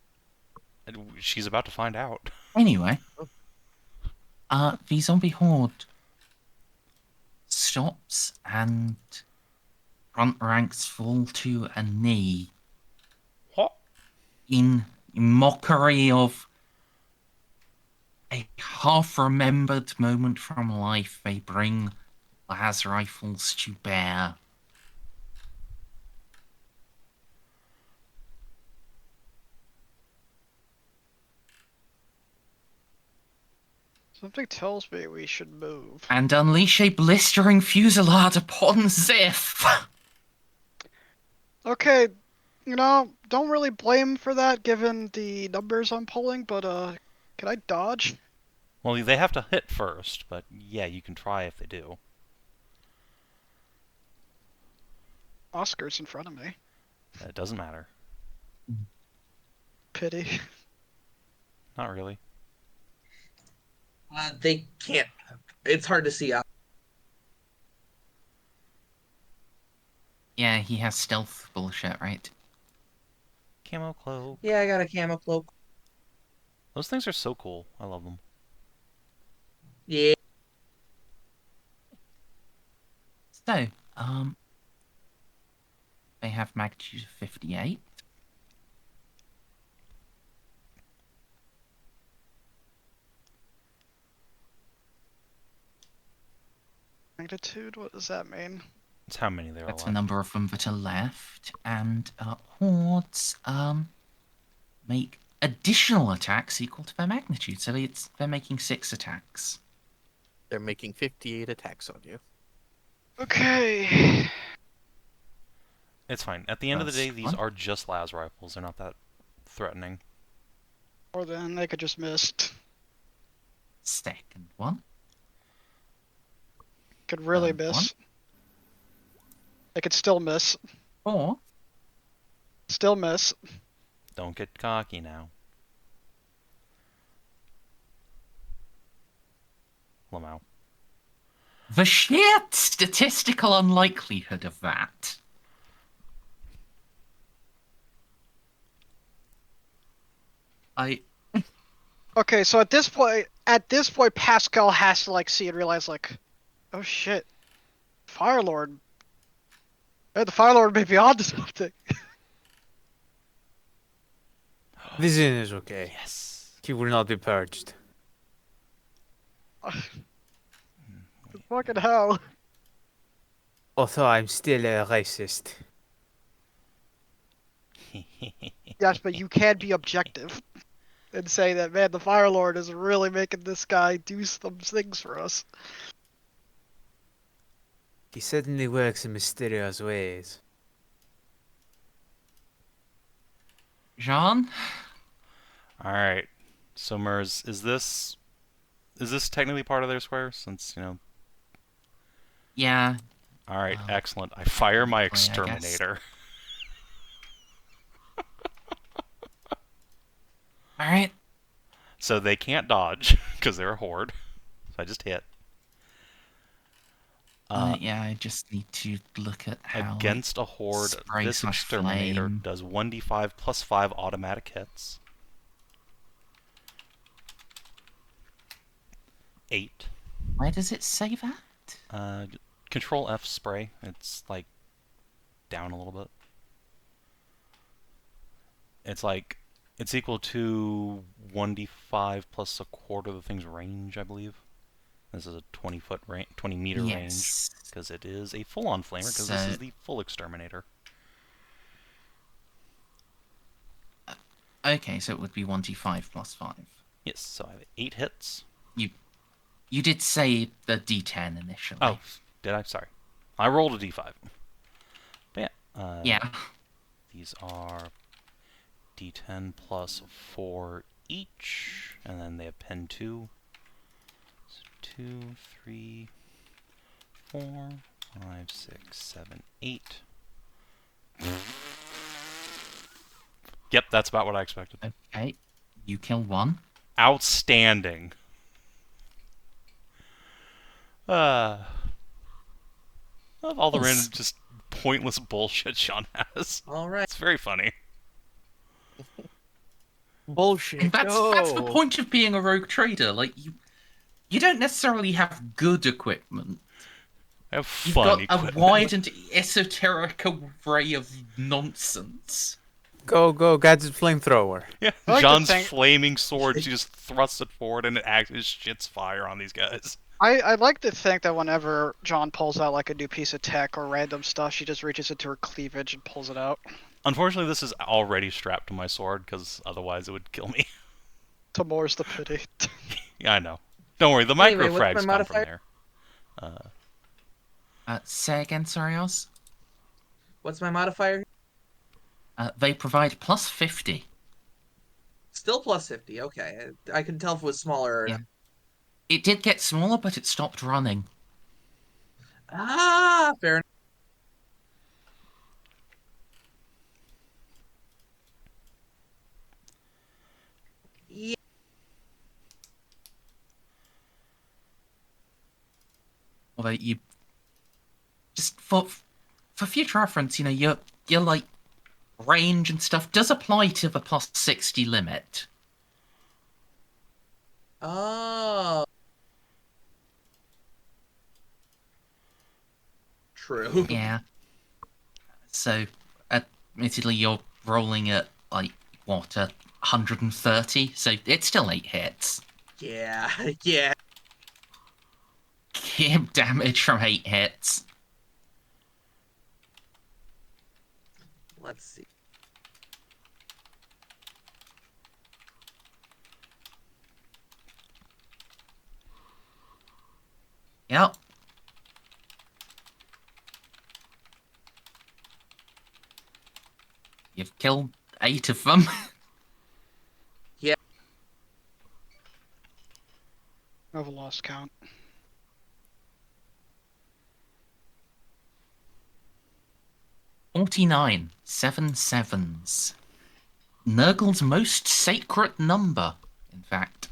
And she's about to find out. Anyway. The zombie horde stops and front ranks fall to a knee What? in mockery of a half-remembered moment from life. They bring las rifles to bear. Something tells me we should move. And unleash a blistering fusillade upon Xiph. Okay, don't really blame for that given the numbers I'm pulling, but can I dodge? Well, they have to hit first, but yeah, you can try if they do. Oscar's in front of me. It doesn't matter. Pity. Not really. They can't. It's hard to see out. Yeah, he has stealth bullshit, right? Camo cloak. Yeah, I got a camo cloak. Those things are so cool. I love them. Yeah. So, they have magnitude of 58. Magnitude? What does that mean? It's how many there are That's the left. number of them that are left. And hordes make additional attacks equal to their magnitude. So they're making 6 attacks. They're making 58 attacks on you. Okay. It's fine. At the end of the That's day, these fun. are just las rifles. They're not that threatening. Or then they could just miss. Second one. Could really Third miss. They could still miss. Or Still miss. Don't get cocky now. Lamau. the sheer statistical unlikelihood of that. Okay, so at this point, Pascal has to see and realize oh shit, Firelord. The Firelord may be onto something. This inn is okay. Yes. He will not be purged. Fucking hell. Although I'm still a racist. Yes, but you can be objective and say that, man, the Firelord is really making this guy do some things for us. He certainly works in mysterious ways. Jeanne? Alright. So Merz, is this technically part of their square? Since, Yeah. Alright, excellent. I fire my I guess. Exterminator. Alright. So they can't dodge, because they're a horde. So I just hit. Yeah, I just need to look at how Against a horde, spray this slash Exterminator flame. does 1d5 plus 5 automatic hits. 8. Where does it say that? Control F spray. It's down a little bit. It's equal to 1d5 plus a quarter of the thing's range, I believe. This is a 20 meter range, Yes. because it is a full-on flamer, because this So- is the full exterminator. Okay, so it would be 1d5 plus 5. Yes, so I have 8 hits. You did say the d10 initially. Oh, did I? Sorry. I rolled a d5. But yeah. Yeah. These are d10 plus 4 each, and then they have pen 2. So 2, 3, 4, 5, 6, 7, 8. Yep, that's about what I expected. Okay. You kill one. Outstanding. Of all the Yes. random, just pointless bullshit Jeanne has. All right. It's very funny. Bullshit. And that's the no. point of being a rogue trader. Like you don't necessarily have good equipment. I have You've fun got equipment. a wide and esoteric array of nonsense. Go, gadget flamethrower. Yeah, I like to Jeanne's think- flaming sword, she just thrusts it forward and it shits fire on these guys. I'd like to think that whenever John pulls out like a new piece of tech or random stuff, she just reaches into her cleavage and pulls it out. Unfortunately, this is already strapped to my sword, because otherwise it would kill me. To more's the pity. Yeah, I know. Don't worry, the Anyway, micro what's my frags come from modifier? there. Say again, sorry, Oz. What's my modifier? They provide plus 50. Still plus 50. Okay. I couldn't tell if it was smaller or Yeah. It did get smaller, but it stopped running. Ah, fair enough. Yeah. Although you just for future reference, you know, your like range and stuff does apply to the plus 60 limit. Oh. True. Yeah. So, admittedly, you're rolling at like what 130, so it's still 8 hits. Yeah. Yeah. Give damage from 8 hits. Let's see. Yep. You've killed 8 of them. I've lost count. $49. 7 sevens. Nurgle's most sacred number, in fact.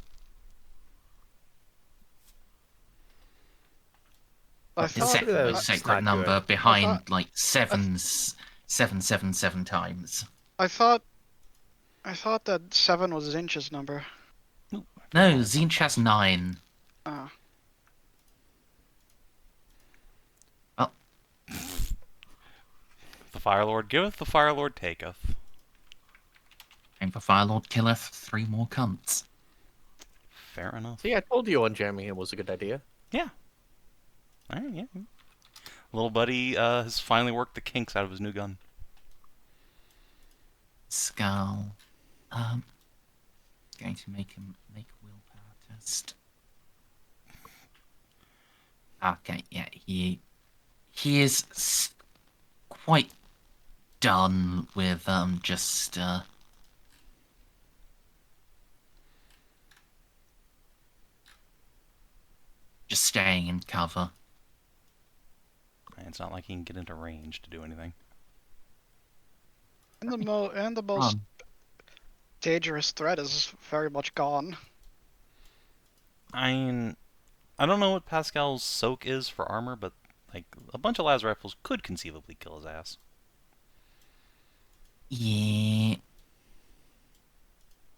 I The thought second that most was sacred not number good. behind, like, sevens. 777 times. I thought that 7 was Zinch's number. No, Zinch has 9. Oh. The Fire Lord giveth, the Fire Lord taketh. And the Firelord killeth 3 more cunts. Fair enough. See, I told you unjamming him was a good idea. Yeah. Alright, yeah. Little buddy has finally worked the kinks out of his new gun. Skull. Going to make him make a willpower test. Okay, yeah, he is quite done with just staying in cover. And it's not like he can get into range to do anything. And the most dangerous threat is very much gone. I mean, I don't know what Pascal's soak is for armor, but like a bunch of las rifles could conceivably kill his ass. Yeah.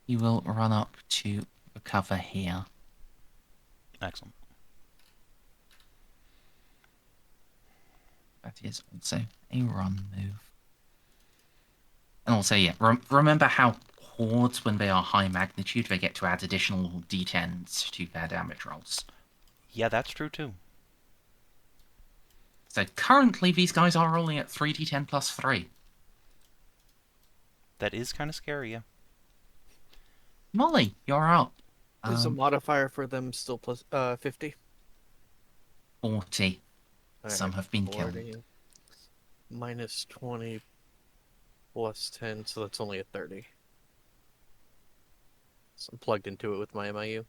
He will run up to the cover here. Excellent. That is also a run move. And also, yeah, remember how hordes, when they are high magnitude, they get to add additional d10s to their damage rolls. Yeah, that's true too. So currently these guys are rolling at 3d10 plus 3. That is kind of scary, yeah. Molly, you're up. Is the modifier for them still plus 50? 40. Alright, Some have been 40 killed. minus 20 plus 10, so that's only a 30. So I'm plugged into it with my MIU.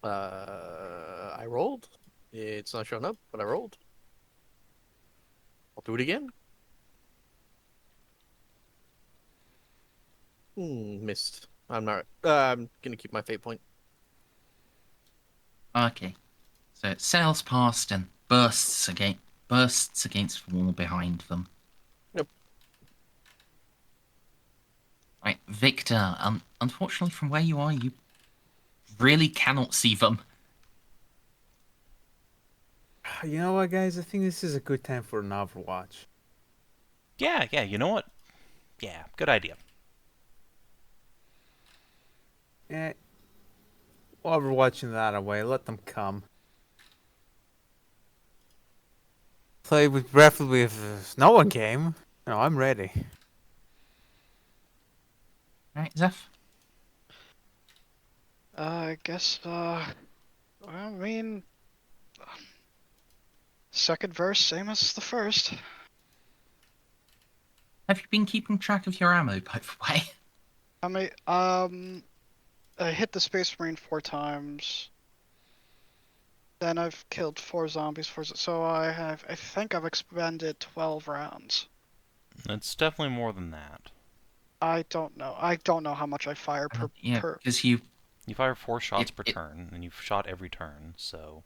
I rolled. It's not showing up, but I rolled. I'll do it again. Missed. I'm not. I'm gonna keep my fate point. Okay. So it sails past and bursts against the wall behind them. Yep. Right, Victor, unfortunately from where you are, you really cannot see them. You know what, guys? I think this is a good time for an Overwatch. Yeah, you know what? Yeah, good idea. Yeah. Overwatching that away. Let them come. Play with preferably if no one came. No, I'm ready. Right, Xiph? I guess, I mean, second verse, same as the first. Have you been keeping track of your ammo, by the way? I mean, I hit the Space Marine 4 times. Then I've killed 4 zombies, so I think I've expended 12 rounds. It's definitely more than that. I don't know. I don't know how much I fire per. Yeah, because you... You fire 4 shots per turn, and you've shot every turn, so...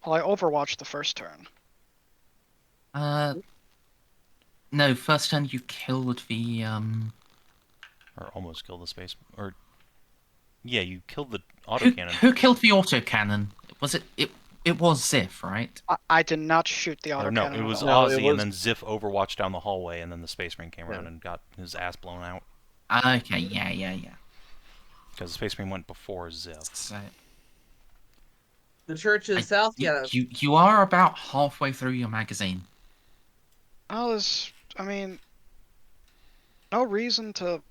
Well, I overwatched the first turn. No, first turn you killed the, Or almost killed the space... Or... Yeah, you killed the autocannon. Who killed the autocannon? Was it... It was Xiph, right? I did not shoot the Or autocannon. no, it was No, Ozzy, it was- and then Xiph overwatched down the hallway, and then the Space Marine came around Yeah. and got his ass blown out. Okay, yeah. Because the Space Marine went before Xiph. So, The church is south. Yeah. you are about halfway through your magazine. I mean, no reason to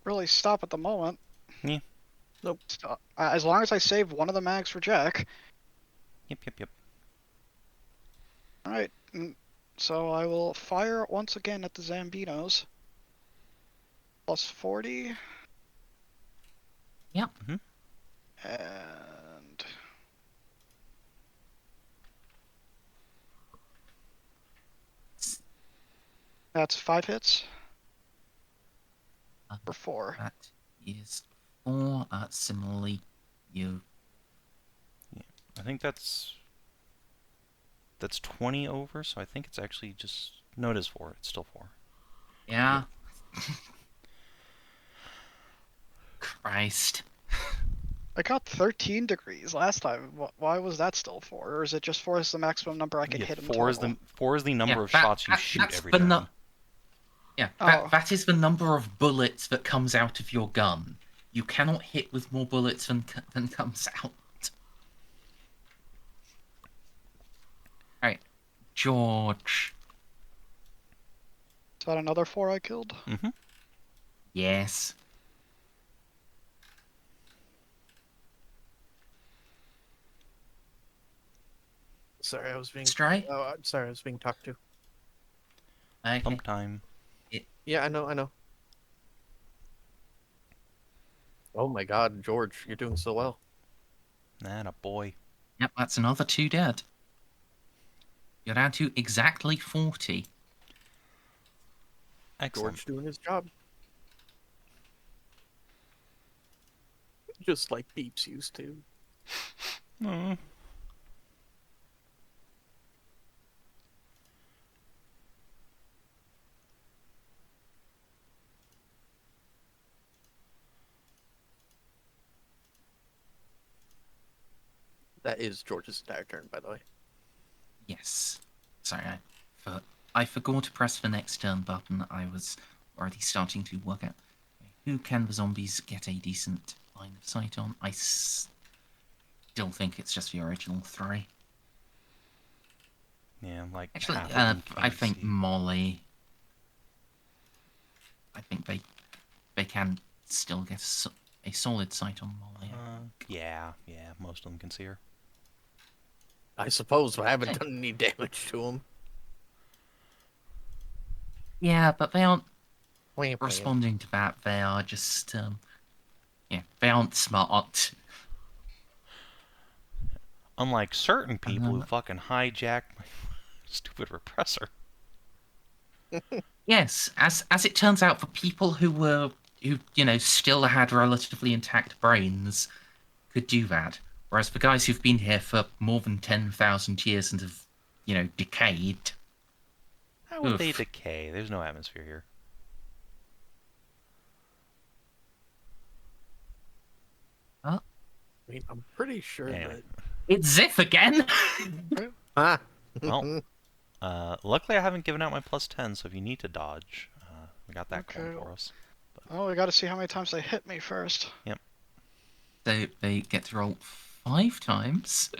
really stop at the moment. Yeah. Nope. As long as I save one of the mags for Jack. Yep. Alright, so I will fire once again at the Zambinos. Plus 40. Yep. Mhm. And... That's 5 hits. For 4. That is 4. Similarly, you... I think that's 20 over, so I think it's actually just... No, it is 4. It's still 4. Yeah. Christ. I got 13 degrees last time. Why was that still 4? Or is it just 4 is the maximum number I can Yeah, hit in 4 total? is the number Yeah, of shots you shoot that's every the turn. Yeah, Oh. that is the number of bullets that comes out of your gun. You cannot hit with more bullets than comes out. Alright, George. Is that another 4 I killed? Mm-hmm. Yes. Sorry, I was being. Stray? Oh, I'm sorry, I was being talked to. Okay. Pump time. Yeah, I know. Oh my God, George, you're doing so well. Nah, a boy. Yep, that's another 2 dead. You're down to exactly 40. Excellent. George doing his job. Just like Beeps used to. Aw. That is George's entire turn, by the way. Yes. Sorry, I forgot to press the next turn button. I was already starting to work out. who can the zombies get a decent line of sight on? I still think it's just the original 3. Yeah, like Actually, half of them I can't think see. Molly. I think they can still get a solid sight on Molly. Yeah, most of them can see her. I suppose I haven't done any damage to him. Yeah, but they aren't Wham, wham. responding to that. They are just, they aren't smart. Unlike certain people who Um, fucking hijack my stupid repressor. Yes, as it turns out, for people who still had relatively intact brains, could do that. Whereas for guys who've been here for more than 10,000 years and have, decayed. How would they Oof. decay? There's no atmosphere here. Huh? I mean, I'm pretty sure Anyway. It's Xiph again! that. Ah. Well, luckily I haven't given out my +10, so if you need to dodge, we got that going Okay. for us. Oh, we got to see how many times they hit me first. So they get to roll 5 times.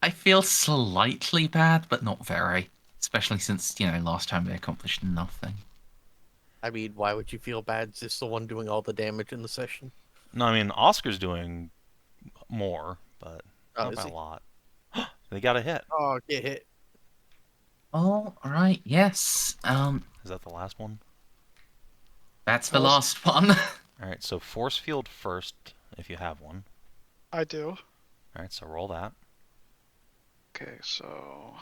I feel slightly bad, but not very. Especially since, last time they accomplished nothing. I mean, why would you feel bad? Is this the one doing all the damage in the session? No, I mean, Oscar's doing more, but Oh, not is by a he? lot. They got a hit. Oh, get hit. All right, yes. Is that the last one? That's the That was- last one. Alright, so force field first, if you have one. I do. Alright, so roll that. Okay, so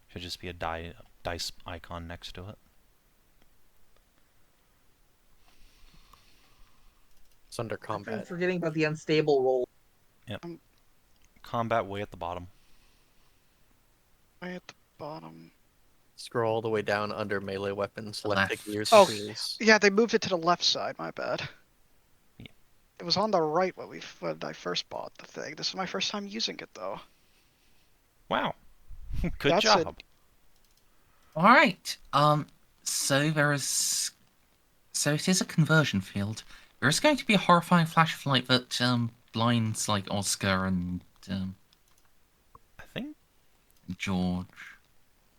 Should just be a dice icon next to it. It's under I'm combat. forgetting about the unstable roll. Combat way at the bottom. way at the bottom. Scroll all the way down under melee weapons. Left Left. click gears. Oh, tools. Yeah, they moved it to the left side. My bad. Yeah. It was on the right when I first bought the thing. This is my first time using it though. Wow. Good That's job. All right. So it is a conversion field. There is going to be a horrifying flash of light that blinds like Ozcar and I think George.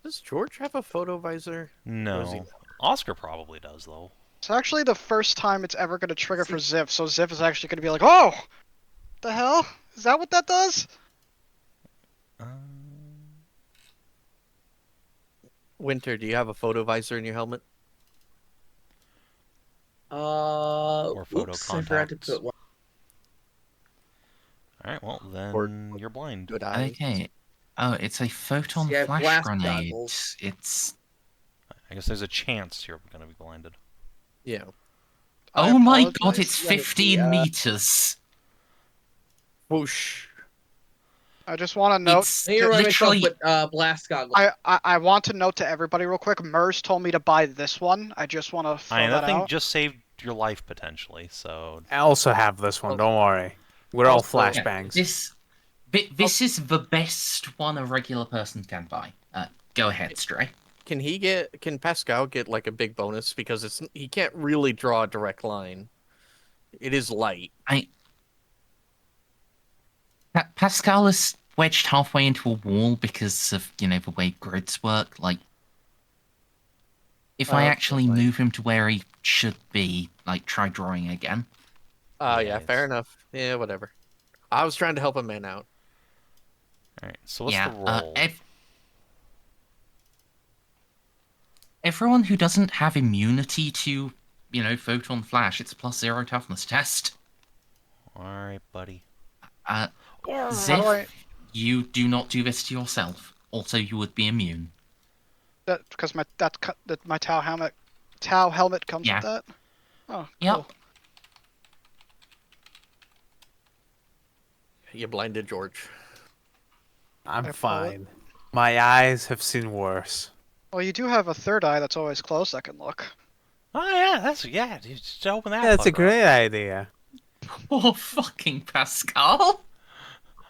Does George have a photo visor? Or is he no. Oscar probably does though. It's actually the first time it's ever going to trigger for Xiph, so Xiph is actually going to be like, "Oh, the hell? Is that what that does?" Winter, do you have a photo visor in your helmet? photo Oops, I forgot to contacts. put one. Alright, well Or- then you're blind. Good eyes. Okay. Oh, it's a photon See, I have flash blast grenade. goggles. It's. I guess there's a chance you're gonna be blinded. Yeah. I Oh my apologize. god! It's Let me see, 15 meters. Whoosh. I just want to note. It's I need to remind myself literally. with blast goggles. I want to note to everybody real quick. Merz told me to buy this one. I just want to throw I mean, that that thing out. just saved your life potentially, so I also have this one. Don't worry. We're all flashbangs. This is the best one a regular person can buy. Go ahead, Stray. Can Pascal get like a big bonus because he can't really draw a direct line. It is light. Pascal is wedged halfway into a wall because of, the way grids work. Like, if I that's actually fine. move him to where he should be, like, try drawing again. Yeah, Yeah, fair it's- enough. Yeah, whatever. I was trying to help a man out. Alright, so what's yeah, the roll? Everyone who doesn't have immunity to, photon flash, it's a +0 toughness test. Alright, buddy. Xiph, you do not do this to yourself. Also, you would be immune. That because my Tau helmet comes Yeah. with that. Oh, Yep. cool. You blinded George. I'm I fine. My eyes have seen worse. Well, you do have a third eye that's always closed that can look. Oh yeah, dude, just open that. Yeah, that's a fucker up. great idea. Poor fucking Pascal.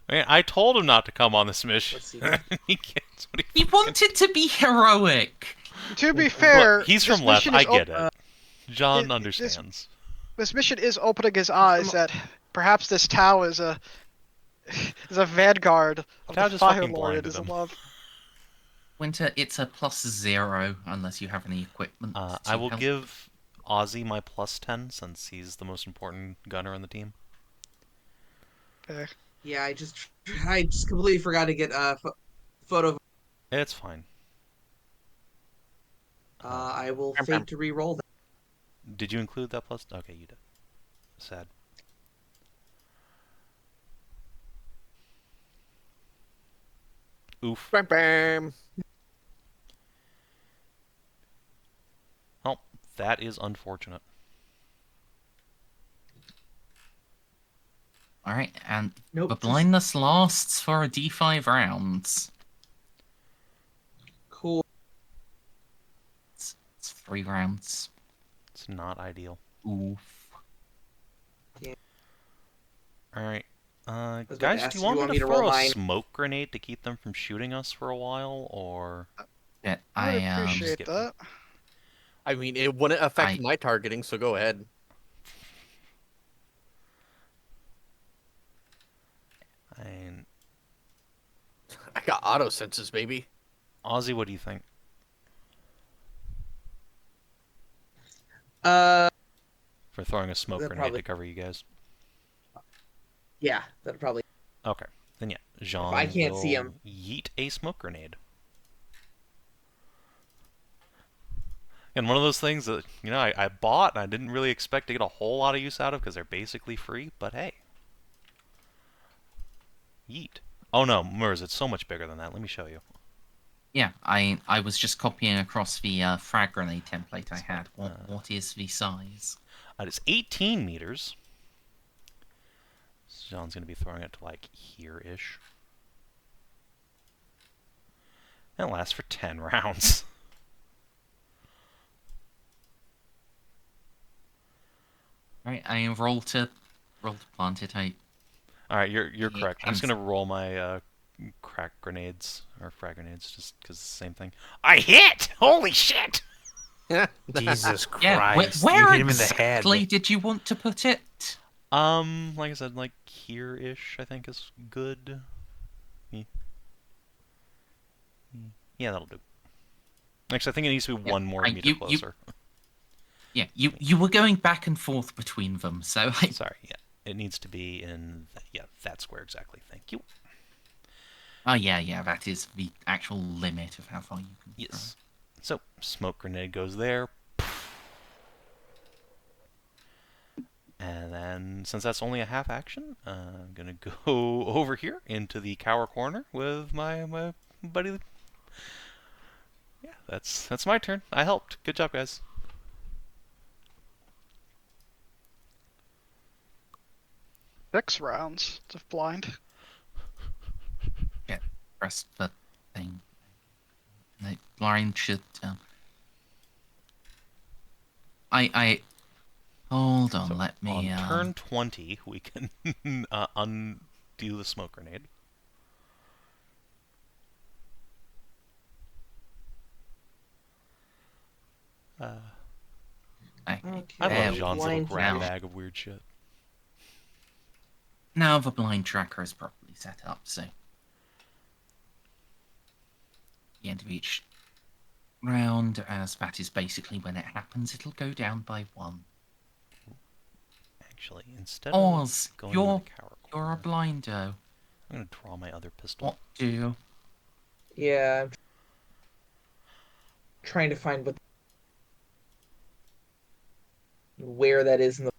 I mean, I told him not to come on this mission. Let's see. He gets what He wanted to be heroic. To be fair, Look, he's this from left. mission I is get op- it. John this- understands. This mission is opening his eyes that perhaps this Tau is a vanguard of Tau the just Fire fucking Lord and blinded is in him. love. Winter, it's a +0 unless you have any equipment. I to will help. give Ozzy my +10 since he's the most important gunner on the team. Okay. Yeah, I just completely forgot to get a photo. It's fine. I will fate to re-roll that. Did you include that plus? Okay, you did. Sad. Oof. Bam, bam. Oh, that is unfortunate. Alright, and Nope. the blindness lasts for a D5 rounds. Cool. It's 3 rounds. It's not ideal. Oof. Alright. was about to Guys, ask do if you you want want me me to to roll throw a mine. smoke grenade to keep them from shooting us for a while, or... Yeah, I appreciate skip. that. I mean, it wouldn't affect I- my targeting, so go ahead. I got auto senses, baby. Ozzy, what do you think? Uh, For throwing a smoke That grenade probably- to cover you guys? yeah, that'll probably. Okay. Then yeah, Jeanne I can't will see him. yeet a smoke grenade. And one of those things that, you know, I bought and I didn't really expect to get a whole lot of use out of because they're basically free, but hey. Yeet. Oh no, Merz, it's so much bigger than that. Let me show you. Yeah, I was just copying across the frag grenade template I had. What is the size? It's 18 meters. So Jeanne's going to be throwing it to like here-ish. And it lasts for 10 rounds. Right, I roll to plant it. Alright, you're Yeah, correct. I'm just and- going to roll my crack grenades, or frag grenades, just because it's the same thing. I hit! Holy shit! Jesus Yeah, Christ. where You hit him in the head. exactly did you want to put it? Like I said, like here-ish, I think is good. Yeah, that'll do. Actually, I think it needs to be Yeah, one more right, meter you- closer. Yeah, you were going back and forth between them, so Sorry, yeah. It needs to be in, that square exactly. Thank you. Oh yeah, that is the actual limit of how far you can throw. Yes. So, smoke grenade goes there. And then, since that's only a half action, I'm gonna go over here into the cower corner with my buddy. Yeah, that's my turn. I helped. Good job, guys. Six rounds of blind. Yeah, press the thing. The blind should. I hold on. So let me. on turn 20, we can undo the smoke grenade. I there love we Jeanne's little blind grab now. bag of weird shit. Now the blind tracker is properly set up, so the end of each round, as that is basically when it happens, it'll go down by 1. Actually, instead Oz, of going you're to the cower you're a corner, blindo. I'm gonna draw my other pistol. What do you? Yeah. I'm trying to find where that is in the.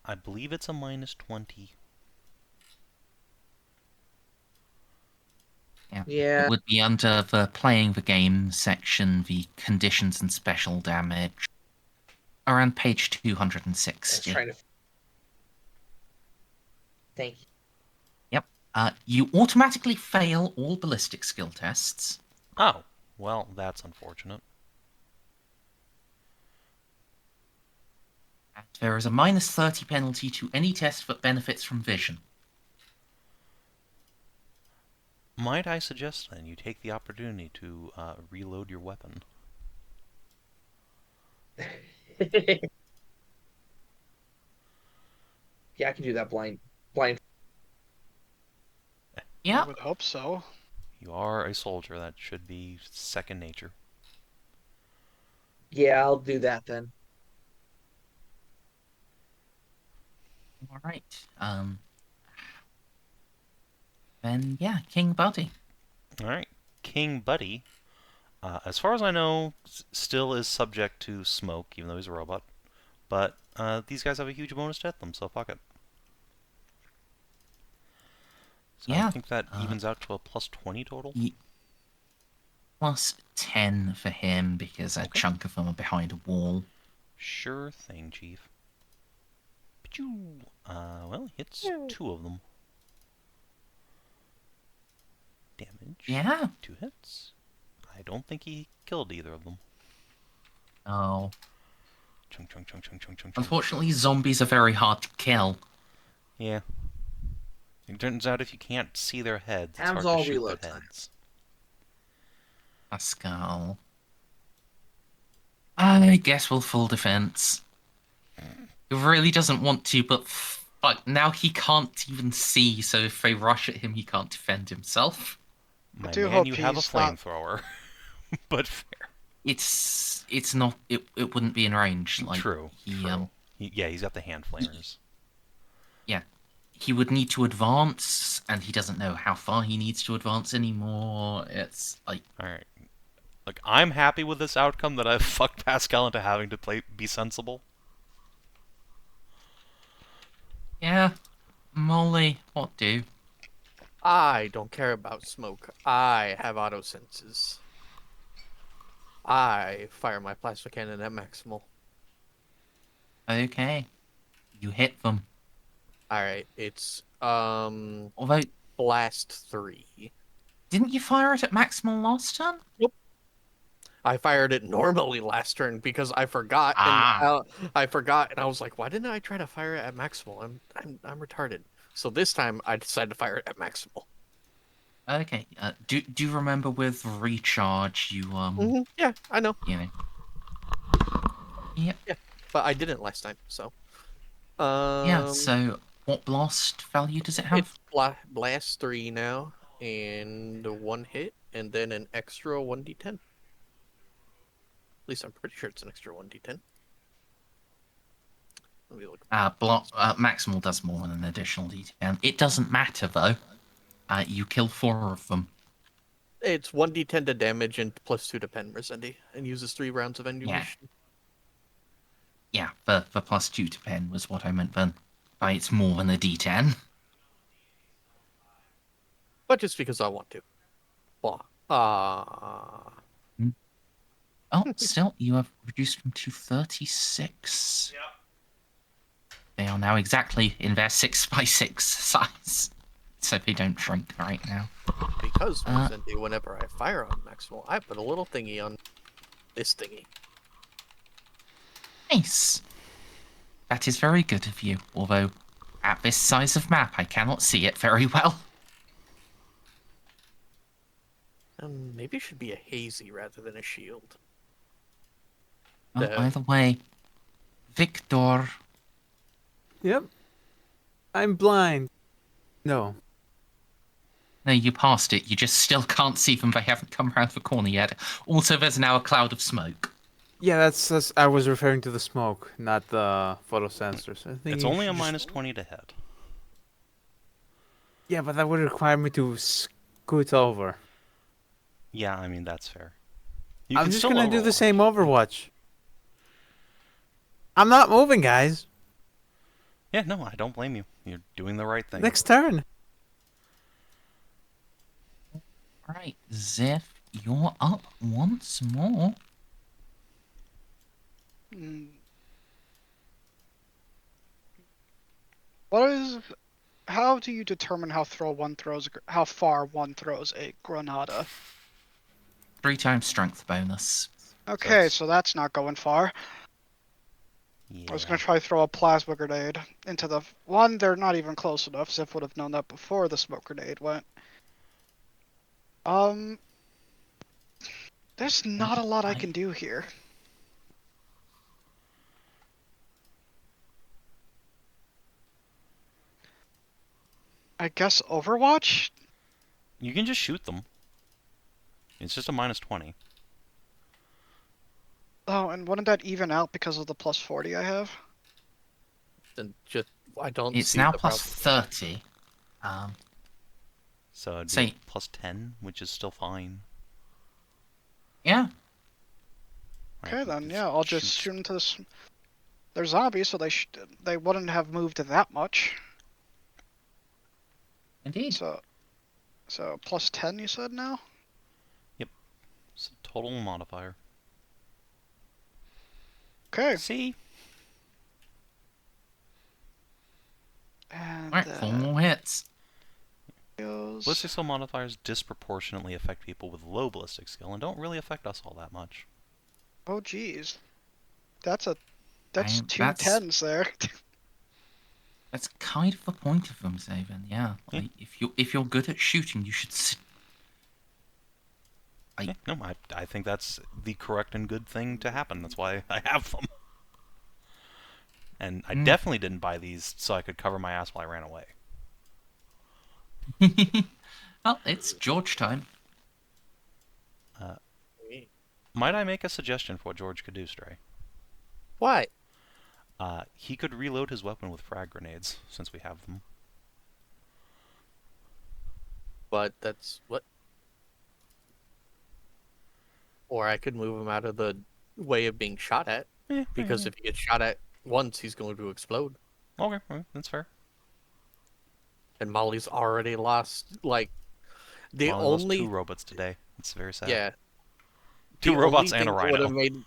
I believe it's a -20. Yeah. It would be under the playing the game section, the conditions and special damage, around page I was 260. trying to. Thank you. You automatically fail all ballistic skill tests. Oh, well, that's unfortunate. And there is a -30 penalty to any test that benefits from vision. Might I suggest then you take the opportunity to reload your weapon? Yeah, I can do that blind. I Yeah. would hope so. You are a soldier. That should be second nature. Yeah, I'll do that then. All right. Then yeah, King Buddy. All right, King Buddy. As far as I know, still is subject to smoke, even though he's a robot. But these guys have a huge bonus to hit them, so fuck it. So Yeah. I think that evens out to a plus 20 total. Plus 10 for him because a Okay. chunk of them are behind a wall. Sure thing, Chief. Well, hits 2 of them. Damage. Yeah. 2 hits. I don't think he killed either of them. Oh. Chung chung chung chung chung chung chung. Unfortunately, zombies are very hard to kill. Yeah. It turns out if you can't see their heads, it's Time's hard all to shoot reload their time. heads. Pascal. I guess we'll full defense. He really doesn't want to, but fuck, now he can't even see, so if they rush at him, he can't defend himself. My do man, hope you have a he's not- flamethrower. But fair. It's not, it wouldn't be in range. Like, True. He, True. Yeah, he's got the hand flamers. he would need to advance, and he doesn't know how far he needs to advance anymore. It's like, Alright. Look, I'm happy with this outcome that I've fucked Pascal into having to be sensible. yeah, Molly, what do? I don't care about smoke. I have auto senses. I fire my plasma cannon at maximal. Okay, you hit them. Alright, it's Although, blast 3. didn't you fire it at maximal last turn? I fired it normally last turn because I forgot and I forgot and I was like, why didn't I try to fire it at maximal? I'm retarded. So this time I decided to fire it at maximal. Okay. Do you remember with recharge you Yeah, I know. you know? Yep. Yeah, but I didn't last time. So Yeah. So what blast value does it have? it's blast 3 now and 1 hit and then an extra 1d10. At least I'm pretty sure it's an extra 1d10. Let me look. Maximal does more than an additional D10. It doesn't matter though. You kill 4 of them. It's 1d10 to damage and plus 2 to pen, Merzendi, and uses 3 rounds of ammunition. Yeah. The plus 2 to pen was what I meant then. By it's more than a D10. But just because I want to. Blah. Oh, still, you have reduced them to 36. Yep. They are now exactly in their 6x6 size. So they don't shrink right now. Because Merzendi, whenever I fire on maximal, I put a little thingy on this thingy. Nice. That is very good of you, although at this size of map I cannot see it very well. Maybe it should be a hazy rather than a shield. Oh, either way, Victor. Yep. I'm blind. No. No, you passed it. You just still can't see them. They haven't come around the corner yet. Also, there's now a cloud of smoke. Yeah, that's I was referring to the smoke, not the photo sensors. I think It's you only a should just- minus 20 to hit. Yeah, but that would require me to scoot over. Yeah, I mean, that's fair. You I'm can just still gonna do the overwatch. same Overwatch. I'm not moving, guys. Yeah, no, I don't blame you. You're doing the right thing. Next turn. Right, Xiph, you're up once more. Mm. What is? How do you determine how far one throws a granada? 3 times strength bonus. Okay, That's- so that's not going far. Yeah. I was gonna try to throw a plasma grenade into the one. They're not even close enough. Ziff would have known that before the smoke grenade went. Um, there's not a lot I I- can do here. I guess Overwatch? You can just shoot them. It's just a -20. Oh, and wouldn't that even out because of the plus 40 I have? Then just I don't It's see now the plus problem. 30. So it'd be Say- +10, which is still fine. Yeah. Right, Okay, then, just yeah, I'll just shoots- shoot into this. They're zombies, so they wouldn't have moved that much. Indeed. So plus 10, you said now? It's a total modifier. Okay. See? And Alright, 4 more hits. goes. Ballistic skill modifiers disproportionately affect people with low ballistic skill and don't really affect us all that much. Oh, geez. That's two that's- 10s there. That's kind of the point of them, Savin. Yeah. Yeah. Like, if you're good at shooting, you should. Yeah, no, I think that's the correct and good thing to happen. That's why I have them. And I definitely didn't buy these so I could cover my ass while I ran away. Well, it's George time. Might I make a suggestion for what George could do, Stray? Why? He could reload his weapon with frag grenades, since we have them. But that's what. Or I could move him out of the way of being shot at, because if he gets shot at once, he's going to explode. Okay, that's fair. And Molly's already lost, like, the Well, I lost only 2 robots today. It's very sad. yeah, 2 the robots only and a thing that would rhino. have made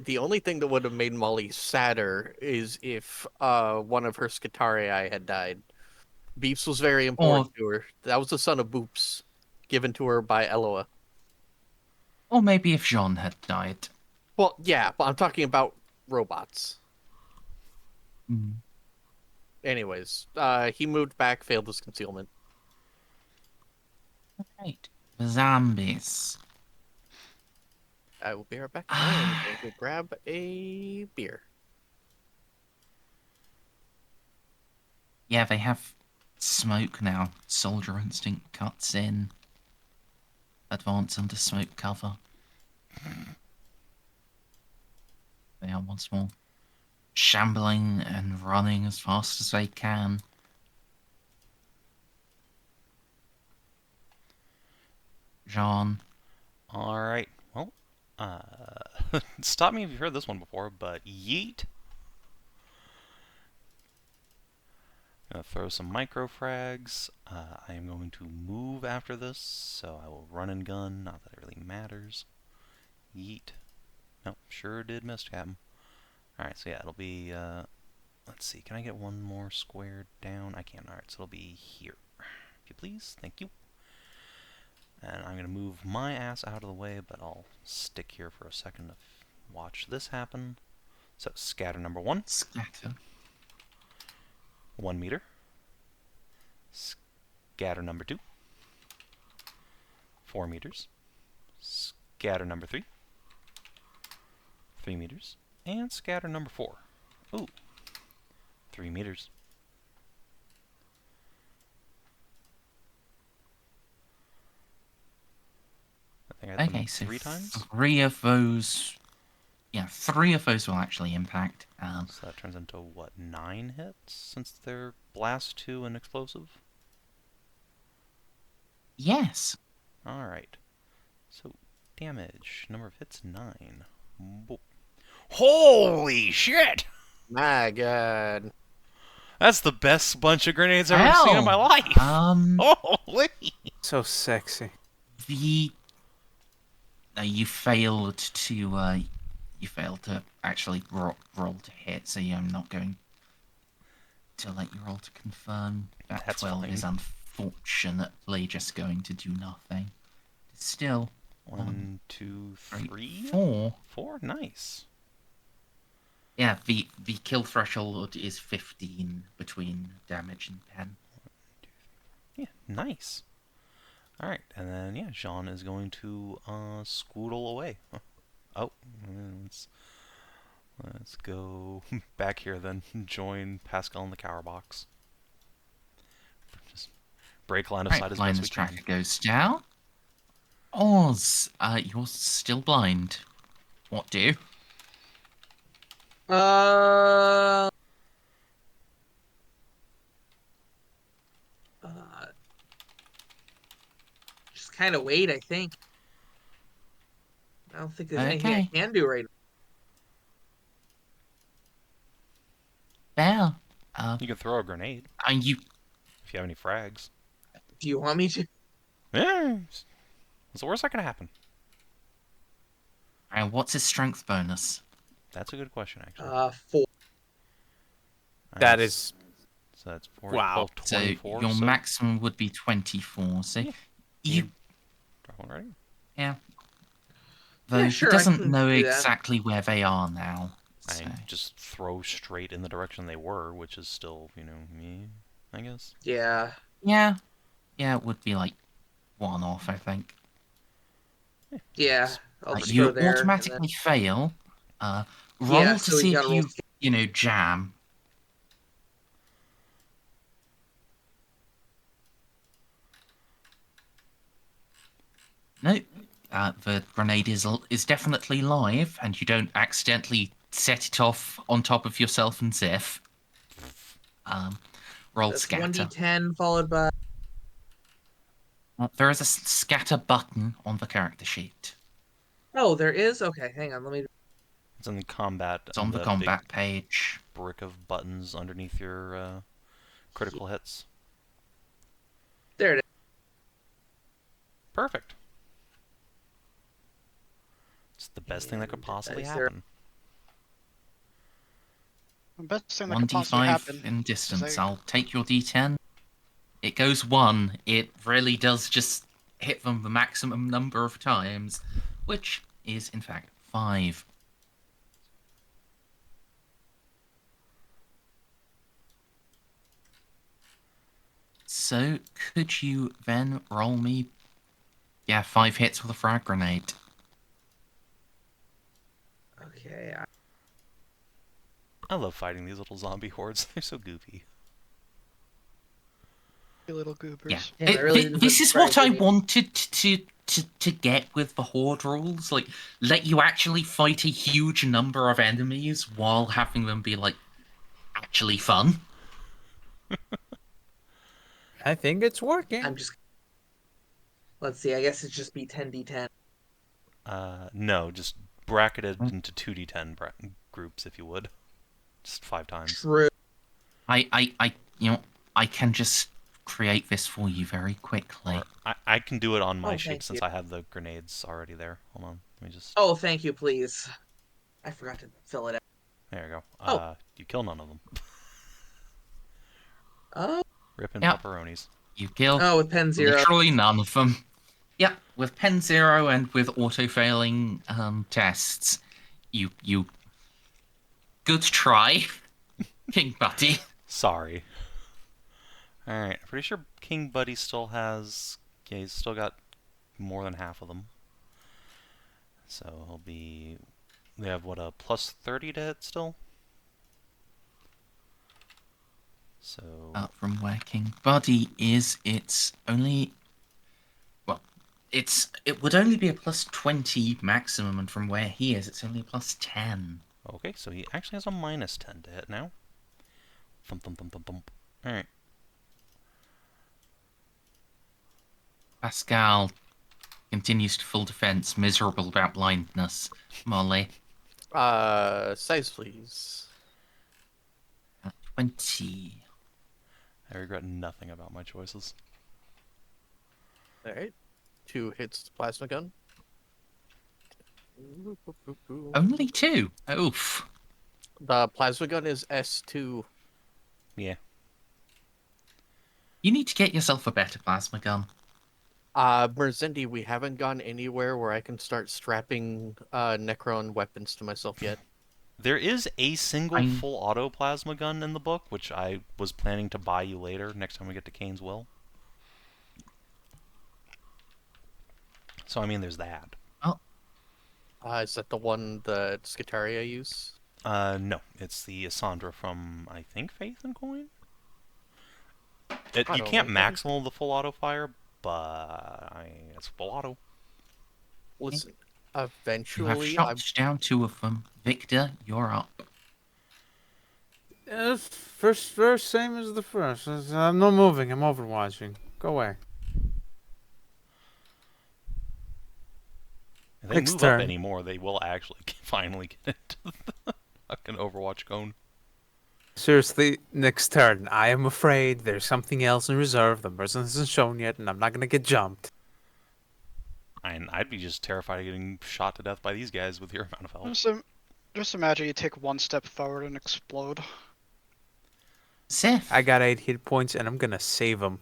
the only thing that would have made Molly sadder is if one of her Skitarii had died. Beeps was very important to her. That was the son of Boops, given to her by Eloa. Or maybe if Jeanne had died. Well, yeah, but I'm talking about robots. Anyways, he moved back, failed his concealment. Right. The zombies. I will be right back. I am going to grab a beer. Yeah, they have smoke now. Soldier instinct cuts in. Advance under smoke cover. They are once more shambling and running as fast as they can. Jeanne. Alright, well, stop me if you've heard this one before, but yeet. Gonna throw some micro frags. I am going to move after this, so I will run and gun. Not that it really matters. Yeet. Nope, sure did miss, Captain. Alright, so yeah, it'll be, let's see, can I get one more square down? I can, alright, so it'll be here. If you please, thank you. And I'm going to move my ass out of the way, but I'll stick here for a second to watch this happen. So, scatter number 1. Scatter. 1 meter. Scatter number 2. 4 meters. Scatter number 3. 3 meters. And scatter number 4. Ooh. 3 meters. I think I hit them Okay, so 3 times. 3 of those. Yeah, 3 of those will actually impact. So that turns into, what, 9 hits? Since they're blast 2 and explosive? Yes. Alright. So, damage. Number of hits, 9. Holy shit! My God. That's the best bunch of grenades I've ever seen in my life! Holy! So sexy. The you failed to actually roll to hit, so yeah, I'm not going to let you roll to confirm. That That's 12 is fine. unfortunately just going to do nothing. Still, 1, 2, 3? 4. 4? Nice. Yeah, the kill threshold is 15 between damage and 10. Yeah, nice. Alright, and then, yeah, Jeanne is going to scoodle away. Oh, let's go back here then. Join Pascal in the cower box. Just break line of sight Right, as best we blindness can. tracker goes down. Oz, you're still blind. What do? Uh, just kind of wait, I think. I don't think there's anything I Okay. can do right Fair. You can throw a grenade And you if you have any frags. now. Do you want me to? Yeah, what's the worst that can happen? what's his strength bonus? That's a good question, actually. 4. That Nice. is So that's 4, Wow. 24. So your so maximum would be 24. So Yeah. you drop one right. yeah. Though Yeah, he sure, I doesn't can know do that. exactly where they are now. So. I just throw straight in the direction they were, which is still, me, I guess. Yeah. Yeah. Yeah, it would be like 1 off, I think. Yeah. I'll just You go there. automatically fail. Roll Yeah, to so you see gotta if roll you jam. No, the grenade is definitely live, and you don't accidentally set it off on top of yourself and Xiph. Roll That's scatter. 1d10 followed by. There is a scatter button on the character sheet. Oh, there is? Okay, hang on. Let me. It's in the combat. It's on the big combat page. brick of buttons underneath your critical hits. There it is. Perfect. It's the best thing that could And possibly is there- happen. The best thing that could possibly 1d5 happen. in distance. they- I'll take your d10. It goes 1. It really does just hit them the maximum number of times, which is in fact 5. So, could you then roll me? Yeah, 5 hits with a frag grenade. Okay. I love fighting these little zombie hordes. They're so goofy. You little goobers. Yeah, I really didn't this put is what I frag grenade- wanted to get with the horde rules. Like, let you actually fight a huge number of enemies while having them be like actually fun. I think it's working. I'm just. Let's see. I guess it's just be 10d10. No, just bracketed into 2d10 groups, if you would. Just 5 times. True. I can just create this for you very quickly. Or I can do it on my Oh, sheet thank since you. I have the grenades already there. Hold on. Let me just... Oh, thank you, please. I forgot to fill it out. There you go. Oh. You kill none of them. Oh. Ripping Yeah. pepperonis. You kill Oh, with pen 0. literally none of them. Yeah, with pen 0 and with auto-failing tests, you good try, King Buddy. Sorry. Alright, I'm pretty sure King Buddy still has... Yeah, he's still got more than half of them. So he'll be... They have, what, a plus 30 to hit still? So... From where King Buddy is, it's only... Well, it would only be a plus 20 maximum, and from where he is, it's only a plus 10. Okay, so he actually has a minus 10 to hit now. Thump, thump, thump, thump, thump. Alright. Pascal continues to full defense, miserable about blindness. Molly, Size, please. 20. I regret nothing about my choices. All right. 2 hits plasma gun. Only 2? Oof. The plasma gun is S2. Yeah. You need to get yourself a better plasma gun. Merzendi, we haven't gone anywhere where I can start strapping Necron weapons to myself yet. There is a single I'm- full auto plasma gun in the book, which I was planning to buy you later, next time we get to Kane's Will. So I mean, there's that. Is that the one that Skitaria use? No, it's the Asandra from, I think, Faith and Coin? I You don't can't like maximal the full auto fire, but it's full auto. Listen, You have eventually shot down 2 of them. Victor, you're up. First verse, same as the first. I'm not moving. I'm overwatching. Go away. If they Next move turn. up anymore, they will actually finally get into the fucking Overwatch cone. Seriously, next turn. I am afraid there's something else in reserve the person hasn't shown yet, and I'm not gonna get jumped. And I'd be just terrified of getting shot to death by these guys with your amount of health. Just imagine you take 1 step forward and explode. Xiph, I got 8 hit points, and I'm gonna save them.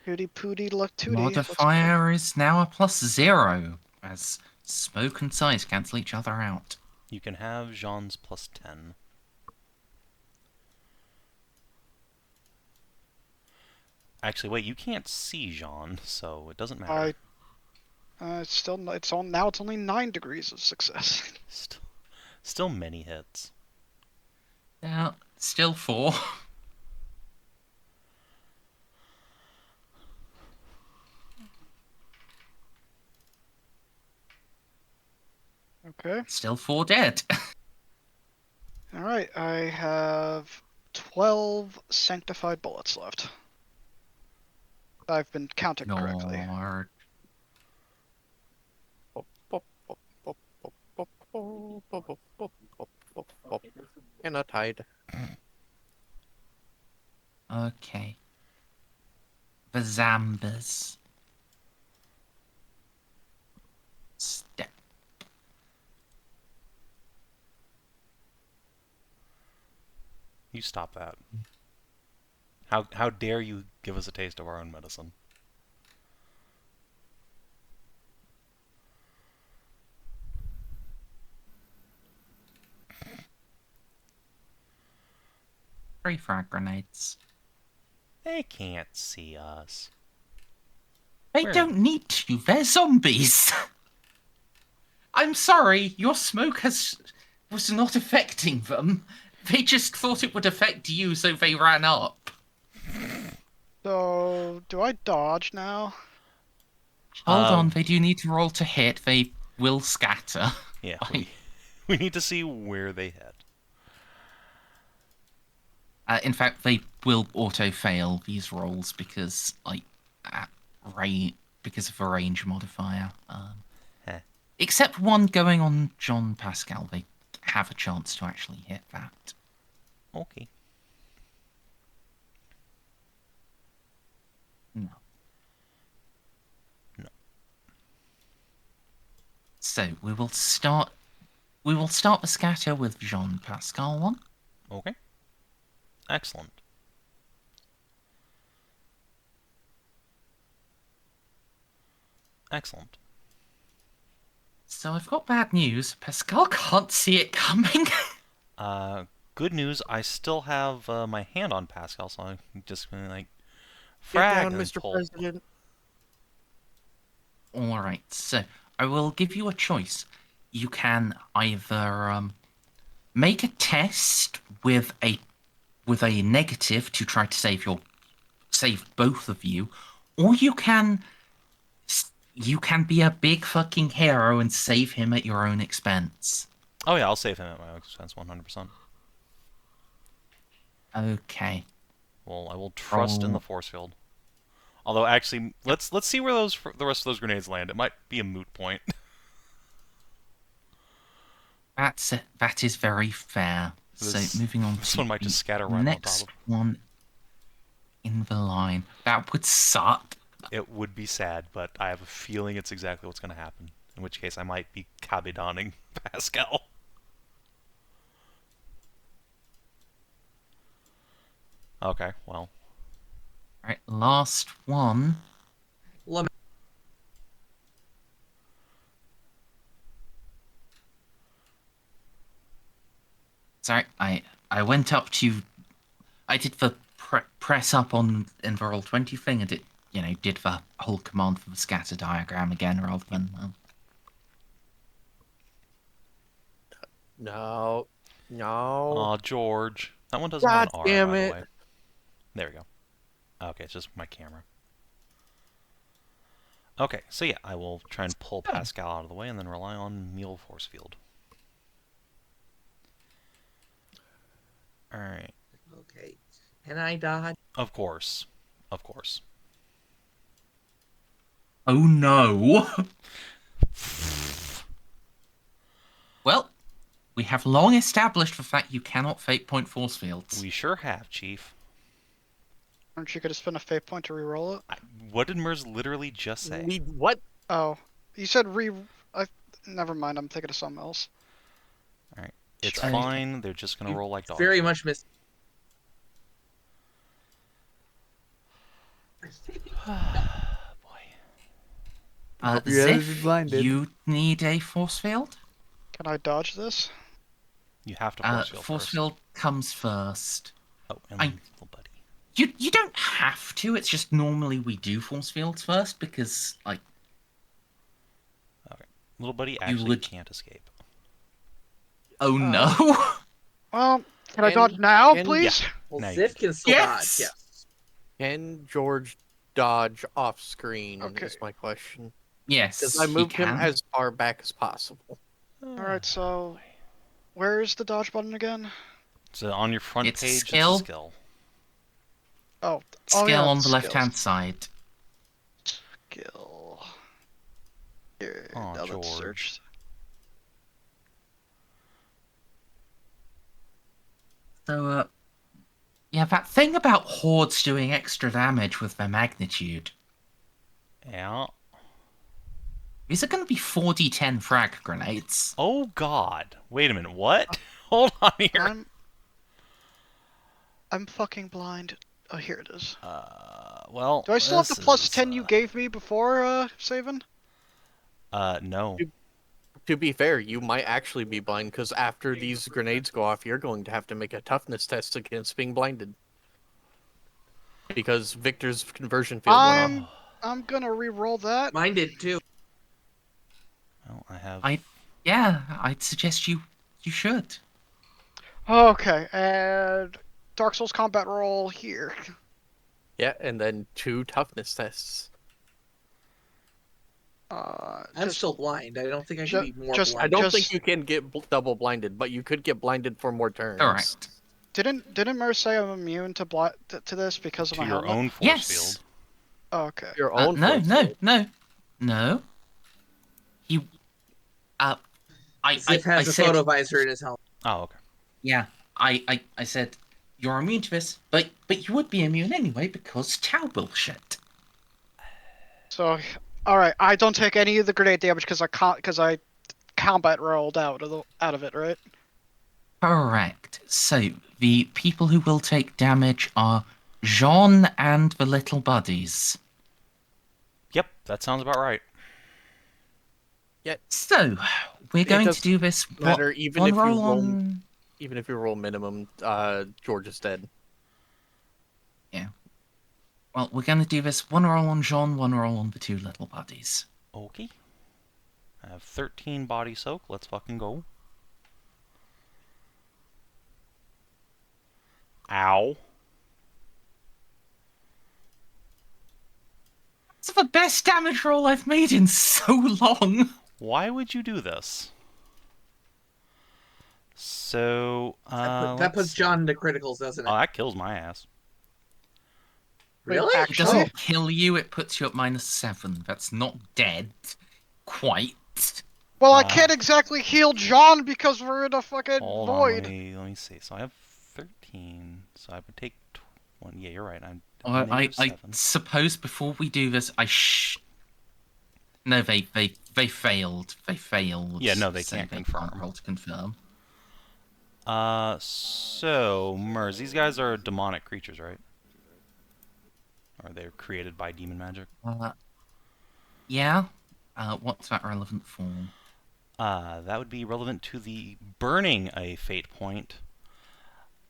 Shooty pooty luck tooty. modifier is now a +0, as smoke and size cancel each other out. You can have Jeanne's +10. Actually, wait, you can't see Jeanne, so it doesn't matter. It's only 9 degrees of success. Still many hits. Now, still 4. Okay. Still 4 dead. Alright, I have 12 sanctified bullets left. I've been counting correctly. Lord. And a tide. Okay. The Zambas. Step. You stop that. How dare you give us a taste of our own medicine? Three frag grenades. They can't see us. They Where? don't need to. They're zombies. I'm sorry. Your smoke was not affecting them. They just thought it would affect you, so they ran up. So, do I dodge now? Hold on. They do need to roll to hit. They will scatter. Yeah, we need to see where they head. In fact, they will auto-fail these rolls because, because of a range modifier. Heh. Except one going on John Pascal, they have a chance to actually hit that. Okay. No. No. So we will start. We will start the scatter with Jean Pascal one. Okay. Excellent. Excellent. So I've got bad news. Pascal can't see it coming. Good news. I still have my hand on Pascal, so I'm just gonna Get frag down, and Mr. pull. President. All right. So I will give you a choice. You can either make a test with a negative to try to save both of you, or you can be a big fucking hero and save him at your own expense. Oh yeah, I'll save him at my own expense, 100%. Okay. Well, I will trust in the force field. Although, actually, let's see where the rest of those grenades land. It might be a moot point. That is very fair. So moving on this to one might just scatter right on top next of. one in the line. That would suck. It would be sad, but I have a feeling it's exactly what's going to happen. In which case, I might be kabidoning Pascal. Okay, well. Right, last one. Lemon. Sorry, I went up to. I did the press up on in the Roll20 thing, and it did the whole command for the scatter diagram again rather than. No. No. Aw, George. That one doesn't have God an R, damn by the it. way. There we go. Okay, it's just my camera. Okay, so yeah, I will try and pull Pascal out of the way and then rely on Mule Force Field. Alright. Okay. Can I dodge? Of course. Of course. Oh no! Well, we have long established the fact you cannot fate point force fields. We sure have, Chief. Aren't you gonna spend a fate point to reroll it? What did Merz literally just say? What? Oh, you said never mind. I'm thinking of something else. Alright. It's Strike. fine, they're just gonna You roll like dogs. Very much miss. Boy. Hope you haven't been Xiph, blinded. you need a force field? Can I dodge this? You have to force field Force first. field comes first. Oh, and I- little buddy. You don't have to, it's just normally we do force fields first because, like, Little buddy actually would- can't escape. oh no! Well, can I Can- dodge now, can- please? Well, Now you Xiph can still Yes! dodge. Yes. Can George dodge off screen? Okay. Is my question. Yes, Because I he moved him can. as far back as possible. All right, so where is the dodge button again? So on your front It's page, skill. it's a skill. Oh, Skill yeah, on the skills. left-hand side. Skill. Here, Aw, now let's George. search. So, yeah, that thing about hordes doing extra damage with their magnitude. Yeah. These are going to be 4d10 frag grenades. Oh god. Wait a minute, what? Hold on here. I'm fucking blind. Oh, here it is. Well. Do I still have the this plus is, 10 you gave me before, Savin? No. To be fair, you might actually be blind because after these grenades go off, you're going to have to make a toughness test against being blinded. Because Victor's conversion field went off. I'm gonna re-roll that. Mine did too. Well, I have. Yeah, I'd suggest you should. Okay, and Dark Souls combat roll here. Yeah, and then 2 toughness tests. I'm Just- still blind. I don't think I should be more just- I blind. don't think you can get double blinded, but you could get blinded for more turns. Correct. Didn't Merz say I'm immune to this because of To my your helmet? own force Yes. field. Oh, okay. Your own No, force no, field. no. He, I Xiph has a said, photo visor in his helmet. Oh, okay. yeah, I said, you're immune to this, but you would be immune anyway because Tau bullshit. So, all right, I don't take any of the grenade damage because I combat rolled out of it, right? Correct. So, the people who will take damage are Jeanne and the little buddies. Yep, that sounds about right. So, we're going to doesn't do this matter, even one if you roll roll- on... Even if you roll minimum, George is dead. Well, we're going to do this one roll on Jeanne, one roll on the two little buddies. Okay. I have 13 body soak. Let's fucking go. Ow. It's the best damage roll I've made in so long. Why would you do this? So, That puts let's- John into criticals, doesn't it? Oh, that kills my ass. Really? It Actually, doesn't kill you, it puts you at -7. That's not dead. Quite. well, I can't exactly heal John because we're in a fucking Hold void. on, let me see. So I have 13. So I would take 1. Yeah, you're right. I'm I -7. suppose before we do this, No, they failed. They failed. Yeah, no, they so can't they confirm. Can't roll to confirm. So, Merz, these guys are demonic creatures, right? Or they're created by demon magic? Yeah. What's that relevant for? That would be relevant to the burning a fate point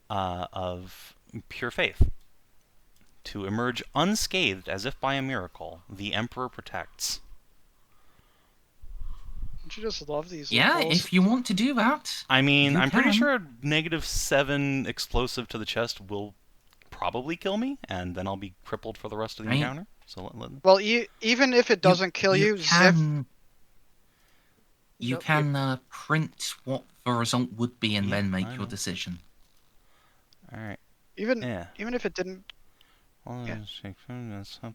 of pure faith. To emerge unscathed as if by a miracle, the Emperor protects. Don't you just love these Yeah, loopholes? if you want to do that. I mean, You I'm pretty can. sure -7 explosive to the chest will probably kill me, and then I'll be crippled for the rest of the Right. encounter. So Well, even if it doesn't kill you, Xiph. You No, can print what the result would be and Yeah, then I make your know. decision. Alright. Even Yeah. even if it didn't. Well, Yeah.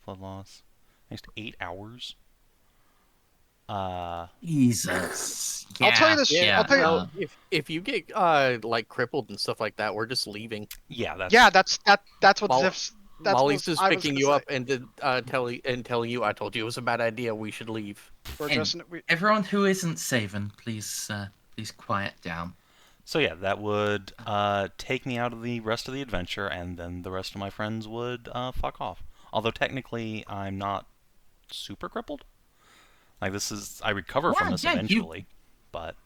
blood loss. Next 8 hours. Jesus. Yeah, I'll tell you this. Yeah, I'll tell you. no, if you get like crippled and stuff like that, we're just leaving. Yeah, that's... Yeah, that's what Mol- Xiph. That's Molly's what just I was picking gonna you say. up and telling you I told you it was a bad idea. We should leave. We're And just. everyone who isn't Savin, please quiet down. So yeah, that would take me out of the rest of the adventure, and then the rest of my friends would fuck off. Although technically, I'm not super crippled. Like I recover from this eventually, but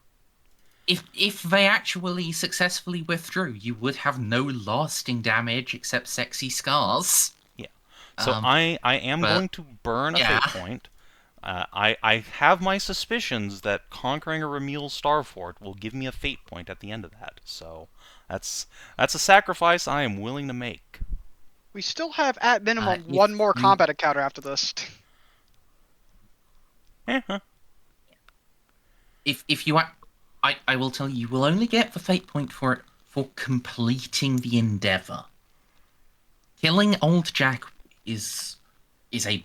If they actually successfully withdrew, you would have no lasting damage except sexy scars. yeah. So I am but- going to burn a yeah. fate point. I have my suspicions that conquering a Ramil Star Fort will give me a fate point at the end of that. So that's a sacrifice I am willing to make. We still have at minimum if one more you- combat encounter after this. Uh-huh. If you, I will tell you, you will only get the fate point for it for completing the endeavor. Killing Old Jack is a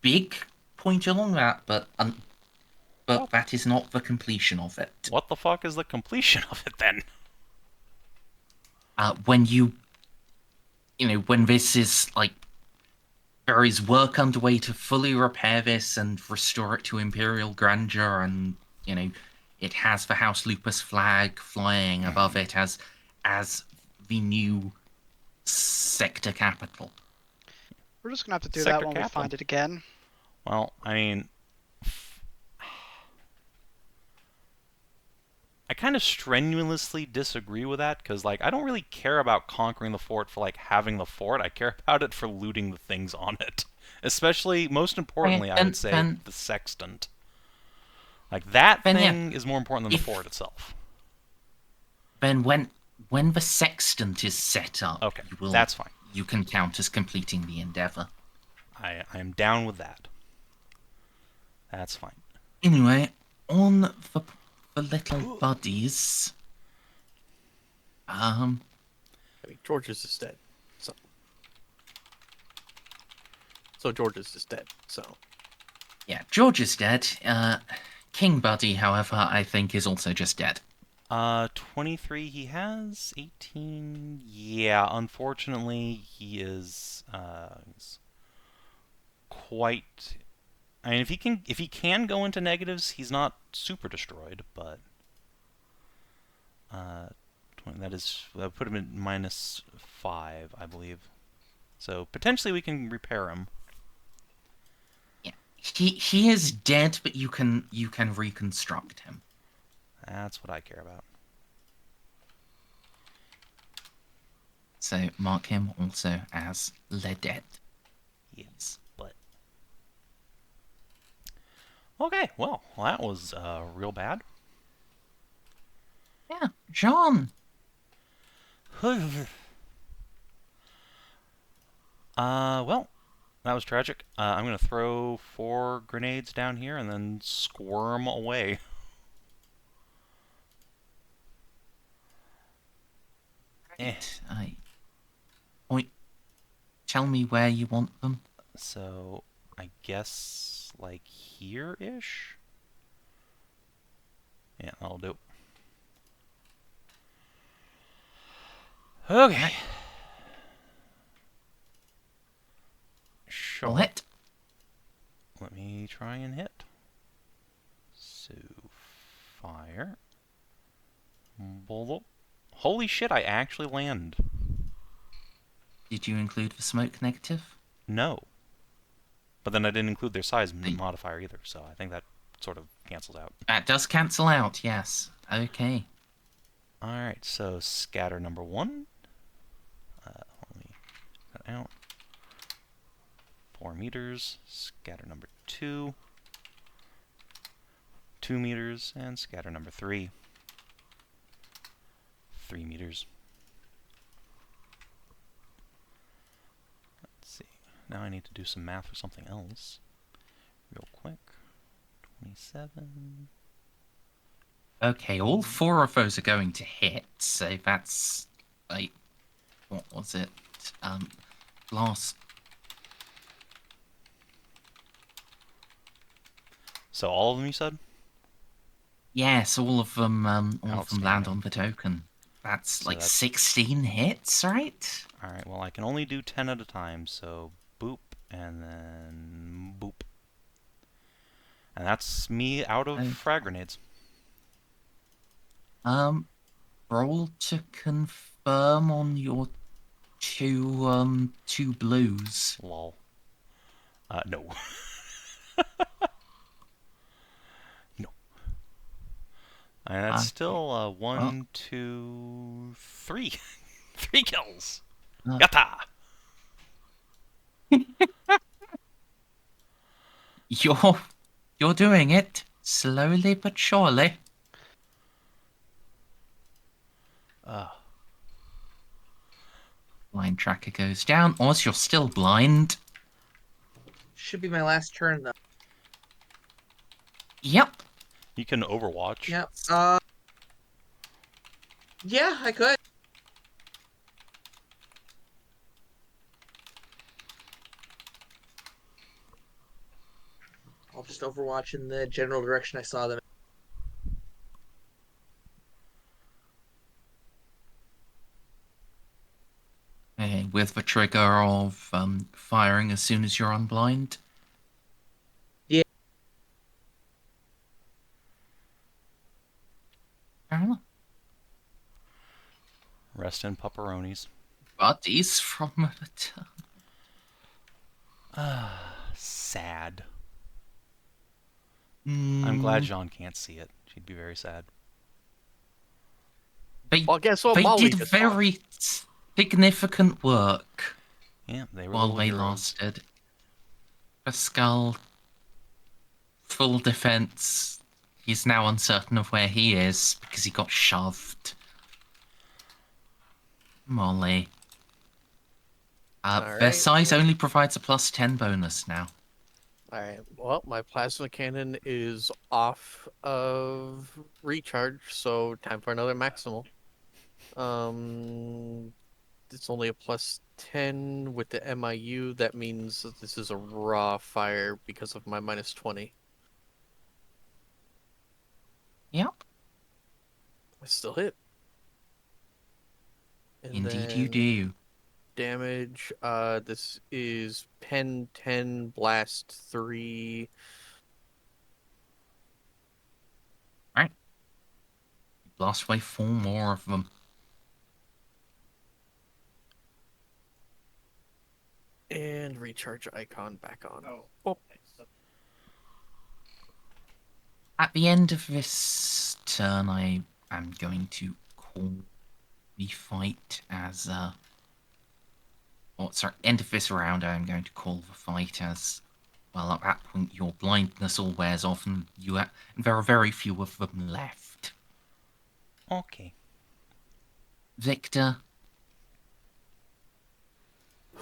big point along that, but that is not the completion of it. What the fuck is the completion of it then? When when this is like, there is work underway to fully repair this and restore it to imperial grandeur, and it has the House Lupus flag flying above it as the new sector capital. We're just gonna have to do Sector that when we capital. find it again. Well, I mean, I kind of strenuously disagree with that, because, like, I don't really care about conquering the fort for, like, having the fort. I care about it for looting the things on it. Especially, most importantly, I would say, the sextant. Like, that thing is more important than the fort itself. Then when the sextant is set up, Okay, that's fine. You can count as completing the endeavor. I am down with that. That's fine. Anyway, on the little buddies. I mean, George's is dead, so George's is dead. So Yeah, George is dead. King Buddy, however, I think is also just dead. 23, he has 18. Yeah, unfortunately, he is he's quite. I mean, if he can go into negatives, he's not super destroyed, but that put him at -5, I believe. So potentially we can repair him. Yeah, he is dead, but you can reconstruct him. That's what I care about. So mark him also as le dead. Yes, but okay. Well, that was real bad. Yeah, Jeanne. Well, that was tragic. I'm gonna throw 4 grenades down here and then squirm away. Tell me where you want them. So, I guess, like, here-ish? Yeah, that'll do. Okay. Sure. What? Let me try and hit. So, fire. Holy shit, I actually land. Did you include the smoke negative? No. But then I didn't include their size modifier either, so I think that sort of cancels out. That does cancel out, yes. Okay. Alright, so scatter number 1. Let me cut out. 4 meters, scatter number 2. 2 meters, and scatter number 3. 3 meters. Let's see. Now I need to do some math for something else. Real quick. 27. Okay, all 4 of those are going to hit, so that's like, what was it? Last. So all of them, you said? Yes, all of them land Outstanding. on the token. That's So like that's- 16 hits, right? Alright, well I can only do 10 at a time, so boop, and then boop. And that's me out of Okay. frag grenades. Roll to confirm on your two blues. Lol. No. No. And that's Okay. still 1, 2, 3. 3 kills. Uh. Yatta! You're doing it slowly but surely. Blind tracker goes down. Oz, you're still blind. Should be my last turn though. Yep. You can overwatch. Yep. Yeah, I could. I'll just overwatch in the general direction I saw them. Okay, with the trigger of firing as soon as you're unblind. Yeah. Fair enough. Rest in pepperonis. Buddies from the turn. Sad. I'm glad Mm, Jeanne can't see it. She'd be very sad. They, Well, guess what? they Molly did just fought. very significant work Yeah, they were while little they heroes. lasted. Pascal, full defense. He's now uncertain of where he is because he got shoved. Molly. Their Alright. size only provides a +10 bonus now. Alright, well, my plasma cannon is off of recharge, so time for another maximal. It's only a +10 with the MIU. That means that this is a raw fire because of my -20. Yep, I still hit. And indeed you then do. damage, this is pen 10, blast 3. Blast away 4 more of them. And recharge icon back on. Oh. At the end of this turn, I am going to call the fight as end of this round, I am going to call the fight as well. At that point, your blindness all wears off, and there are very few of them left. Okay. Victor,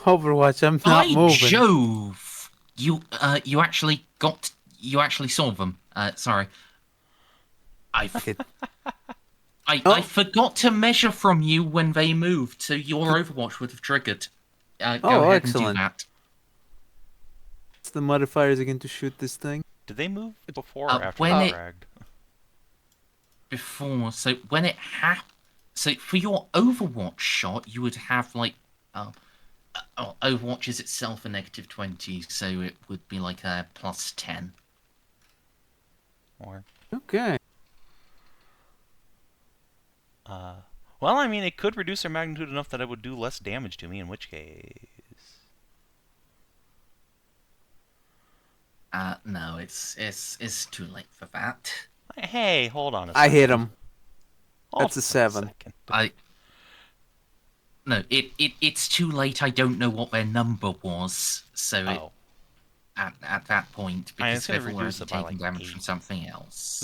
Overwatch, I'm not by moving. Jove, you actually saw them. Sorry, I Oh. forgot to measure from you when they moved, so your Overwatch would have triggered. Go ahead excellent. and do that. What's the modifiers again to shoot this thing? Did they move before or after when they it- fragged? Before, so when it so for your Overwatch shot, you would have like, Overwatch is itself a -20, so it would be like a +10. Or Okay. well, I mean, it could reduce their magnitude enough that it would do less damage to me, in which case... No, it's too late for that. Hey, hold on a I second. hit him. Hold That's a on 7. second. No, it's too late. I don't know what their number was, so Oh. at that point I mean, because it's gonna they've reduce already it by, taken like, damage 8. from something else.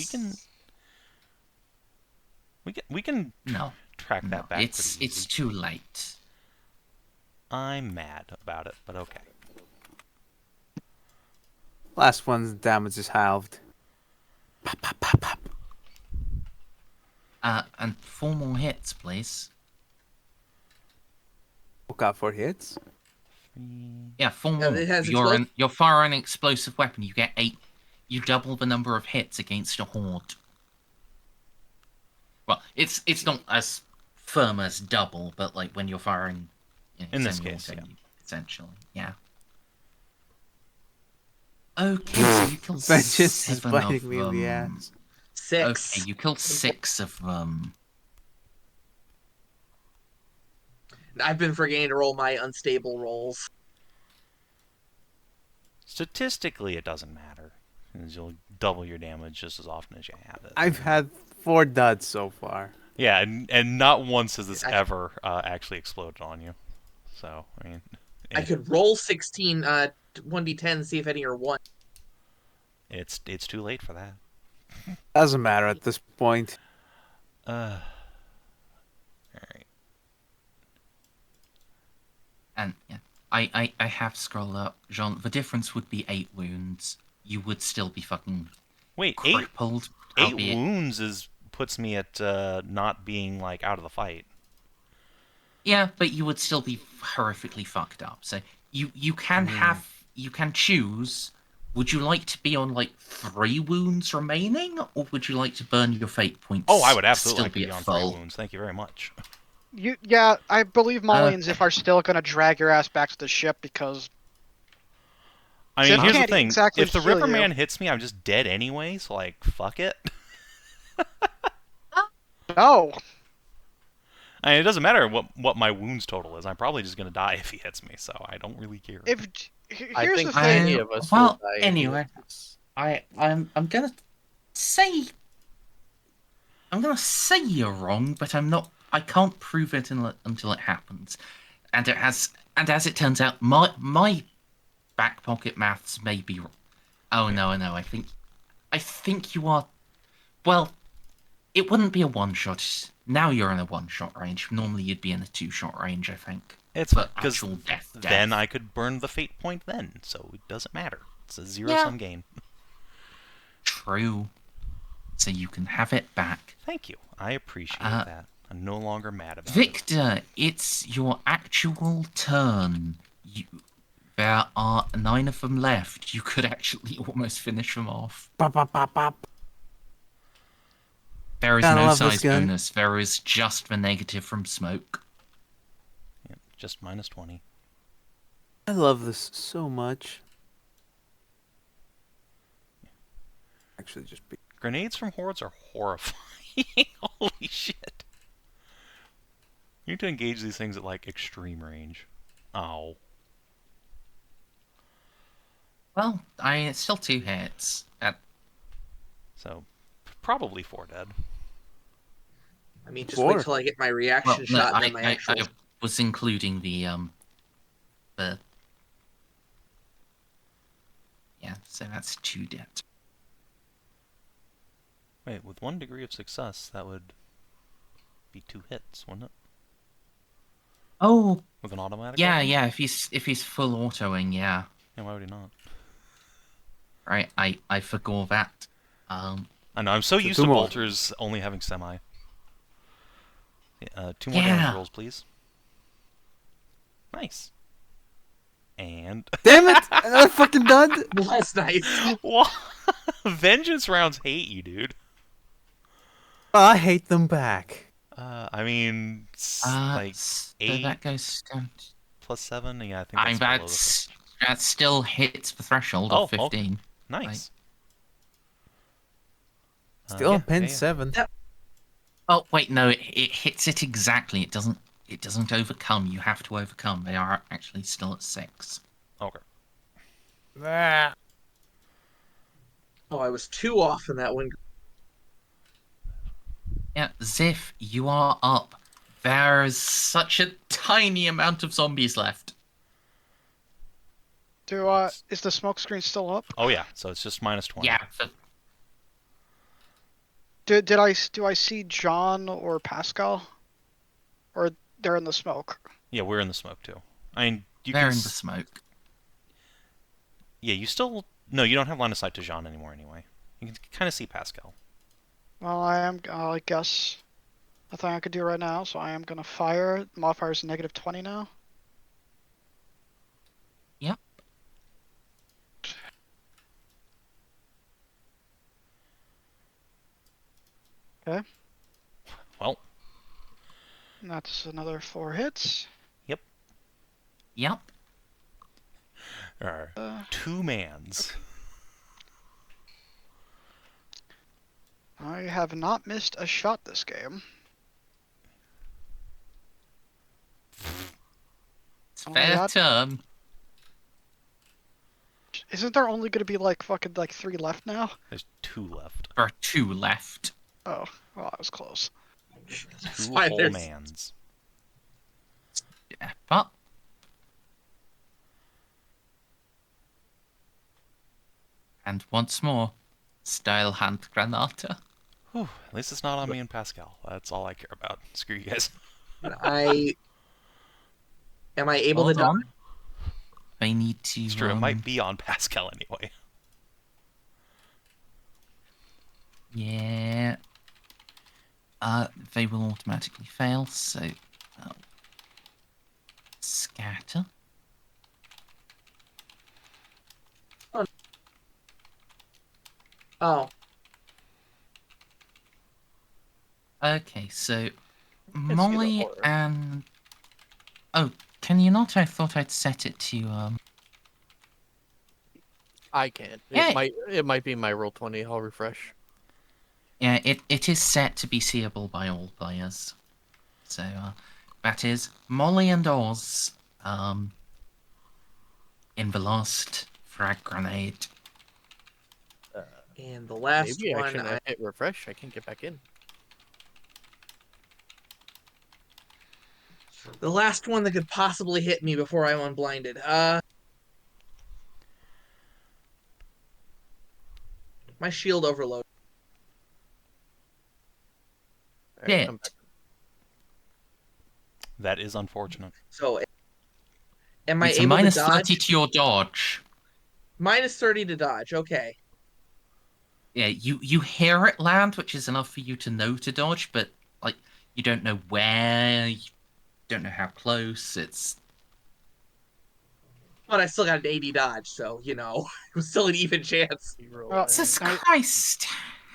We can No, track that back it's pretty easy. too late. I'm mad about it, but okay. Last one's damage is halved. Pop, pop, pop, pop. And 4 more hits, please. Got 4 hits. Yeah, 4 Yeah, more. it has You're firing an explosive weapon. You get 8. You double the number of hits against a horde. Well, it's not as firm as double, but like when you're firing, In this case, semi-auto, yeah. essentially, yeah. Okay, so you killed Vengeance is 7 biting of me in the them. ass. 6. Okay, you killed 6 of them. I've been forgetting to roll my unstable rolls. Statistically, it doesn't matter, because you'll double your damage just as often as you have it. I've had 4 duds so far. Yeah, and not once has this I- ever actually exploded on you. So, I mean... I could roll 16 1d10, see if any are 1. It's too late for that. Doesn't matter at this point. Alright. And yeah, I have scrolled up, Jean. The difference would be 8 wounds. You would still be fucking Wait, crippled. 8 albeit- wounds puts me at not being, like, out of the fight. Yeah, but you would still be horrifically fucked up. So you can you can choose. Would you like to be on like 3 wounds remaining, or would you like to burn your fate points? Oh, I would to absolutely still like to be be at on 3 full? wounds. Thank you very much. Yeah, I believe Molly and Xiph are still gonna drag your ass back to the ship because I mean, Xiph here's the can't thing. exactly If the heal Ripper you. Man hits me, I'm just dead anyway, so, like, fuck it. No. I mean, it doesn't matter what my wounds total is. I'm probably just going to die if he hits me, so I don't really care. I Here's think the thing. any of us well, will die. anyway. I'm gonna say you're wrong, but I'm not. I can't prove it until it happens, and as it turns out, my back pocket maths may be wrong. Oh no, I think you are. Well, it wouldn't be a 1-shot. Now you're in a 1-shot range. Normally you'd be in a 2-shot range, I think. It's For because actual death. then I could burn the fate point then, so it doesn't matter. It's a zero-sum game. True. So you can have it back. Thank you. I appreciate that. I'm no longer mad about it. Victor, it's your actual turn. There are 9 of them left. You could actually almost finish them off. Pop, pop, pop, pop. There is Gotta no love this size gun. bonus. There is just the negative from smoke. Yeah, just minus 20. I love this so much. Actually, just be. Grenades from hordes are horrifying. Holy shit. You need to engage these things at, like, extreme range. Ow. Well, it's still 2 hits. So, probably 4 dead. I mean, just 4. wait till I get my reaction Well, no, shot and then my actual. I was including the yeah, so that's 2 dead. Wait, with 1 degree of success, that would be 2 hits, wouldn't it? Oh, With an automatic yeah, weapon? yeah. If he's full autoing, yeah. Yeah, why would he not? Right, I forgot that. I know, I'm so used 2 to more. bolters only having semi. 2 more Yeah. damage rolls, please. Nice. And... Damn it! Another fucking dud! That's nice. What? Vengeance rounds hate you, dude. I hate them back. I mean, like, so 8 that goes down. plus 7? Yeah, I think that's below the... That still hits the threshold Oh, of 15. Nice. Still yeah, on pin yeah, yeah. 7. Oh wait, no, it hits it exactly. It doesn't overcome. You have to overcome. They are actually still at 6. Okay. Oh, I was 2 off in that one. Yeah, Xiph, you are up. There is such a tiny amount of zombies left. Is the smoke screen still up? Oh yeah, so it's just -20. Yeah, Do I see John or Pascal? Or they're in the smoke? Yeah, we're in the smoke too. I mean, you they're can. in the smoke. Yeah, you still. No, you don't have line of sight to Jeanne anymore anyway. You can kind of see Pascal. Well, I guess nothing I could do right now, so I am gonna fire. Modifier's -20 now. Yep. Okay. Well. And that's another 4 hits. Yep. There are 2 mans. I have not missed a shot this game. It's Oh, fair yeah. turn. Isn't there only gonna be fucking 3 left now? There's 2 left. There are 2 left. Oh, well, that was close. 2 why whole there's- mans. Yeah, but and once more, style hand granata. Whew, at least it's not on me and Pascal. That's all I care about. Screw you guys. Am I able Hold to dodge? on. They need to. It's true, it might be on Pascal anyway. Yeah. They will automatically fail, so scatter. Oh, Okay, so see Molly the horror. and can you not? I thought I'd set it to I can't. Yeah. It might be my roll 20. I'll refresh. Yeah, it is set to be seeable by all players. So that is Molly and Oz in the last frag grenade. and the last Maybe I one. shouldn't have hit refresh. I can't get back in. The last one that could possibly hit me before I'm unblinded. My shield overload. All right, Yeah. I'm back. That is unfortunate. So, am I It's a able to minus dodge? 30 to your dodge. Minus 30 to dodge. Okay. Yeah, you hear it land, which is enough for you to know to dodge, but you don't know where, you don't know how close. It's But I still got an 80 dodge, so it was still an even chance. Well, Jesus I- Christ!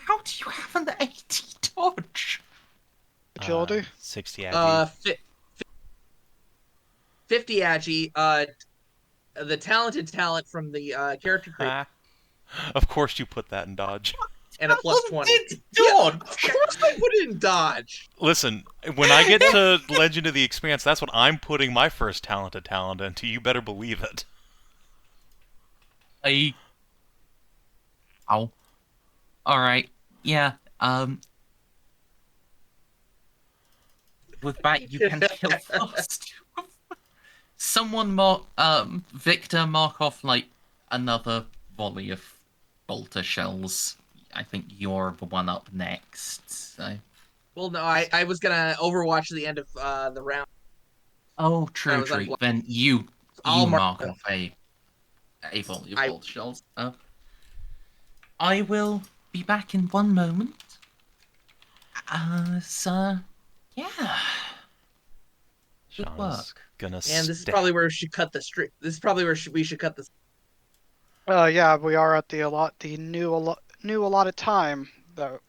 How do you have an 80 dodge? Agility? 60 agi. 50 agi. The talented talent from the character creator, Ah. Of course you put that in dodge. and a plus 20. It's Yeah, dodge! of course I put it in dodge. Listen, when I get to Legend of the Expanse, that's what I'm putting my first talented talent into. You better believe it. Ow. Alright, yeah, with that you can kill first. Victor, mark off another volley of bolter shells. I think you're the one up next, so. Well, no, I was gonna Overwatch the end of the round. Oh, I true, was true. unblocked. Then you I'll mark mark off a volley of I- bolter shells. I will be back in one moment. So, yeah. Sean is work. gonna And this is probably where we should cut the streak. This is probably where we should cut this. Yeah, we are at the new allotted time that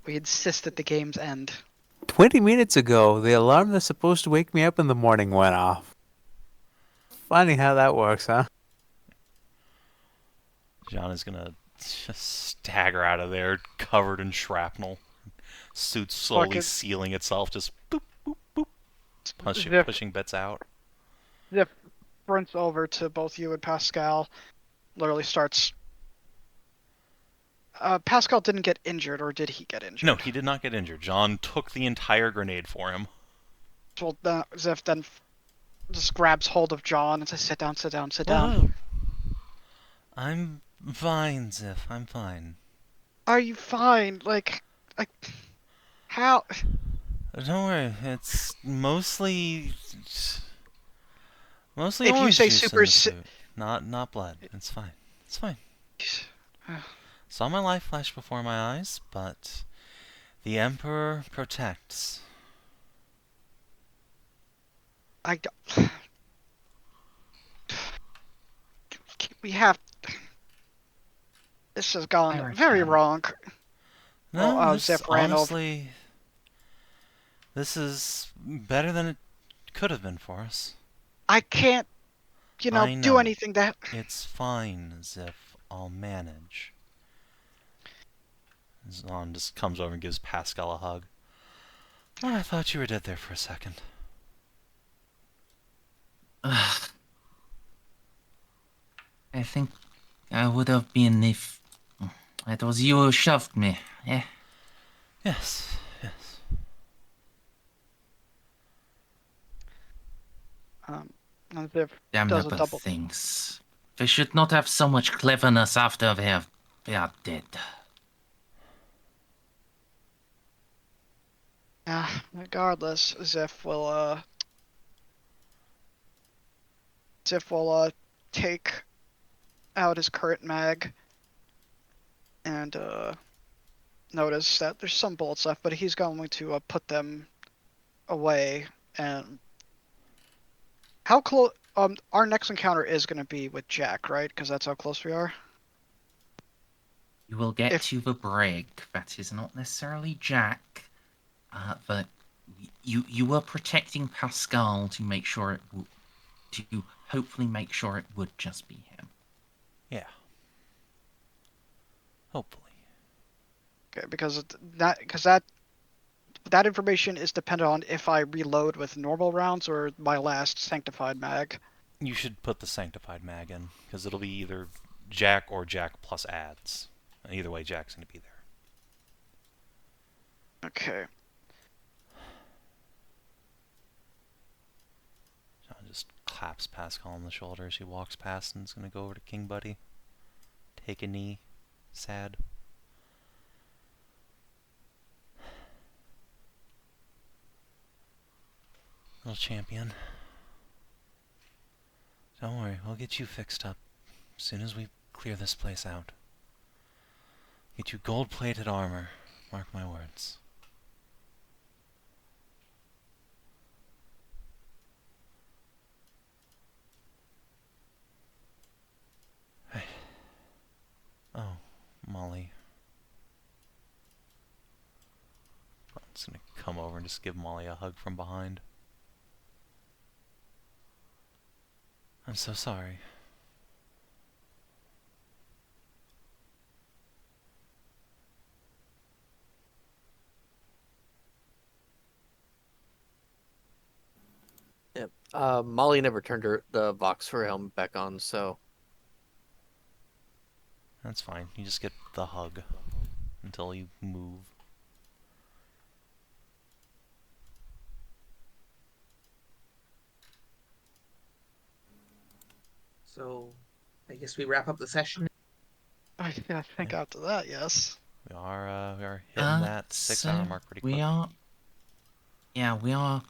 we insist at the game's end. 20 minutes ago, the alarm that's supposed to wake me up in the morning went off. Funny how that works, huh? John is gonna just stagger out of there, covered in shrapnel. Suit slowly Fucking- sealing itself, just boop, boop, boop. Ziph Pushing bits out. sprints over to both you and Pascal. Literally starts. Pascal didn't get injured, or did he get injured? No, he did not get injured. John took the entire grenade for him. Well, Ziph then just grabs hold of John and says, "Sit down, sit down, sit down." I'm fine, Xiph. I'm fine. Are you fine? Like, how? Don't worry. It's mostly If you orange say juice in the suit. Not blood. It's fine. It's fine. Saw my life flash before my eyes, but the Emperor protects. I don't- we have. This has gone I very reckon. wrong. No, Oh, this Xiph ran over. honestly, this is better than it could have been for us. I can't, I do know. anything that. It's fine, Xiph. I'll manage. Zon just comes over and gives Pascal a hug. Oh, I thought you were dead there for a second. I think I would have been if it was you who shoved me. Yeah. Yes, yes. And Xiph does a Damnable double. things. They should not have so much cleverness after they are dead. Regardless, Xiph will take out his current mag and notice that there's some bullets left, but he's going to put them away. And how close? Our next encounter is going to be with Jack, right? Because that's how close we are. You will get If- to the brig. That is not necessarily Jack, but you were protecting Pascal to make sure to hopefully make sure it would just be him. Yeah. Hopefully. Okay, because that information is dependent on if I reload with normal rounds or my last sanctified mag. You should put the Sanctified mag in, because it'll be either Jack or Jack plus ads. And either way, Jack's going to be there. Okay. John just claps Pascal on the shoulder as he walks past and is going to go over to King Buddy. Take a knee. Sad. Little champion. Don't worry, we'll get you fixed up as soon as we clear this place out. Get you gold-plated armor. Mark my words. Hey. Oh, Molly. I'm just gonna come over and just give Molly a hug from behind. I'm so sorry. Yep. Molly never turned the Vox for helmet back on, so That's fine. You just get the hug until you move. So, I guess we wrap up the session. I think after that, yes. We are hitting that 6-hour So mark pretty we quick. are. Yeah, we are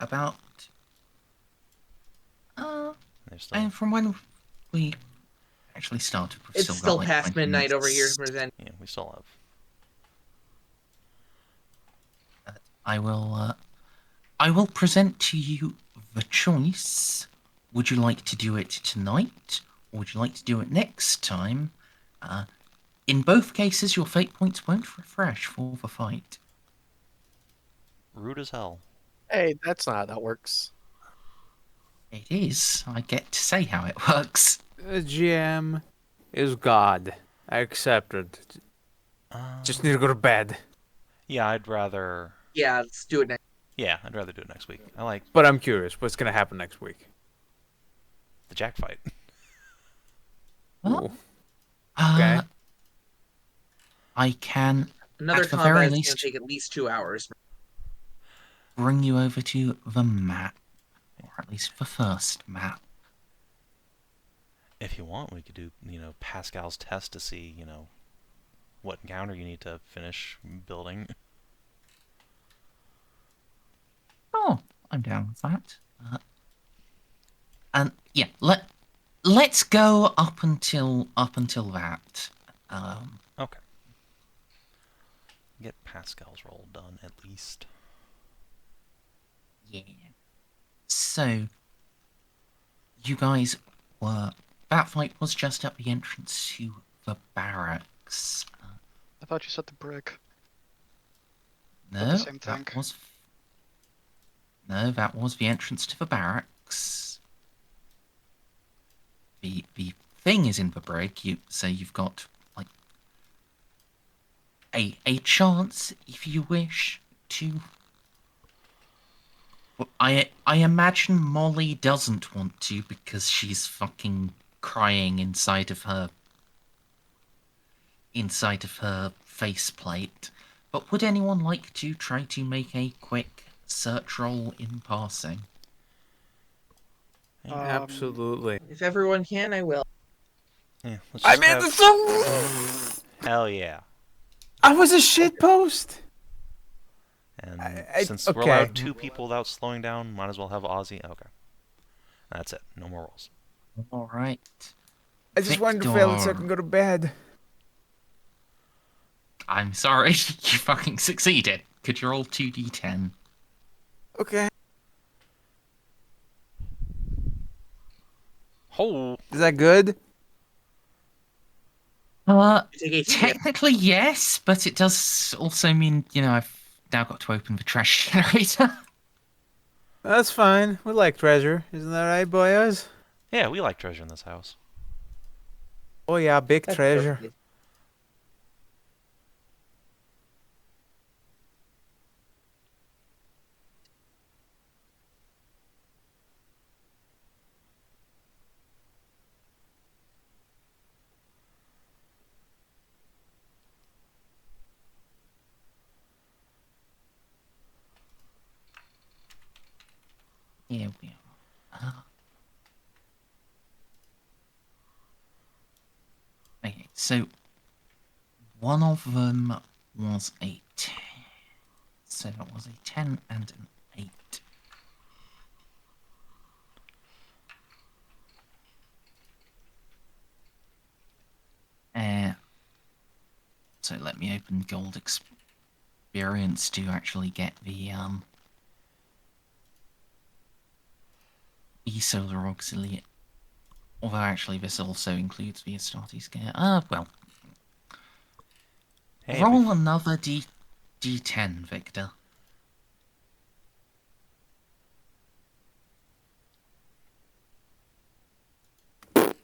about. There's still, And from when we actually started, we've It's still still got like past 20 midnight over here, minutes. Merzen. yeah, we still have. I will present to you the choice. Would you like to do it tonight, or would you like to do it next time? In both cases, your fate points won't refresh for the fight. Rude as hell. hey, that's not how that works. It is. I get to say how it works. The GM is God. I accept it. Just need to go to bed. Yeah, I'd rather. Yeah, let's do it next. Yeah, I'd rather do it next week. I like But I'm curious, what's gonna happen next week? the Jack fight. Well, Ooh. Okay. I can, Another at the combat very is going least, to take at least 2 hours. bring you over to the map, or at least the first map. If you want, we could do, Pascal's test to see, what encounter you need to finish building. Oh, I'm down with that. And yeah, let's go up until that. Okay. Get Pascal's roll done, at least. Yeah. So, you guys were... That fight was just at the entrance to the barracks. I thought you said the brick. No, the same that thing. was... No, that was the entrance to the barracks. The thing is in the brick, so you've got, like, a chance, if you wish, to... Well, I imagine Molly doesn't want to because she's fucking crying inside of her faceplate. But would anyone like to try to make a quick search roll in passing? Absolutely. If everyone can, I will. Yeah, let's I just made have... the so. Hell yeah. I was a shit post. And I- since we're okay. allowed 2 people without slowing down, might as well have Ozzy. Okay. That's it. No more rolls. Alright. I just wanted to fail it so I Victor. can go to bed. I'm sorry, you fucking succeeded. Could you roll 2d10? Okay. Oh! Is that good? You take 18 damage. Technically yes, but it does also mean, I've now got to open the trash generator. That's fine. We like treasure. Isn't that right, boyos? Yeah, we like treasure in this house. Oh yeah, big That's treasure. perfect. Here we are. Okay, so one of them was a 10. So that was a 10 and an 8. So let me open Gold Experience to actually get the Solar Auxiliary. Although actually this also includes the Astartes gear. Well. Hey, Roll another D10, Victor. Okay,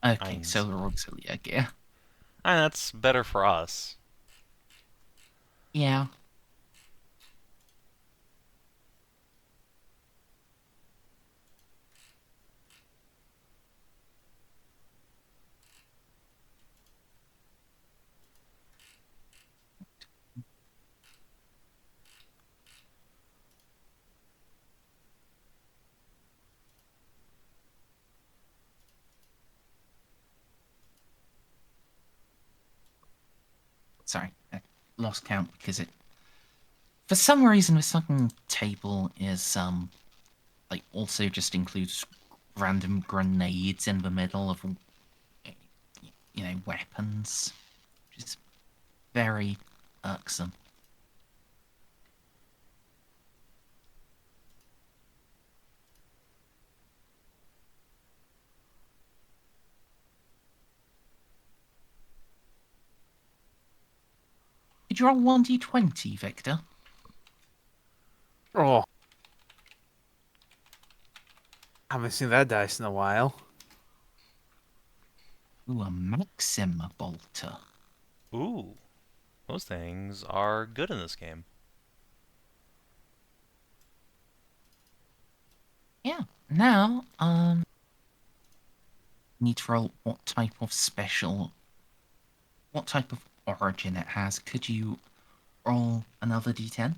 Nines. Solar Auxiliary gear. And that's better for us. Yeah. Sorry, I lost count because it... For some reason, the second table is, like, also just includes random grenades in the middle of, weapons. Which is very irksome. Did you roll 1d20, Victor? Oh. Haven't seen that dice in a while. Ooh, a Maxim Bolter. Ooh. Those things are good in this game. Yeah. Now, need to roll what type of origin it has. Could you roll another d10?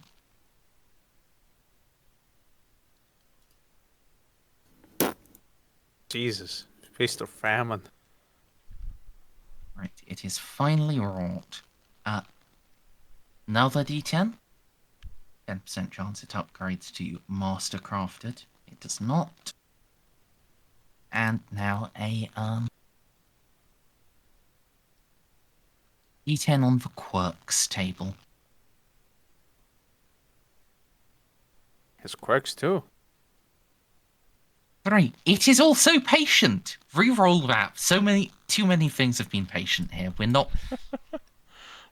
Jesus. Feast of famine. Right, it is finally wrought. Another D10. 10% chance it upgrades to Master Crafted. It does not. And now a D10 on the quirks table. Has quirks too. 3. It is also patient. Reroll that. Too many things have been patient here. We're not.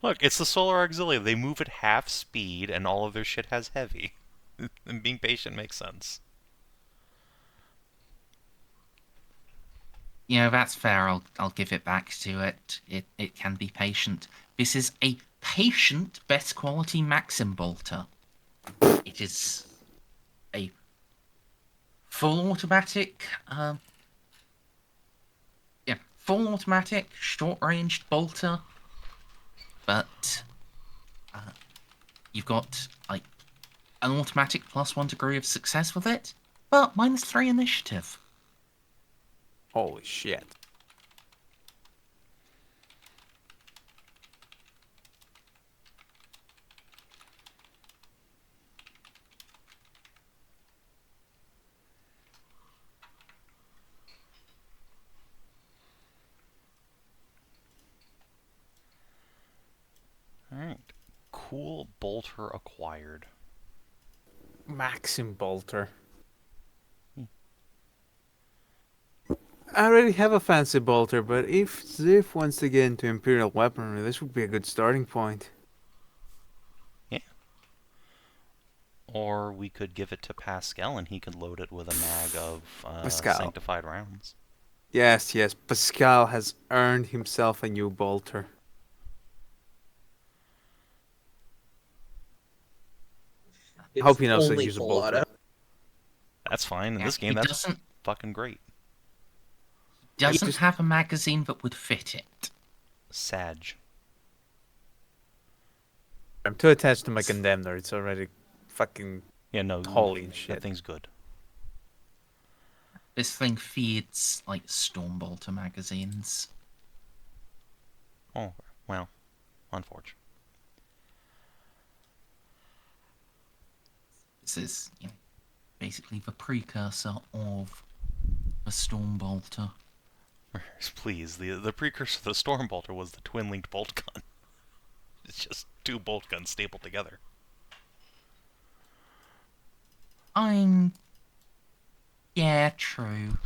Look, it's the Solar Auxiliary. They move at half speed, and all of their shit has heavy. And being patient makes sense. You know, that's fair. I'll give it back to it. It can be patient. This is a patient best quality Maxim bolter. It is a full automatic. Full automatic short ranged bolter. But you've got like an automatic +1 degree of success with it, but -3 initiative. Holy shit. Alright. Cool bolter acquired. Maxim bolter. I already have a fancy bolter, but if Xiph wants to get into Imperial weaponry, this would be a good starting point. Yeah. Or we could give it to Pascal and he could load it with a mag of Pascal. sanctified rounds. Yes, Pascal has earned himself a new bolter. It's Hope he knows how to only use a full bolter. auto. That's fine. In Yeah, this game, it that's doesn't fucking great. doesn't have a magazine that would fit it. Sag. I'm too attached to my condemner. It's already fucking Yeah, no. holy That shit. thing's good. This thing feeds like Stormbolter magazines. Oh, well. Unfortunate. This is basically the precursor of the Stormbolter. Please, the precursor to the Stormbolter was the twin-linked bolt gun. It's just two bolt guns stapled together. Yeah, true.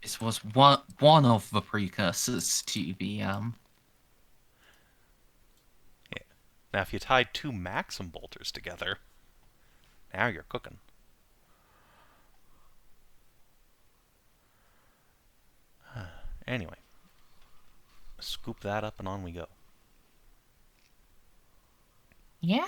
This was one of the precursors to the Yeah. Now, if you tied two Maxim bolters together, now you're cooking. Anyway, scoop that up and on we go. Yeah.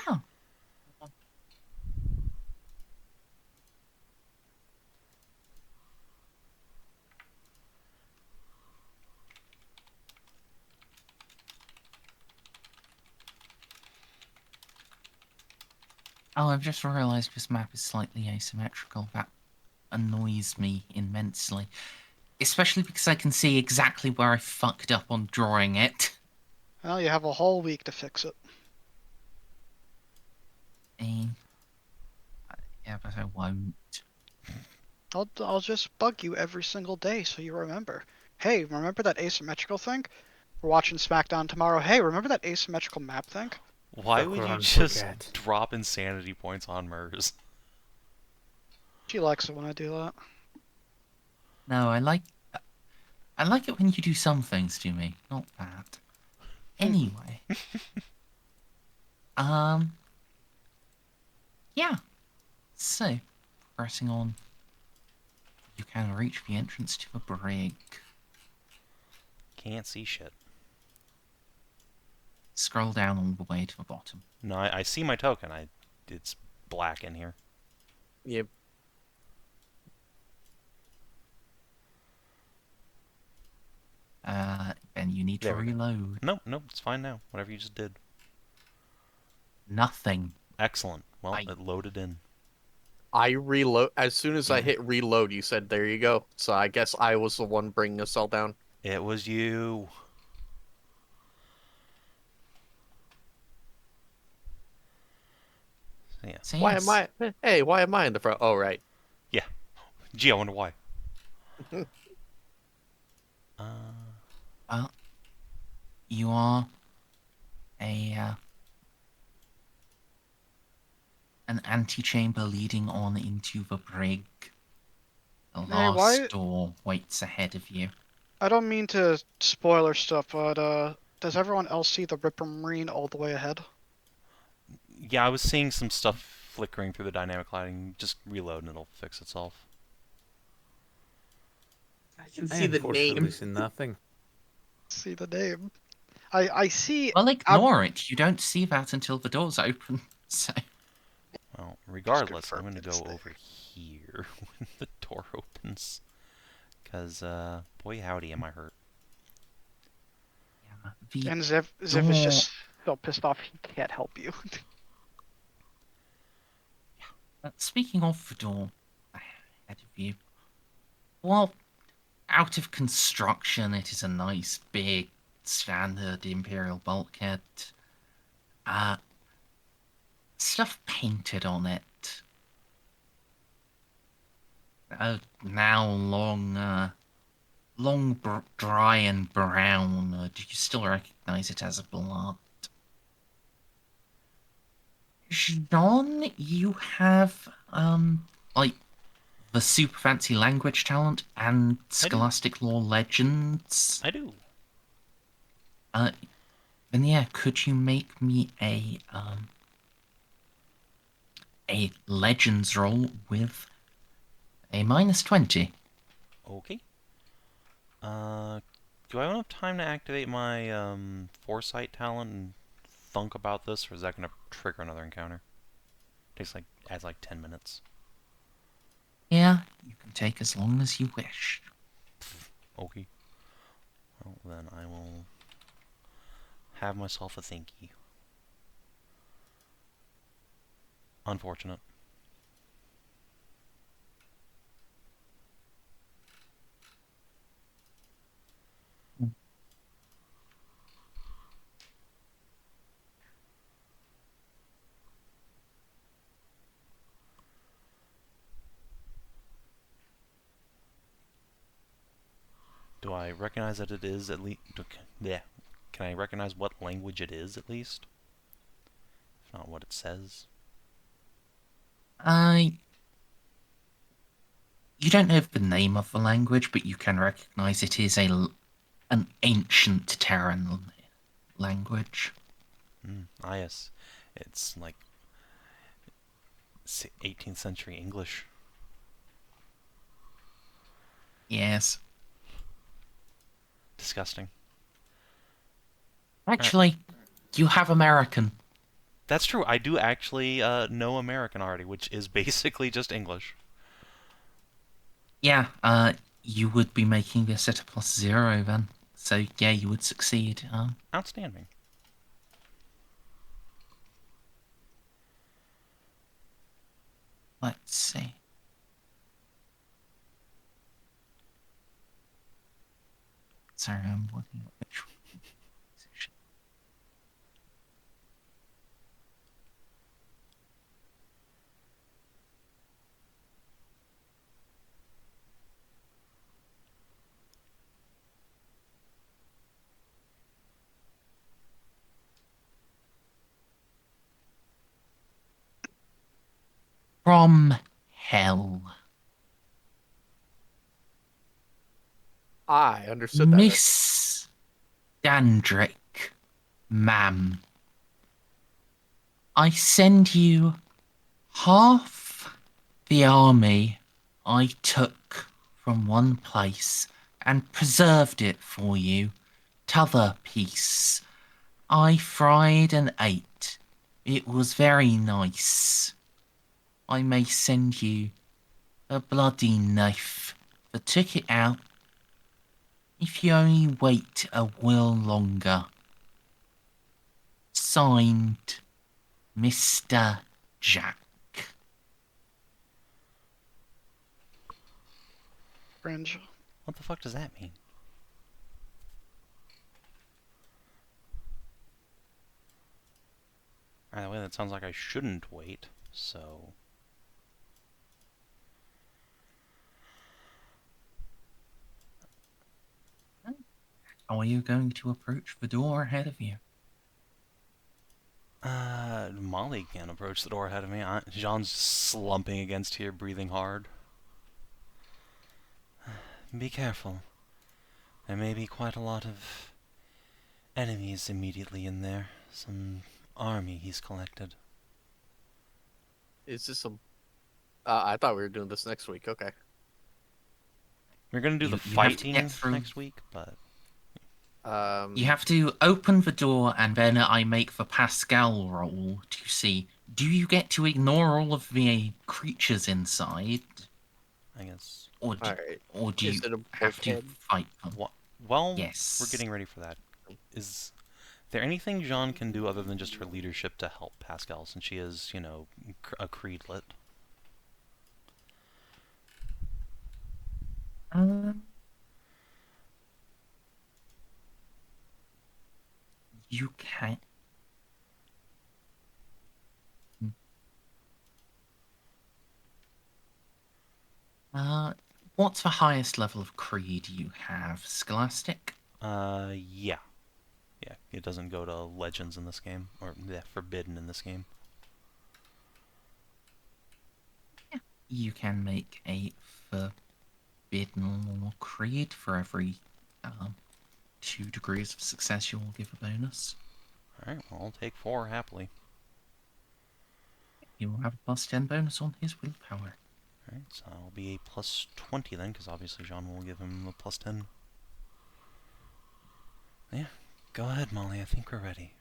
Oh, I've just realised this map is slightly asymmetrical. That annoys me immensely. Especially because I can see exactly where I fucked up on drawing it. Well, you have a whole week to fix it. Yeah, but I won't. I'll just bug you every single day so you remember. Hey, remember that asymmetrical thing? We're watching SmackDown tomorrow. Hey, remember that asymmetrical map thing? Why Fuck would you around, just forget. drop insanity points on Merz? She likes it when I do that. No, I like it when you do some things to me, not that. Anyway. Yeah. So, pressing on. You can reach the entrance to the brig. Can't see shit. Scroll down all the way to the bottom. No, I see my token. It's black in here. Yep. Ben, you need to There we go. reload. Nope, it's fine now. Whatever you just did. Nothing. Excellent. Well, I- it loaded in. I reload as soon as I Yeah. hit reload. You said there you go. So I guess I was the one bringing us all down. It was you. So, yeah. So Why yes. am I? Hey, why am I in the front? Oh, right. Gee, I wonder why. Uh, Well, you are a an antechamber leading on into the brig. The Hey, last door waits ahead of you. I don't mean to spoiler stuff, but does everyone else see the Ripper Marine all the way ahead? yeah, I was seeing some stuff flickering through the dynamic lighting. Just reload and it'll fix itself. I can I see the unfortunately name. see nothing. See the name. I see. Well, ignore it. You don't see that until the doors open. So Well, regardless, I'm confirm gonna it's go there. over here when the door opens. Because, boy howdy am I hurt. yeah, the And Xiph is door. just so pissed off he can't help you. Speaking of the door ahead of you, well, out of construction, it is a nice big standard imperial bulkhead. Uh, stuff painted on it. Now long, dry and brown. Do you still recognize it as a blood? Jeanne, you have like the super fancy language talent and I do. scholastic lore legends. I do. Then yeah, could you make me a legends roll with a -20? Okay. Do I have time to activate my, foresight talent and thunk about this, or is that gonna trigger another encounter? Adds like 10 minutes. Yeah, you can take as long as you wish. Okay. Well, then I will have myself a thinky. Unfortunate. Do I recognize that it is at least... Yeah. Can I recognize what language it is, at least? If not what it says. I You don't know the name of the language, but you can recognize it is an ancient Terran language. Ah, yes. It's like 18th century English. Yes. Disgusting. Actually, you have American. That's true. I do actually know American already, which is basically just English. Yeah, you would be making this at a +0 then. So yeah, you would succeed. Outstanding. Let's see. Sorry, I'm looking at which position. From hell. I understood that. Miss Dandrick, ma'am. I send you half the army I took from one place and preserved it for you. T'other piece I fried and ate. It was very nice. I may send you a bloody knife that took it out if you only wait a while longer. Signed, Mr. Jack. Cringe. What the fuck does that mean? Either way, that sounds like I shouldn't wait, so... How are you going to approach the door ahead of you? Molly can't approach the door ahead of me. Jeanne's slumping against here, breathing hard. Be careful. There may be quite a lot of enemies immediately in there. Some army he's collected. Is this a... I thought we were doing this next week. Okay. We're gonna do You- the you have to fighting get through- next week, but... You have to open the door, and then I make the Pascal roll to see, do you get to ignore all of the creatures inside, I guess... or do, Alright. or do Is you it a have to bulkhead? fight them? Well, Yes. we're getting ready for that. Is there anything Jeanne can do other than just her leadership to help Pascal, since she is, you know, a creedlet? You can. What's the highest level of creed you have? Scholastic? Yeah. Yeah, it doesn't go to legends in this game, or forbidden in this game. You can make a forbidden creed for every 2 degrees of success. You will give a bonus. Alright, well, I'll take 4 happily. You will have a +10 bonus on his willpower. Alright, so I'll be a +20 then, because obviously Jeanne will give him a +10. Yeah, go ahead, Molly. I think we're ready.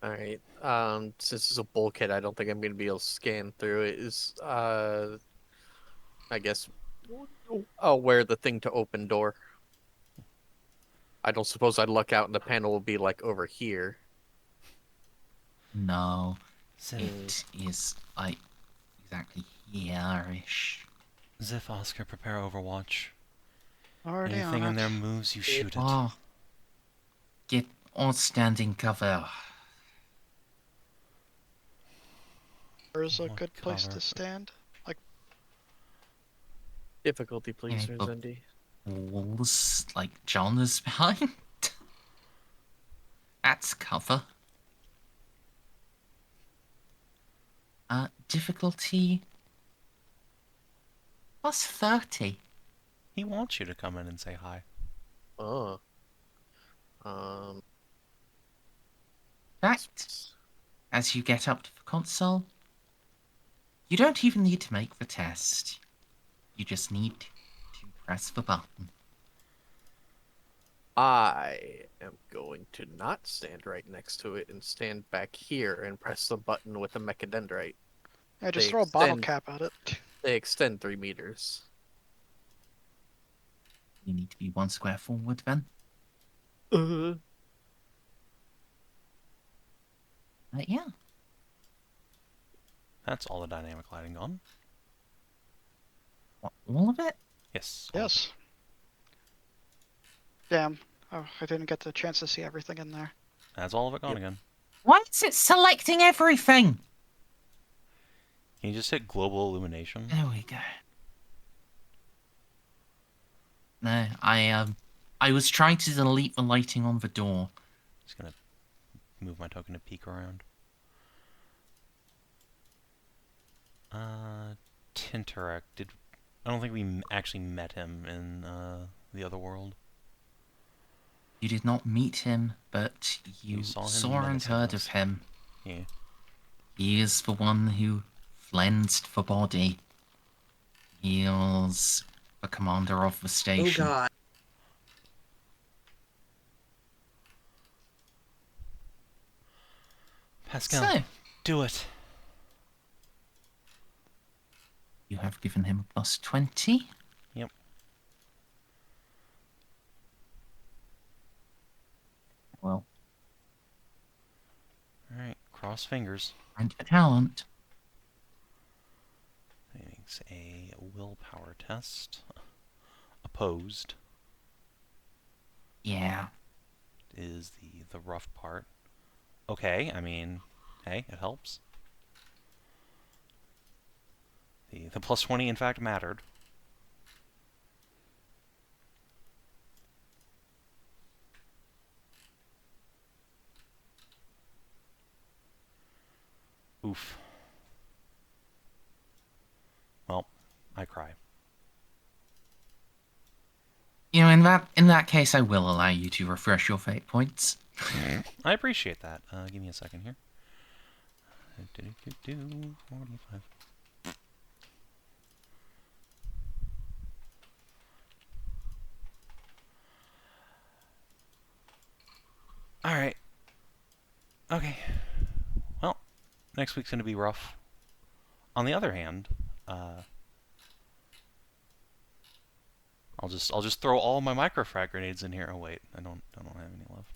Alright. Since it's a bulkhead, I don't think I'm gonna be able to scan through it. Is I guess where the thing to open door. I don't suppose I'd look out and the panel will be like over here. No, Xiph, it is like exactly here-ish. Xiph, Ozcar, prepare Overwatch. Already Anything on in it. there moves, you shoot it. Oh, get on standing cover. Where's a What good place cover? to stand? Like, Difficulty, please, Yeah, but- Merzendi. Walls like John is behind. That's cover. Difficulty +30. He wants you to come in and say hi. Oh. In fact, as you get up to the console, you don't even need to make the test. You just need to press the button. I am going to not stand right next to it and stand back here and press the button with a mechadendrite. yeah, just They throw a bottle extend- cap at it. They extend 3 meters. You need to be 1 square forward then. Yeah. That's all the dynamic lighting on. What, all of it? Yes. all of it. Yes. Damn. Oh, I didn't get the chance to see everything in there. That's all of it gone Yep. again. Why is it selecting everything? Can you just hit global illumination? There we go. No, I was trying to delete the lighting on the door. Just gonna move my token to peek around. Tinterek, I don't think we actually met him in the other world. You did not meet him, but you You saw him saw and menacing heard us. of him. Yeah. He is the one who cleansed the body. He was the commander of the Oh station. god. Pascal, So, do it. you have given him a +20. Yep. Well, Alright, cross fingers. and for talent. Meaning makes a willpower test. Opposed Yeah. is the rough part. Okay, I mean, hey, it helps. The plus 20 in fact mattered. Oof. Well, I cry. You know, in that case, I will allow you to refresh your fate points. I appreciate that. Give me a second here. 45. Alright. Okay. Well, next week's going to be rough. On the other hand, I'll just throw all my microfrag grenades in here. Oh wait, I don't have any left.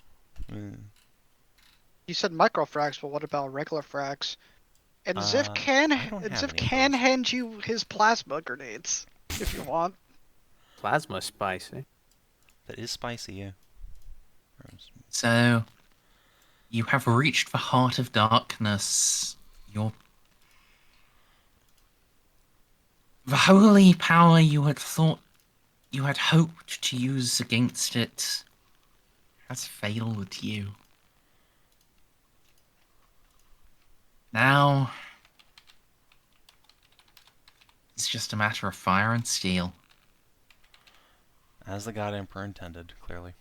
You said microfrags, but what about regular frags? And Xiph I don't have any of can those. hand you his plasma grenades if you want. Plasma spicy. That is spicy, yeah. So, you have reached the heart of darkness. The holy power you had thought you had hoped to use against it has failed you. Now, it's just a matter of fire and steel. As the God Emperor intended, clearly.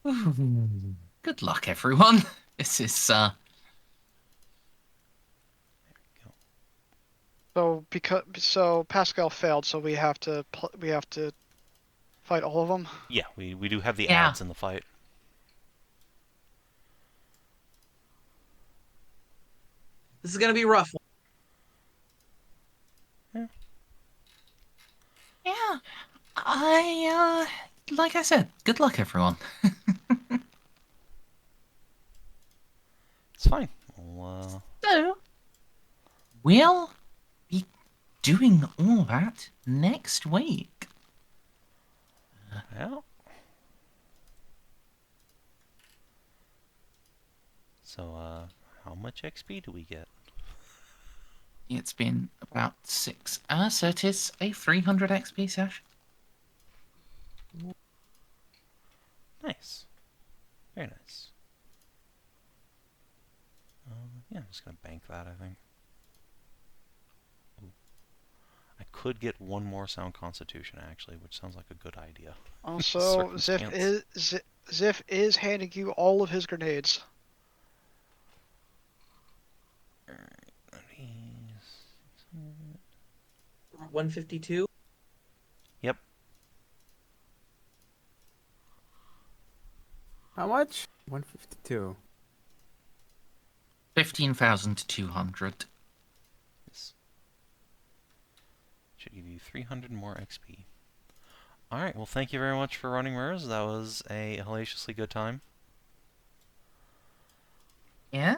Good luck, everyone. This is, There we go. So Pascal failed, so we have to fight all of them. Yeah, we do have the Yeah. ads in the fight. This is gonna be rough. yeah, like I said, good luck, everyone. It's fine. We'll, So, we'll be doing all that next week. yeah. So, how much XP do we get? It's been about 6 hours, so it is a 300 XP session. Nice. Very nice. Yeah, I'm just gonna bank that, I think. Ooh. I could get one more sound constitution, actually, which sounds like a good idea. Also, Circumstance. Xiph is handing you all of his grenades. Alright, 152. Yep. How much? 152. 15,200. Yes. Should give you 300 more XP. Alright, well thank you very much for running Merz. That was a hellaciously good time. Yeah.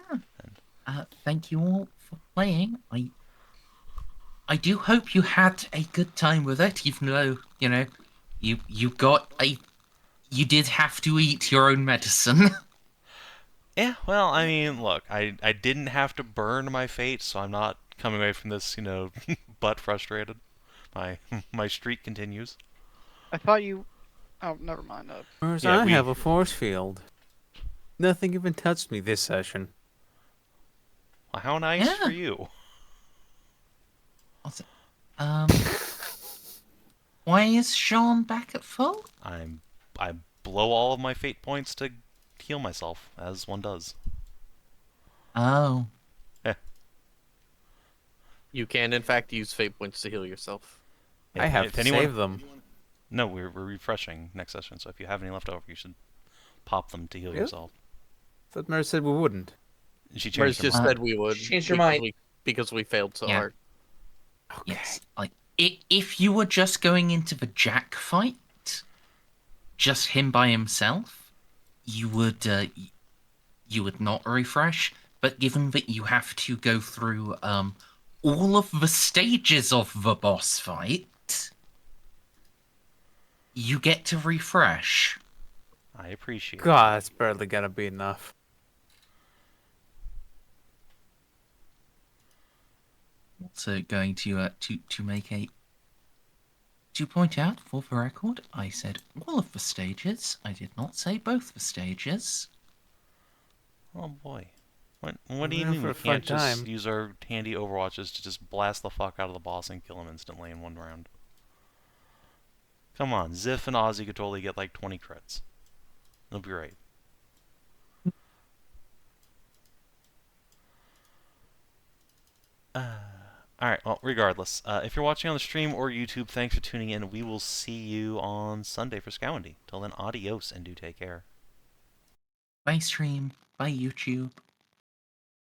Thank you all for playing. I do hope you had a good time with it, even though, you know, you did have to eat your own medicine. Yeah, well, I mean, look, I didn't have to burn my fate, so I'm not coming away from this, you know, butt frustrated. My streak continues. I thought you. Oh, never mind. Whereas Yeah, I we- have a force field. Nothing even touched me this session. Well, how nice Yeah. for you. What's it? Why is Jeanne back at full? I blow all of my fate points to heal myself, as one does. Oh. You can, in fact, use fate points to heal yourself. I have If to anyone- save them. No, we're refreshing next session, so if you have any left over, you should pop them to heal Really? yourself. Thought Mer said we wouldn't. She Merz changed her just mind. said we would. Changed your because mind. because we failed so Yeah. hard. Yes. Like, if you were just going into the Jack fight, just him by himself, you would not refresh. But given that you have to go through all of the stages of the boss fight, you get to refresh. I appreciate it. God, it's barely gonna be enough. Also going to make a to point out for the record, I said all of the stages. I did not say both the stages. Oh boy. What do you Yeah, mean for we a fun can't just time. use our handy Overwatches to just blast the fuck out of the boss and kill him instantly in one round? Come on, Xiph and Ozzy could totally get like 20 crits. It'll be right. Alright, well, regardless, if you're watching on the stream or YouTube, thanks for tuning in. We will see you on Sunday for Scowandy. Till then, adios and do take care. Bye stream, bye YouTube.